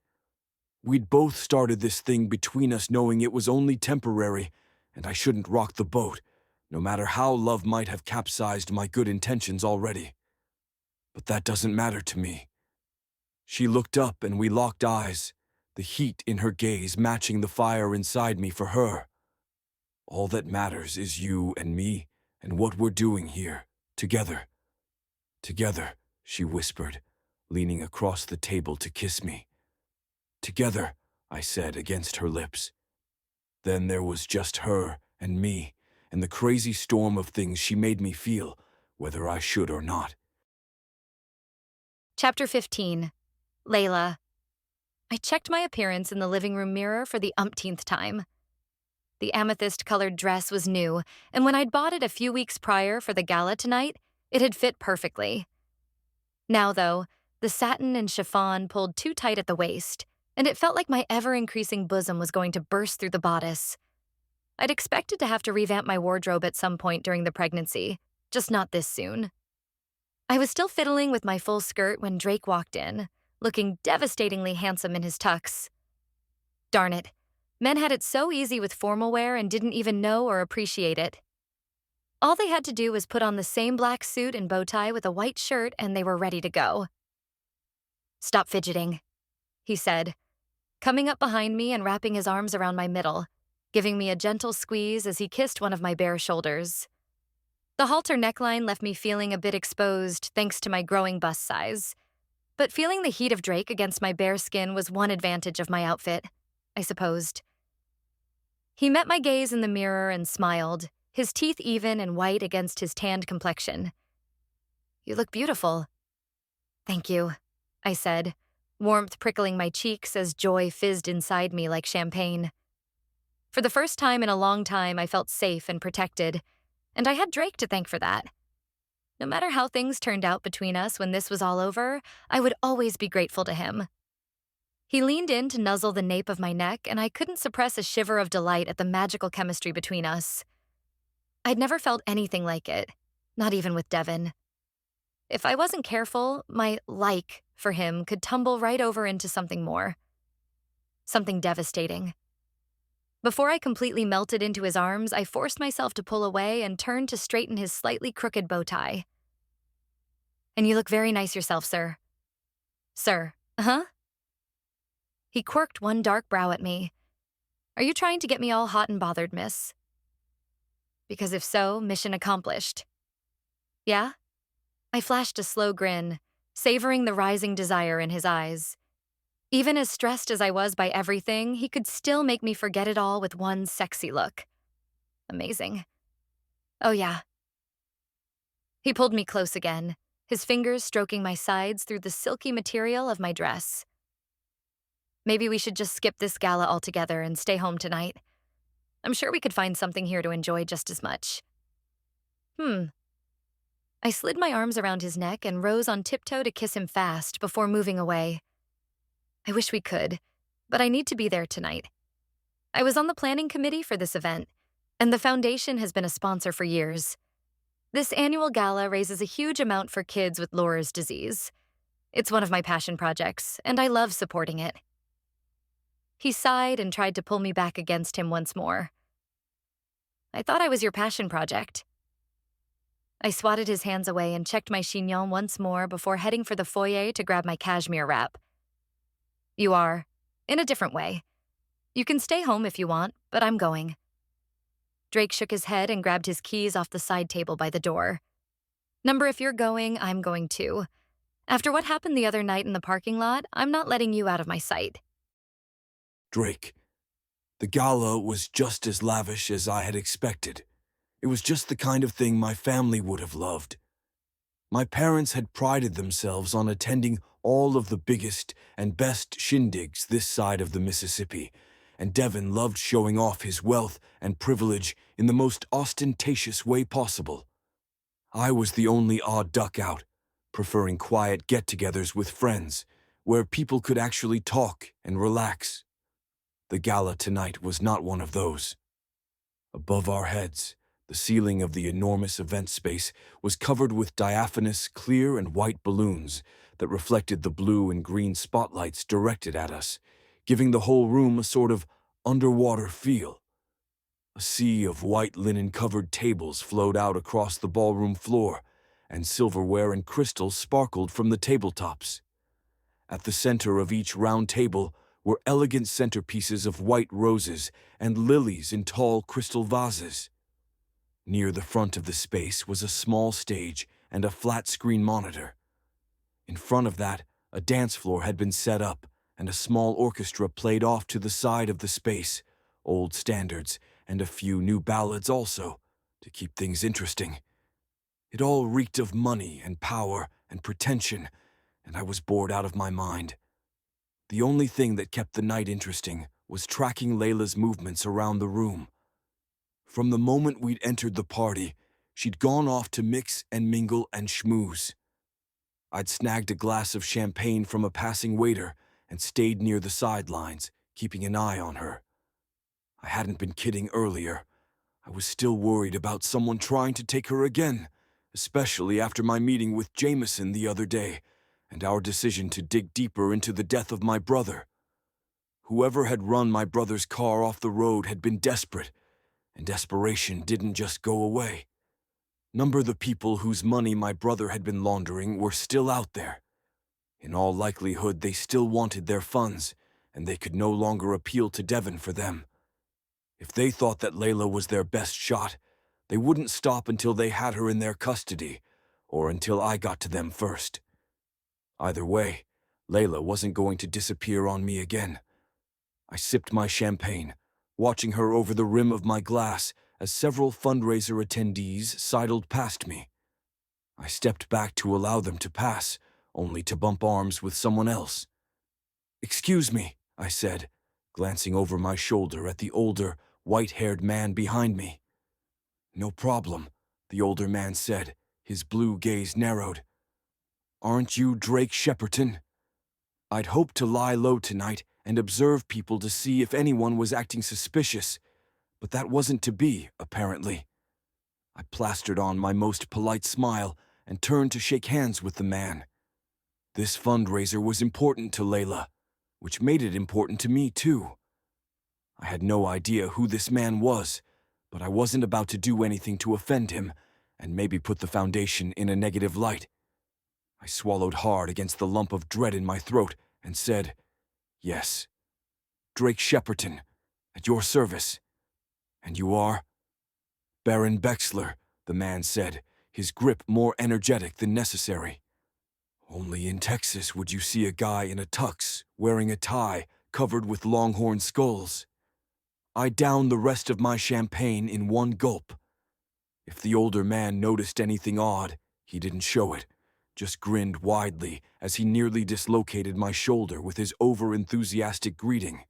We'd both started this thing between us knowing it was only temporary, and I shouldn't rock the boat, no matter how love might have capsized my good intentions already. But that doesn't matter to me. She looked up and we locked eyes, the heat in her gaze matching the fire inside me for her. All that matters is you and me and what we're doing here, together. Together, she whispered, leaning across the table to kiss me. Together, I said against her lips. Then there was just her and me, and the crazy storm of things she made me feel, whether I should or not. Chapter 15. Layla. I checked my appearance in the living room mirror for the umpteenth time. The amethyst-colored dress was new, and when I'd bought it a few weeks prior for the gala tonight, it had fit perfectly. Now, though, the satin and chiffon pulled too tight at the waist, and it felt like my ever-increasing bosom was going to burst through the bodice. I'd expected to have to revamp my wardrobe at some point during the pregnancy, just not this soon. I was still fiddling with my full skirt when Drake walked in, looking devastatingly handsome in his tux. Darn it. Men had it so easy with formal wear and didn't even know or appreciate it. All they had to do was put on the same black suit and bow tie with a white shirt and they were ready to go. "Stop fidgeting," he said, coming up behind me and wrapping his arms around my middle, giving me a gentle squeeze as he kissed one of my bare shoulders. The halter neckline left me feeling a bit exposed thanks to my growing bust size, but feeling the heat of Drake against my bare skin was one advantage of my outfit, I supposed. He met my gaze in the mirror and smiled, his teeth even and white against his tanned complexion. "You look beautiful." "Thank you," I said, warmth prickling my cheeks as joy fizzed inside me like champagne. For the first time in a long time, I felt safe and protected, and I had Drake to thank for that. No matter how things turned out between us when this was all over, I would always be grateful to him. He leaned in to nuzzle the nape of my neck, and I couldn't suppress a shiver of delight at the magical chemistry between us. I'd never felt anything like it, not even with Devin. If I wasn't careful, my like for him could tumble right over into something more. Something devastating. Before I completely melted into his arms, I forced myself to pull away and turned to straighten his slightly crooked bow tie. "And you look very nice yourself, sir." "Sir, huh?" He quirked one dark brow at me. "Are you trying to get me all hot and bothered, miss?" Because if so, mission accomplished. "Yeah?" I flashed a slow grin, savoring the rising desire in his eyes. Even as stressed as I was by everything, he could still make me forget it all with one sexy look. Amazing. "Oh yeah." He pulled me close again, his fingers stroking my sides through the silky material of my dress. "Maybe we should just skip this gala altogether and stay home tonight. I'm sure we could find something here to enjoy just as much." I slid my arms around his neck and rose on tiptoe to kiss him fast before moving away. I wish we could, but I need to be there tonight. I was on the planning committee for this event, and the foundation has been a sponsor for years. This annual gala raises a huge amount for kids with Laura's disease. It's one of my passion projects, and I love supporting it. He sighed and tried to pull me back against him once more. "I thought I was your passion project." I swatted his hands away and checked my chignon once more before heading for the foyer to grab my cashmere wrap. "You are, in a different way. You can stay home if you want, but I'm going." Drake shook his head and grabbed his keys off the side table by the door. "Number, if you're going, I'm going too. After what happened the other night in the parking lot, I'm not letting you out of my sight." Drake. The gala was just as lavish as I had expected. It was just the kind of thing my family would have loved. My parents had prided themselves on attending all of the biggest and best shindigs this side of the Mississippi, and Devin loved showing off his wealth and privilege in the most ostentatious way possible. I was the only odd duck out, preferring quiet get-togethers with friends, where people could actually talk and relax. The gala tonight was not one of those. Above our heads, the ceiling of the enormous event space was covered with diaphanous clear and white balloons that reflected the blue and green spotlights directed at us, giving the whole room a sort of underwater feel. A sea of white linen-covered tables flowed out across the ballroom floor, and silverware and crystal sparkled from the tabletops. At the center of each round table were elegant centerpieces of white roses and lilies in tall crystal vases. Near the front of the space was a small stage and a flat-screen monitor. In front of that, a dance floor had been set up, and a small orchestra played off to the side of the space, old standards and a few new ballads also, to keep things interesting. It all reeked of money and power and pretension, and I was bored out of my mind. The only thing that kept the night interesting was tracking Layla's movements around the room. From the moment we'd entered the party, she'd gone off to mix and mingle and schmooze. I'd snagged a glass of champagne from a passing waiter and stayed near the sidelines, keeping an eye on her. I hadn't been kidding earlier. I was still worried about someone trying to take her again, especially after my meeting with Jameson the other day and our decision to dig deeper into the death of my brother. Whoever had run my brother's car off the road had been desperate, and desperation didn't just go away. The people whose money my brother had been laundering were still out there. In all likelihood, they still wanted their funds, and they could no longer appeal to Devon for them. If they thought that Layla was their best shot, they wouldn't stop until they had her in their custody, or until I got to them first. Either way, Layla wasn't going to disappear on me again. I sipped my champagne, watching her over the rim of my glass as several fundraiser attendees sidled past me. I stepped back to allow them to pass, only to bump arms with someone else. "Excuse me," I said, glancing over my shoulder at the older, white-haired man behind me. "No problem," the older man said, his blue gaze narrowed. "Aren't you Drake Shepperton?" I'd hoped to lie low tonight and observe people to see if anyone was acting suspicious, but that wasn't to be, apparently. I plastered on my most polite smile and turned to shake hands with the man. This fundraiser was important to Layla, which made it important to me too. I had no idea who this man was, but I wasn't about to do anything to offend him and maybe put the foundation in a negative light. I swallowed hard against the lump of dread in my throat and said, "Yes, Drake Shepperton, at your service. And you are?" "Baron Bexler," the man said, his grip more energetic than necessary. "Only in Texas would you see a guy in a tux, wearing a tie, covered with longhorn skulls." I downed the rest of my champagne in one gulp. If the older man noticed anything odd, he didn't show it, just grinned widely as he nearly dislocated my shoulder with his over-enthusiastic greeting.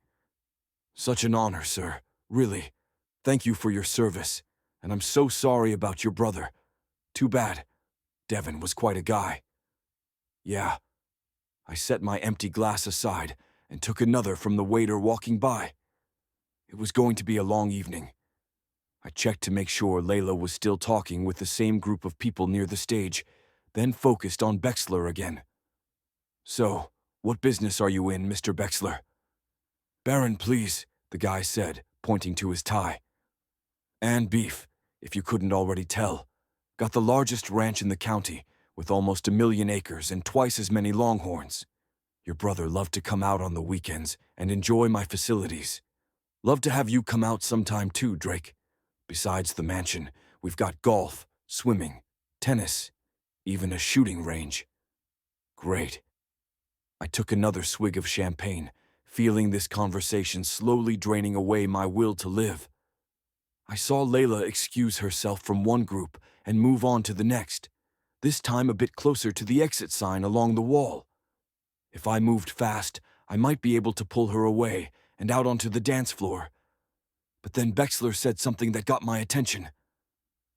"Such an honor, sir, really. Thank you for your service, and I'm so sorry about your brother. Too bad. Devon was quite a guy." "Yeah." I set my empty glass aside and took another from the waiter walking by. It was going to be a long evening. I checked to make sure Layla was still talking with the same group of people near the stage, then focused on Bexler again. "So, what business are you in, Mr. Bexler?" "Baron, please," the guy said, pointing to his tie. "And beef, if you couldn't already tell. Got the largest ranch in the county, with almost 1,000,000 acres and twice as many longhorns. Your brother loved to come out on the weekends and enjoy my facilities. Love to have you come out sometime too, Drake. Besides the mansion, we've got golf, swimming, tennis, even a shooting range." "Great." I took another swig of champagne, feeling this conversation slowly draining away my will to live. I saw Layla excuse herself from one group and move on to the next, this time a bit closer to the exit sign along the wall. If I moved fast, I might be able to pull her away and out onto the dance floor. But then Bexler said something that got my attention.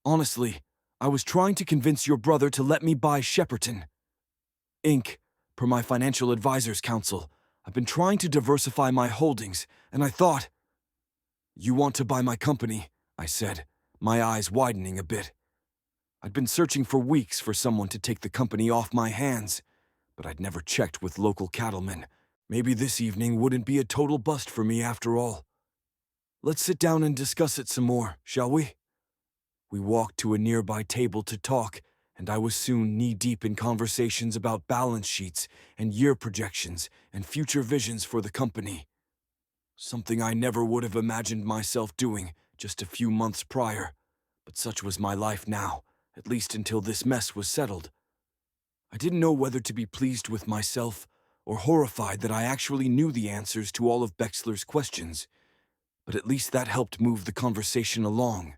"Honestly, I was trying to convince your brother to let me buy Shepperton Inc. Per my financial advisor's counsel. I've been trying to diversify my holdings, and I thought—" "You want to buy my company," I said, my eyes widening a bit. I'd been searching for weeks for someone to take the company off my hands, but I'd never checked with local cattlemen. Maybe this evening wouldn't be a total bust for me after all. "Let's sit down and discuss it some more, shall we?" We walked to a nearby table to talk, and I was soon knee-deep in conversations about balance sheets and year projections and future visions for the company. Something I never would have imagined myself doing just a few months prior, but such was my life now, at least until this mess was settled. I didn't know whether to be pleased with myself or horrified that I actually knew the answers to all of Bexler's questions, but at least that helped move the conversation along.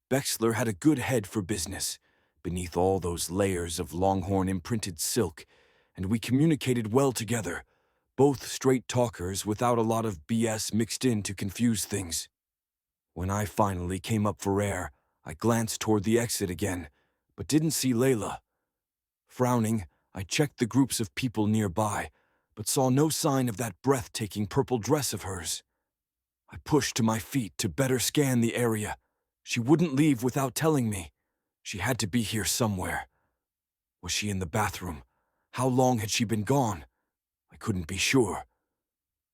Bexler had a good head for business, beneath all those layers of Longhorn-imprinted silk, and we communicated well together, both straight talkers without a lot of BS mixed in to confuse things. When I finally came up for air, I glanced toward the exit again, but didn't see Layla. Frowning, I checked the groups of people nearby, but saw no sign of that breathtaking purple dress of hers. I pushed to my feet to better scan the area. She wouldn't leave without telling me. She had to be here somewhere. Was she in the bathroom? How long had she been gone? I couldn't be sure.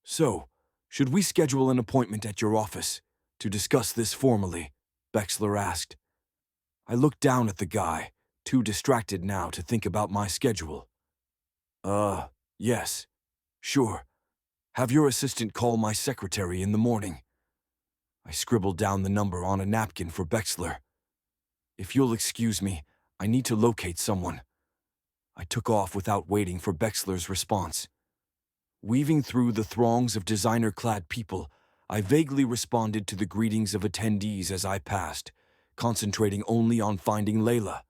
So, should we schedule an appointment at your office to discuss this formally? Bexler asked. I looked down at the guy, too distracted now to think about my schedule. Yes. Sure. Have your assistant call my secretary in the morning. I scribbled down the number on a napkin for Bexler. If you'll excuse me, I need to locate someone. I took off without waiting for Bexler's response. Weaving through the throngs of designer-clad people, I vaguely responded to the greetings of attendees as I passed, concentrating only on finding Layla.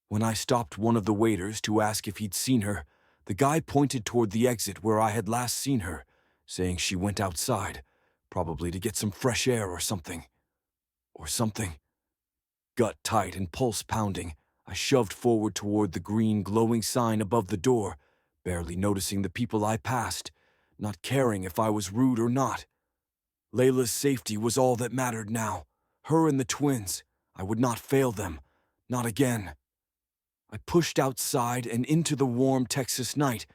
When I stopped one of the waiters to ask if he'd seen her, the guy pointed toward the exit where I had last seen her, saying she went outside, probably to get some fresh air or something. Gut tight and pulse pounding, I shoved forward toward the green glowing sign above the door, barely noticing the people I passed, not caring if I was rude or not. Layla's safety was all that mattered now. Her and the twins. I would not fail them. Not again. I pushed outside and into the warm Texas night,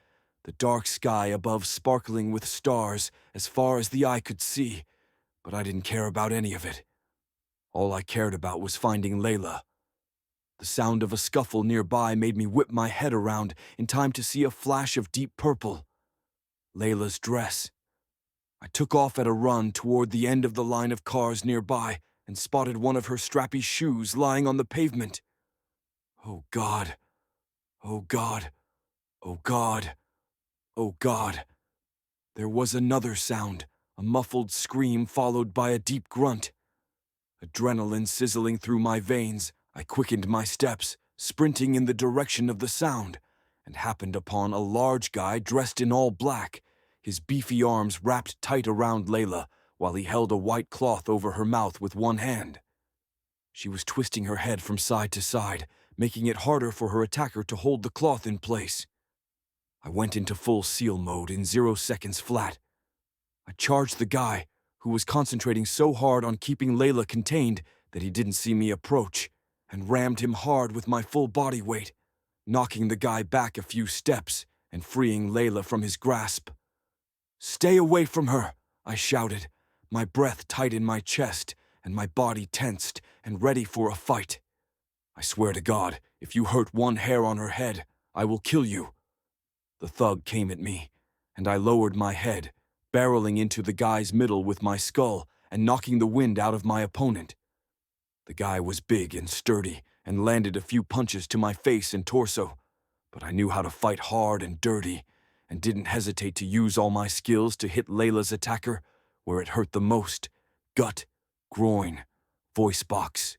the dark sky above sparkling with stars as far as the eye could see, but I didn't care about any of it. All I cared about was finding Layla. The sound of a scuffle nearby made me whip my head around in time to see a flash of deep purple. Layla's dress. I took off at a run toward the end of the line of cars nearby and spotted one of her strappy shoes lying on the pavement. Oh God. Oh God. Oh God. Oh God. There was another sound, a muffled scream followed by a deep grunt. Adrenaline sizzling through my veins, I quickened my steps, sprinting in the direction of the sound, and happened upon a large guy dressed in all black, his beefy arms wrapped tight around Layla while he held a white cloth over her mouth with one hand. She was twisting her head from side to side, making it harder for her attacker to hold the cloth in place. I went into full seal mode in 0 seconds flat. I charged the guy, who was concentrating so hard on keeping Layla contained that he didn't see me approach, and rammed him hard with my full body weight, knocking the guy back a few steps and freeing Layla from his grasp. "Stay away from her," I shouted, my breath tight in my chest and my body tensed and ready for a fight. "I swear to God, if you hurt one hair on her head, I will kill you." The thug came at me, and I lowered my head, barreling into the guy's middle with my skull and knocking the wind out of my opponent. The guy was big and sturdy and landed a few punches to my face and torso, but I knew how to fight hard and dirty and didn't hesitate to use all my skills to hit Layla's attacker where it hurt the most: gut, groin, voice box.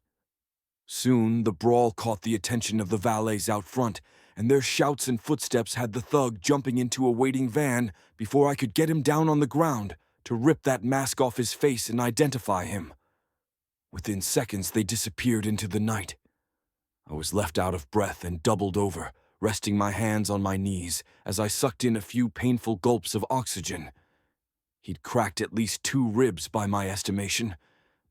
Soon the brawl caught the attention of the valets out front, and their shouts and footsteps had the thug jumping into a waiting van before I could get him down on the ground to rip that mask off his face and identify him. Within seconds, they disappeared into the night. I was left out of breath and doubled over, resting my hands on my knees as I sucked in a few painful gulps of oxygen. He'd cracked at least 2 ribs by my estimation,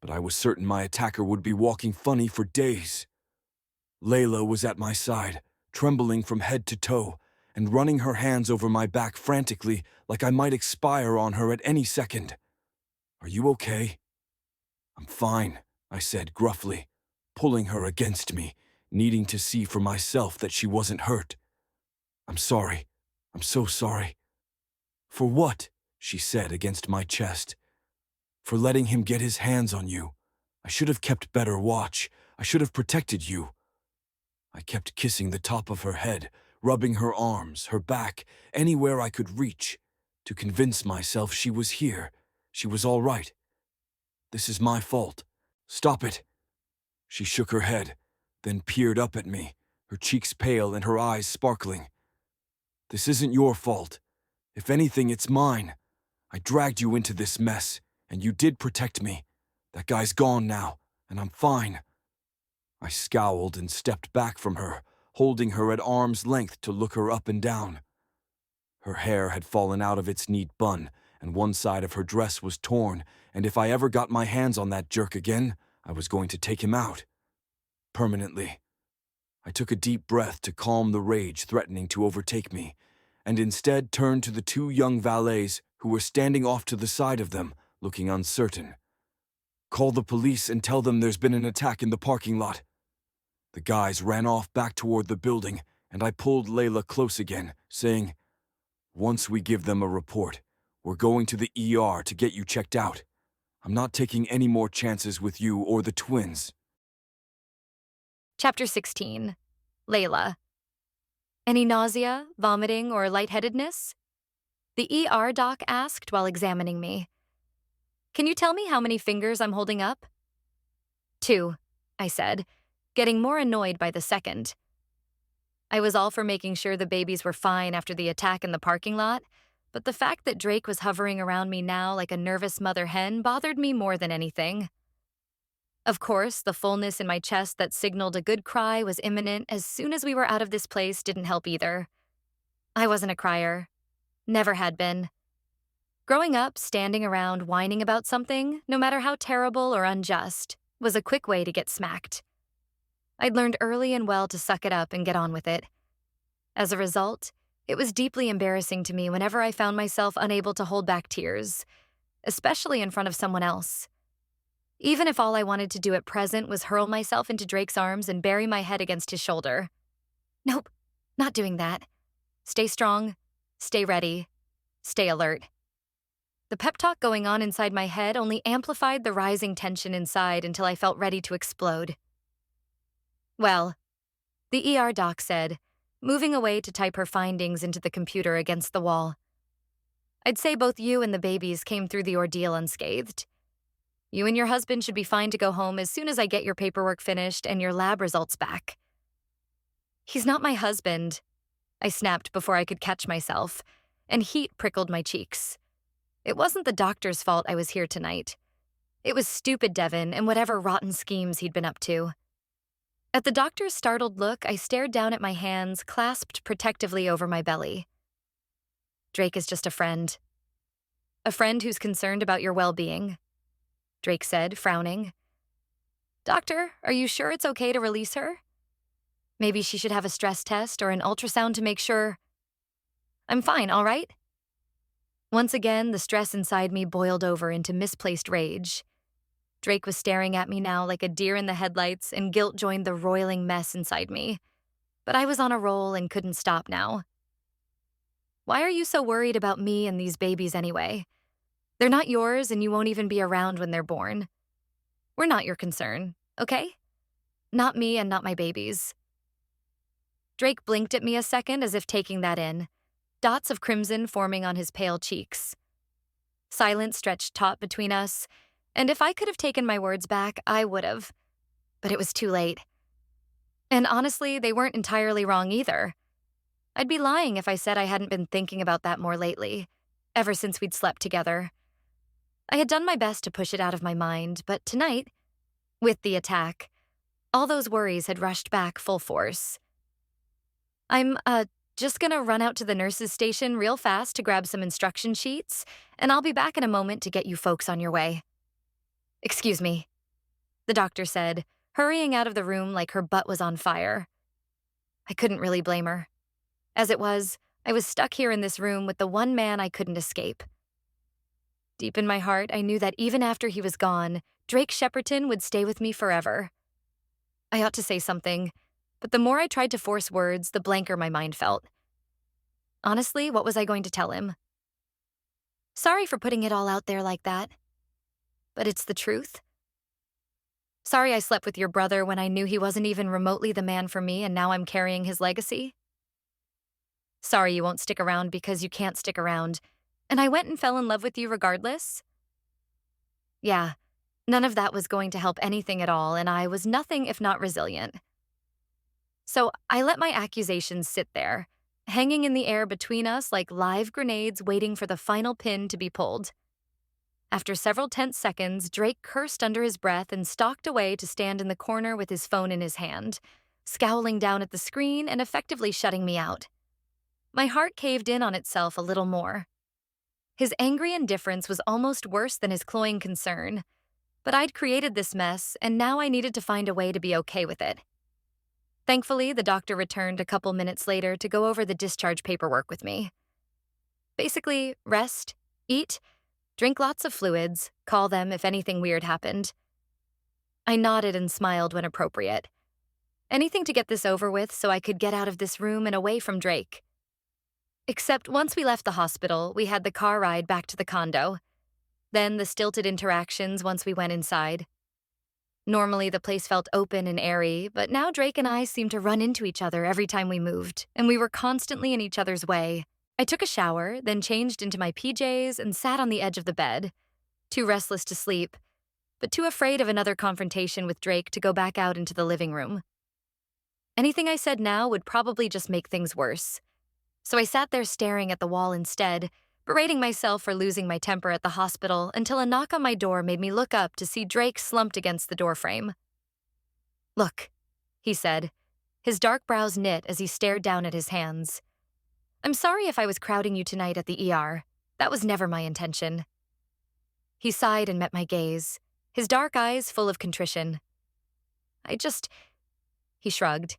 but I was certain my attacker would be walking funny for days. Layla was at my side, trembling from head to toe, and running her hands over my back frantically like I might expire on her at any second. "Are you okay?" "I'm fine," I said gruffly, pulling her against me, needing to see for myself that she wasn't hurt. "I'm sorry. I'm so sorry." "For what?" she said against my chest. "For letting him get his hands on you. I should have kept better watch. I should have protected you." I kept kissing the top of her head, rubbing her arms, her back, anywhere I could reach, to convince myself she was here, she was all right. "This is my fault. Stop it." She shook her head, then peered up at me, her cheeks pale and her eyes sparkling. "This isn't your fault. If anything, it's mine. I dragged you into this mess, and you did protect me. That guy's gone now, and I'm fine." I scowled and stepped back from her, holding her at arm's length to look her up and down. Her hair had fallen out of its neat bun, and one side of her dress was torn, and if I ever got my hands on that jerk again, I was going to take him out. permanently. I took a deep breath to calm the rage threatening to overtake me, and instead turned to the two young valets who were standing off to the side of them, looking uncertain. "Call the police and tell them there's been an attack in the parking lot." The guys ran off back toward the building, and I pulled Layla close again, saying, "Once we give them a report, we're going to the ER to get you checked out. I'm not taking any more chances with you or the twins." Chapter 16. Layla. Any nausea, vomiting, or lightheadedness? The ER doc asked while examining me. "Can you tell me how many fingers I'm holding up?" "2," I said, getting more annoyed by the second. I was all for making sure the babies were fine after the attack in the parking lot, but the fact that Drake was hovering around me now like a nervous mother hen bothered me more than anything. Of course, the fullness in my chest that signaled a good cry was imminent as soon as we were out of this place didn't help either. I wasn't a crier. Never had been. Growing up, standing around whining about something, no matter how terrible or unjust, was a quick way to get smacked. I'd learned early and well to suck it up and get on with it. As a result, it was deeply embarrassing to me whenever I found myself unable to hold back tears, especially in front of someone else. Even if all I wanted to do at present was hurl myself into Drake's arms and bury my head against his shoulder. Nope, not doing that. Stay strong, stay ready, stay alert. The pep talk going on inside my head only amplified the rising tension inside until I felt ready to explode. "Well," the ER doc said, moving away to type her findings into the computer against the wall. "I'd say both you and the babies came through the ordeal unscathed. You and your husband should be fine to go home as soon as I get your paperwork finished and your lab results back." "He's not my husband," I snapped before I could catch myself, and heat prickled my cheeks. It wasn't the doctor's fault I was here tonight. It was stupid Devin and whatever rotten schemes he'd been up to. At the doctor's startled look, I stared down at my hands, clasped protectively over my belly. "Drake is just a friend. A friend who's concerned about your well-being," Drake said, frowning. "Doctor, are you sure it's okay to release her? Maybe she should have a stress test or an ultrasound to make sure." "I'm fine, all right?" Once again, the stress inside me boiled over into misplaced rage. Drake was staring at me now like a deer in the headlights, and guilt joined the roiling mess inside me. But I was on a roll and couldn't stop now. "Why are you so worried about me and these babies anyway? They're not yours, and you won't even be around when they're born. We're not your concern, okay? Not me and not my babies." Drake blinked at me a second as if taking that in, dots of crimson forming on his pale cheeks. Silence stretched taut between us, and if I could have taken my words back, I would have. But it was too late. And honestly, they weren't entirely wrong either. I'd be lying if I said I hadn't been thinking about that more lately, ever since we'd slept together. I had done my best to push it out of my mind, but tonight, with the attack, all those worries had rushed back full force. "I'm, just gonna run out to the nurse's station real fast to grab some instruction sheets, and I'll be back in a moment to get you folks on your way." "Excuse me," the doctor said, hurrying out of the room like her butt was on fire. I couldn't really blame her. As it was, I was stuck here in this room with the one man I couldn't escape. Deep in my heart, I knew that even after he was gone, Drake Shepperton would stay with me forever. I ought to say something, but the more I tried to force words, the blanker my mind felt. Honestly, what was I going to tell him? "Sorry for putting it all out there like that. But it's the truth. Sorry I slept with your brother when I knew he wasn't even remotely the man for me and now I'm carrying his legacy. Sorry you won't stick around because you can't stick around, and I went and fell in love with you regardless." Yeah, none of that was going to help anything at all, and I was nothing if not resilient. So I let my accusations sit there, hanging in the air between us like live grenades waiting for the final pin to be pulled. After several tense seconds, Drake cursed under his breath and stalked away to stand in the corner with his phone in his hand, scowling down at the screen and effectively shutting me out. My heart caved in on itself a little more. His angry indifference was almost worse than his cloying concern. But I'd created this mess, and now I needed to find a way to be okay with it. Thankfully, the doctor returned a couple minutes later to go over the discharge paperwork with me. Basically, rest, eat, drink lots of fluids, call them if anything weird happened. I nodded and smiled when appropriate. Anything to get this over with so I could get out of this room and away from Drake. Except once we left the hospital, we had the car ride back to the condo. Then the stilted interactions once we went inside. Normally, the place felt open and airy, but now Drake and I seemed to run into each other every time we moved, and we were constantly in each other's way. I took a shower, then changed into my PJs and sat on the edge of the bed, too restless to sleep, but too afraid of another confrontation with Drake to go back out into the living room. Anything I said now would probably just make things worse. So I sat there staring at the wall instead, berating myself for losing my temper at the hospital until a knock on my door made me look up to see Drake slumped against the doorframe. "Look," he said, his dark brows knit as he stared down at his hands. "I'm sorry if I was crowding you tonight at the ER. That was never my intention." He sighed and met my gaze, his dark eyes full of contrition. He shrugged.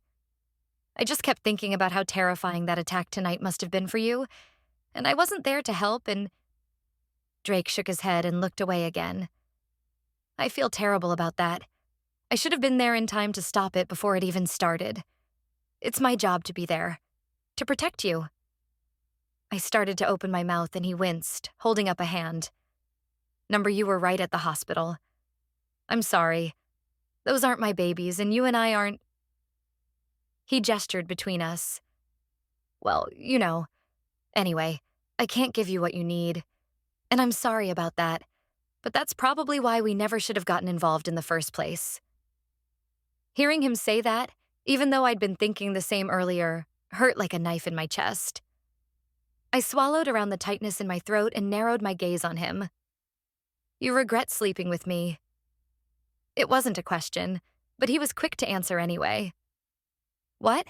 "I just kept thinking about how terrifying that attack tonight must have been for you, and I wasn't there to help, and—" Drake shook his head and looked away again. "I feel terrible about that. I should have been there in time to stop it before it even started. It's my job to be there, to protect you." I started to open my mouth and he winced, holding up a hand. "Number, you were right at the hospital. I'm sorry. Those aren't my babies, and you and I aren't—" He gestured between us. "Well, you know. Anyway, I can't give you what you need. And I'm sorry about that, but that's probably why we never should have gotten involved in the first place." Hearing him say that, even though I'd been thinking the same earlier, hurt like a knife in my chest. I swallowed around the tightness in my throat and narrowed my gaze on him. "You regret sleeping with me." It wasn't a question, but he was quick to answer anyway. "What?"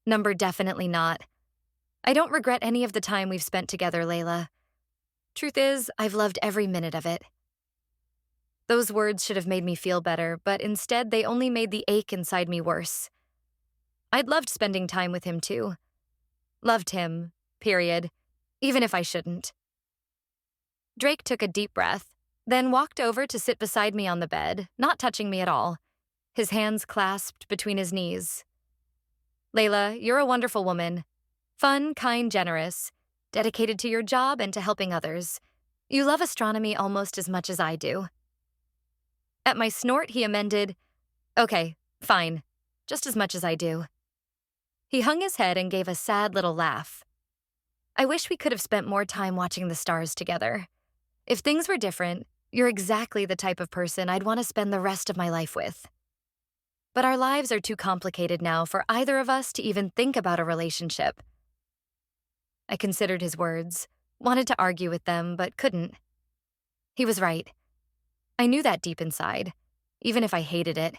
"Number, definitely not. I don't regret any of the time we've spent together, Layla. Truth is, I've loved every minute of it." Those words should have made me feel better, but instead they only made the ache inside me worse. I'd loved spending time with him too. Loved him, period, even if I shouldn't. Drake took a deep breath, then walked over to sit beside me on the bed, not touching me at all, his hands clasped between his knees. "Layla, you're a wonderful woman. Fun, kind, generous, dedicated to your job and to helping others. You love astronomy almost as much as I do." At my snort, he amended, "Okay, fine, just as much as I do." He hung his head and gave a sad little laugh. "I wish we could have spent more time watching the stars together. If things were different, you're exactly the type of person I'd want to spend the rest of my life with. But our lives are too complicated now for either of us to even think about a relationship." I considered his words, wanted to argue with them, but couldn't. He was right. I knew that deep inside, even if I hated it.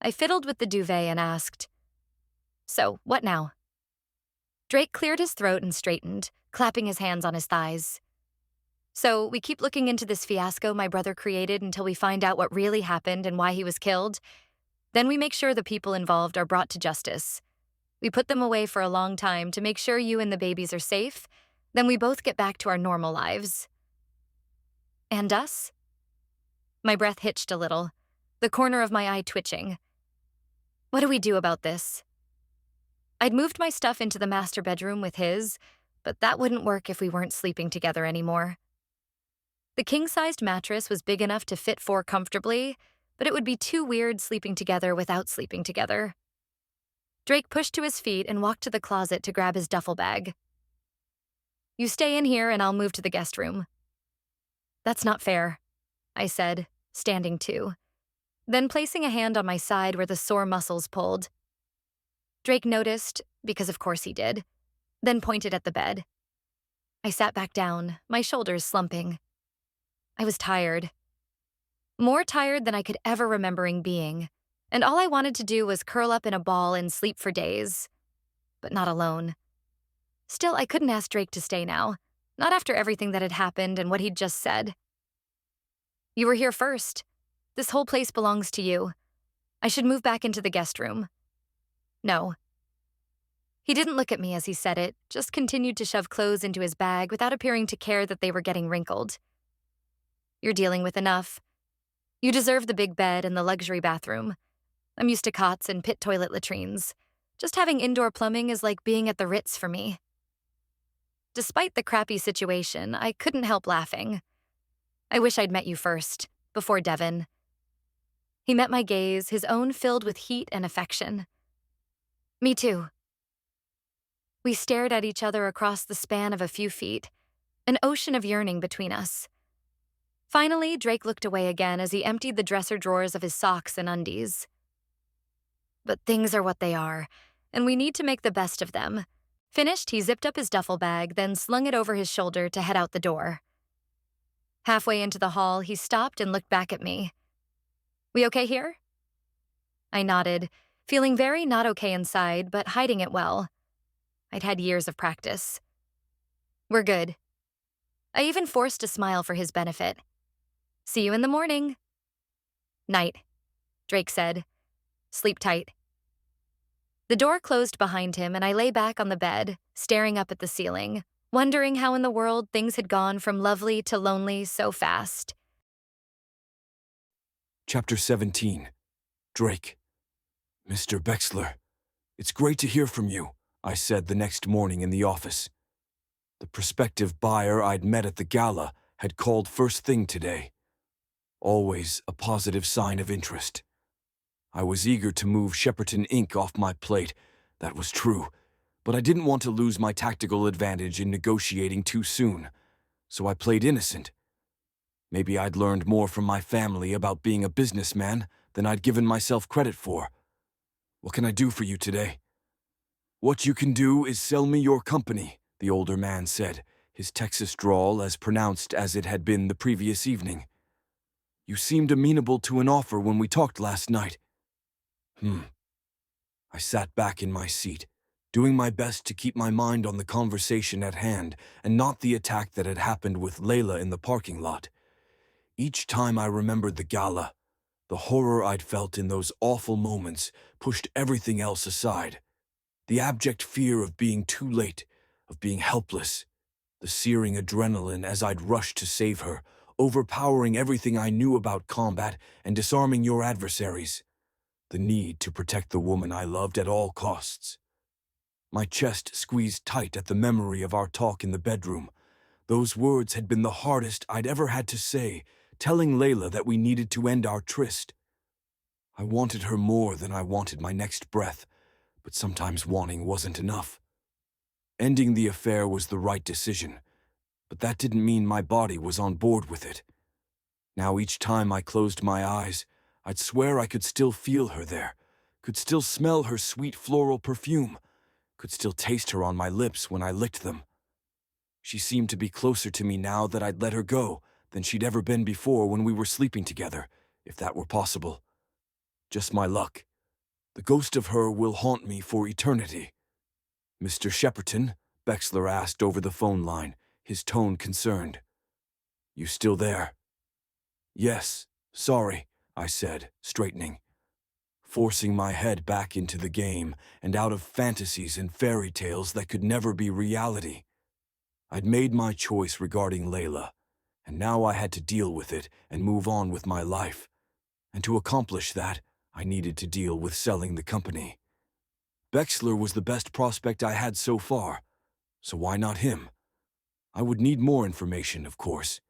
I fiddled with the duvet and asked, "So, what now?" Drake cleared his throat and straightened, clapping his hands on his thighs. "So, we keep looking into this fiasco my brother created until we find out what really happened and why he was killed. Then we make sure the people involved are brought to justice. We put them away for a long time to make sure you and the babies are safe. Then we both get back to our normal lives." "And us?" My breath hitched a little, the corner of my eye twitching. "What do we do about this?" I'd moved my stuff into the master bedroom with his, but that wouldn't work if we weren't sleeping together anymore. The king-sized mattress was big enough to fit four comfortably, but it would be too weird sleeping together without sleeping together. Drake pushed to his feet and walked to the closet to grab his duffel bag. "You stay in here and I'll move to the guest room." "That's not fair," I said, standing too, then placing a hand on my side where the sore muscles pulled. Drake noticed, because of course he did, then pointed at the bed. I sat back down, my shoulders slumping. I was tired. More tired than I could ever remembering being, and all I wanted to do was curl up in a ball and sleep for days. But not alone. Still, I couldn't ask Drake to stay now, not after everything that had happened and what he'd just said. You were here first. This whole place belongs to you. I should move back into the guest room. No. He didn't look at me as he said it, just continued to shove clothes into his bag without appearing to care that they were getting wrinkled. You're dealing with enough. You deserve the big bed and the luxury bathroom. I'm used to cots and pit toilet latrines. Just having indoor plumbing is like being at the Ritz for me. Despite the crappy situation, I couldn't help laughing. I wish I'd met you first, before Devin. He met my gaze, his own filled with heat and affection. Me too. We stared at each other across the span of a few feet, an ocean of yearning between us. Finally, Drake looked away again as he emptied the dresser drawers of his socks and undies. But things are what they are, and we need to make the best of them. Finished, he zipped up his duffel bag, then slung it over his shoulder to head out the door. Halfway into the hall, he stopped and looked back at me. We okay here? I nodded, feeling very not okay inside, but hiding it well. I'd had years of practice. We're good. I even forced a smile for his benefit. See you in the morning. Night, Drake said. Sleep tight. The door closed behind him, and I lay back on the bed, staring up at the ceiling, wondering how in the world things had gone from lovely to lonely so fast. Chapter 17. Drake. Mr. Bexler, it's great to hear from you, I said the next morning in the office. The prospective buyer I'd met at the gala had called first thing today. Always a positive sign of interest. I was eager to move Shepperton Inc. off my plate, that was true, but I didn't want to lose my tactical advantage in negotiating too soon, so I played innocent. Maybe I'd learned more from my family about being a businessman than I'd given myself credit for. What can I do for you today? What you can do is sell me your company, the older man said, his Texas drawl as pronounced as it had been the previous evening. You seemed amenable to an offer when we talked last night. I sat back in my seat, doing my best to keep my mind on the conversation at hand and not the attack that had happened with Layla in the parking lot. Each time I remembered the gala, the horror I'd felt in those awful moments pushed everything else aside. The abject fear of being too late, of being helpless, the searing adrenaline as I'd rushed to save her, overpowering everything I knew about combat and disarming your adversaries. The need to protect the woman I loved at all costs. My chest squeezed tight at the memory of our talk in the bedroom. Those words had been the hardest I'd ever had to say, telling Layla that we needed to end our tryst. I wanted her more than I wanted my next breath, but sometimes wanting wasn't enough. Ending the affair was the right decision, but that didn't mean my body was on board with it. Now each time I closed my eyes, I'd swear I could still feel her there, could still smell her sweet floral perfume, could still taste her on my lips when I licked them. She seemed to be closer to me now that I'd let her go than she'd ever been before when we were sleeping together, if that were possible. Just my luck. The ghost of her will haunt me for eternity. Mr. Shepperton, Bexler asked over the phone line, his tone concerned. You still there? Yes, sorry, I said, straightening. Forcing my head back into the game and out of fantasies and fairy tales that could never be reality. I'd made my choice regarding Layla, and now I had to deal with it and move on with my life. And to accomplish that, I needed to deal with selling the company. Bexler was the best prospect I had so far, so why not him? I would need more information, of course.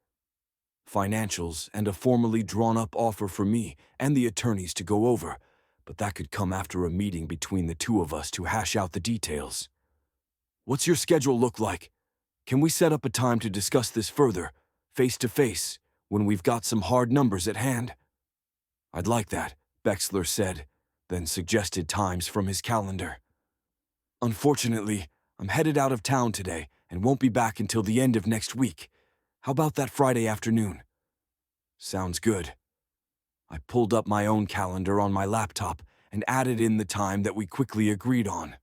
Financials and a formally drawn-up offer for me and the attorneys to go over, but that could come after a meeting between the two of us to hash out the details. What's your schedule look like? Can we set up a time to discuss this further, face-to-face, when we've got some hard numbers at hand? I'd like that, Bexler said, then suggested times from his calendar. Unfortunately, I'm headed out of town today and won't be back until the end of next week. How about that Friday afternoon? Sounds good. I pulled up my own calendar on my laptop and added in the time that we quickly agreed on.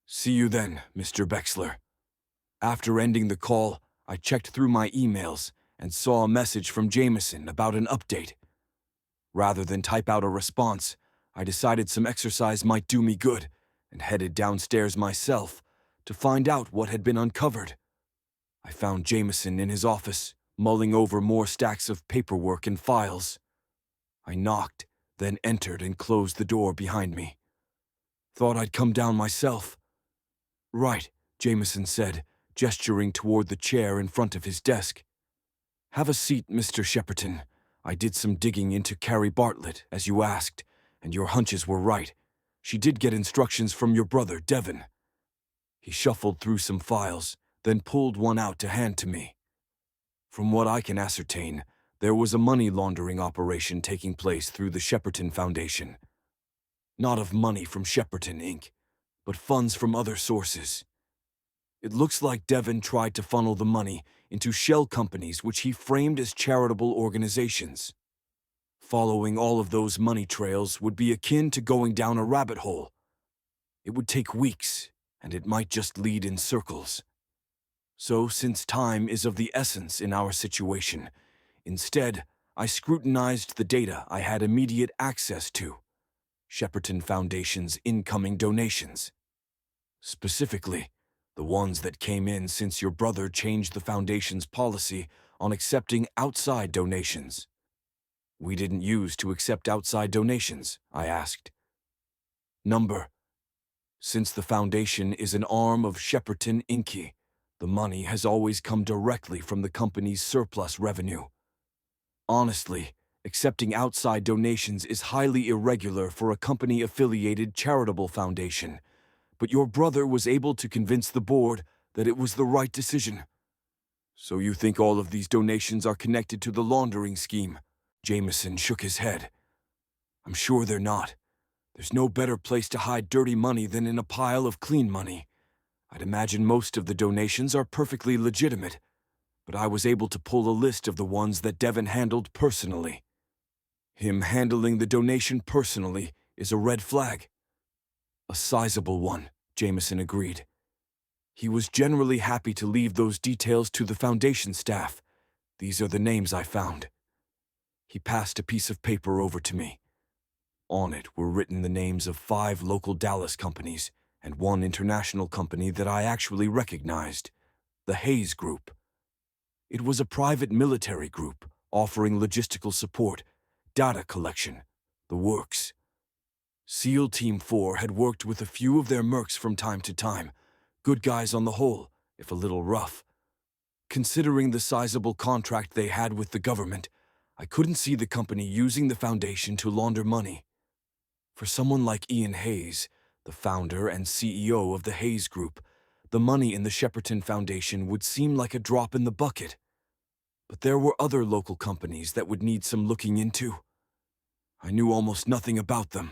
See you then, Mr. Bexler. After ending the call, I checked through my emails and saw a message from Jameson about an update. Rather than type out a response, I decided some exercise might do me good and headed downstairs myself to find out what had been uncovered. I found Jameson in his office, mulling over more stacks of paperwork and files. I knocked, then entered and closed the door behind me. Thought I'd come down myself. Right, Jameson said, gesturing toward the chair in front of his desk. Have a seat, Mr. Shepperton. I did some digging into Carrie Bartlett, as you asked, and your hunches were right. She did get instructions from your brother, Devon. He shuffled through some files, then pulled one out to hand to me. From what I can ascertain, there was a money laundering operation taking place through the Shepperton Foundation. Not of money from Shepperton, Inc., but funds from other sources. It looks like Devon tried to funnel the money into shell companies which he framed as charitable organizations. Following all of those money trails would be akin to going down a rabbit hole. It would take weeks, and it might just lead in circles. So, since time is of the essence in our situation, instead, I scrutinized the data I had immediate access to. Shepperton Foundation's incoming donations. Specifically, the ones that came in since your brother changed the Foundation's policy on accepting outside donations. We didn't use to accept outside donations, I asked. Number. Since the Foundation is an arm of Shepperton Inc., the money has always come directly from the company's surplus revenue. Honestly, accepting outside donations is highly irregular for a company-affiliated charitable foundation, but your brother was able to convince the board that it was the right decision. So you think all of these donations are connected to the laundering scheme? Jameson shook his head. I'm sure they're not. There's no better place to hide dirty money than in a pile of clean money. I'd imagine most of the donations are perfectly legitimate, but I was able to pull a list of the ones that Devon handled personally. Him handling the donation personally is a red flag. A sizable one, Jameson agreed. He was generally happy to leave those details to the Foundation staff. These are the names I found. He passed a piece of paper over to me. On it were written the names of 5 local Dallas companies and 1 international company that I actually recognized, the Hayes Group. It was a private military group offering logistical support, data collection, the works. SEAL Team 4 had worked with a few of their mercs from time to time, good guys on the whole, if a little rough. Considering the sizable contract they had with the government, I couldn't see the company using the Foundation to launder money. For someone like Ian Hayes, the founder and CEO of the Hayes Group, the money in the Shepperton Foundation would seem like a drop in the bucket. But there were other local companies that would need some looking into. I knew almost nothing about them.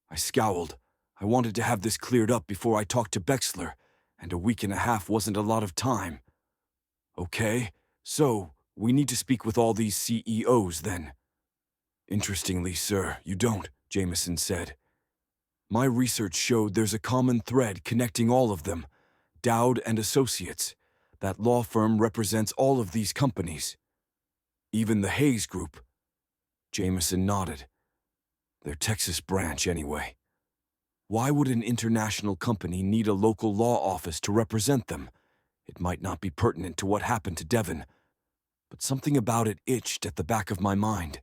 I scowled. I wanted to have this cleared up before I talked to Bexler, and a week and a half wasn't a lot of time. Okay, so we need to speak with all these CEOs then. Interestingly, sir, you don't, Jameson said. My research showed there's a common thread connecting all of them, Dowd and Associates. That law firm represents all of these companies. Even the Hayes Group. Jameson nodded. Their Texas branch, anyway. Why would an international company need a local law office to represent them? It might not be pertinent to what happened to Devon, but something about it itched at the back of my mind.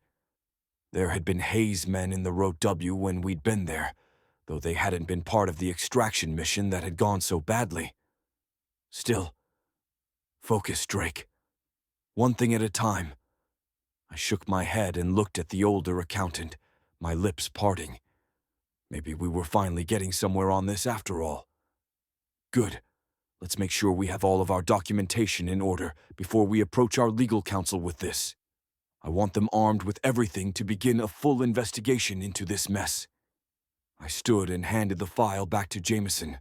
There had been Hayes men in the Row W when we'd been there, though they hadn't been part of the extraction mission that had gone so badly. Still, focus, Drake. One thing at a time. I shook my head and looked at the older accountant, my lips parting. Maybe we were finally getting somewhere on this after all. Good. Let's make sure we have all of our documentation in order before we approach our legal counsel with this. I want them armed with everything to begin a full investigation into this mess. I stood and handed the file back to Jameson.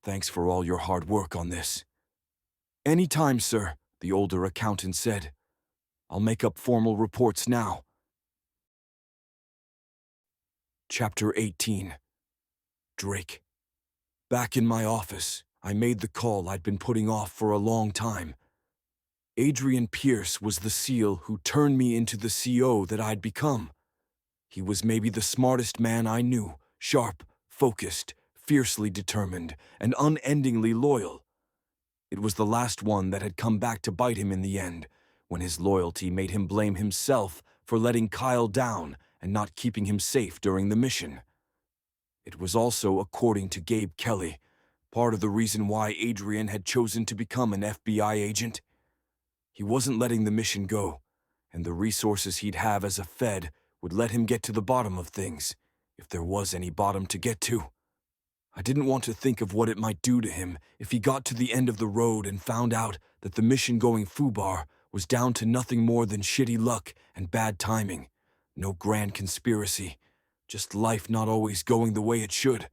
Thanks for all your hard work on this. Any time, sir, the older accountant said. I'll make up formal reports now. Chapter 18. Drake. Back in my office, I made the call I'd been putting off for a long time. Adrian Pierce was the SEAL who turned me into the CO that I'd become. He was maybe the smartest man I knew, sharp, focused, fiercely determined, and unendingly loyal. It was the last one that had come back to bite him in the end, when his loyalty made him blame himself for letting Kyle down and not keeping him safe during the mission. It was also, according to Gabe Kelly, part of the reason why Adrian had chosen to become an FBI agent. He wasn't letting the mission go, and the resources he'd have as a Fed would let him get to the bottom of things, if there was any bottom to get to. I didn't want to think of what it might do to him if he got to the end of the road and found out that the mission-going foobar was down to nothing more than shitty luck and bad timing. No grand conspiracy, just life not always going the way it should.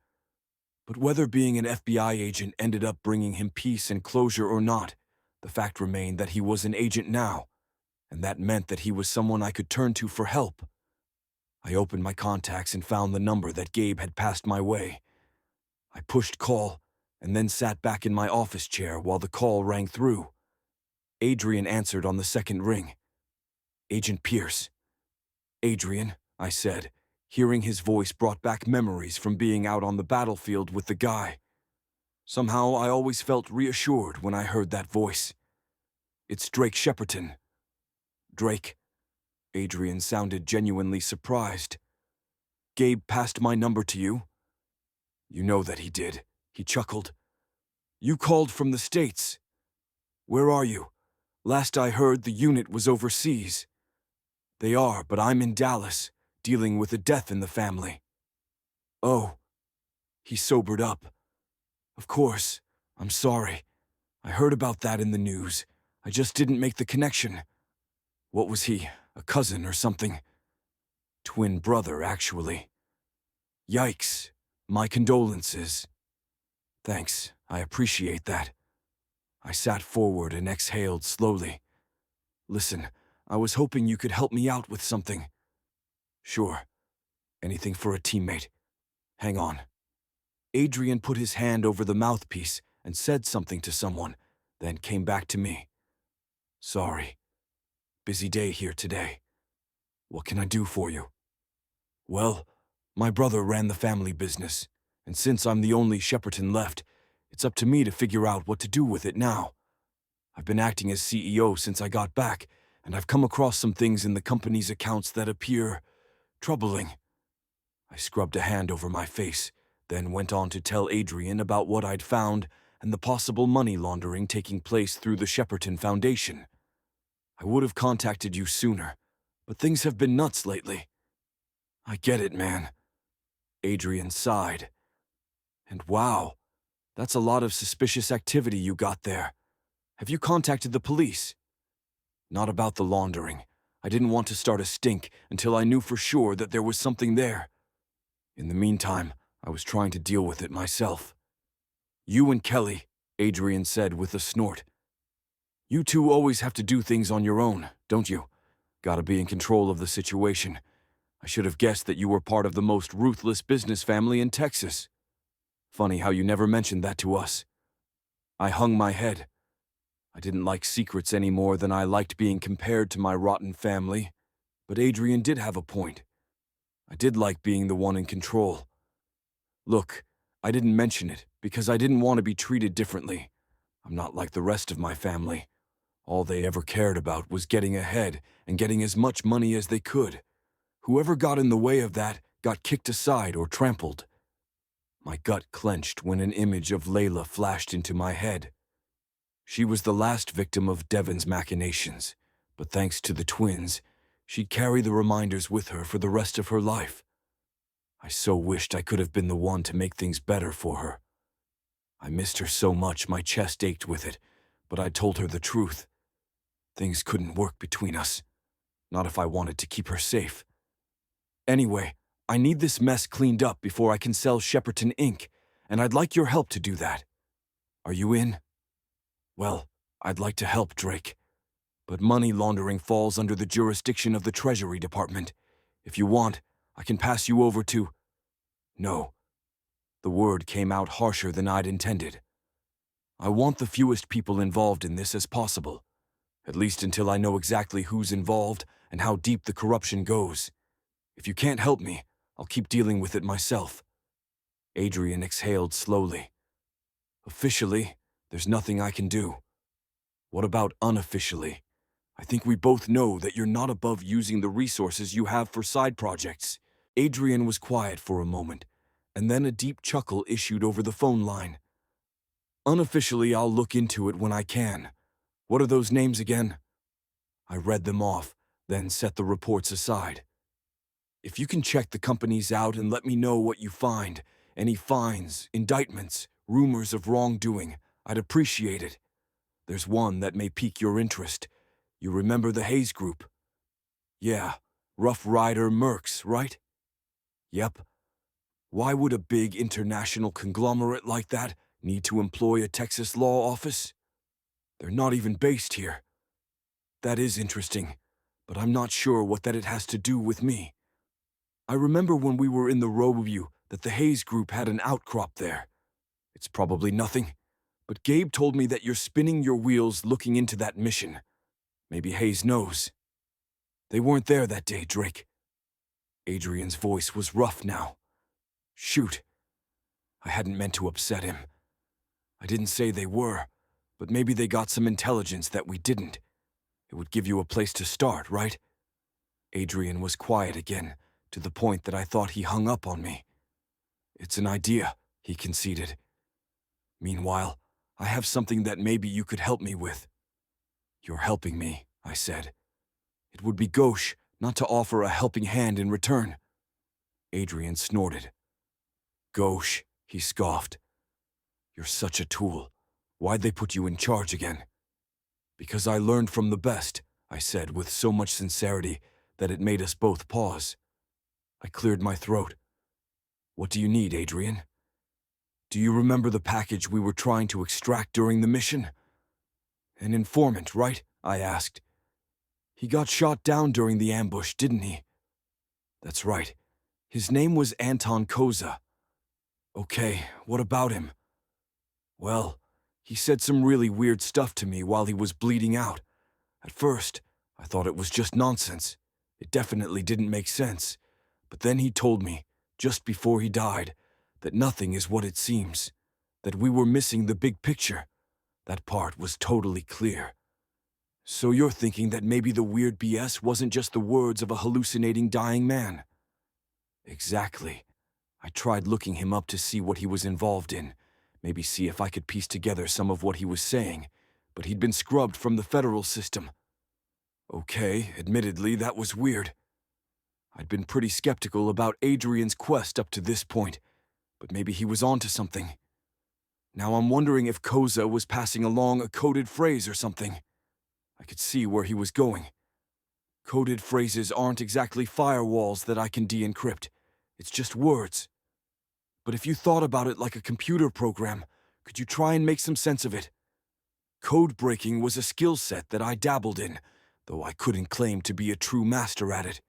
But whether being an FBI agent ended up bringing him peace and closure or not, the fact remained that he was an agent now, and that meant that he was someone I could turn to for help. I opened my contacts and found the number that Gabe had passed my way. I pushed call, and then sat back in my office chair while the call rang through. Adrian answered on the second ring. "Agent Pierce." "Adrian," I said, hearing his voice brought back memories from being out on the battlefield with the guy. Somehow I always felt reassured when I heard that voice. "It's Drake Shepperton." "Drake?" Adrian sounded genuinely surprised. "Gabe passed my number to you?" "You know that he did," he chuckled. "You called from the States. Where are you? Last I heard, the unit was overseas." "They are, but I'm in Dallas, dealing with a death in the family." "Oh." He sobered up. "Of course. I'm sorry. I heard about that in the news. I just didn't make the connection." "What was he, a cousin or something?" "Twin brother, actually." "Yikes. My condolences." "Thanks. I appreciate that." I sat forward and exhaled slowly. "Listen, I was hoping you could help me out with something." "Sure. Anything for a teammate. Hang on." Adrian put his hand over the mouthpiece and said something to someone, then came back to me. "Sorry. Busy day here today. What can I do for you?" "Well, my brother ran the family business, and since I'm the only Shepperton left, it's up to me to figure out what to do with it now. I've been acting as CEO since I got back, and I've come across some things in the company's accounts that appear troubling." I scrubbed a hand over my face, then went on to tell Adrian about what I'd found and the possible money laundering taking place through the Shepperton Foundation. "I would have contacted you sooner, but things have been nuts lately." "I get it, man." Adrian sighed. "And wow, that's a lot of suspicious activity you got there. Have you contacted the police?" "Not about the laundering. I didn't want to start a stink until I knew for sure that there was something there. In the meantime, I was trying to deal with it myself." "You and Kelly," Adrian said with a snort. "You two always have to do things on your own, don't you? Gotta be in control of the situation. I should have guessed that you were part of the most ruthless business family in Texas. Funny how you never mentioned that to us." I hung my head. I didn't like secrets any more than I liked being compared to my rotten family, but Adrian did have a point. I did like being the one in control. "Look, I didn't mention it because I didn't want to be treated differently. I'm not like the rest of my family. All they ever cared about was getting ahead and getting as much money as they could. Whoever got in the way of that got kicked aside or trampled." My gut clenched when an image of Layla flashed into my head. She was the last victim of Devon's machinations, but thanks to the twins, she'd carry the reminders with her for the rest of her life. I so wished I could have been the one to make things better for her. I missed her so much my chest ached with it, but I told her the truth. Things couldn't work between us, not if I wanted to keep her safe. "Anyway, I need this mess cleaned up before I can sell Shepperton Inc., and I'd like your help to do that. Are you in?" "Well, I'd like to help, Drake. But money laundering falls under the jurisdiction of the Treasury Department. If you want, I can pass you over to—" "No." The word came out harsher than I'd intended. "I want the fewest people involved in this as possible. At least until I know exactly who's involved and how deep the corruption goes. If you can't help me, I'll keep dealing with it myself. Adrian exhaled slowly. Officially, there's nothing I can do. What about unofficially? I think we both know that you're not above using the resources you have for side projects. Adrian was quiet for a moment, and then a deep chuckle issued over the phone line. Unofficially, I'll look into it when I can. What are those names again? I read them off, then set the reports aside. If you can check the companies out and let me know what you find, any fines, indictments, rumors of wrongdoing, I'd appreciate it. There's one that may pique your interest. You remember the Hayes Group? Yeah, Rough Rider Mercs, right? Yep. Why would a big international conglomerate like that need to employ a Texas law office? They're not even based here. That is interesting, but I'm not sure what that it has to do with me. I remember when we were in the Row that the Hayes Group had an outcrop there. It's probably nothing, but Gabe told me that you're spinning your wheels looking into that mission. Maybe Hayes knows. They weren't there that day, Drake. Adrian's voice was rough now. Shoot. I hadn't meant to upset him. I didn't say they were, but maybe they got some intelligence that we didn't. It would give you a place to start, right? Adrian was quiet again, to the point that I thought he hung up on me. It's an idea, he conceded. Meanwhile, I have something that maybe you could help me with. You're helping me, I said. It would be gauche not to offer a helping hand in return. Adrian snorted. Gauche, he scoffed. You're such a tool. Why'd they put you in charge again? Because I learned from the best, I said with so much sincerity that it made us both pause. I cleared my throat. What do you need, Adrian? Do you remember the package we were trying to extract during the mission? An informant, right? I asked. He got shot down during the ambush, didn't he? That's right. His name was Anton Koza. Okay, what about him? Well, he said some really weird stuff to me while he was bleeding out. At first, I thought it was just nonsense. It definitely didn't make sense. But then he told me, just before he died, that nothing is what it seems, that we were missing the big picture. That part was totally clear. So you're thinking that maybe the weird BS wasn't just the words of a hallucinating dying man? Exactly. I tried looking him up to see what he was involved in, maybe see if I could piece together some of what he was saying, but he'd been scrubbed from the federal system. Okay, admittedly, that was weird. I'd been pretty skeptical about Adrian's quest up to this point, but maybe he was onto something. Now I'm wondering if Koza was passing along a coded phrase or something. I could see where he was going. Coded phrases aren't exactly firewalls that I can de-encrypt. It's just words. But if you thought about it like a computer program, could you try and make some sense of it? Code breaking was a skill set that I dabbled in, though I couldn't claim to be a true master at it.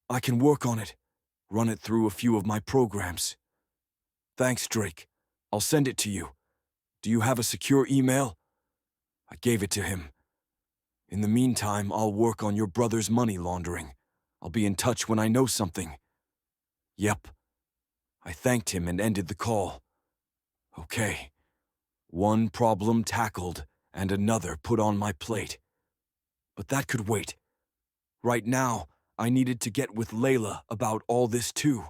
I can work on it, run it through a few of my programs. Thanks, Drake. I'll send it to you. Do you have a secure email? I gave it to him. In the meantime, I'll work on your brother's money laundering. I'll be in touch when I know something. Yep. I thanked him and ended the call. Okay. One problem tackled and another put on my plate. But that could wait. Right now, I needed to get with Layla about all this too.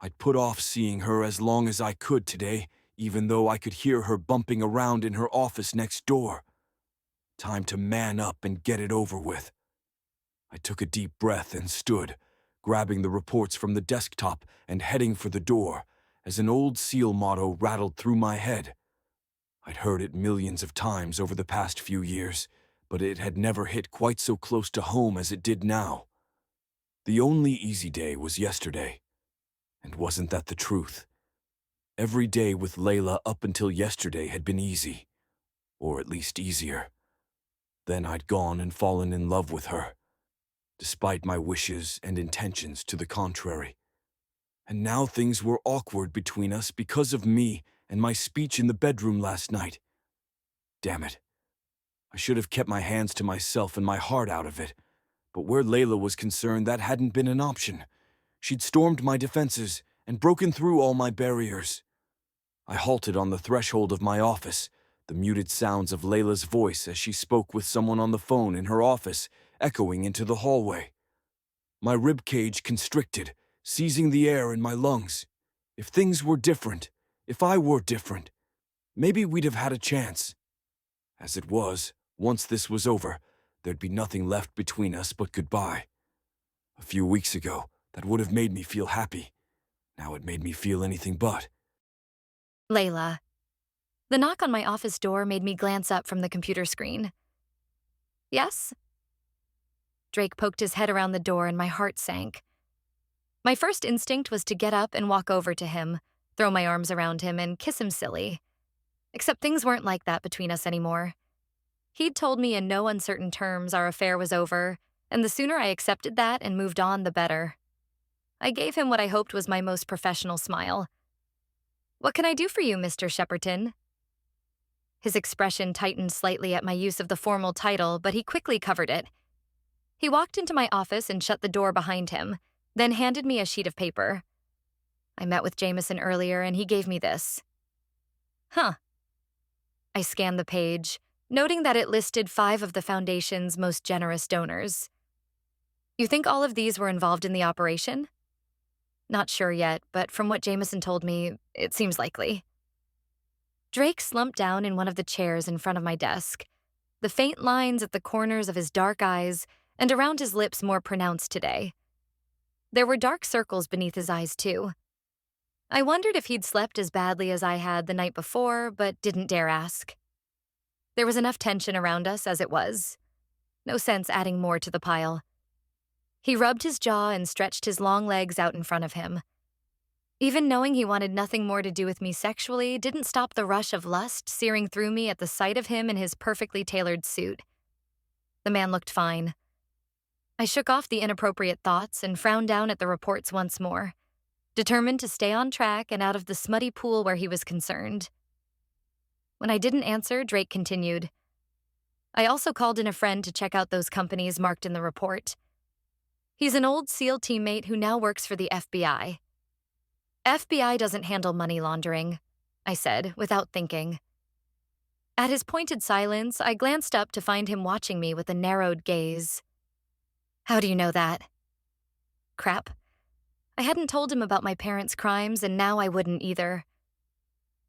I'd put off seeing her as long as I could today, even though I could hear her bumping around in her office next door. Time to man up and get it over with. I took a deep breath and stood, grabbing the reports from the desktop and heading for the door, as an old SEAL motto rattled through my head. I'd heard it millions of times over the past few years, but it had never hit quite so close to home as it did now. The only easy day was yesterday. And wasn't that the truth? Every day with Layla up until yesterday had been easy, or at least easier. Then I'd gone and fallen in love with her, despite my wishes and intentions to the contrary. And now things were awkward between us because of me and my speech in the bedroom last night. Damn it. I should have kept my hands to myself and my heart out of it. But where Layla was concerned, that hadn't been an option. She'd stormed my defenses and broken through all my barriers. I halted on the threshold of my office, the muted sounds of Layla's voice as she spoke with someone on the phone in her office echoing into the hallway. My ribcage constricted, seizing the air in my lungs. If things were different, if I were different, maybe we'd have had a chance. As it was, once this was over, there'd be nothing left between us but goodbye. A few weeks ago, that would have made me feel happy. Now it made me feel anything but. Layla. The knock on my office door made me glance up from the computer screen. Yes? Drake poked his head around the door and my heart sank. My first instinct was to get up and walk over to him, throw my arms around him, and kiss him silly. Except things weren't like that between us anymore. He'd told me in no uncertain terms our affair was over, and the sooner I accepted that and moved on, the better. I gave him what I hoped was my most professional smile. "What can I do for you, Mr. Shepperton?" His expression tightened slightly at my use of the formal title, but he quickly covered it. He walked into my office and shut the door behind him, then handed me a sheet of paper. I met with Jameson earlier, and he gave me this. Huh. I scanned the page, noting that it listed 5 of the Foundation's most generous donors. You think all of these were involved in the operation? Not sure yet, but from what Jameson told me, it seems likely. Drake slumped down in one of the chairs in front of my desk, the faint lines at the corners of his dark eyes and around his lips more pronounced today. There were dark circles beneath his eyes, too. I wondered if he'd slept as badly as I had the night before, but didn't dare ask. There was enough tension around us as it was. No sense adding more to the pile. He rubbed his jaw and stretched his long legs out in front of him. Even knowing he wanted nothing more to do with me sexually didn't stop the rush of lust searing through me at the sight of him in his perfectly tailored suit. The man looked fine. I shook off the inappropriate thoughts and frowned down at the reports once more, determined to stay on track and out of the smutty pool where he was concerned. When I didn't answer, Drake continued. I also called in a friend to check out those companies marked in the report. He's an old SEAL teammate who now works for the FBI. FBI doesn't handle money laundering, I said, without thinking. At his pointed silence, I glanced up to find him watching me with a narrowed gaze. How do you know that? Crap. I hadn't told him about my parents' crimes, and now I wouldn't either.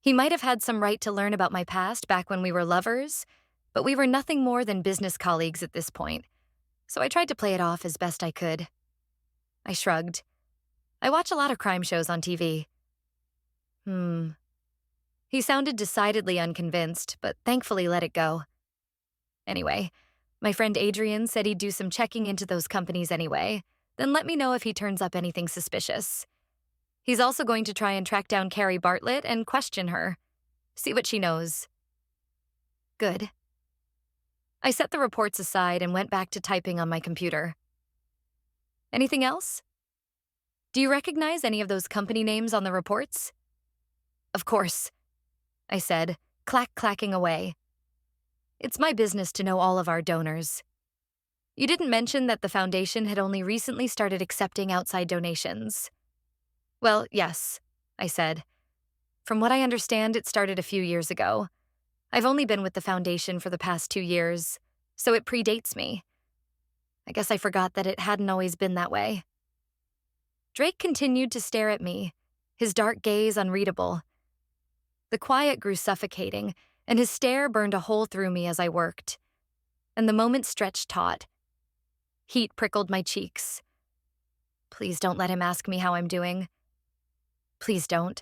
He might have had some right to learn about my past back when we were lovers, but we were nothing more than business colleagues at this point, so I tried to play it off as best I could. I shrugged. I watch a lot of crime shows on TV. He sounded decidedly unconvinced, but thankfully let it go. Anyway, my friend Adrian said he'd do some checking into those companies anyway, then let me know if he turns up anything suspicious. He's also going to try and track down Carrie Bartlett and question her. See what she knows. Good. I set the reports aside and went back to typing on my computer. Anything else? Do you recognize any of those company names on the reports? Of course, I said, clacking away. It's my business to know all of our donors. You didn't mention that the Foundation had only recently started accepting outside donations. Well, yes, I said. From what I understand, it started a few years ago. I've only been with the Foundation for the past 2 years, so it predates me. I guess I forgot that it hadn't always been that way. Drake continued to stare at me, his dark gaze unreadable. The quiet grew suffocating, and his stare burned a hole through me as I worked. And the moment stretched taut. Heat prickled my cheeks. Please don't let him ask me how I'm doing. Please don't.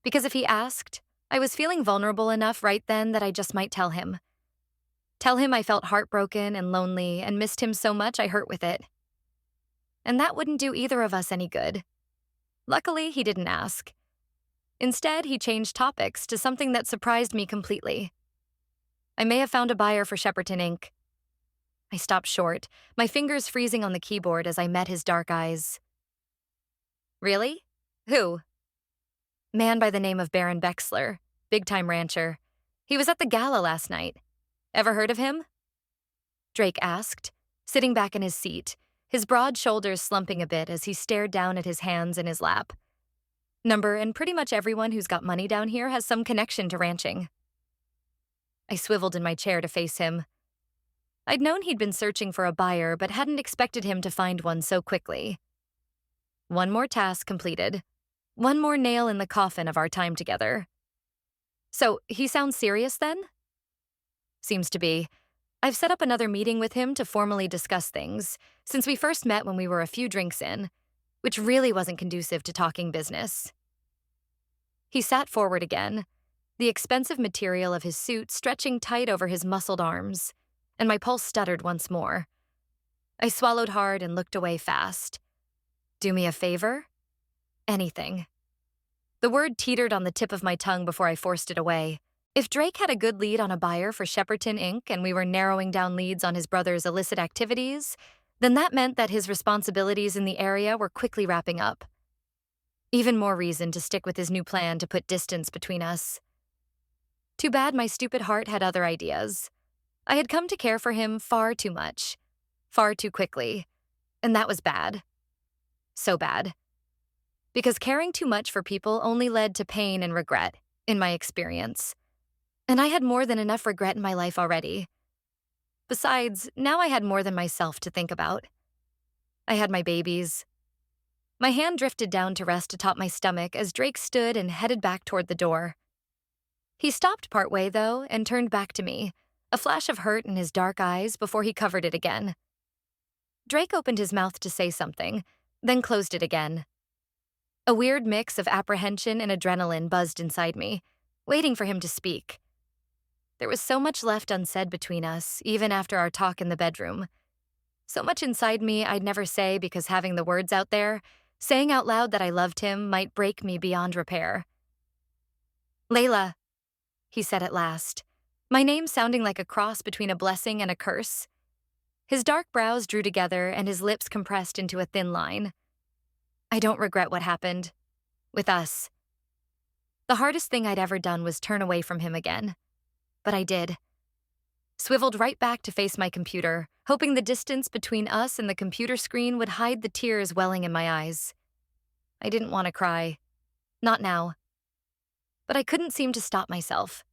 Because if he asked, I was feeling vulnerable enough right then that I just might tell him. Tell him I felt heartbroken and lonely and missed him so much I hurt with it. And that wouldn't do either of us any good. Luckily, he didn't ask. Instead, he changed topics to something that surprised me completely. I may have found a buyer for Shepperton Inc. I stopped short, my fingers freezing on the keyboard as I met his dark eyes. Really? Who? Man by the name of Baron Bexler, big-time rancher. He was at the gala last night. Ever heard of him? Drake asked, sitting back in his seat, his broad shoulders slumping a bit as he stared down at his hands in his lap. Number and pretty much everyone who's got money down here has some connection to ranching. I swiveled in my chair to face him. I'd known he'd been searching for a buyer, but hadn't expected him to find one so quickly. One more task completed. One more nail in the coffin of our time together. So, he sounds serious then? Seems to be. I've set up another meeting with him to formally discuss things, since we first met when we were a few drinks in, which really wasn't conducive to talking business. He sat forward again, the expensive material of his suit stretching tight over his muscled arms, and my pulse stuttered once more. I swallowed hard and looked away fast. Do me a favor? Anything. The word teetered on the tip of my tongue before I forced it away. If Drake had a good lead on a buyer for Shepperton Inc. and we were narrowing down leads on his brother's illicit activities, then that meant that his responsibilities in the area were quickly wrapping up. Even more reason to stick with his new plan to put distance between us. Too bad my stupid heart had other ideas. I had come to care for him far too much, far too quickly, and that was bad. So bad. Because caring too much for people only led to pain and regret, in my experience. And I had more than enough regret in my life already. Besides, now I had more than myself to think about. I had my babies. My hand drifted down to rest atop my stomach as Drake stood and headed back toward the door. He stopped partway, though, and turned back to me, a flash of hurt in his dark eyes before he covered it again. Drake opened his mouth to say something, then closed it again. A weird mix of apprehension and adrenaline buzzed inside me, waiting for him to speak. There was so much left unsaid between us, even after our talk in the bedroom. So much inside me I'd never say because having the words out there, saying out loud that I loved him, might break me beyond repair. Layla, he said at last, my name sounding like a cross between a blessing and a curse. His dark brows drew together and his lips compressed into a thin line. I don't regret what happened. With us. The hardest thing I'd ever done was turn away from him again. But I did. Swiveled right back to face my computer, hoping the distance between us and the computer screen would hide the tears welling in my eyes. I didn't want to cry. Not now. But I couldn't seem to stop myself.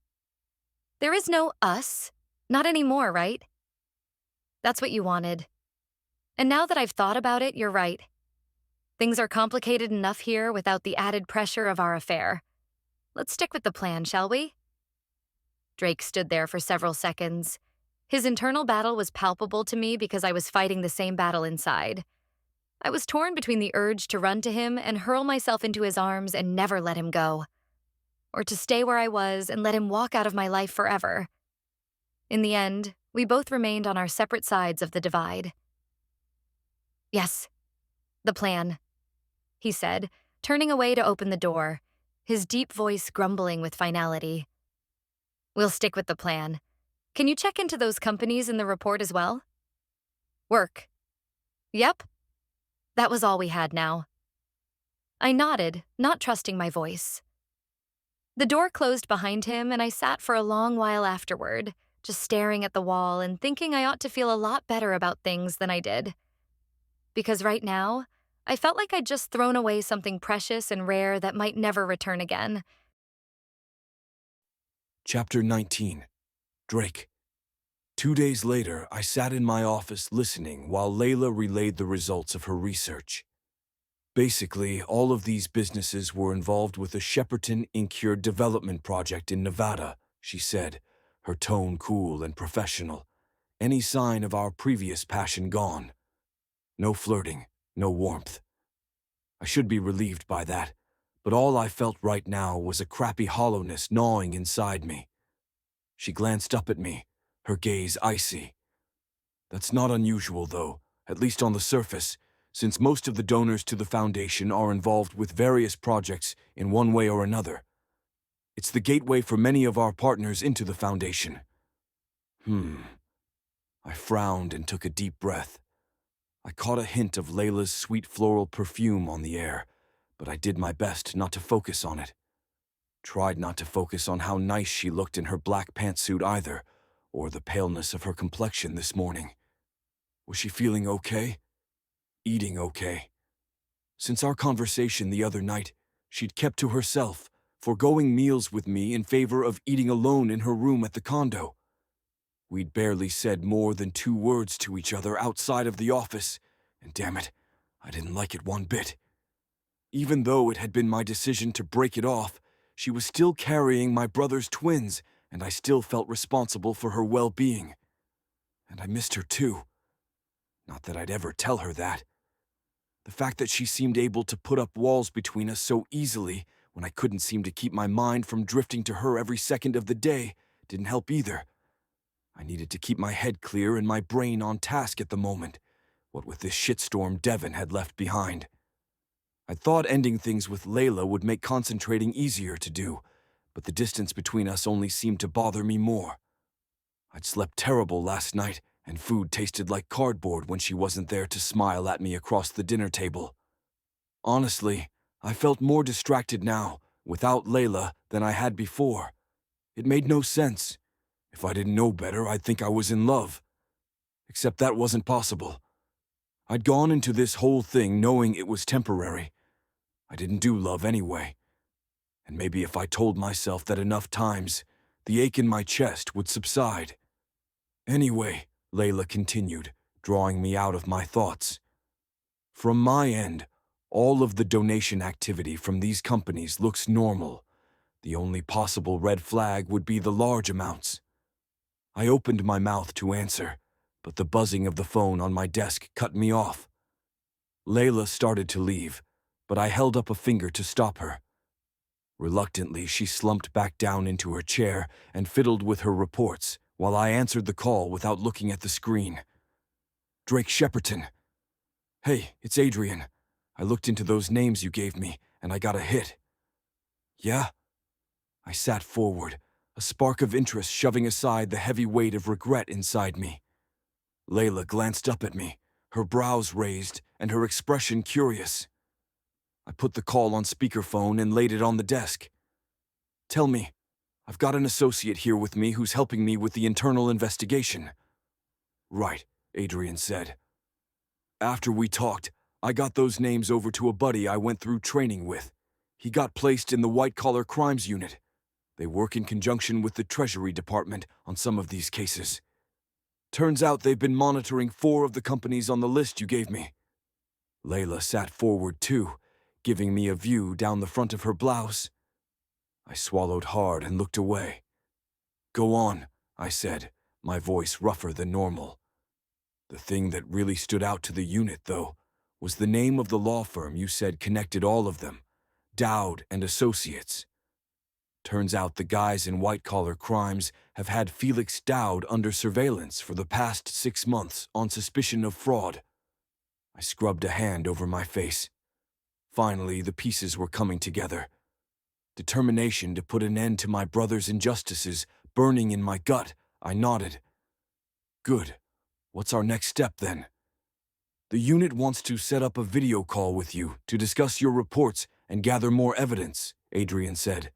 There is no us. Not anymore, right? That's what you wanted. And now that I've thought about it, you're right. Things are complicated enough here without the added pressure of our affair. Let's stick with the plan, shall we? Drake stood there for several seconds. His internal battle was palpable to me because I was fighting the same battle inside. I was torn between the urge to run to him and hurl myself into his arms and never let him go, or to stay where I was and let him walk out of my life forever. In the end, we both remained on our separate sides of the divide. Yes, the plan, he said, turning away to open the door, his deep voice grumbling with finality. We'll stick with the plan. Can you check into those companies in the report as well? Work. Yep. That was all we had now. I nodded, not trusting my voice. The door closed behind him, and I sat for a long while afterward, just staring at the wall and thinking I ought to feel a lot better about things than I did. Because right now, I felt like I'd just thrown away something precious and rare that might never return again. Chapter 19. Drake. 2 days later, I sat in my office listening while Layla relayed the results of her research. Basically, all of these businesses were involved with a Shepperton Inc. development project in Nevada, she said, her tone cool and professional. Any sign of our previous passion gone. No flirting, no warmth. I should be relieved by that, but all I felt right now was a crappy hollowness gnawing inside me. She glanced up at me, her gaze icy. That's not unusual, though, at least on the surface, since most of the donors to the foundation are involved with various projects in one way or another. It's the gateway for many of our partners into the foundation. I frowned and took a deep breath. I caught a hint of Layla's sweet floral perfume on the air, but I did my best not to focus on it. Tried not to focus on how nice she looked in her black pantsuit either, or the paleness of her complexion this morning. Was she feeling okay? Eating okay? Since our conversation the other night, she'd kept to herself, foregoing meals with me in favor of eating alone in her room at the condo. We'd barely said more than 2 words to each other outside of the office, and damn it, I didn't like it one bit. Even though it had been my decision to break it off, she was still carrying my brother's twins, and I still felt responsible for her well-being. And I missed her too. Not that I'd ever tell her that. The fact that she seemed able to put up walls between us so easily when I couldn't seem to keep my mind from drifting to her every second of the day didn't help either. I needed to keep my head clear and my brain on task at the moment, what with this shitstorm Devon had left behind. I thought ending things with Layla would make concentrating easier to do, but the distance between us only seemed to bother me more. I'd slept terrible last night, and food tasted like cardboard when she wasn't there to smile at me across the dinner table. Honestly, I felt more distracted now, without Layla, than I had before. It made no sense. If I didn't know better, I'd think I was in love. Except that wasn't possible. I'd gone into this whole thing knowing it was temporary. I didn't do love anyway. And maybe if I told myself that enough times, the ache in my chest would subside. Anyway, Layla continued, drawing me out of my thoughts. From my end, all of the donation activity from these companies looks normal. The only possible red flag would be the large amounts. I opened my mouth to answer, but the buzzing of the phone on my desk cut me off. Layla started to leave, but I held up a finger to stop her. Reluctantly, she slumped back down into her chair and fiddled with her reports while I answered the call without looking at the screen. Drake Shepperton. Hey, it's Adrian. I looked into those names you gave me, and I got a hit. Yeah? I sat forward, a spark of interest shoving aside the heavy weight of regret inside me. Layla glanced up at me, her brows raised and her expression curious. I put the call on speakerphone and laid it on the desk. Tell me, I've got an associate here with me who's helping me with the internal investigation. Right, Adrian said. After we talked, I got those names over to a buddy I went through training with. He got placed in the white-collar crimes unit. They work in conjunction with the Treasury Department on some of these cases. Turns out they've been monitoring 4 of the companies on the list you gave me. Layla sat forward too, giving me a view down the front of her blouse. I swallowed hard and looked away. Go on, I said, my voice rougher than normal. The thing that really stood out to the unit, though, was the name of the law firm you said connected all of them, Dowd and Associates. Turns out the guys in white-collar crimes have had Felix Dowd under surveillance for the past 6 months on suspicion of fraud. I scrubbed a hand over my face. Finally, the pieces were coming together. Determination to put an end to my brother's injustices burning in my gut, I nodded. Good. What's our next step, then? The unit wants to set up a video call with you to discuss your reports and gather more evidence, Adrian said.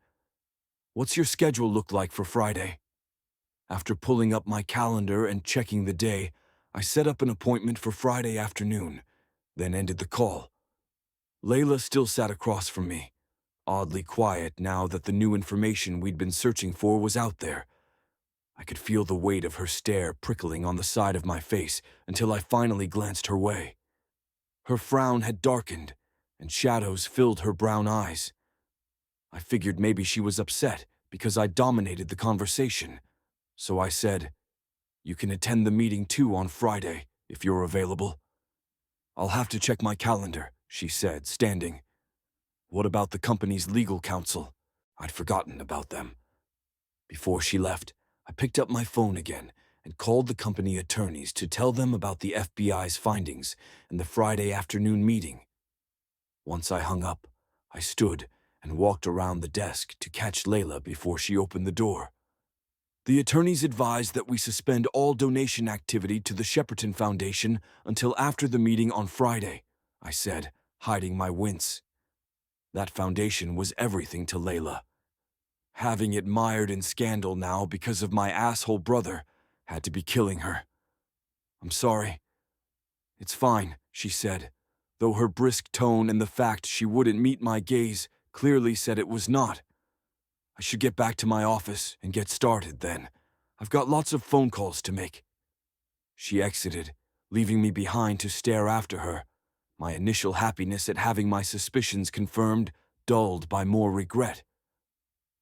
What's your schedule look like for Friday? After pulling up my calendar and checking the day, I set up an appointment for Friday afternoon, then ended the call. Layla still sat across from me, oddly quiet now that the new information we'd been searching for was out there. I could feel the weight of her stare prickling on the side of my face until I finally glanced her way. Her frown had darkened, and shadows filled her brown eyes. I figured maybe she was upset because I dominated the conversation, so I said, "You can attend the meeting too on Friday, if you're available." "I'll have to check my calendar," she said, standing. "What about the company's legal counsel?" I'd forgotten about them. Before she left, I picked up my phone again and called the company attorneys to tell them about the FBI's findings and the Friday afternoon meeting. Once I hung up, I stood and walked around the desk to catch Layla before she opened the door. "The attorneys advised that we suspend all donation activity to the Shepperton Foundation until after the meeting on Friday," I said, hiding my wince. That foundation was everything to Layla. Having it mired in scandal now because of my asshole brother, Had to be killing her. I'm sorry. It's fine, she said, though her brisk tone and the fact she wouldn't meet my gaze clearly said it was not. I should get back to my office and get started then. I've got lots of phone calls to make. She exited, leaving me behind to stare after her, my initial happiness at having my suspicions confirmed dulled by more regret.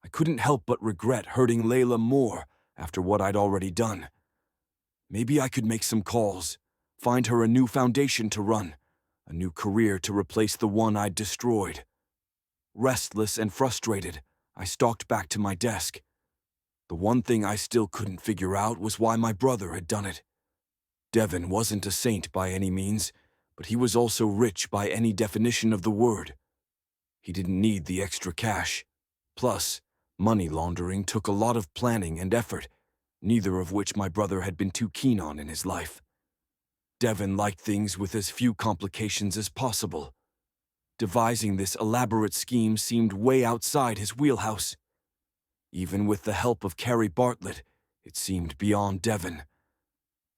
I couldn't help but regret hurting Layla more after what I'd already done. Maybe I could make some calls, find her a new foundation to run, a new career to replace the one I'd destroyed. Restless and frustrated, I stalked back to my desk. The one thing I still couldn't figure out was why my brother had done it. Devin wasn't a saint by any means, but he was also rich by any definition of the word. He didn't need the extra cash. Plus, money laundering took a lot of planning and effort, neither of which my brother had been too keen on in his life. Devin liked things with as few complications as possible. Devising this elaborate scheme seemed way outside his wheelhouse. Even with the help of Carrie Bartlett, it seemed beyond Devin.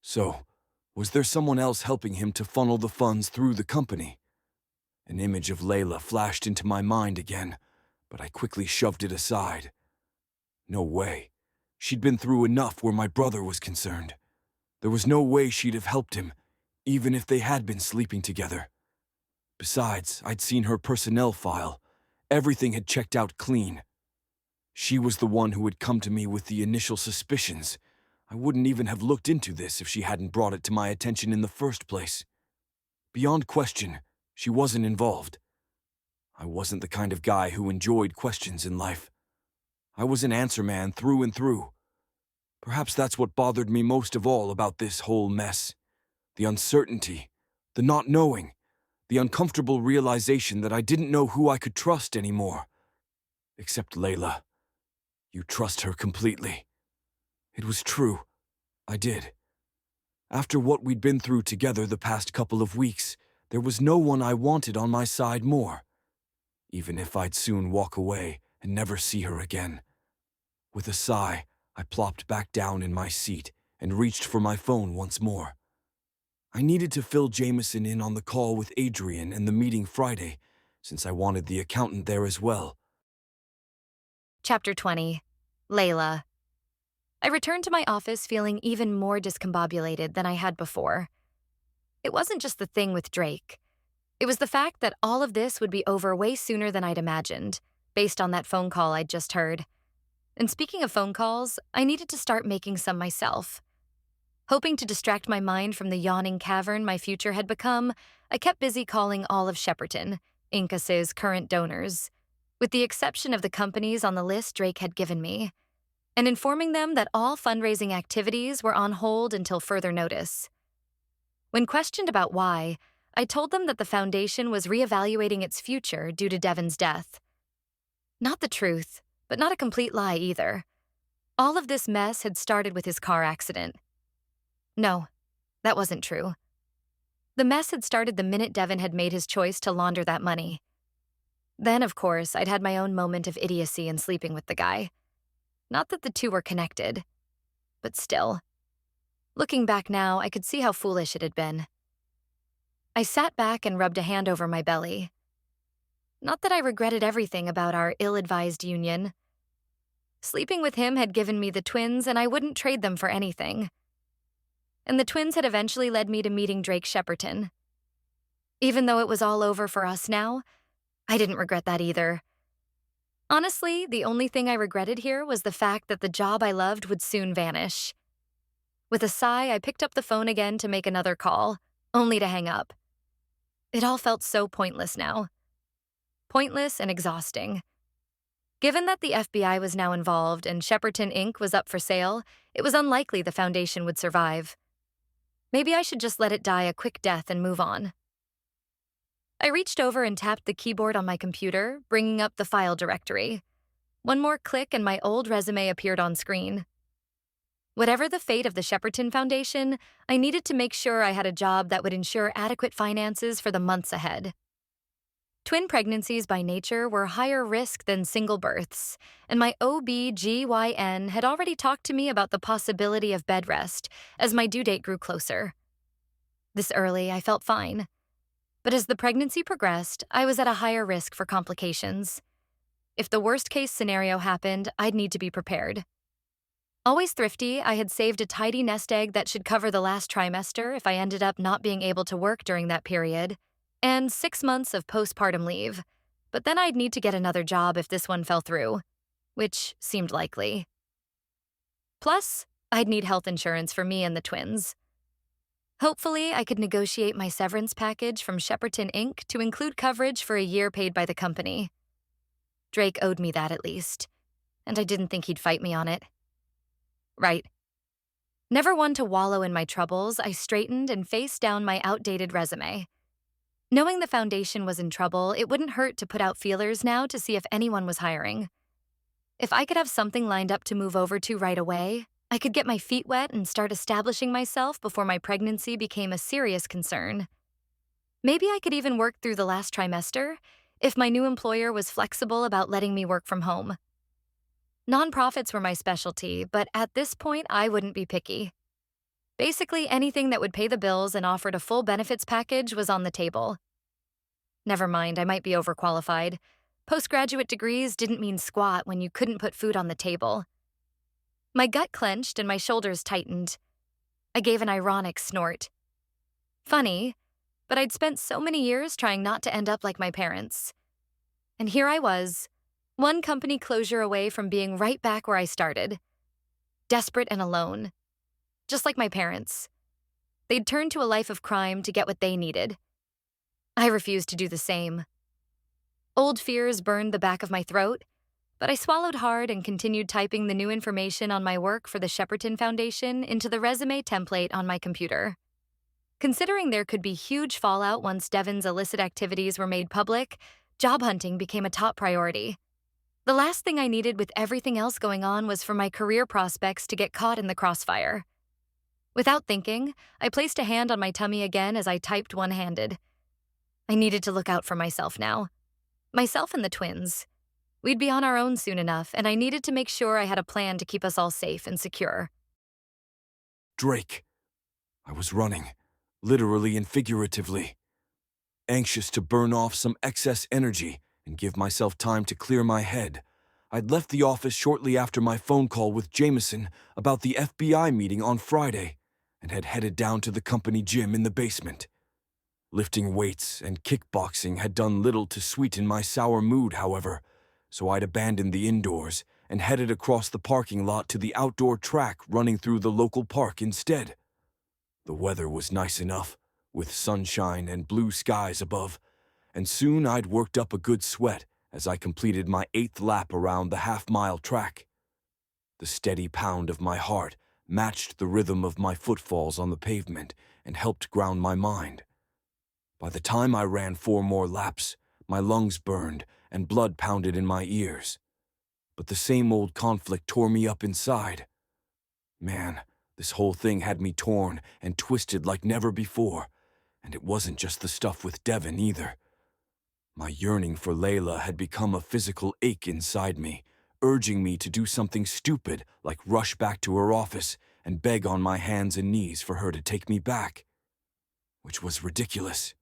So, was there someone else helping him to funnel the funds through the company? An image of Layla flashed into my mind again, but I quickly shoved it aside. No way. She'd been through enough where my brother was concerned. There was no way she'd have helped him, even if they had been sleeping together. Besides, I'd seen her personnel file. Everything had checked out clean. She was the one who had come to me with the initial suspicions. I wouldn't even have looked into this if she hadn't brought it to my attention in the first place. Beyond question, she wasn't involved. I wasn't the kind of guy who enjoyed questions in life. I was an answer man through and through. Perhaps that's what bothered me most of all about this whole mess. The uncertainty, the not knowing, the uncomfortable realization that I didn't know who I could trust anymore. Except Layla. You trust her completely. It was true. I did. After what we'd been through together the past couple of weeks, there was no one I wanted on my side more. Even if I'd soon walk away and never see her again. With a sigh, I plopped back down in my seat and reached for my phone once more. I needed to fill Jameson in on the call with Adrian and the meeting Friday, since I wanted the accountant there as well. Chapter 20. Layla. I returned to my office feeling even more discombobulated than I had before. It wasn't just the thing with Drake. It was the fact that all of this would be over way sooner than I'd imagined, based on that phone call I'd just heard. And speaking of phone calls, I needed to start making some myself. Hoping to distract my mind from the yawning cavern my future had become, I kept busy calling all of Shepperton, Incas's current donors, with the exception of the companies on the list Drake had given me, and informing them that all fundraising activities were on hold until further notice. When questioned about why, I told them that the foundation was reevaluating its future due to Devin's death. Not the truth, but not a complete lie either. All of this mess had started with his car accident. No, that wasn't true. The mess had started the minute Devin had made his choice to launder that money. Then, of course, I'd had my own moment of idiocy in sleeping with the guy. Not that the two were connected, but still. Looking back now, I could see how foolish it had been. I sat back and rubbed a hand over my belly. Not that I regretted everything about our ill-advised union. Sleeping with him had given me the twins, and I wouldn't trade them for anything. And the twins had eventually led me to meeting Drake Shepperton. Even though it was all over for us now, I didn't regret that either. Honestly, the only thing I regretted here was the fact that the job I loved would soon vanish. With a sigh, I picked up the phone again to make another call, only to hang up. It all felt so pointless now. Pointless and exhausting. Given that the FBI was now involved and Shepperton Inc. was up for sale, it was unlikely the foundation would survive. Maybe I should just let it die a quick death and move on. I reached over and tapped the keyboard on my computer, bringing up the file directory. One more click and my old resume appeared on screen. Whatever the fate of the Shepperton Foundation, I needed to make sure I had a job that would ensure adequate finances for the months ahead. Twin pregnancies by nature were higher risk than single births, and my OB/GYN had already talked to me about the possibility of bed rest as my due date grew closer. This early, I felt fine. But as the pregnancy progressed, I was at a higher risk for complications. If the worst-case scenario happened, I'd need to be prepared. Always thrifty, I had saved a tidy nest egg that should cover the last trimester if I ended up not being able to work during that period, and 6 months of postpartum leave. But then I'd need to get another job if this one fell through, which seemed likely. Plus, I'd need health insurance for me and the twins. Hopefully, I could negotiate my severance package from Shepperton Inc. to include coverage for a year paid by the company. Drake owed me that at least, and I didn't think he'd fight me on it. Right. Never one to wallow in my troubles, I straightened and faced down my outdated resume. Knowing the foundation was in trouble, it wouldn't hurt to put out feelers now to see if anyone was hiring. If I could have something lined up to move over to right away, I could get my feet wet and start establishing myself before my pregnancy became a serious concern. Maybe I could even work through the last trimester if my new employer was flexible about letting me work from home. Nonprofits were my specialty, but at this point, I wouldn't be picky. Basically, anything that would pay the bills and offered a full benefits package was on the table. Never mind, I might be overqualified. Postgraduate degrees didn't mean squat when you couldn't put food on the table. My gut clenched and my shoulders tightened. I gave an ironic snort. Funny, but I'd spent so many years trying not to end up like my parents. And here I was, one company closure away from being right back where I started. Desperate and alone. Just like my parents. They'd turned to a life of crime to get what they needed. I refused to do the same. Old fears burned the back of my throat, but I swallowed hard and continued typing the new information on my work for the Shepperton Foundation into the resume template on my computer. Considering there could be huge fallout once Devon's illicit activities were made public, job hunting became a top priority. The last thing I needed with everything else going on was for my career prospects to get caught in the crossfire. Without thinking, I placed a hand on my tummy again as I typed one-handed. I needed to look out for myself now. Myself and the twins. We'd be on our own soon enough, and I needed to make sure I had a plan to keep us all safe and secure. Drake. I was running, literally and figuratively. Anxious to burn off some excess energy and give myself time to clear my head, I'd left the office shortly after my phone call with Jameson about the FBI meeting on Friday and had headed down to the company gym in the basement. Lifting weights and kickboxing had done little to sweeten my sour mood, however, so I'd abandoned the indoors and headed across the parking lot to the outdoor track running through the local park instead. The weather was nice enough, with sunshine and blue skies above, and soon I'd worked up a good sweat as I completed my 8th lap around the half-mile track. The steady pound of my heart matched the rhythm of my footfalls on the pavement and helped ground my mind. By the time I ran 4 more laps, my lungs burned and blood pounded in my ears. But the same old conflict tore me up inside. Man, this whole thing had me torn and twisted like never before, and it wasn't just the stuff with Devon either. My yearning for Layla had become a physical ache inside me, urging me to do something stupid like rush back to her office and beg on my hands and knees for her to take me back. Which was ridiculous.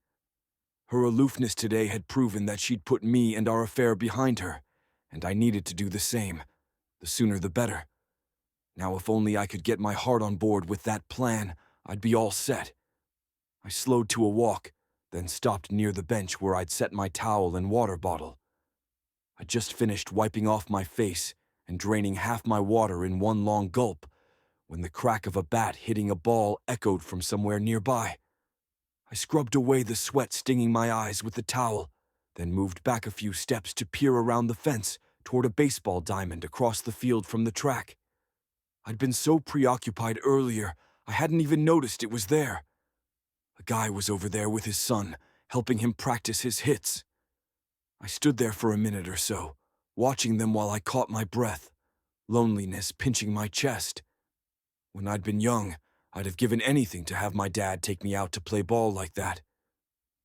Her aloofness today had proven that she'd put me and our affair behind her, and I needed to do the same. The sooner the better. Now if only I could get my heart on board with that plan, I'd be all set. I slowed to a walk, then stopped near the bench where I'd set my towel and water bottle. I'd just finished wiping off my face and draining half my water in one long gulp, when the crack of a bat hitting a ball echoed from somewhere nearby. I scrubbed away the sweat stinging my eyes with the towel, then moved back a few steps to peer around the fence toward a baseball diamond across the field from the track. I'd been so preoccupied earlier, I hadn't even noticed it was there. A guy was over there with his son, helping him practice his hits. I stood there for a minute or so, watching them while I caught my breath, loneliness pinching my chest. When I'd been young, I'd have given anything to have my dad take me out to play ball like that.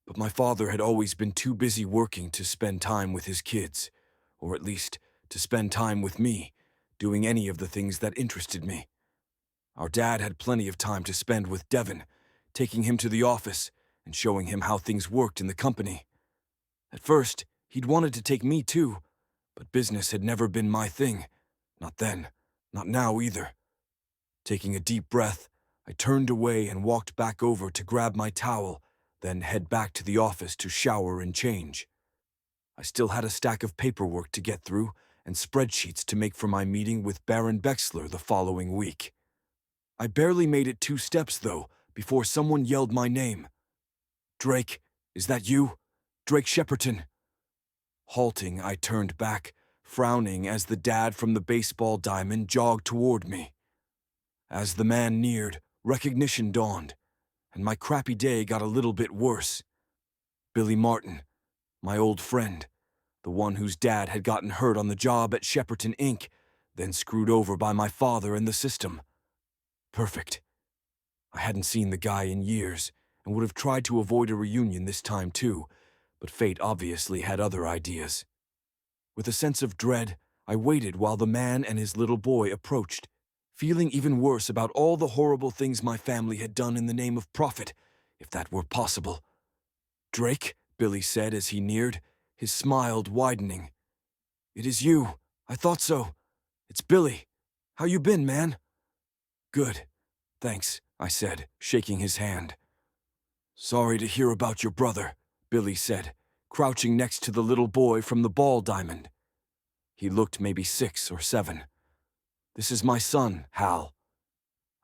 But my father had always been too busy working to spend time with his kids, or at least to spend time with me, doing any of the things that interested me. Our dad had plenty of time to spend with Devin, taking him to the office and showing him how things worked in the company. At first, he'd wanted to take me too, but business had never been my thing. Not then, not now either. Taking a deep breath, I turned away and walked back over to grab my towel, then head back to the office to shower and change. I still had a stack of paperwork to get through and spreadsheets to make for my meeting with Baron Bexler the following week. I barely made it 2 steps, though, before someone yelled my name. "Drake, is that you? Drake Shepperton." Halting, I turned back, frowning as the dad from the baseball diamond jogged toward me. As the man neared, recognition dawned, and my crappy day got a little bit worse. Billy Martin, my old friend, the one whose dad had gotten hurt on the job at Shepperton Inc., then screwed over by my father and the system. Perfect. I hadn't seen the guy in years, and would have tried to avoid a reunion this time too, but fate obviously had other ideas. With a sense of dread, I waited while the man and his little boy approached, feeling even worse about all the horrible things my family had done in the name of profit, if that were possible. "Drake," Billy said as he neared, his smile widening. "It is you. I thought so. It's Billy. How you been, man?" "Good. Thanks," I said, shaking his hand. "Sorry to hear about your brother," Billy said, crouching next to the little boy from the ball diamond. He looked maybe 6 or 7. "This is my son, Hal."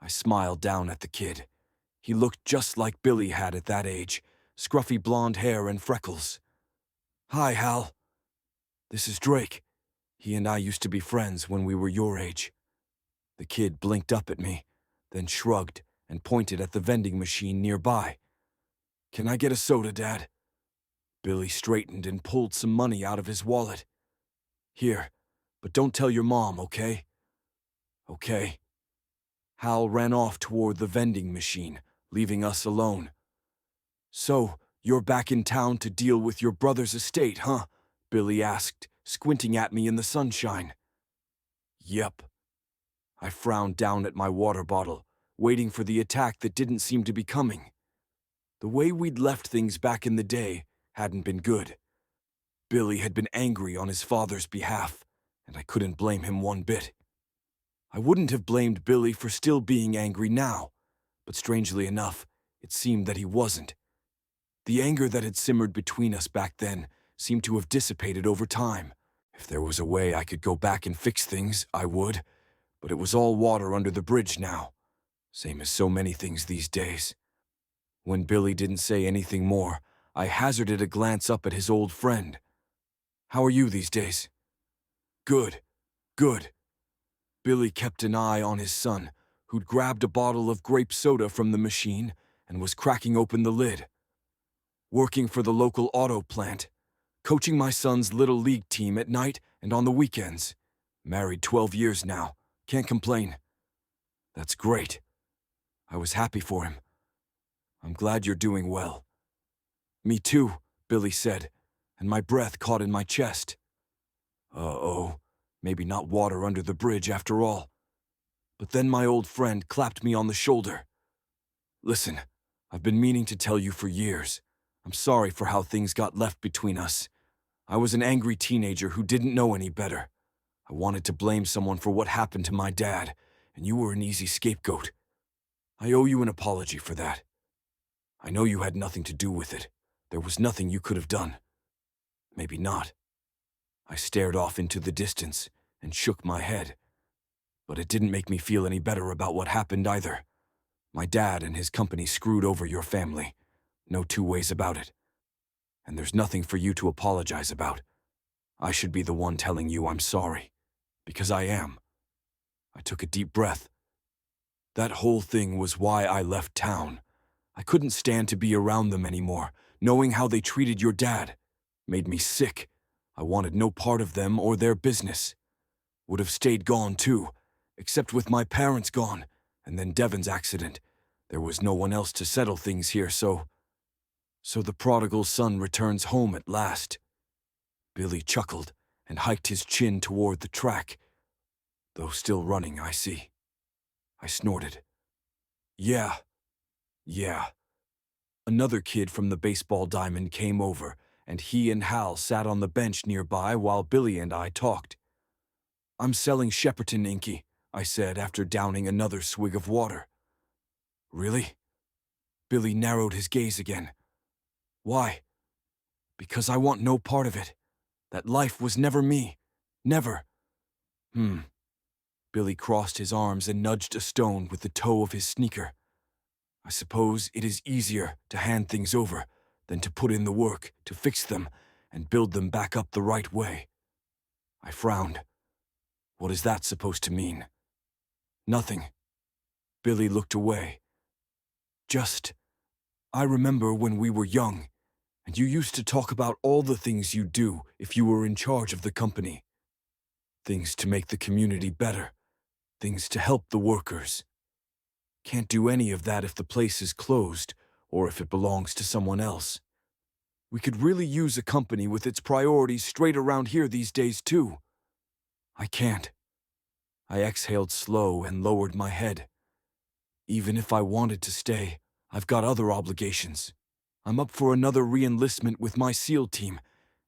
I smiled down at the kid. He looked just like Billy had at that age, scruffy blonde hair and freckles. "Hi, Hal. This is Drake. He and I used to be friends when we were your age." The kid blinked up at me, then shrugged and pointed at the vending machine nearby. "Can I get a soda, Dad?" Billy straightened and pulled some money out of his wallet. "Here, but don't tell your mom, okay?" "Okay." Hal ran off toward the vending machine, leaving us alone. "So, you're back in town to deal with your brother's estate, huh?" Billy asked, squinting at me in the sunshine. "Yep." I frowned down at my water bottle, waiting for the attack that didn't seem to be coming. The way we'd left things back in the day hadn't been good. Billy had been angry on his father's behalf, and I couldn't blame him one bit. I wouldn't have blamed Billy for still being angry now, but strangely enough, it seemed that he wasn't. The anger that had simmered between us back then seemed to have dissipated over time. If there was a way I could go back and fix things, I would, but it was all water under the bridge now, same as so many things these days. When Billy didn't say anything more, I hazarded a glance up at his old friend. "How are you these days?" "Good, good." Billy kept an eye on his son, who'd grabbed a bottle of grape soda from the machine and was cracking open the lid. "Working for the local auto plant, coaching my son's little league team at night and on the weekends. Married 12 years now, can't complain." "That's great." I was happy for him. "I'm glad you're doing well." "Me too," Billy said, and my breath caught in my chest. Uh-oh, maybe not water under the bridge after all. But then my old friend clapped me on the shoulder. "Listen, I've been meaning to tell you for years. I'm sorry for how things got left between us. I was an angry teenager who didn't know any better. I wanted to blame someone for what happened to my dad, and you were an easy scapegoat. I owe you an apology for that. I know you had nothing to do with it. There was nothing you could have done. Maybe not." I stared off into the distance and shook my head. But it didn't make me feel any better about what happened either. My dad and his company screwed over your family. No 2 ways about it. And there's nothing for you to apologize about. I should be the one telling you I'm sorry. Because I am. I took a deep breath. That whole thing was why I left town. I couldn't stand to be around them anymore, knowing how they treated your dad. Made me sick. I wanted no part of them or their business. Would have stayed gone too, except with my parents gone, and then Devin's accident. There was no one else to settle things here, so... So the prodigal son returns home at last. Billy chuckled and hiked his chin toward the track. Though still running, I see. I snorted. Yeah. Another kid from the baseball diamond came over, and he and Hal sat on the bench nearby while Billy and I talked. I'm selling Shepperton Inky, I said after downing another swig of water. Really? Billy narrowed his gaze again. Why? Because I want no part of it. That life was never me. Never. Billy crossed his arms and nudged a stone with the toe of his sneaker. I suppose it is easier to hand things over than to put in the work to fix them and build them back up the right way. I frowned. What is that supposed to mean? Nothing. Billy looked away. I remember when we were young, and you used to talk about all the things you'd do if you were in charge of the company. Things to make the community better. Things to help the workers. Can't do any of that if the place is closed or if it belongs to someone else. We could really use a company with its priorities straight around here these days, too. I can't. I exhaled slow and lowered my head. Even if I wanted to stay, I've got other obligations. I'm up for another re-enlistment with my SEAL team,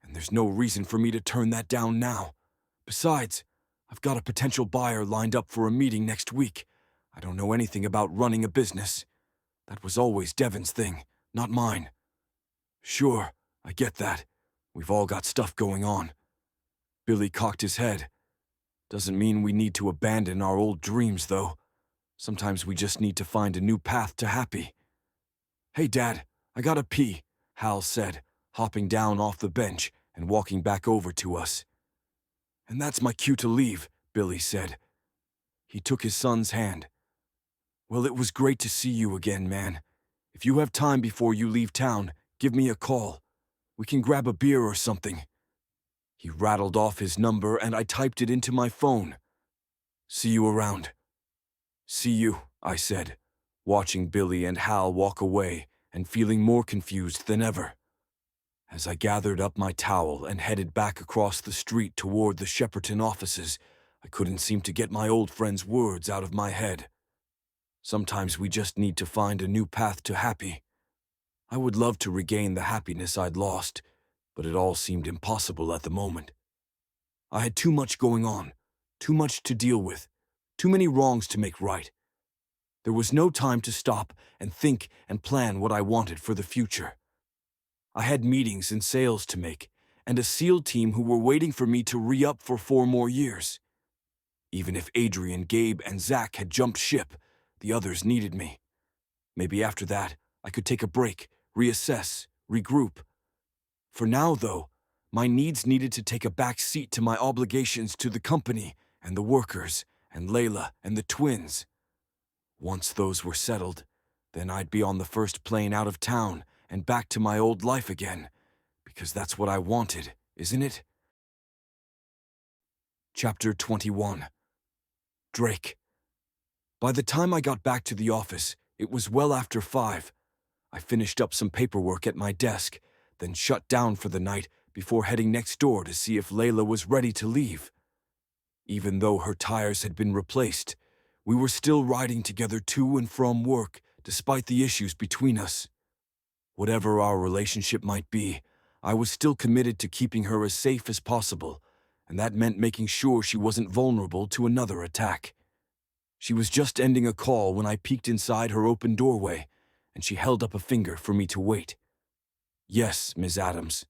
and there's no reason for me to turn that down now. Besides, I've got a potential buyer lined up for a meeting next week. I don't know anything about running a business. That was always Devin's thing, not mine. Sure, I get that. We've all got stuff going on. Billy cocked his head. Doesn't mean we need to abandon our old dreams, though. Sometimes we just need to find a new path to happy. Hey, Dad, I gotta pee, Hal said, hopping down off the bench and walking back over to us. And that's my cue to leave, Billy said. He took his son's hand. Well, it was great to see you again, man. If you have time before you leave town, give me a call. We can grab a beer or something. He rattled off his number and I typed it into my phone. See you around. See you, I said, watching Billy and Hal walk away and feeling more confused than ever. As I gathered up my towel and headed back across the street toward the Shepperton offices, I couldn't seem to get my old friend's words out of my head. Sometimes we just need to find a new path to happy. I would love to regain the happiness I'd lost, but it all seemed impossible at the moment. I had too much going on, too much to deal with, too many wrongs to make right. There was no time to stop and think and plan what I wanted for the future. I had meetings and sales to make, and a SEAL team who were waiting for me to re-up for 4 more years. Even if Adrian, Gabe, and Zach had jumped ship, the others needed me. Maybe after that, I could take a break, reassess, regroup. For now, though, my needs needed to take a back seat to my obligations to the company and the workers and Layla and the twins. Once those were settled, then I'd be on the first plane out of town and back to my old life again, because that's what I wanted, isn't it? Chapter 21. Drake. By the time I got back to the office, it was well after 5. I finished up some paperwork at my desk, then shut down for the night before heading next door to see if Layla was ready to leave. Even though her tires had been replaced, we were still riding together to and from work despite the issues between us. Whatever our relationship might be, I was still committed to keeping her as safe as possible, and that meant making sure she wasn't vulnerable to another attack. She was just ending a call when I peeked inside her open doorway, and she held up a finger for me to wait. Yes, Ms. Adams.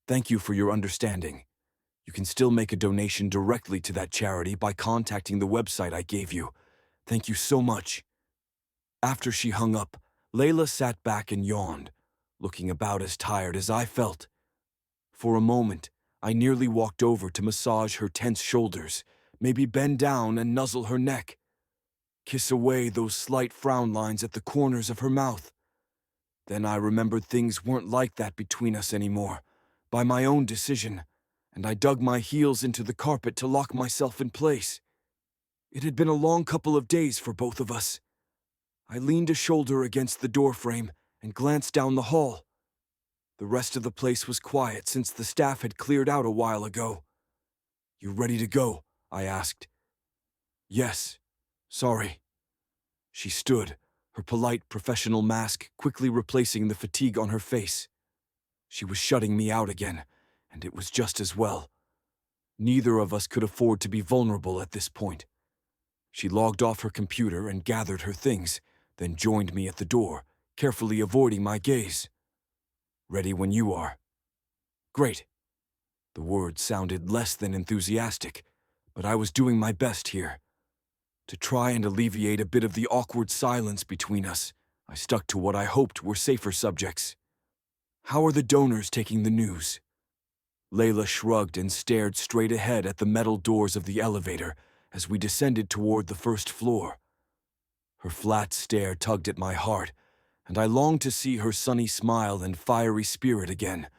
Thank you for your understanding. You can still make a donation directly to that charity by contacting the website I gave you. Thank you so much. After she hung up, Layla sat back and yawned, looking about as tired as I felt. For a moment, I nearly walked over to massage her tense shoulders, maybe bend down and nuzzle her neck. Kiss away those slight frown lines at the corners of her mouth. Then I remembered things weren't like that between us anymore, by my own decision, and I dug my heels into the carpet to lock myself in place. It had been a long couple of days for both of us. I leaned a shoulder against the doorframe and glanced down the hall. The rest of the place was quiet since the staff had cleared out a while ago. "You ready to go?" I asked. "Yes. Sorry." She stood, her polite professional mask quickly replacing the fatigue on her face. She was shutting me out again, and it was just as well. Neither of us could afford to be vulnerable at this point. She logged off her computer and gathered her things, then joined me at the door, carefully avoiding my gaze. "Ready when you are." "Great." The words sounded less than enthusiastic, but I was doing my best here. To try and alleviate a bit of the awkward silence between us, I stuck to what I hoped were safer subjects. "How are the donors taking the news?" Layla shrugged and stared straight ahead at the metal doors of the elevator as we descended toward the first floor. Her flat stare tugged at my heart, and I longed to see her sunny smile and fiery spirit again,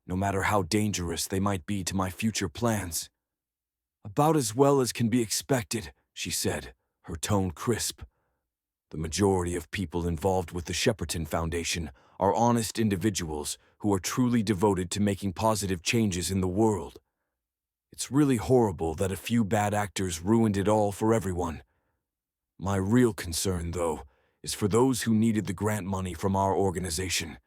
no matter how dangerous they might be to my future plans. "About as well as can be expected," she said, her tone crisp. The majority of people involved with the Shepperton Foundation are honest individuals who are truly devoted to making positive changes in the world. It's really horrible that a few bad actors ruined it all for everyone. My real concern, though, is for those who needed the grant money from our organization.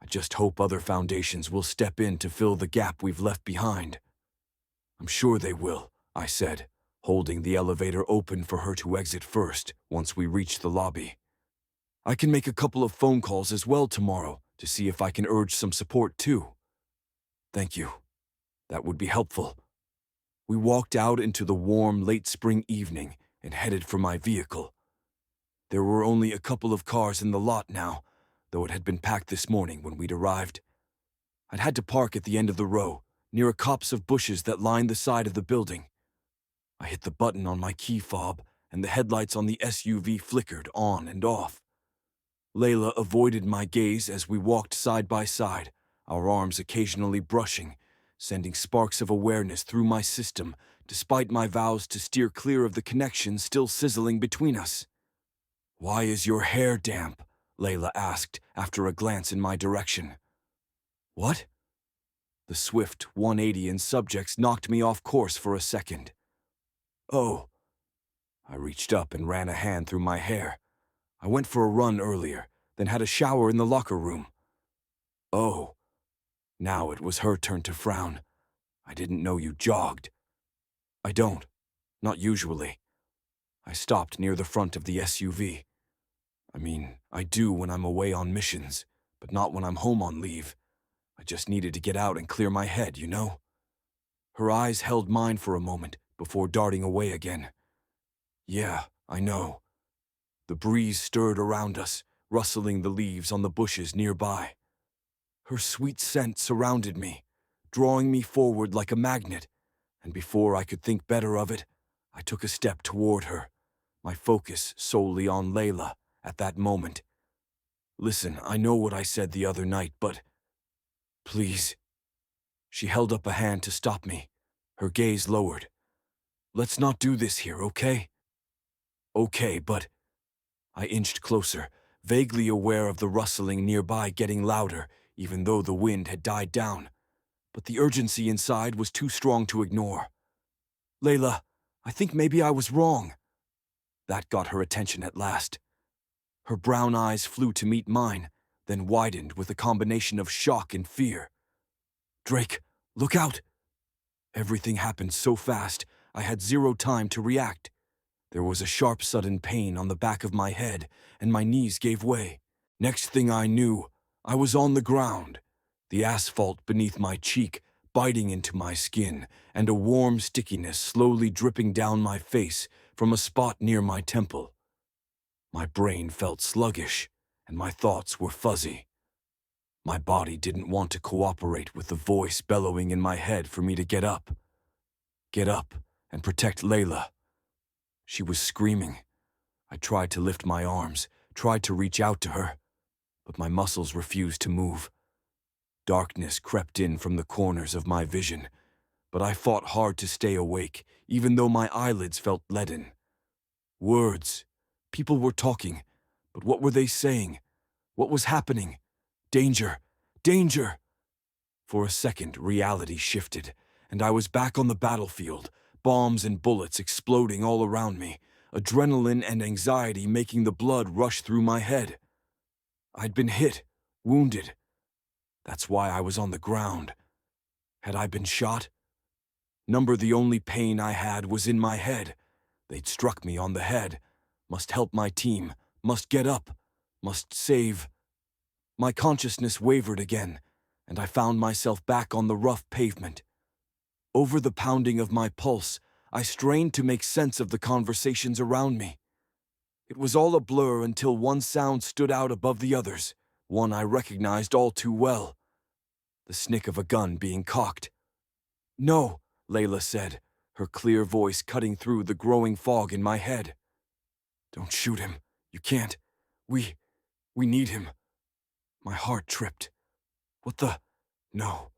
I just hope other foundations will step in to fill the gap we've left behind." "I'm sure they will," I said, holding the elevator open for her to exit first once we reached the lobby. "I can make a couple of phone calls as well tomorrow to see if I can urge some support too." "Thank you. That would be helpful." We walked out into the warm, late spring evening and headed for my vehicle. There were only a couple of cars in the lot now, though it had been packed this morning when we'd arrived. I'd had to park at the end of the row, near a copse of bushes that lined the side of the building. I hit the button on my key fob, and the headlights on the SUV flickered on and off. Layla avoided my gaze as we walked side by side, our arms occasionally brushing, sending sparks of awareness through my system, despite my vows to steer clear of the connection still sizzling between us. "Why is your hair damp?" Layla asked after a glance in my direction. "What?" The swift 180 in subjects knocked me off course for a second. "Oh." I reached up and ran a hand through my hair. "I went for a run earlier, then had a shower in the locker room." "Oh." Now it was her turn to frown. "I didn't know you jogged." "I don't. Not usually." I stopped near the front of the SUV. "I mean, I do when I'm away on missions, but not when I'm home on leave. I just needed to get out and clear my head, you know?" Her eyes held mine for a moment before darting away again. "Yeah, I know." The breeze stirred around us, rustling the leaves on the bushes nearby. Her sweet scent surrounded me, drawing me forward like a magnet, and before I could think better of it, I took a step toward her, my focus solely on Layla at that moment. "Listen, I know what I said the other night, but please." She held up a hand to stop me, her gaze lowered. "Let's not do this here, okay?" "Okay, but..." I inched closer, vaguely aware of the rustling nearby getting louder, even though the wind had died down. But the urgency inside was too strong to ignore. "Layla, I think maybe I was wrong." That got her attention at last. Her brown eyes flew to meet mine, then widened with a combination of shock and fear. "Drake, look out!" Everything happened so fast, I had zero time to react. There was a sharp sudden pain on the back of my head, and my knees gave way. Next thing I knew, I was on the ground, the asphalt beneath my cheek biting into my skin, and a warm stickiness slowly dripping down my face from a spot near my temple. My brain felt sluggish, and my thoughts were fuzzy. My body didn't want to cooperate with the voice bellowing in my head for me to get up. Get up and protect Layla. She was screaming. I tried to lift my arms, tried to reach out to her, but my muscles refused to move. Darkness crept in from the corners of my vision, but I fought hard to stay awake, even though my eyelids felt leaden. Words. People were talking, but what were they saying? What was happening? Danger. Danger! For a second, reality shifted, and I was back on the battlefield, bombs and bullets exploding all around me, adrenaline and anxiety making the blood rush through my head. I'd been hit, wounded. That's why I was on the ground. Had I been shot? The only pain I had was in my head. They'd struck me on the head. Must help my team, must get up, must save. My consciousness wavered again, and I found myself back on the rough pavement. Over the pounding of my pulse, I strained to make sense of the conversations around me. It was all a blur until one sound stood out above the others, one I recognized all too well. The snick of a gun being cocked. "No," Layla said, her clear voice cutting through the growing fog in my head. "Don't shoot him. You can't. We need him." My heart tripped. What the? No.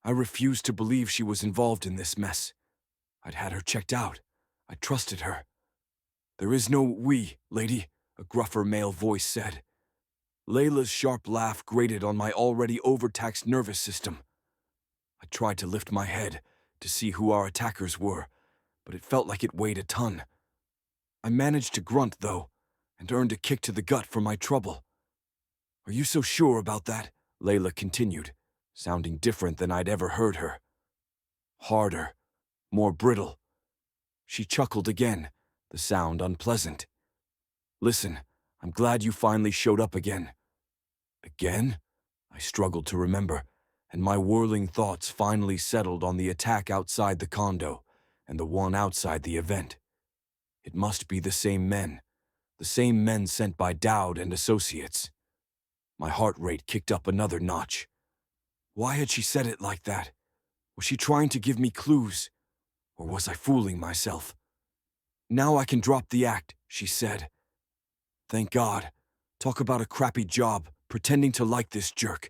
I refused to believe she was involved in this mess. I'd had her checked out. I trusted her. "There is no we, lady," a gruffer male voice said. Layla's sharp laugh grated on my already overtaxed nervous system. I tried to lift my head to see who our attackers were, but it felt like it weighed a ton. I managed to grunt, though, and earned a kick to the gut for my trouble. "Are you so sure about that?" Layla continued, sounding different than I'd ever heard her. Harder, more brittle. She chuckled again, the sound unpleasant. "Listen, I'm glad you finally showed up again." Again? I struggled to remember, and my whirling thoughts finally settled on the attack outside the condo and the one outside the event. It must be the same men sent by Dowd and Associates. My heart rate kicked up another notch. Why had she said it like that? Was she trying to give me clues? Or was I fooling myself? "Now I can drop the act," she said. Thank God. Talk about a crappy job, pretending to like this jerk.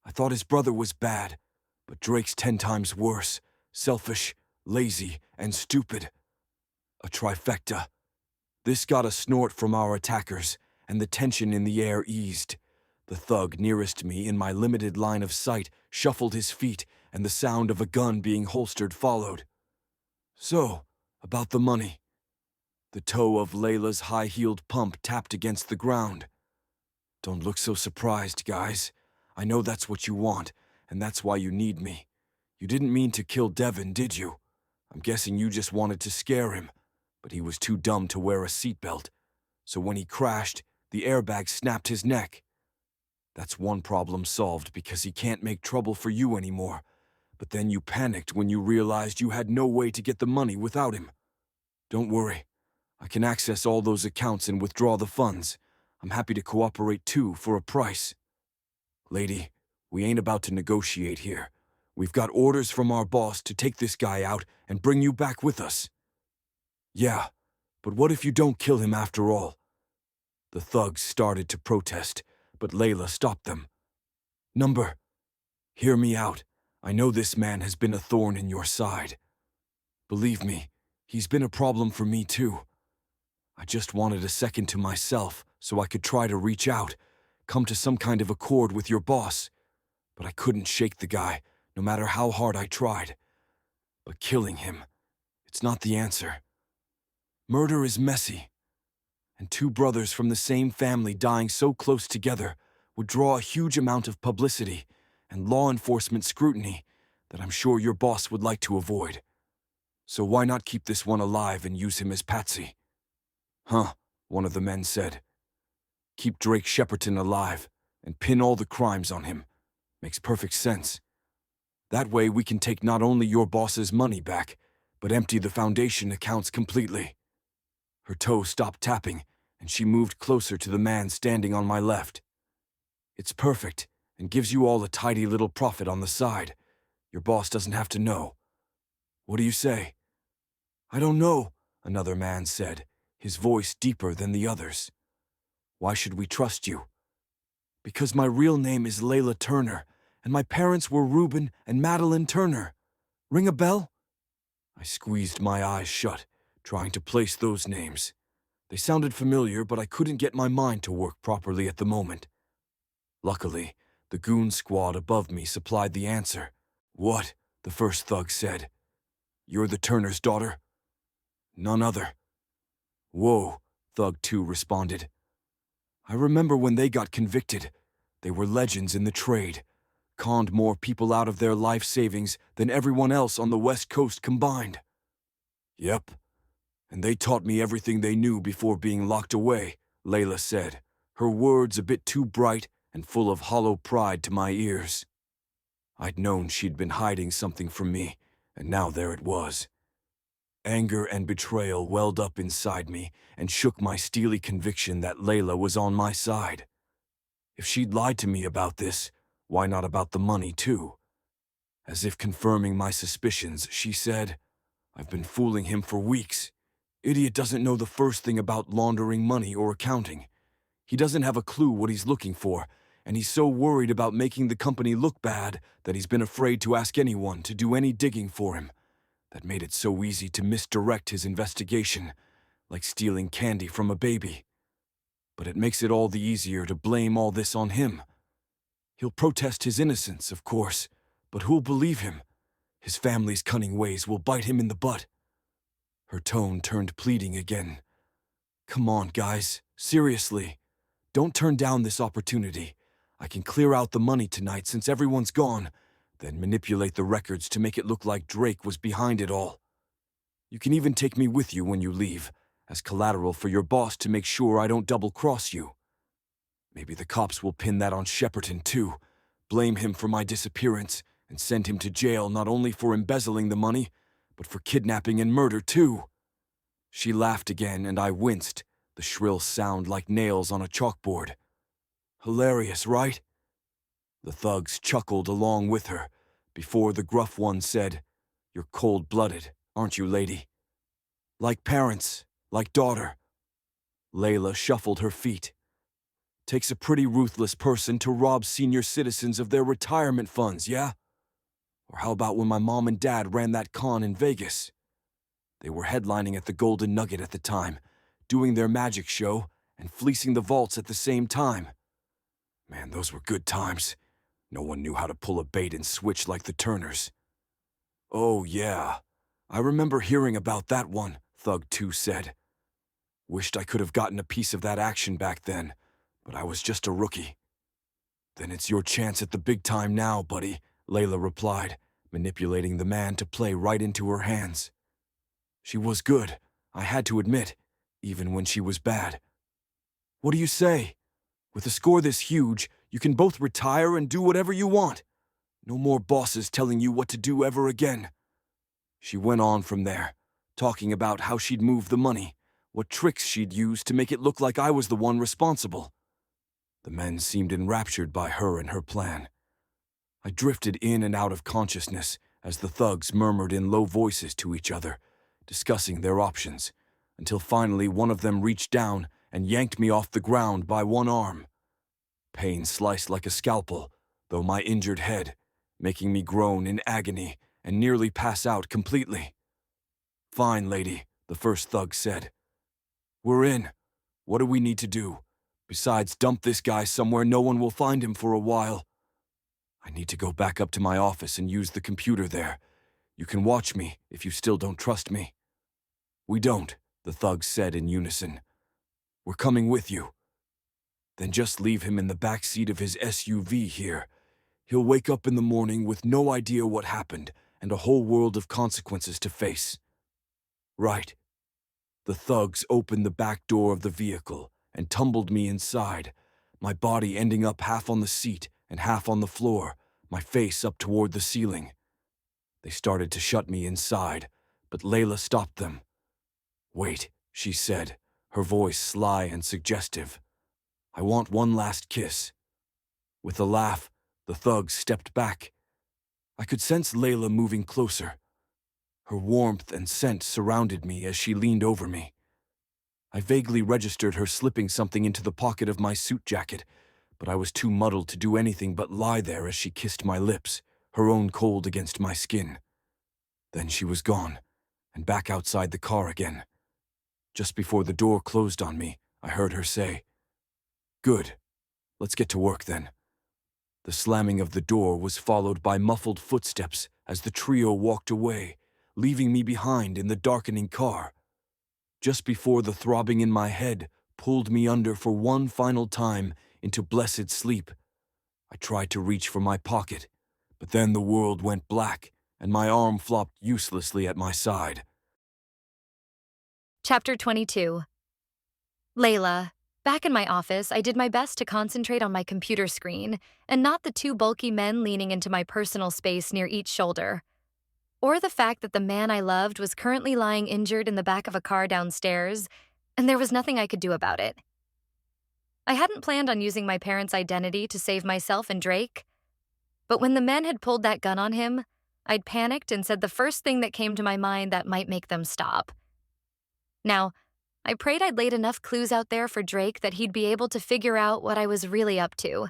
I thought his brother was bad, but Drake's 10 times worse. Selfish, lazy, and stupid. A trifecta. This got a snort from our attackers, and the tension in the air eased. The thug nearest me in my limited line of sight shuffled his feet, and the sound of a gun being holstered followed. "So, about the money." The toe of Layla's high-heeled pump tapped against the ground. "Don't look so surprised, guys. I know that's what you want, and that's why you need me. You didn't mean to kill Devin, did you? I'm guessing you just wanted to scare him, but he was too dumb to wear a seatbelt. So when he crashed, the airbag snapped his neck. That's one problem solved because he can't make trouble for you anymore. But then you panicked when you realized you had no way to get the money without him. Don't worry. I can access all those accounts and withdraw the funds. I'm happy to cooperate too for a price. Lady, we ain't about to negotiate here. We've got orders from our boss to take this guy out and bring you back with us." "Yeah, but what if you don't kill him after all?" The thugs started to protest, but Layla stopped them. Hear me out. I know this man has been a thorn in your side. Believe me, he's been a problem for me too. I just wanted a second to myself so I could try to reach out, come to some kind of accord with your boss. But I couldn't shake the guy, no matter how hard I tried. But killing him, it's not the answer. Murder is messy, and 2 brothers from the same family dying so close together would draw a huge amount of publicity and law enforcement scrutiny that I'm sure your boss would like to avoid. So why not keep this one alive and use him as patsy? "Huh," one of the men said. "Keep Drake Shepperton alive and pin all the crimes on him. Makes perfect sense. That way we can take not only your boss's money back, but empty the foundation accounts completely." Her toe stopped tapping, and she moved closer to the man standing on my left. "It's perfect, and gives you all a tidy little profit on the side. Your boss doesn't have to know. What do you say?" "I don't know," another man said, his voice deeper than the others. "Why should we trust you?" "Because my real name is Layla Turner, and my parents were Reuben and Madeline Turner. Ring a bell?" I squeezed my eyes shut, trying to place those names. They sounded familiar, but I couldn't get my mind to work properly at the moment. Luckily, The goon squad above me supplied the answer. "What?" the first thug said. "You're the Turner's daughter?" "None other." "Whoa," Thug 2 responded. "I remember when they got convicted. They were legends in the trade. Conned more people out of their life savings than everyone else on the West Coast combined." "Yep, and they taught me everything they knew before being locked away," Layla said, her words a bit too bright and full of hollow pride to my ears. I'd known she'd been hiding something from me, and now there it was. Anger and betrayal welled up inside me and shook my steely conviction that Layla was on my side. If she'd lied to me about this, why not about the money too? As if confirming my suspicions, she said, "I've been fooling him for weeks. Idiot doesn't know the first thing about laundering money or accounting. He doesn't have a clue what he's looking for, and he's so worried about making the company look bad that he's been afraid to ask anyone to do any digging for him. That made it so easy to misdirect his investigation, like stealing candy from a baby. But it makes it all the easier to blame all this on him. He'll protest his innocence, of course, but who'll believe him? His family's cunning ways will bite him in the butt." Her tone turned pleading again. "Come on, guys, seriously. Don't turn down this opportunity. I can clear out the money tonight since everyone's gone, then manipulate the records to make it look like Drake was behind it all. You can even take me with you when you leave, as collateral for your boss to make sure I don't double-cross you. Maybe the cops will pin that on Shepperton too, blame him for my disappearance, and send him to jail not only for embezzling the money, but for kidnapping and murder too." She laughed again and I winced, the shrill sound like nails on a chalkboard. "Hilarious, right?" The thugs chuckled along with her, before the gruff one said, "You're cold-blooded, aren't you, lady? Like parents, like daughter." Layla shuffled her feet. "Takes a pretty ruthless person to rob senior citizens of their retirement funds, yeah? Or how about when my mom and dad ran that con in Vegas? They were headlining at the Golden Nugget at the time, doing their magic show and fleecing the vaults at the same time. Man, those were good times. No one knew how to pull a bait and switch like the Turners." "Oh, yeah. I remember hearing about that one," Thug 2 said. "Wished I could have gotten a piece of that action back then, but I was just a rookie." "Then it's your chance at the big time now, buddy," Layla replied, manipulating the man to play right into her hands. She was good, I had to admit, even when she was bad. "What do you say? With a score this huge, you can both retire and do whatever you want. No more bosses telling you what to do ever again." She went on from there, talking about how she'd move the money, what tricks she'd use to make it look like I was the one responsible. The men seemed enraptured by her and her plan. I drifted in and out of consciousness as the thugs murmured in low voices to each other, discussing their options, until finally one of them reached down and yanked me off the ground by one arm. Pain sliced like a scalpel, though my injured head, making me groan in agony and nearly pass out completely. "Fine, lady," the first thug said. "We're in. What do we need to do? Besides dump this guy somewhere no one will find him for a while. I need to go back up to my office and use the computer there. You can watch me if you still don't trust me." "We don't," the thugs said in unison. "We're coming with you." "Then just leave him in the back seat of his SUV here. He'll wake up in the morning with no idea what happened and a whole world of consequences to face." "Right." The thugs opened the back door of the vehicle and tumbled me inside, my body ending up half on the seat and half on the floor, my face up toward the ceiling. They started to shut me inside, but Layla stopped them. "Wait," she said, her voice sly and suggestive. "I want one last kiss." With a laugh, the thugs stepped back. I could sense Layla moving closer. Her warmth and scent surrounded me as she leaned over me. I vaguely registered her slipping something into the pocket of my suit jacket, but I was too muddled to do anything but lie there as she kissed my lips, her own cold against my skin. Then she was gone, and back outside the car again. Just before the door closed on me, I heard her say, "Good. Let's get to work then." The slamming of the door was followed by muffled footsteps as the trio walked away, leaving me behind in the darkening car. Just before the throbbing in my head pulled me under for one final time into blessed sleep, I tried to reach for my pocket, but then the world went black and my arm flopped uselessly at my side. Chapter 22. Layla. Back in my office, I did my best to concentrate on my computer screen and not the two bulky men leaning into my personal space near each shoulder, or the fact that the man I loved was currently lying injured in the back of a car downstairs, and there was nothing I could do about it. I hadn't planned on using my parents' identity to save myself and Drake, but when the men had pulled that gun on him, I'd panicked and said the first thing that came to my mind that might make them stop. Now, I prayed I'd laid enough clues out there for Drake that he'd be able to figure out what I was really up to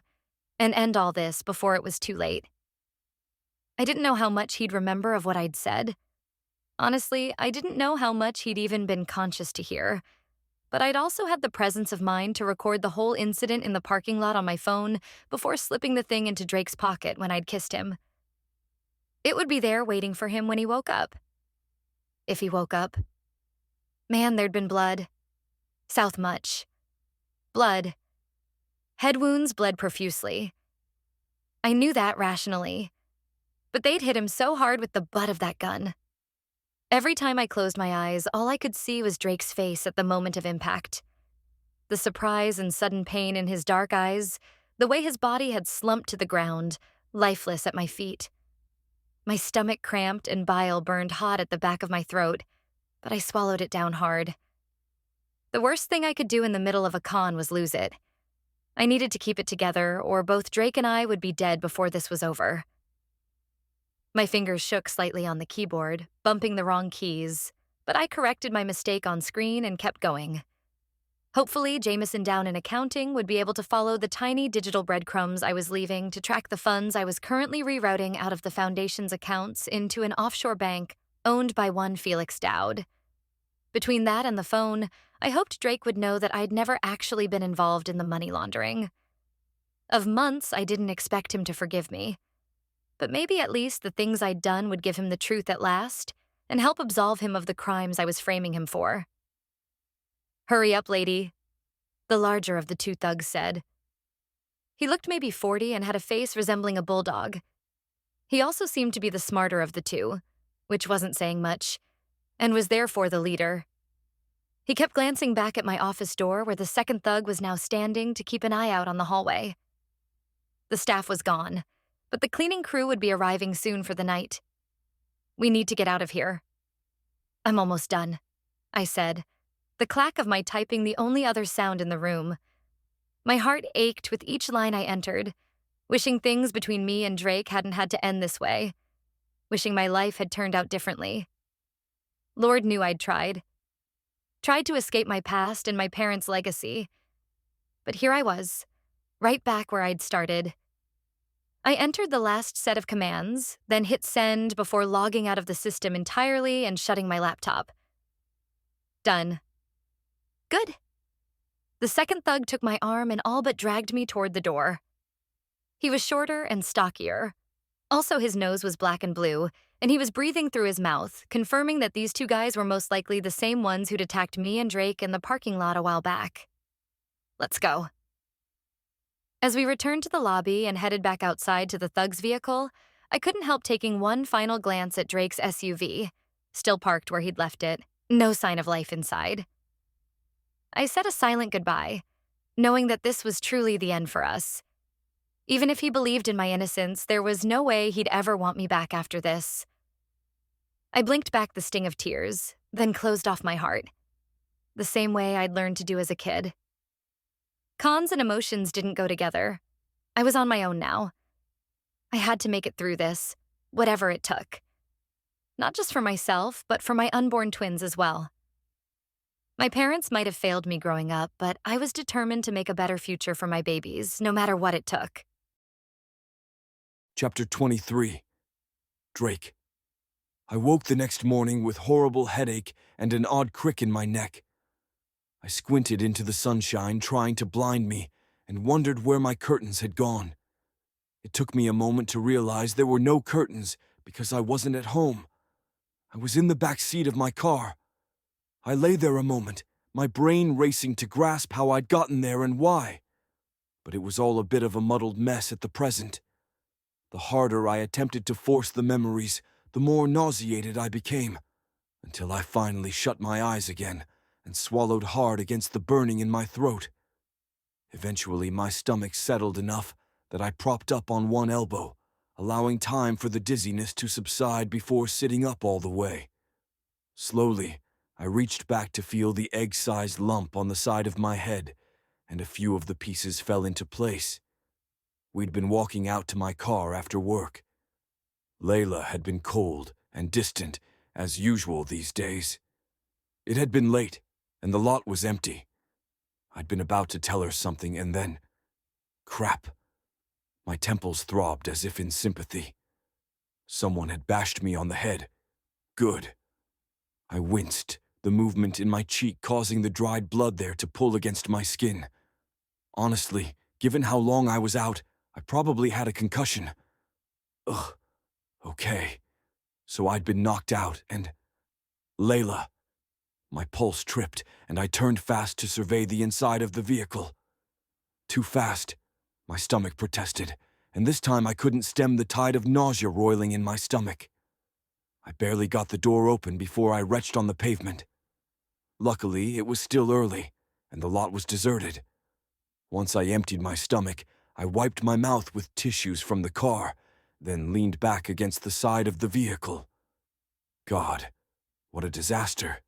and end all this before it was too late. I didn't know how much he'd remember of what I'd said. Honestly, I didn't know how much he'd even been conscious to hear, but I'd also had the presence of mind to record the whole incident in the parking lot on my phone before slipping the thing into Drake's pocket when I'd kissed him. It would be there waiting for him when he woke up. If he woke up. Man, there'd been blood. South much. Blood. Head wounds bled profusely. I knew that rationally, but they'd hit him so hard with the butt of that gun. Every time I closed my eyes, all I could see was Drake's face at the moment of impact. The surprise and sudden pain in his dark eyes, the way his body had slumped to the ground, lifeless at my feet. My stomach cramped and bile burned hot at the back of my throat, but I swallowed it down hard. The worst thing I could do in the middle of a con was lose it. I needed to keep it together, or both Drake and I would be dead before this was over. My fingers shook slightly on the keyboard, bumping the wrong keys, but I corrected my mistake on screen and kept going. Hopefully, Jameson down in accounting would be able to follow the tiny digital breadcrumbs I was leaving to track the funds I was currently rerouting out of the Foundation's accounts into an offshore bank owned by one Felix Dowd. Between that and the phone, I hoped Drake would know that I'd never actually been involved in the money laundering. Of months, I didn't expect him to forgive me. But maybe at least the things I'd done would give him the truth at last and help absolve him of the crimes I was framing him for. "Hurry up, lady," the larger of the two thugs said. He looked maybe 40 and had a face resembling a bulldog. He also seemed to be the smarter of the two, which wasn't saying much, and was therefore the leader. He kept glancing back at my office door where the second thug was now standing to keep an eye out on the hallway. The staff was gone, but the cleaning crew would be arriving soon for the night. "We need to get out of here." "I'm almost done," I said, the clack of my typing the only other sound in the room. My heart ached with each line I entered, wishing things between me and Drake hadn't had to end this way, wishing my life had turned out differently. Lord knew I'd tried to escape my past and my parents' legacy. But here I was, right back where I'd started. I entered the last set of commands, then hit send before logging out of the system entirely and shutting my laptop. Done. Good. The second thug took my arm and all but dragged me toward the door. He was shorter and stockier. Also, his nose was black and blue, and he was breathing through his mouth, confirming that these two guys were most likely the same ones who'd attacked me and Drake in the parking lot a while back. "Let's go." As we returned to the lobby and headed back outside to the thug's vehicle, I couldn't help taking one final glance at Drake's SUV, still parked where he'd left it, no sign of life inside. I said a silent goodbye, knowing that this was truly the end for us. Even if he believed in my innocence, there was no way he'd ever want me back after this. I blinked back the sting of tears, then closed off my heart, the same way I'd learned to do as a kid. Cons and emotions didn't go together. I was on my own now. I had to make it through this, whatever it took. Not just for myself, but for my unborn twins as well. My parents might have failed me growing up, but I was determined to make a better future for my babies, no matter what it took. Chapter 23. Drake. I woke the next morning with horrible headache and an odd crick in my neck. I squinted into the sunshine, trying to blind me, and wondered where my curtains had gone. It took me a moment to realize there were no curtains because I wasn't at home. I was in the back seat of my car. I lay there a moment, my brain racing to grasp how I'd gotten there and why. But it was all a bit of a muddled mess at the present. The harder I attempted to force the memories, the more nauseated I became, until I finally shut my eyes again and swallowed hard against the burning in my throat. Eventually, my stomach settled enough that I propped up on one elbow, allowing time for the dizziness to subside before sitting up all the way. Slowly, I reached back to feel the egg-sized lump on the side of my head, and a few of the pieces fell into place. We'd been walking out to my car after work. Layla had been cold and distant, as usual these days. It had been late, and the lot was empty. I'd been about to tell her something, and then... crap. My temples throbbed as if in sympathy. Someone had bashed me on the head. Good. I winced, the movement in my cheek causing the dried blood there to pull against my skin. Honestly, given how long I was out, I probably had a concussion. Ugh. Okay. So I'd been knocked out and... Layla. My pulse tripped, and I turned fast to survey the inside of the vehicle. Too fast, my stomach protested, and this time I couldn't stem the tide of nausea roiling in my stomach. I barely got the door open before I retched on the pavement. Luckily, it was still early, and the lot was deserted. Once I emptied my stomach, I wiped my mouth with tissues from the car, then leaned back against the side of the vehicle. God, what a disaster.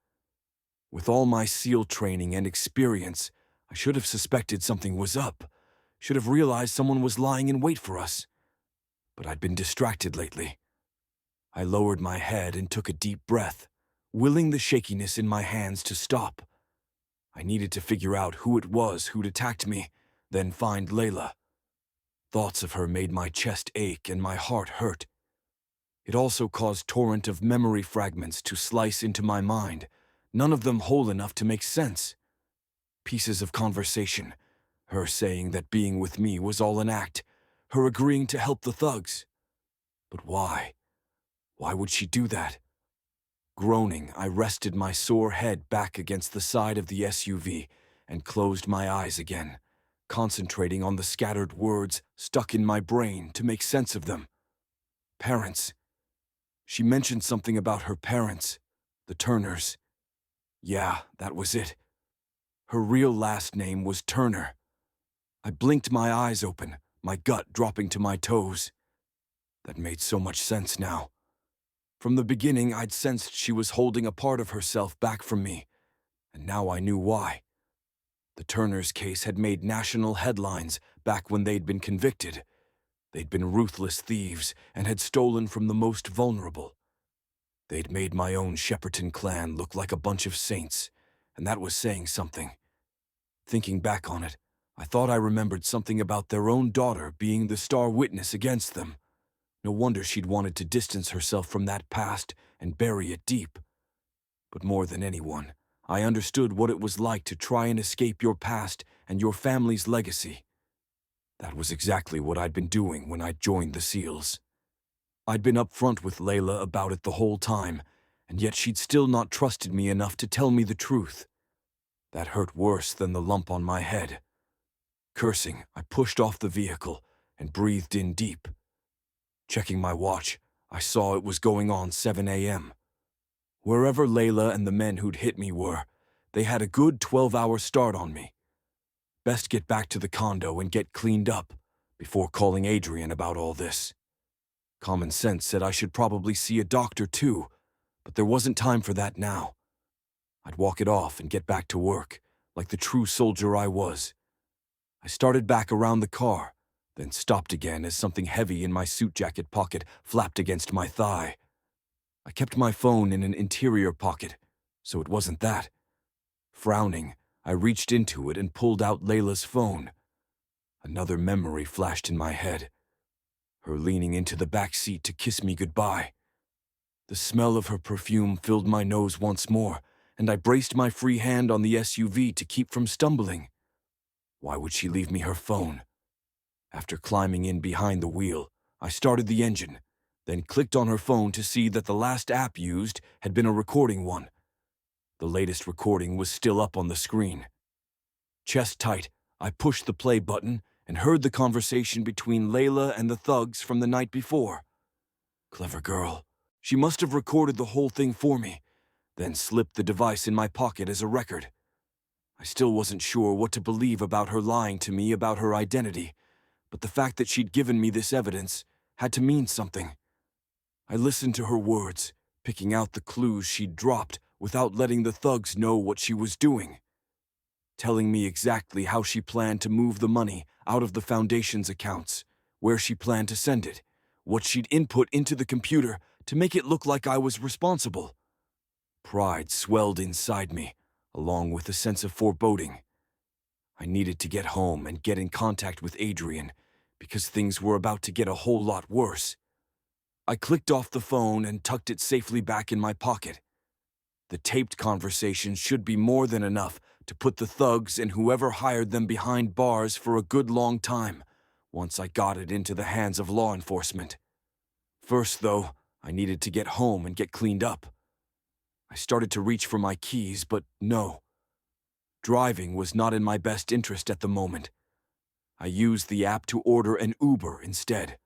With all my SEAL training and experience, I should have suspected something was up, should have realized someone was lying in wait for us. But I'd been distracted lately. I lowered my head and took a deep breath, willing the shakiness in my hands to stop. I needed to figure out who it was who'd attacked me, then find Layla. Thoughts of her made my chest ache and my heart hurt. It also caused a torrent of memory fragments to slice into my mind, none of them whole enough to make sense. Pieces of conversation, her saying that being with me was all an act, her agreeing to help the thugs. But why? Why would she do that? Groaning, I rested my sore head back against the side of the SUV and closed my eyes again, concentrating on the scattered words stuck in my brain to make sense of them. Parents. She mentioned something about her parents, the Turners. Yeah, that was it. Her real last name was Turner. I blinked my eyes open, my gut dropping to my toes. That made so much sense now. From the beginning, I'd sensed she was holding a part of herself back from me, and now I knew why. The Turners' case had made national headlines back when they'd been convicted. They'd been ruthless thieves and had stolen from the most vulnerable. They'd made my own Shepperton clan look like a bunch of saints, and that was saying something. Thinking back on it, I thought I remembered something about their own daughter being the star witness against them. No wonder she'd wanted to distance herself from that past and bury it deep. But more than anyone, I understood what it was like to try and escape your past and your family's legacy. That was exactly what I'd been doing when I joined the SEALs. I'd been upfront with Layla about it the whole time, and yet she'd still not trusted me enough to tell me the truth. That hurt worse than the lump on my head. Cursing, I pushed off the vehicle and breathed in deep. Checking my watch, I saw it was going on 7 a.m. Wherever Layla and the men who'd hit me were, they had a good 12-hour start on me. Best get back to the condo and get cleaned up before calling Adrian about all this. Common sense said I should probably see a doctor too, but there wasn't time for that now. I'd walk it off and get back to work, like the true soldier I was. I started back around the car, then stopped again as something heavy in my suit jacket pocket flapped against my thigh. I kept my phone in an interior pocket, so it wasn't that. Frowning, I reached into it and pulled out Layla's phone. Another memory flashed in my head. Her leaning into the back seat to kiss me goodbye. The smell of her perfume filled my nose once more, and I braced my free hand on the SUV to keep from stumbling. Why would she leave me her phone? After climbing in behind the wheel, I started the engine, then clicked on her phone to see that the last app used had been a recording one. The latest recording was still up on the screen. Chest tight, I pushed the play button and heard the conversation between Layla and the thugs from the night before. Clever girl. She must have recorded the whole thing for me, then slipped the device in my pocket as a record. I still wasn't sure what to believe about her lying to me about her identity, but the fact that she'd given me this evidence had to mean something. I listened to her words, picking out the clues she'd dropped without letting the thugs know what she was doing. Telling me exactly how she planned to move the money out of the foundation's accounts, where she planned to send it, what she'd input into the computer to make it look like I was responsible. Pride swelled inside me, along with a sense of foreboding. I needed to get home and get in contact with Adrian, because things were about to get a whole lot worse. I clicked off the phone and tucked it safely back in my pocket. The taped conversation should be more than enough to put the thugs and whoever hired them behind bars for a good long time, once I got it into the hands of law enforcement. First, though, I needed to get home and get cleaned up. I started to reach for my keys, but no. Driving was not in my best interest at the moment. I used the app to order an Uber instead.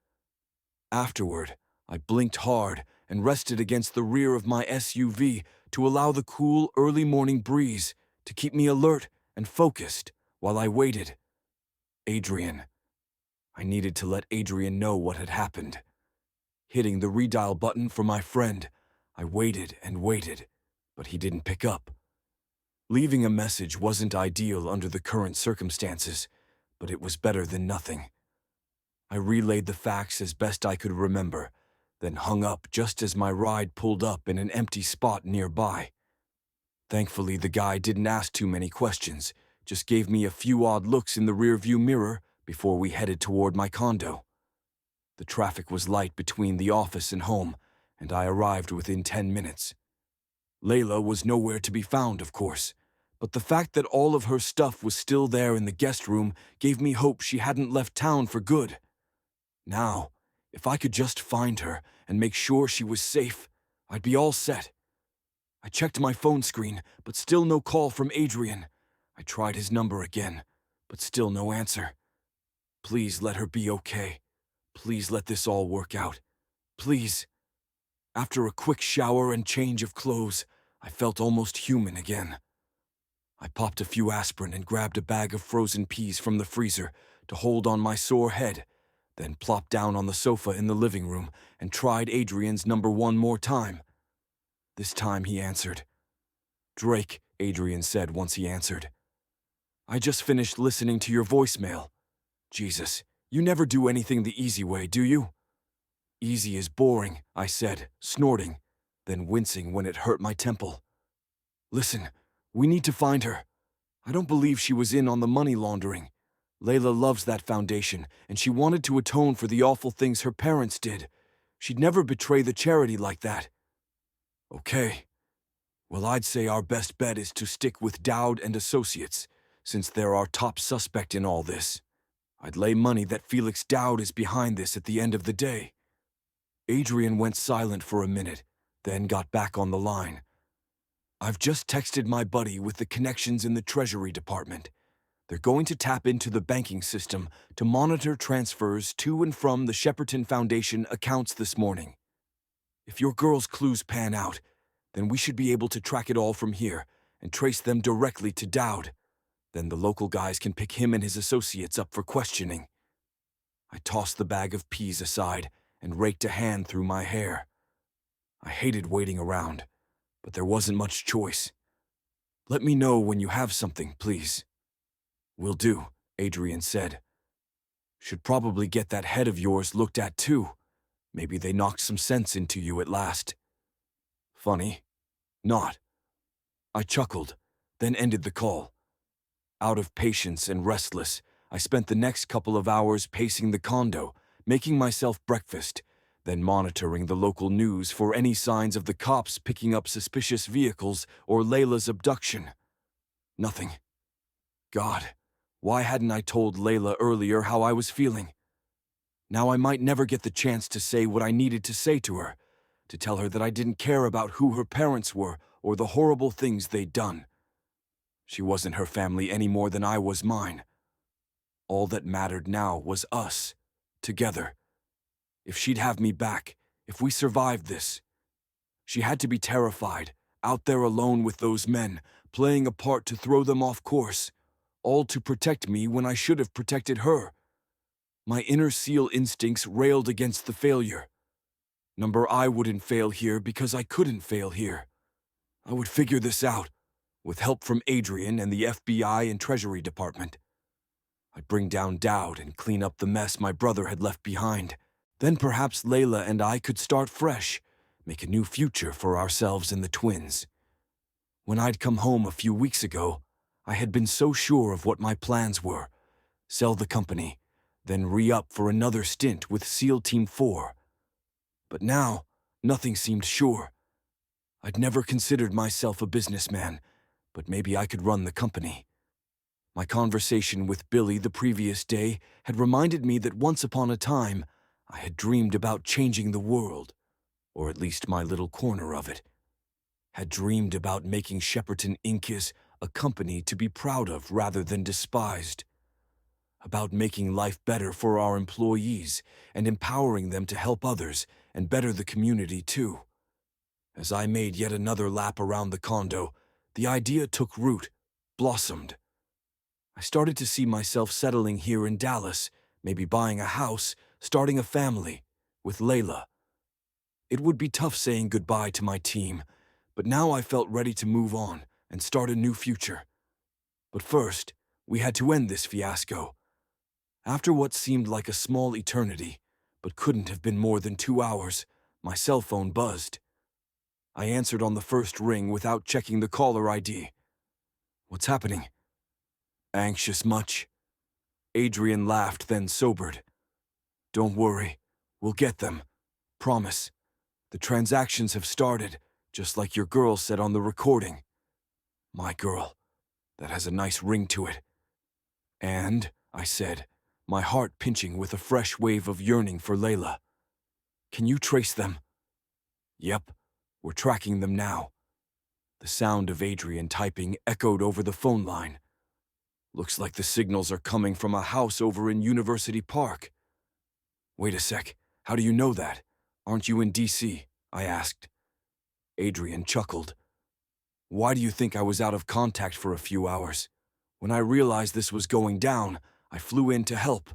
Afterward, I blinked hard and rested against the rear of my SUV to allow the cool early morning breeze to keep me alert and focused while I waited. Adrian. I needed to let Adrian know what had happened. Hitting the redial button for my friend, I waited and waited, but he didn't pick up. Leaving a message wasn't ideal under the current circumstances, but it was better than nothing. I relayed the facts as best I could remember, then hung up just as my ride pulled up in an empty spot nearby. Thankfully, the guy didn't ask too many questions, just gave me a few odd looks in the rearview mirror before we headed toward my condo. The traffic was light between the office and home, and I arrived within 10 minutes. Layla was nowhere to be found, of course, but the fact that all of her stuff was still there in the guest room gave me hope she hadn't left town for good. Now, if I could just find her and make sure she was safe, I'd be all set. I checked my phone screen, but still no call from Adrian. I tried his number again, but still no answer. Please let her be okay. Please let this all work out. Please. After a quick shower and change of clothes, I felt almost human again. I popped a few aspirin and grabbed a bag of frozen peas from the freezer to hold on my sore head, then plopped down on the sofa in the living room and tried Adrian's number one more time. This time he answered. "Drake," Adrian said once he answered. "I just finished listening to your voicemail. Jesus, you never do anything the easy way, do you?" "Easy is boring," I said, snorting, then wincing when it hurt my temple. "Listen, we need to find her. I don't believe she was in on the money laundering. Layla loves that foundation, and she wanted to atone for the awful things her parents did. She'd never betray the charity like that." "Okay. Well, I'd say our best bet is to stick with Dowd and Associates, since they're our top suspect in all this. I'd lay money that Felix Dowd is behind this at the end of the day." Adrian went silent for a minute, then got back on the line. "I've just texted my buddy with the connections in the Treasury Department. They're going to tap into the banking system to monitor transfers to and from the Shepperton Foundation accounts this morning. If your girl's clues pan out, then we should be able to track it all from here and trace them directly to Dowd. Then the local guys can pick him and his associates up for questioning." I tossed the bag of peas aside and raked a hand through my hair. I hated waiting around, but there wasn't much choice. "Let me know when you have something, please." "Will do," Adrian said. "Should probably get that head of yours looked at too. Maybe they knocked some sense into you at last." "Funny. Not." I chuckled, then ended the call. Out of patience and restless, I spent the next couple of hours pacing the condo, making myself breakfast, then monitoring the local news for any signs of the cops picking up suspicious vehicles or Layla's abduction. Nothing. God, Why hadn't I told Layla earlier how I was feeling? Now I might never get the chance to say what I needed to say to her, to tell her that I didn't care about who her parents were or the horrible things they'd done. She wasn't her family any more than I was mine. All that mattered now was us, together. If she'd have me back, if we survived this. She had to be terrified, out there alone with those men, playing a part to throw them off course, all to protect me when I should have protected her. My inner SEAL instincts railed against the failure. I wouldn't fail here because I couldn't fail here. I would figure this out, with help from Adrian and the FBI and Treasury Department. I'd bring down Dowd and clean up the mess my brother had left behind. Then perhaps Layla and I could start fresh, make a new future for ourselves and the twins. When I'd come home a few weeks ago, I had been so sure of what my plans were. Sell the company, then re-up for another stint with SEAL Team 4. But now, nothing seemed sure. I'd never considered myself a businessman, but maybe I could run the company. My conversation with Billy the previous day had reminded me that once upon a time, I had dreamed about changing the world, or at least my little corner of it. Had dreamed about making Shepperton Inc. a company to be proud of rather than despised. About making life better for our employees and empowering them to help others and better the community too. As I made yet another lap around the condo, the idea took root, blossomed. I started to see myself settling here in Dallas, maybe buying a house, starting a family, with Layla. It would be tough saying goodbye to my team, but now I felt ready to move on and start a new future. But first, we had to end this fiasco. After what seemed like a small eternity, but couldn't have been more than 2 hours, my cell phone buzzed. I answered on the first ring without checking the caller ID. What's happening? Anxious much? Adrian laughed, then sobered. Don't worry, we'll get them. Promise. The transactions have started, just like your girl said on the recording. My girl. That has a nice ring to it. And, I said, my heart pinching with a fresh wave of yearning for Layla. Can you trace them? Yep, we're tracking them now. The sound of Adrian typing echoed over the phone line. Looks like the signals are coming from a house over in University Park. Wait a sec, how do you know that? Aren't you in D.C.? I asked. Adrian chuckled. Why do you think I was out of contact for a few hours? When I realized this was going down, I flew in to help.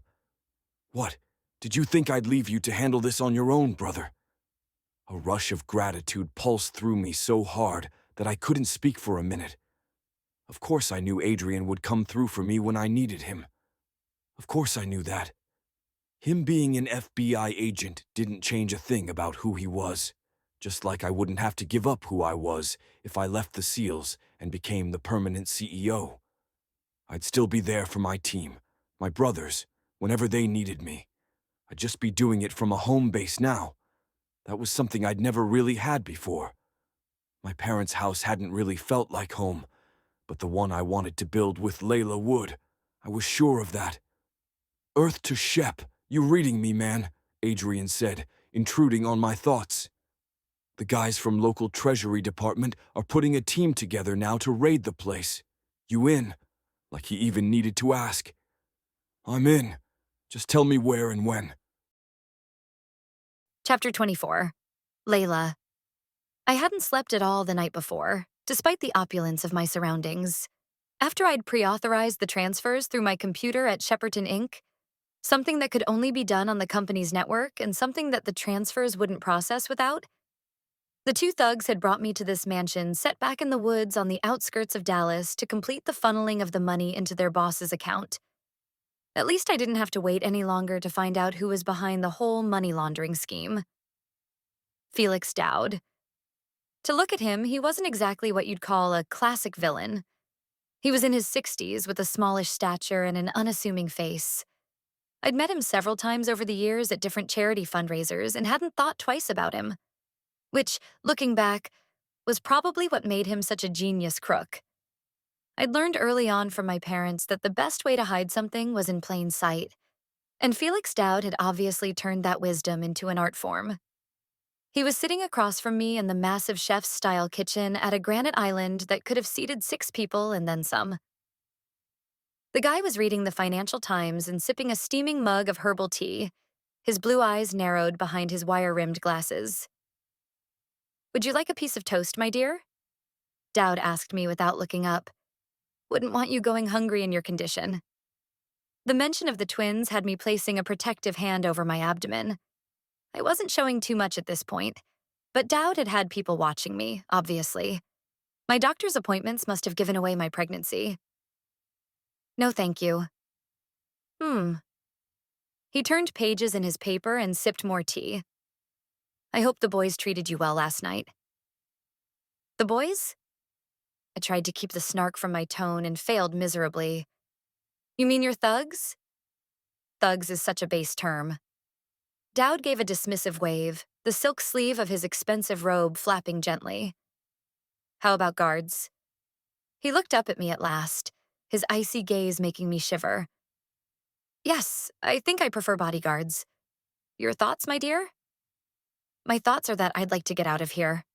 What? Did you think I'd leave you to handle this on your own, brother? A rush of gratitude pulsed through me so hard that I couldn't speak for a minute. Of course I knew Adrian would come through for me when I needed him. Of course I knew that. Him being an FBI agent didn't change a thing about who he was, just like I wouldn't have to give up who I was if I left the SEALs and became the permanent CEO. I'd still be there for my team, my brothers, whenever they needed me. I'd just be doing it from a home base now. That was something I'd never really had before. My parents' house hadn't really felt like home, but the one I wanted to build with Layla would. I was sure of that. Earth to Shep, you reading me, man, Adrian said, intruding on my thoughts. The guys from local Treasury Department are putting a team together now to raid the place. You in? Like he even needed to ask. I'm in. Just tell me where and when. Chapter 24. Layla. I hadn't slept at all the night before, despite the opulence of my surroundings. After I'd pre-authorized the transfers through my computer at Shepperton Inc., something that could only be done on the company's network and something that the transfers wouldn't process without, the two thugs had brought me to this mansion set back in the woods on the outskirts of Dallas to complete the funneling of the money into their boss's account. At least I didn't have to wait any longer to find out who was behind the whole money laundering scheme. Felix Dowd. To look at him, he wasn't exactly what you'd call a classic villain. He was in his 60s with a smallish stature and an unassuming face. I'd met him several times over the years at different charity fundraisers and hadn't thought twice about him. Which, looking back, was probably what made him such a genius crook. I'd learned early on from my parents that the best way to hide something was in plain sight, and Felix Dowd had obviously turned that wisdom into an art form. He was sitting across from me in the massive chef's-style kitchen at a granite island that could have seated 6 people and then some. The guy was reading the Financial Times and sipping a steaming mug of herbal tea, his blue eyes narrowed behind his wire-rimmed glasses. "Would you like a piece of toast, my dear?" Dowd asked me without looking up. "Wouldn't want you going hungry in your condition." The mention of the twins had me placing a protective hand over my abdomen. I wasn't showing too much at this point, but Dowd had had people watching me, obviously. My doctor's appointments must have given away my pregnancy. "No, thank you." He turned pages in his paper and sipped more tea. "I hope the boys treated you well last night." "The boys?" I tried to keep the snark from my tone and failed miserably. "You mean your thugs?" Thugs is such a base term. Dowd gave a dismissive wave, the silk sleeve of his expensive robe flapping gently. "How about guards?" He looked up at me at last, his icy gaze making me shiver. "Yes, I think I prefer bodyguards. Your thoughts, my dear?" "My thoughts are that I'd like to get out of here."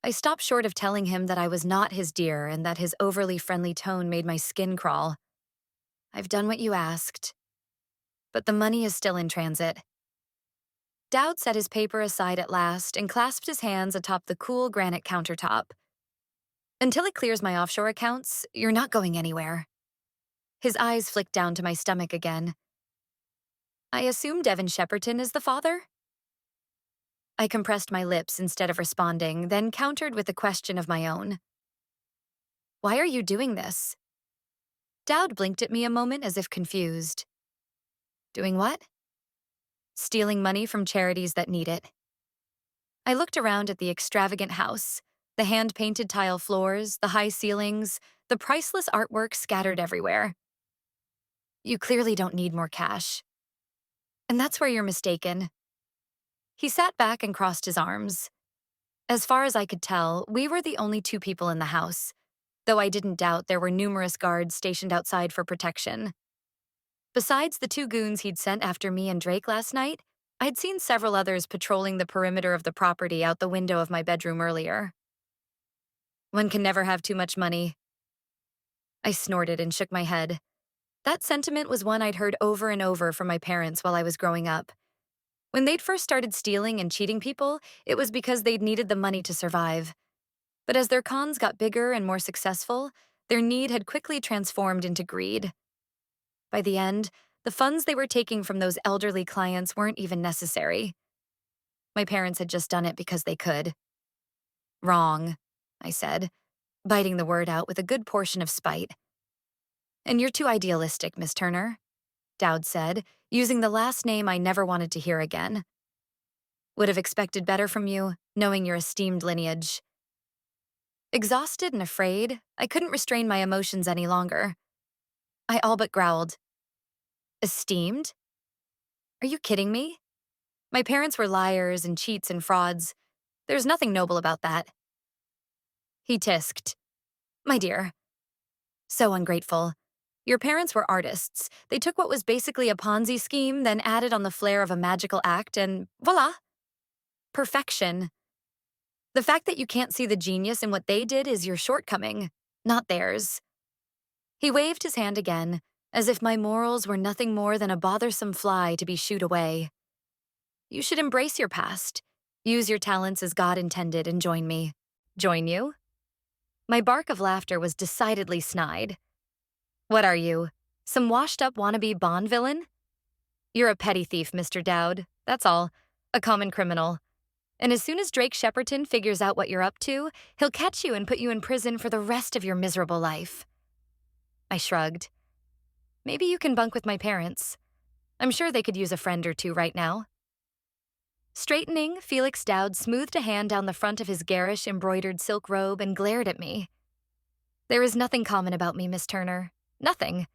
I stopped short of telling him that I was not his dear and that his overly friendly tone made my skin crawl. "I've done what you asked. But the money is still in transit." Dowd set his paper aside at last and clasped his hands atop the cool granite countertop. "Until it clears my offshore accounts, you're not going anywhere." His eyes flicked down to my stomach again. "I assume Devin Shepperton is the father?" I compressed my lips instead of responding, then countered with a question of my own. "Why are you doing this?" Dowd blinked at me a moment as if confused. "Doing what?" "Stealing money from charities that need it." I looked around at the extravagant house, the hand-painted tile floors, the high ceilings, the priceless artwork scattered everywhere. "You clearly don't need more cash." "And that's where you're mistaken." He sat back and crossed his arms. As far as I could tell, we were the only 2 people in the house, though I didn't doubt there were numerous guards stationed outside for protection. Besides the 2 goons he'd sent after me and Drake last night, I'd seen several others patrolling the perimeter of the property out the window of my bedroom earlier. "One can never have too much money." I snorted and shook my head. That sentiment was one I'd heard over and over from my parents while I was growing up. When they'd first started stealing and cheating people, it was because they'd needed the money to survive. But as their cons got bigger and more successful, their need had quickly transformed into greed. By the end, the funds they were taking from those elderly clients weren't even necessary. My parents had just done it because they could. "Wrong," I said, biting the word out with a good portion of spite. "And you're too idealistic, Miss Turner," Dowd said, using the last name I never wanted to hear again. "Would have expected better from you, knowing your esteemed lineage." Exhausted and afraid, I couldn't restrain my emotions any longer. I all but growled. "Esteemed? Are you kidding me? My parents were liars and cheats and frauds. There's nothing noble about that." He tisked. "My dear, so ungrateful. Your parents were artists. They took what was basically a Ponzi scheme, then added on the flair of a magical act, and voila! Perfection. The fact that you can't see the genius in what they did is your shortcoming, not theirs." He waved his hand again, as if my morals were nothing more than a bothersome fly to be shooed away. "You should embrace your past. Use your talents as God intended and join me." "Join you?" My bark of laughter was decidedly snide. "What are you, some washed-up wannabe Bond villain?" "You're a petty thief, Mr. Dowd. That's all. A common criminal. And as soon as Drake Shepperton figures out what you're up to, he'll catch you and put you in prison for the rest of your miserable life." I shrugged. "Maybe you can bunk with my parents. I'm sure they could use a friend or 2 right now." Straightening, Felix Dowd smoothed a hand down the front of his garish embroidered silk robe and glared at me. "There is nothing common about me, Miss Turner. Nothing.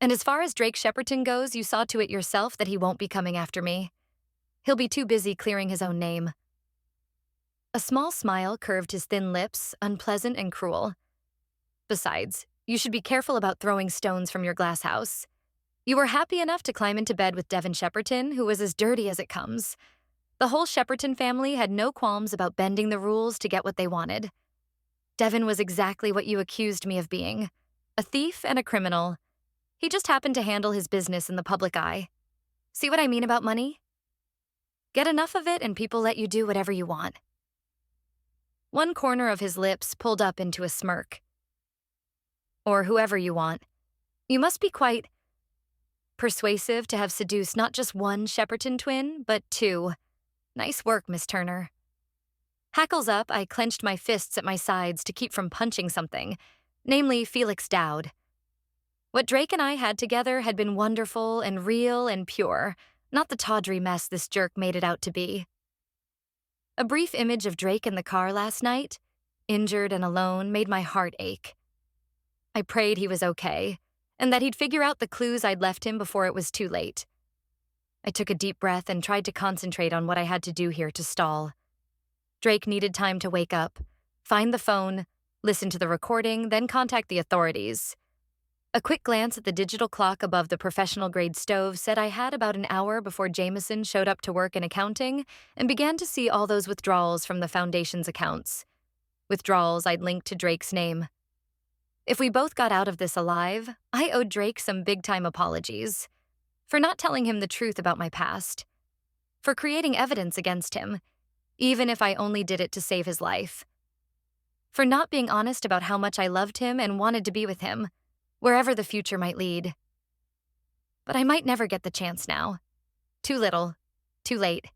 And as far as Drake Shepperton goes, you saw to it yourself that he won't be coming after me. He'll be too busy clearing his own name." A small smile curved his thin lips, unpleasant and cruel. Besides, you should be careful about throwing stones from your glass house. You were happy enough to climb into bed with Devin Shepperton, who was as dirty as it comes. The whole Shepperton family had no qualms about bending the rules to get what they wanted. Devin was exactly what you accused me of being, a thief and a criminal. He just happened to handle his business in the public eye. See what I mean about money? Get enough of it and people let you do whatever you want. One corner of his lips pulled up into a smirk. Or whoever you want. You must be quite persuasive to have seduced not just one Shepperton twin, but two. Nice work, Miss Turner. Hackles up, I clenched my fists at my sides to keep from punching something, namely Felix Dowd. What Drake and I had together had been wonderful and real and pure, not the tawdry mess this jerk made it out to be. A brief image of Drake in the car last night, injured and alone, made my heart ache. I prayed he was okay, and that he'd figure out the clues I'd left him before it was too late. I took a deep breath and tried to concentrate on what I had to do here to stall. Drake needed time to wake up, find the phone, listen to the recording, then contact the authorities. A quick glance at the digital clock above the professional-grade stove said I had about an hour before Jameson showed up to work in accounting and began to see all those withdrawals from the Foundation's accounts. Withdrawals I'd linked to Drake's name. If we both got out of this alive, I owed Drake some big-time apologies. For not telling him the truth about my past. For creating evidence against him, even if I only did it to save his life. For not being honest about how much I loved him and wanted to be with him, wherever the future might lead. But I might never get the chance now. Too little, too late.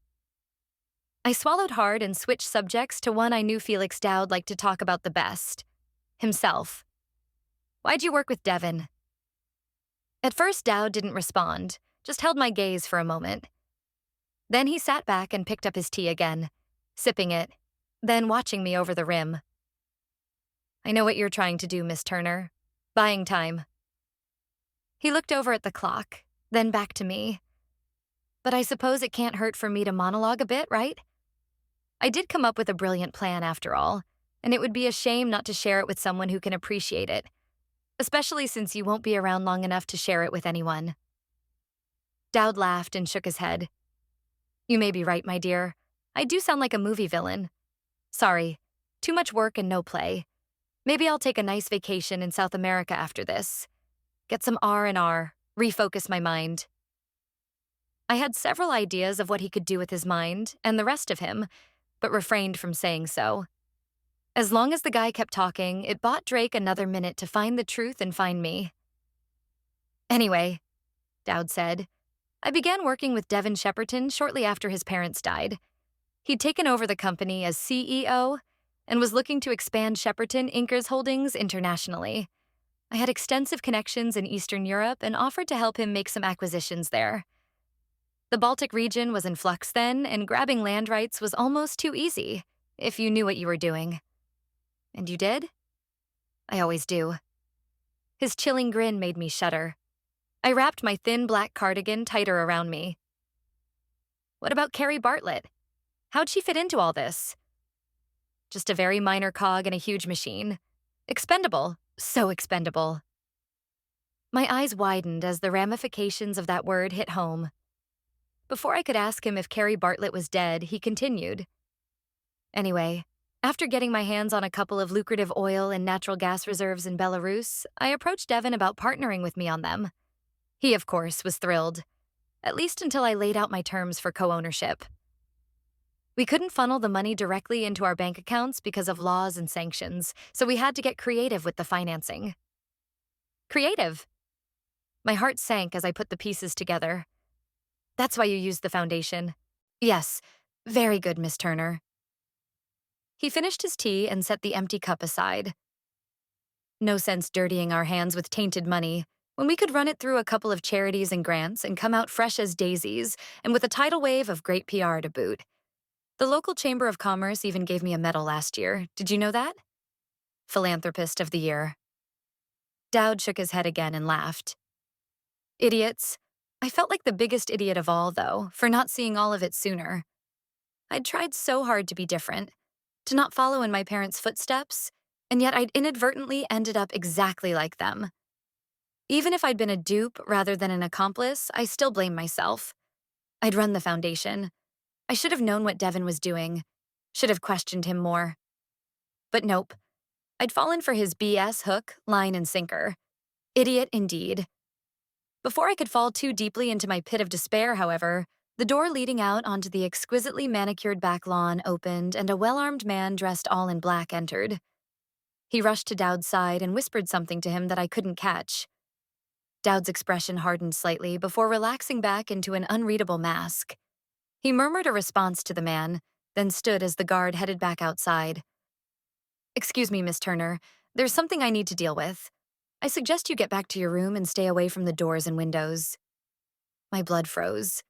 I swallowed hard and switched subjects to one I knew Felix Dowd liked to talk about the best. Himself. Why'd you work with Devin? At first, Dowd didn't respond, just held my gaze for a moment. Then he sat back and picked up his tea again, sipping it, then watching me over the rim. I know what you're trying to do, Miss Turner. Buying time. He looked over at the clock, then back to me. But I suppose it can't hurt for me to monologue a bit, right? I did come up with a brilliant plan after all, and it would be a shame not to share it with someone who can appreciate it, especially since you won't be around long enough to share it with anyone. Dowd laughed and shook his head. You may be right, my dear. I do sound like a movie villain. Sorry, too much work and no play. Maybe I'll take a nice vacation in South America after this. Get some R&R, refocus my mind. I had several ideas of what he could do with his mind and the rest of him, but refrained from saying so. As long as the guy kept talking, it bought Drake another minute to find the truth and find me. Anyway, Dowd said, I began working with Devin Shepperton shortly after his parents died. He'd taken over the company as CEO and was looking to expand Shepperton Inc.'s holdings internationally. I had extensive connections in Eastern Europe and offered to help him make some acquisitions there. The Baltic region was in flux then, and grabbing land rights was almost too easy, if you knew what you were doing. And you did? I always do. His chilling grin made me shudder. I wrapped my thin black cardigan tighter around me. What about Carrie Bartlett? How'd she fit into all this? Just a very minor cog in a huge machine. Expendable, so expendable. My eyes widened as the ramifications of that word hit home. Before I could ask him if Carrie Bartlett was dead, he continued. Anyway, after getting my hands on a couple of lucrative oil and natural gas reserves in Belarus, I approached Devin about partnering with me on them. He, of course, was thrilled, at least until I laid out my terms for co-ownership. We couldn't funnel the money directly into our bank accounts because of laws and sanctions, so we had to get creative with the financing. Creative? My heart sank as I put the pieces together. That's why you used the foundation. Yes, very good, Miss Turner. He finished his tea and set the empty cup aside. No sense dirtying our hands with tainted money when we could run it through a couple of charities and grants and come out fresh as daisies and with a tidal wave of great PR to boot. The local Chamber of Commerce even gave me a medal last year. Did you know that? Philanthropist of the Year. Dowd shook his head again and laughed. Idiots. I felt like the biggest idiot of all, though, for not seeing all of it sooner. I'd tried so hard to be different, to not follow in my parents' footsteps, and yet I'd inadvertently ended up exactly like them. Even if I'd been a dupe rather than an accomplice, I still blame myself. I'd run the foundation. I should have known what Devin was doing. Should have questioned him more. But nope. I'd fallen for his BS hook, line, and sinker. Idiot indeed. Before I could fall too deeply into my pit of despair, however, the door leading out onto the exquisitely manicured back lawn opened and a well-armed man dressed all in black entered. He rushed to Dowd's side and whispered something to him that I couldn't catch. Dowd's expression hardened slightly before relaxing back into an unreadable mask. He murmured a response to the man, then stood as the guard headed back outside. "Excuse me, Miss Turner. There's something I need to deal with. I suggest you get back to your room and stay away from the doors and windows." My blood froze.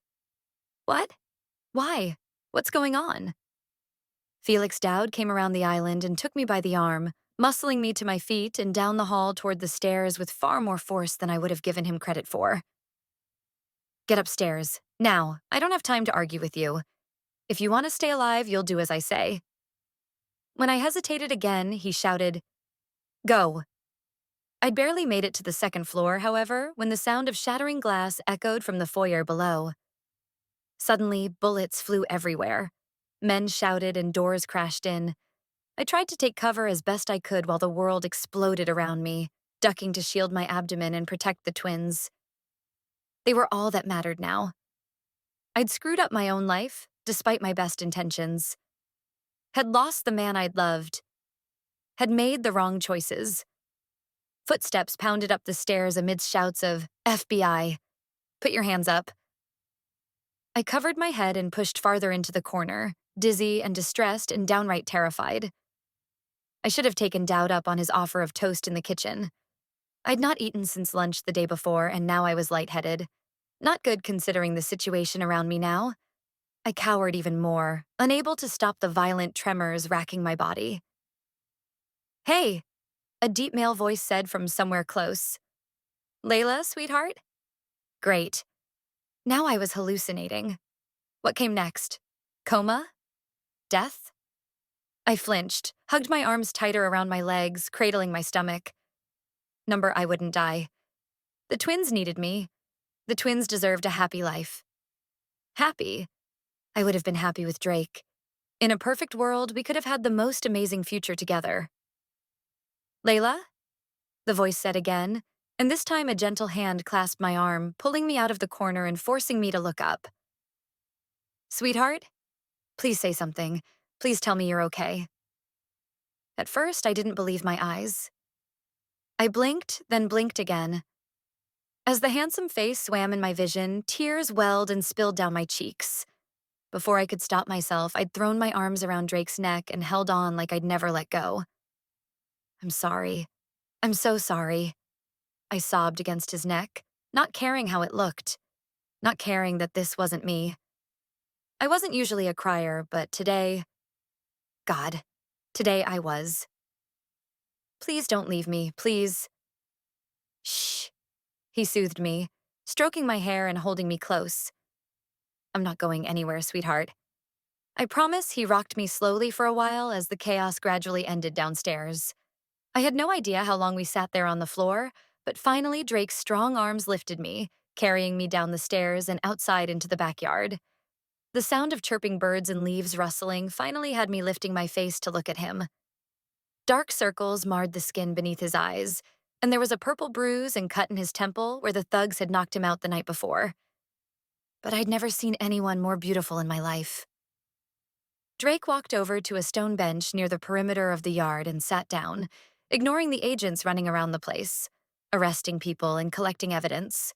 What? Why? What's going on? Felix Dowd came around the island and took me by the arm, muscling me to my feet and down the hall toward the stairs with far more force than I would have given him credit for. "Get upstairs. Now, I don't have time to argue with you. If you want to stay alive, you'll do as I say." When I hesitated again, he shouted, "Go." I'd barely made it to the second floor, however, when the sound of shattering glass echoed from the foyer below. Suddenly, bullets flew everywhere. Men shouted and doors crashed in. I tried to take cover as best I could while the world exploded around me, ducking to shield my abdomen and protect the twins. They were all that mattered now. I'd screwed up my own life, despite my best intentions. Had lost the man I'd loved. Had made the wrong choices. Footsteps pounded up the stairs amidst shouts of, "FBI! Put your hands up." I covered my head and pushed farther into the corner, dizzy and distressed and downright terrified. I should have taken Dowd up on his offer of toast in the kitchen. I'd not eaten since lunch the day before, and now I was lightheaded. Not good considering the situation around me now. I cowered even more, unable to stop the violent tremors racking my body. "Hey," a deep male voice said from somewhere close. "Layla, sweetheart?" Great. Now I was hallucinating. What came next? Coma? Death? I flinched, hugged my arms tighter around my legs, cradling my stomach. Number, I wouldn't die. The twins needed me. The twins deserved a happy life. Happy? I would have been happy with Drake. In a perfect world, we could have had the most amazing future together. "Layla?" the voice said again, and this time a gentle hand clasped my arm, pulling me out of the corner and forcing me to look up. "Sweetheart? Please say something. Please tell me you're okay." At first, I didn't believe my eyes. I blinked, then blinked again. As the handsome face swam in my vision, tears welled and spilled down my cheeks. Before I could stop myself, I'd thrown my arms around Drake's neck and held on like I'd never let go. "I'm sorry. I'm so sorry." I sobbed against his neck, not caring how it looked, not caring that this wasn't me. I wasn't usually a crier, but today, God, today I was. "Please don't leave me, please." "Shh," he soothed me, stroking my hair and holding me close. "I'm not going anywhere, sweetheart." I promise. He rocked me slowly for a while as the chaos gradually ended downstairs. I had no idea how long we sat there on the floor, but finally Drake's strong arms lifted me, carrying me down the stairs and outside into the backyard. The sound of chirping birds and leaves rustling finally had me lifting my face to look at him. Dark circles marred the skin beneath his eyes, and there was a purple bruise and cut in his temple where the thugs had knocked him out the night before. But I'd never seen anyone more beautiful in my life. Drake walked over to a stone bench near the perimeter of the yard and sat down, ignoring the agents running around the place, arresting people and collecting evidence.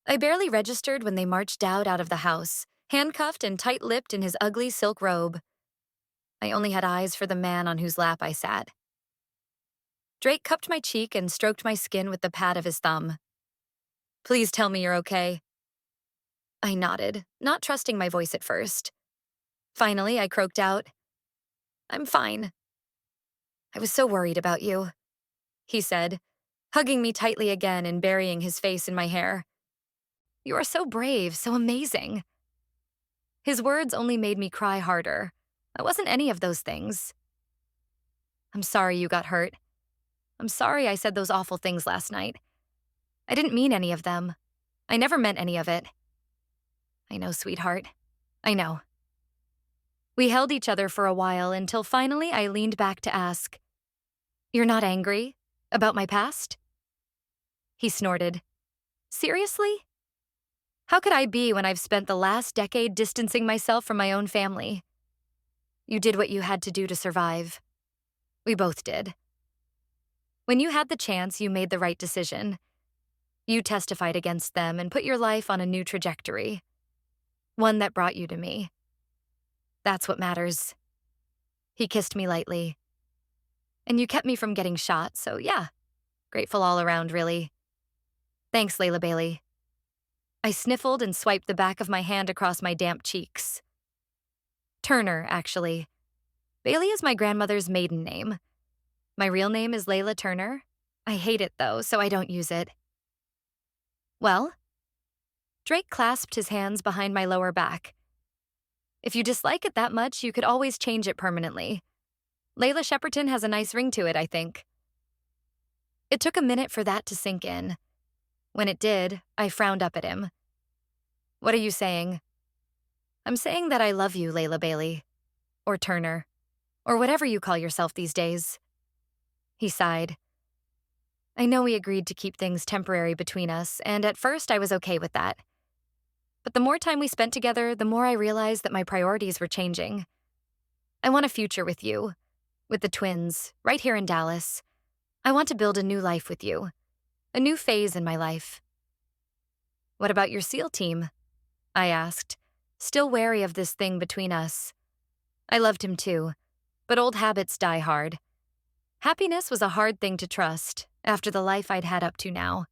I barely registered when they marched Dowd out of the house, handcuffed and tight-lipped in his ugly silk robe. I only had eyes for the man on whose lap I sat. Drake cupped my cheek and stroked my skin with the pad of his thumb. "Please tell me you're okay." I nodded, not trusting my voice at first. Finally, I croaked out, "I'm fine." "I was so worried about you," he said, hugging me tightly again and burying his face in my hair. "You are so brave, so amazing." His words only made me cry harder. I wasn't any of those things. I'm sorry you got hurt. I'm sorry I said those awful things last night. I didn't mean any of them. I never meant any of it. I know, sweetheart. I know. We held each other for a while until finally I leaned back to ask, "You're not angry? About my past?" He snorted. Seriously? How could I be when I've spent the last decade distancing myself from my own family? You did what you had to do to survive. We both did. When you had the chance, you made the right decision. You testified against them and put your life on a new trajectory. One that brought you to me. That's what matters. He kissed me lightly. And you kept me from getting shot, so yeah. Grateful all around, really. Thanks, Layla Bailey. I sniffled and swiped the back of my hand across my damp cheeks. Turner, actually. Bailey is my grandmother's maiden name. My real name is Layla Turner. I hate it, though, so I don't use it. Well? Drake clasped his hands behind my lower back. If you dislike it that much, you could always change it permanently. Layla Shepperton has a nice ring to it, I think. It took a minute for that to sink in. When it did, I frowned up at him. What are you saying? I'm saying that I love you, Layla Bailey. Or Turner. Or whatever you call yourself these days. He sighed. I know we agreed to keep things temporary between us, and at first I was okay with that. But the more time we spent together, the more I realized that my priorities were changing. I want a future with you, with the twins, right here in Dallas. I want to build a new life with you, a new phase in my life. What about your SEAL team? I asked, still wary of this thing between us. I loved him too, but old habits die hard. Happiness was a hard thing to trust after the life I'd had up to now.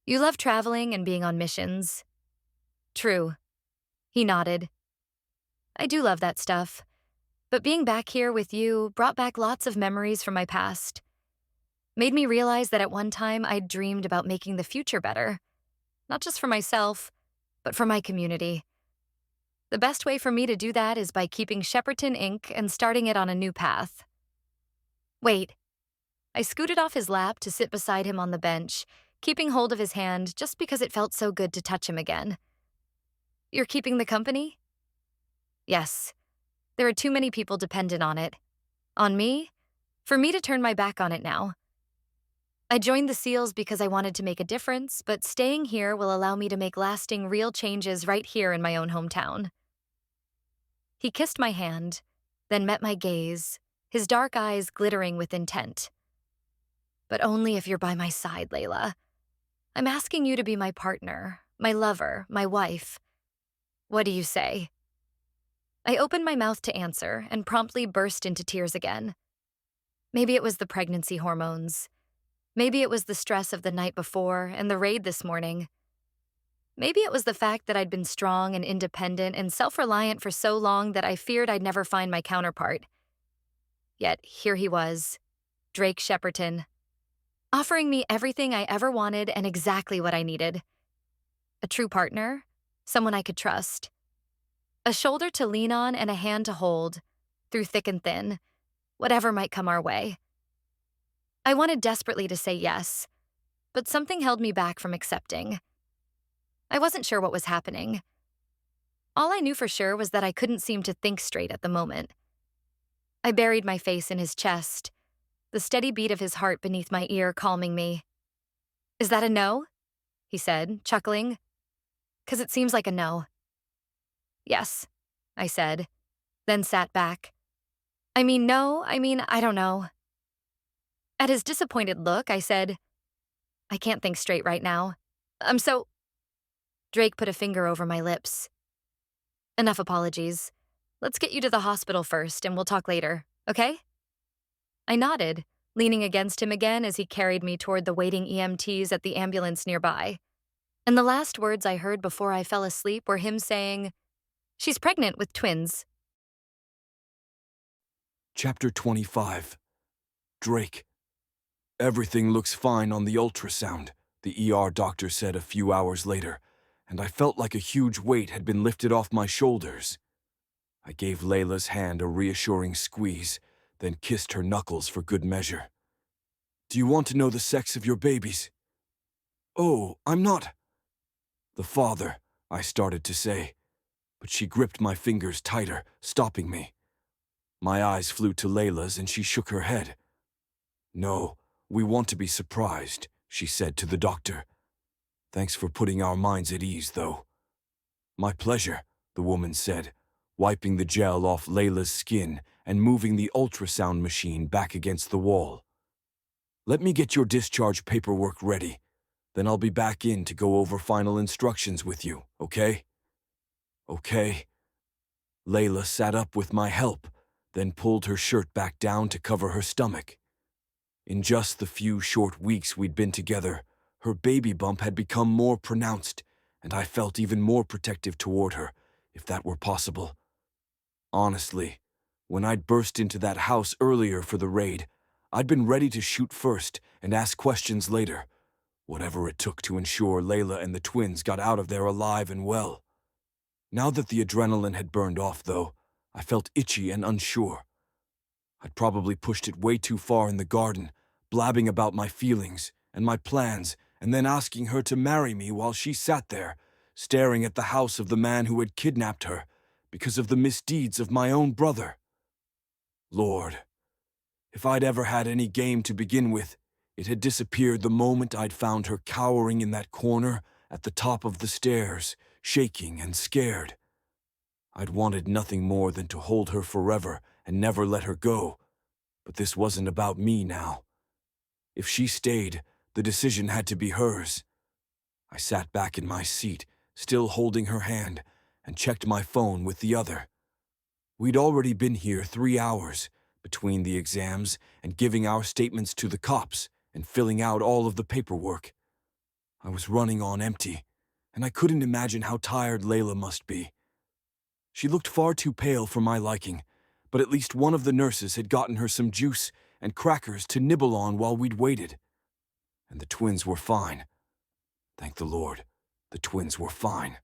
You love traveling and being on missions. True. He nodded. I do love that stuff, but being back here with you brought back lots of memories from my past. Made me realize that at one time I'd dreamed about making the future better. Not just for myself, but for my community. The best way for me to do that is by keeping Shepperton Inc. and starting it on a new path. Wait. I scooted off his lap to sit beside him on the bench, keeping hold of his hand just because it felt so good to touch him again. You're keeping the company? Yes. There are too many people dependent on it. On me? For me to turn my back on it now. I joined the SEALs because I wanted to make a difference, but staying here will allow me to make lasting, real changes right here in my own hometown. He kissed my hand, then met my gaze, his dark eyes glittering with intent. But only if you're by my side, Layla. I'm asking you to be my partner, my lover, my wife. What do you say? I opened my mouth to answer and promptly burst into tears again. Maybe it was the pregnancy hormones. Maybe it was the stress of the night before and the raid this morning. Maybe it was the fact that I'd been strong and independent and self-reliant for so long that I feared I'd never find my counterpart. Yet here he was, Drake Shepperton, offering me everything I ever wanted and exactly what I needed. A true partner, someone I could trust. A shoulder to lean on and a hand to hold, through thick and thin, whatever might come our way. I wanted desperately to say yes, but something held me back from accepting. I wasn't sure what was happening. All I knew for sure was that I couldn't seem to think straight at the moment. I buried my face in his chest, the steady beat of his heart beneath my ear calming me. Is that a no? He said, chuckling. 'Cause it seems like a no. Yes, I said, then sat back. I don't know. At his disappointed look, I said, I can't think straight right now. Drake put a finger over my lips. Enough apologies. Let's get you to the hospital first and we'll talk later, okay? I nodded, leaning against him again as he carried me toward the waiting EMTs at the ambulance nearby. And the last words I heard before I fell asleep were him saying, She's pregnant with twins. Chapter 25. Drake. Everything looks fine on the ultrasound, the ER doctor said a few hours later, and I felt like a huge weight had been lifted off my shoulders. I gave Layla's hand a reassuring squeeze, then kissed her knuckles for good measure. "Do you want to know the sex of your babies?" "Oh, I'm not—" "The father," I started to say, but she gripped my fingers tighter, stopping me. My eyes flew to Layla's and she shook her head. "No, we want to be surprised," she said to the doctor. "Thanks for putting our minds at ease, though." "My pleasure," the woman said, wiping the gel off Layla's skin and moving the ultrasound machine back against the wall. "Let me get your discharge paperwork ready. Then I'll be back in to go over final instructions with you, okay?" "Okay." Layla sat up with my help, then pulled her shirt back down to cover her stomach. In just the few short weeks we'd been together, her baby bump had become more pronounced, and I felt even more protective toward her, if that were possible. Honestly, when I'd burst into that house earlier for the raid, I'd been ready to shoot first and ask questions later, whatever it took to ensure Layla and the twins got out of there alive and well. Now that the adrenaline had burned off, though, I felt itchy and unsure. I'd probably pushed it way too far in the garden, blabbing about my feelings and my plans, and then asking her to marry me while she sat there, staring at the house of the man who had kidnapped her because of the misdeeds of my own brother. Lord, if I'd ever had any game to begin with, it had disappeared the moment I'd found her cowering in that corner at the top of the stairs, shaking and scared. I'd wanted nothing more than to hold her forever and never let her go, but this wasn't about me now. If she stayed, the decision had to be hers. I sat back in my seat, still holding her hand, and checked my phone with the other. We'd already been here 3 hours, between the exams and giving our statements to the cops and filling out all of the paperwork. I was running on empty, and I couldn't imagine how tired Layla must be. She looked far too pale for my liking, but at least one of the nurses had gotten her some juice and crackers to nibble on while we'd waited. And the twins were fine. Thank the Lord, the twins were fine.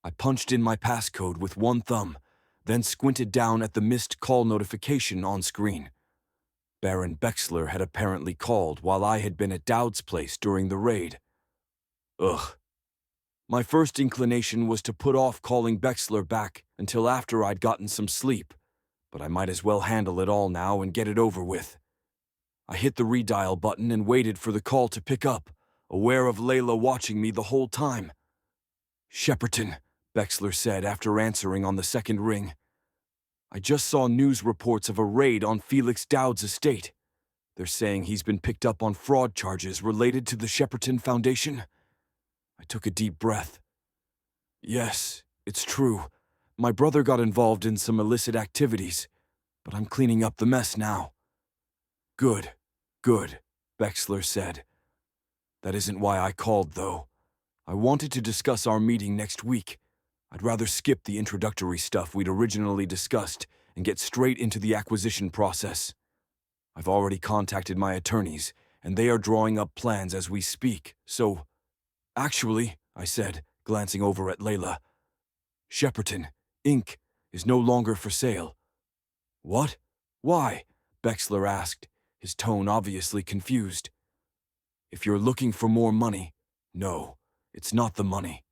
I punched in my passcode with one thumb, then squinted down at the missed call notification on screen. Baron Bexler had apparently called while I had been at Dowd's place during the raid. Ugh. My first inclination was to put off calling Bexler back until after I'd gotten some sleep, but I might as well handle it all now and get it over with. I hit the redial button and waited for the call to pick up, aware of Layla watching me the whole time. "Shepperton," Bexler said after answering on the second ring. "I just saw news reports of a raid on Felix Dowd's estate. They're saying he's been picked up on fraud charges related to the Shepperton Foundation." I took a deep breath. "Yes, it's true. My brother got involved in some illicit activities, but I'm cleaning up the mess now." Good, Bexler said. "That isn't why I called, though. I wanted to discuss our meeting next week. I'd rather skip the introductory stuff we'd originally discussed and get straight into the acquisition process. I've already contacted my attorneys, and they are drawing up plans as we speak, so—" "Actually," I said, glancing over at Layla, "Shepperton, Inc. is no longer for sale." "What? Why?" Bexler asked, his tone obviously confused. "If you're looking for more money, no, it's not the money."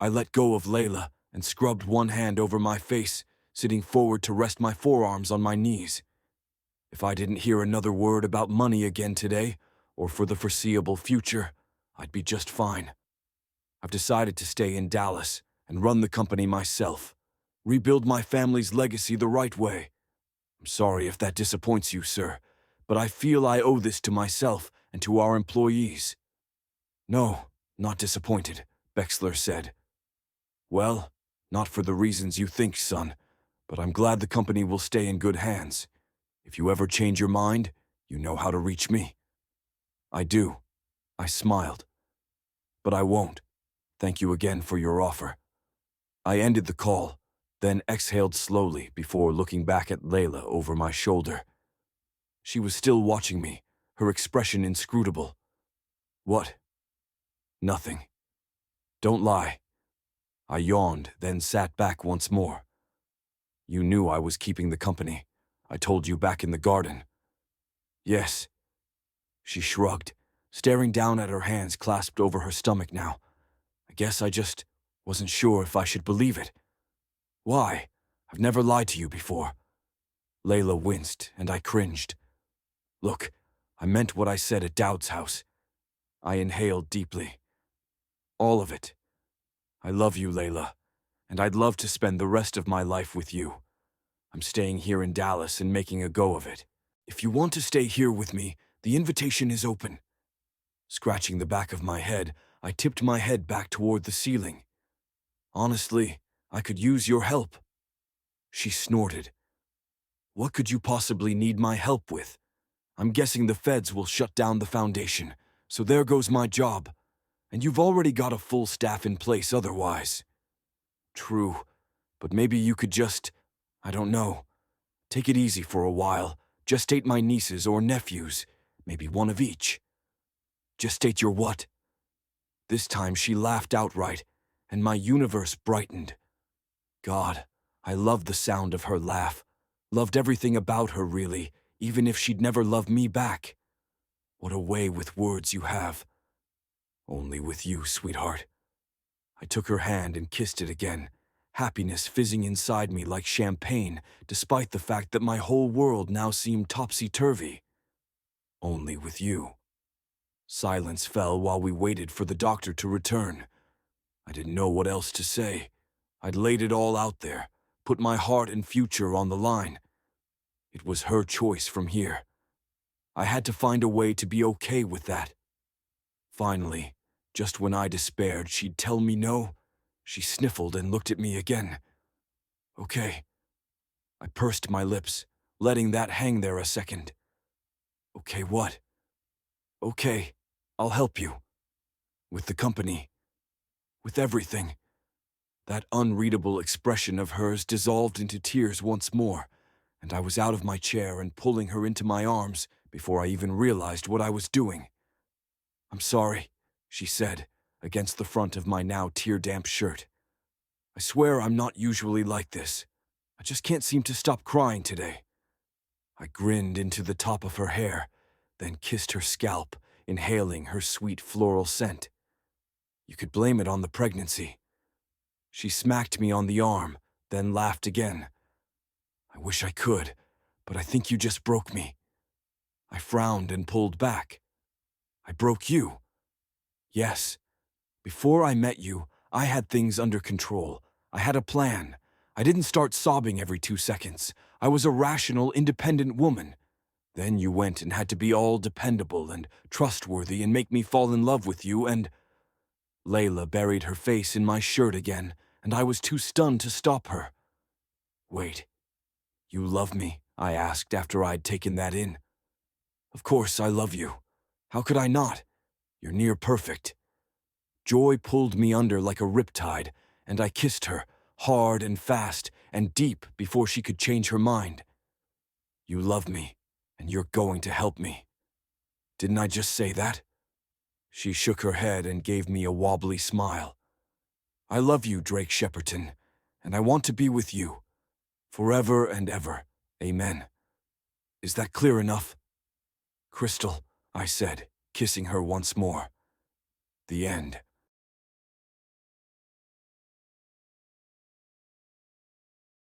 I let go of Layla and scrubbed one hand over my face, sitting forward to rest my forearms on my knees. If I didn't hear another word about money again today, or for the foreseeable future, I'd be just fine. I've decided to stay in Dallas and run the company myself, rebuild my family's legacy the right way. I'm sorry if that disappoints you, sir, but I feel I owe this to myself and to our employees." "No, not disappointed," Bexler said. "Well, not for the reasons you think, son, but I'm glad the company will stay in good hands. If you ever change your mind, you know how to reach me." "I do," I smiled. "But I won't. Thank you again for your offer." I ended the call, then exhaled slowly before looking back at Layla over my shoulder. She was still watching me, her expression inscrutable. "What?" "Nothing. Don't lie." I yawned, then sat back once more. "You knew I was keeping the company. I told you back in the garden. Yes. She shrugged, staring down at her hands clasped over her stomach now. I guess I just wasn't sure if I should believe it. Why? I've never lied to you before. Layla winced, and I cringed. Look, I meant what I said at Dowd's house. I inhaled deeply. All of it. I love you, Layla, and I'd love to spend the rest of my life with you. I'm staying here in Dallas and making a go of it. If you want to stay here with me, the invitation is open. Scratching the back of my head, I tipped my head back toward the ceiling. Honestly, I could use your help. She snorted. What could you possibly need my help with? I'm guessing the feds will shut down the foundation, so there goes my job. And you've already got a full staff in place otherwise. True, but maybe you could just, I don't know, take it easy for a while. Gestate my nieces or nephews, maybe one of each. Gestate your what? This time she laughed outright, and my universe brightened. God, I loved the sound of her laugh. Loved everything about her, really, even if she'd never love me back. What a way with words you have. Only with you, sweetheart. I took her hand and kissed it again, happiness fizzing inside me like champagne, despite the fact that my whole world now seemed topsy-turvy. Only with you. Silence fell while we waited for the doctor to return. I didn't know what else to say. I'd laid it all out there, put my heart and future on the line. It was her choice from here. I had to find a way to be okay with that. Finally, just when I despaired she'd tell me no, she sniffled and looked at me again. Okay. I pursed my lips, letting that hang there a second. Okay, what? Okay, I'll help you. With the company. With everything. That unreadable expression of hers dissolved into tears once more, and I was out of my chair and pulling her into my arms before I even realized what I was doing. I'm sorry, she said, against the front of my now tear-damp shirt. I swear I'm not usually like this. I just can't seem to stop crying today. I grinned into the top of her hair, then kissed her scalp, inhaling her sweet floral scent. You could blame it on the pregnancy. She smacked me on the arm, then laughed again. I wish I could, but I think you just broke me. I frowned and pulled back. I broke you. Yes. Before I met you, I had things under control. I had a plan. I didn't start sobbing every 2 seconds. I was a rational, independent woman. Then you went and had to be all dependable and trustworthy and make me fall in love with you and... Layla buried her face in my shirt again, and I was too stunned to stop her. Wait. You love me? I asked after I'd taken that in. Of course I love you. How could I not? You're near perfect. Joy pulled me under like a riptide, and I kissed her, hard and fast and deep before she could change her mind. You love me, and you're going to help me. Didn't I just say that? She shook her head and gave me a wobbly smile. I love you, Drake Shepperton, and I want to be with you. Forever and ever. Amen. Is that clear enough? Crystal, I said, kissing her once more. The end.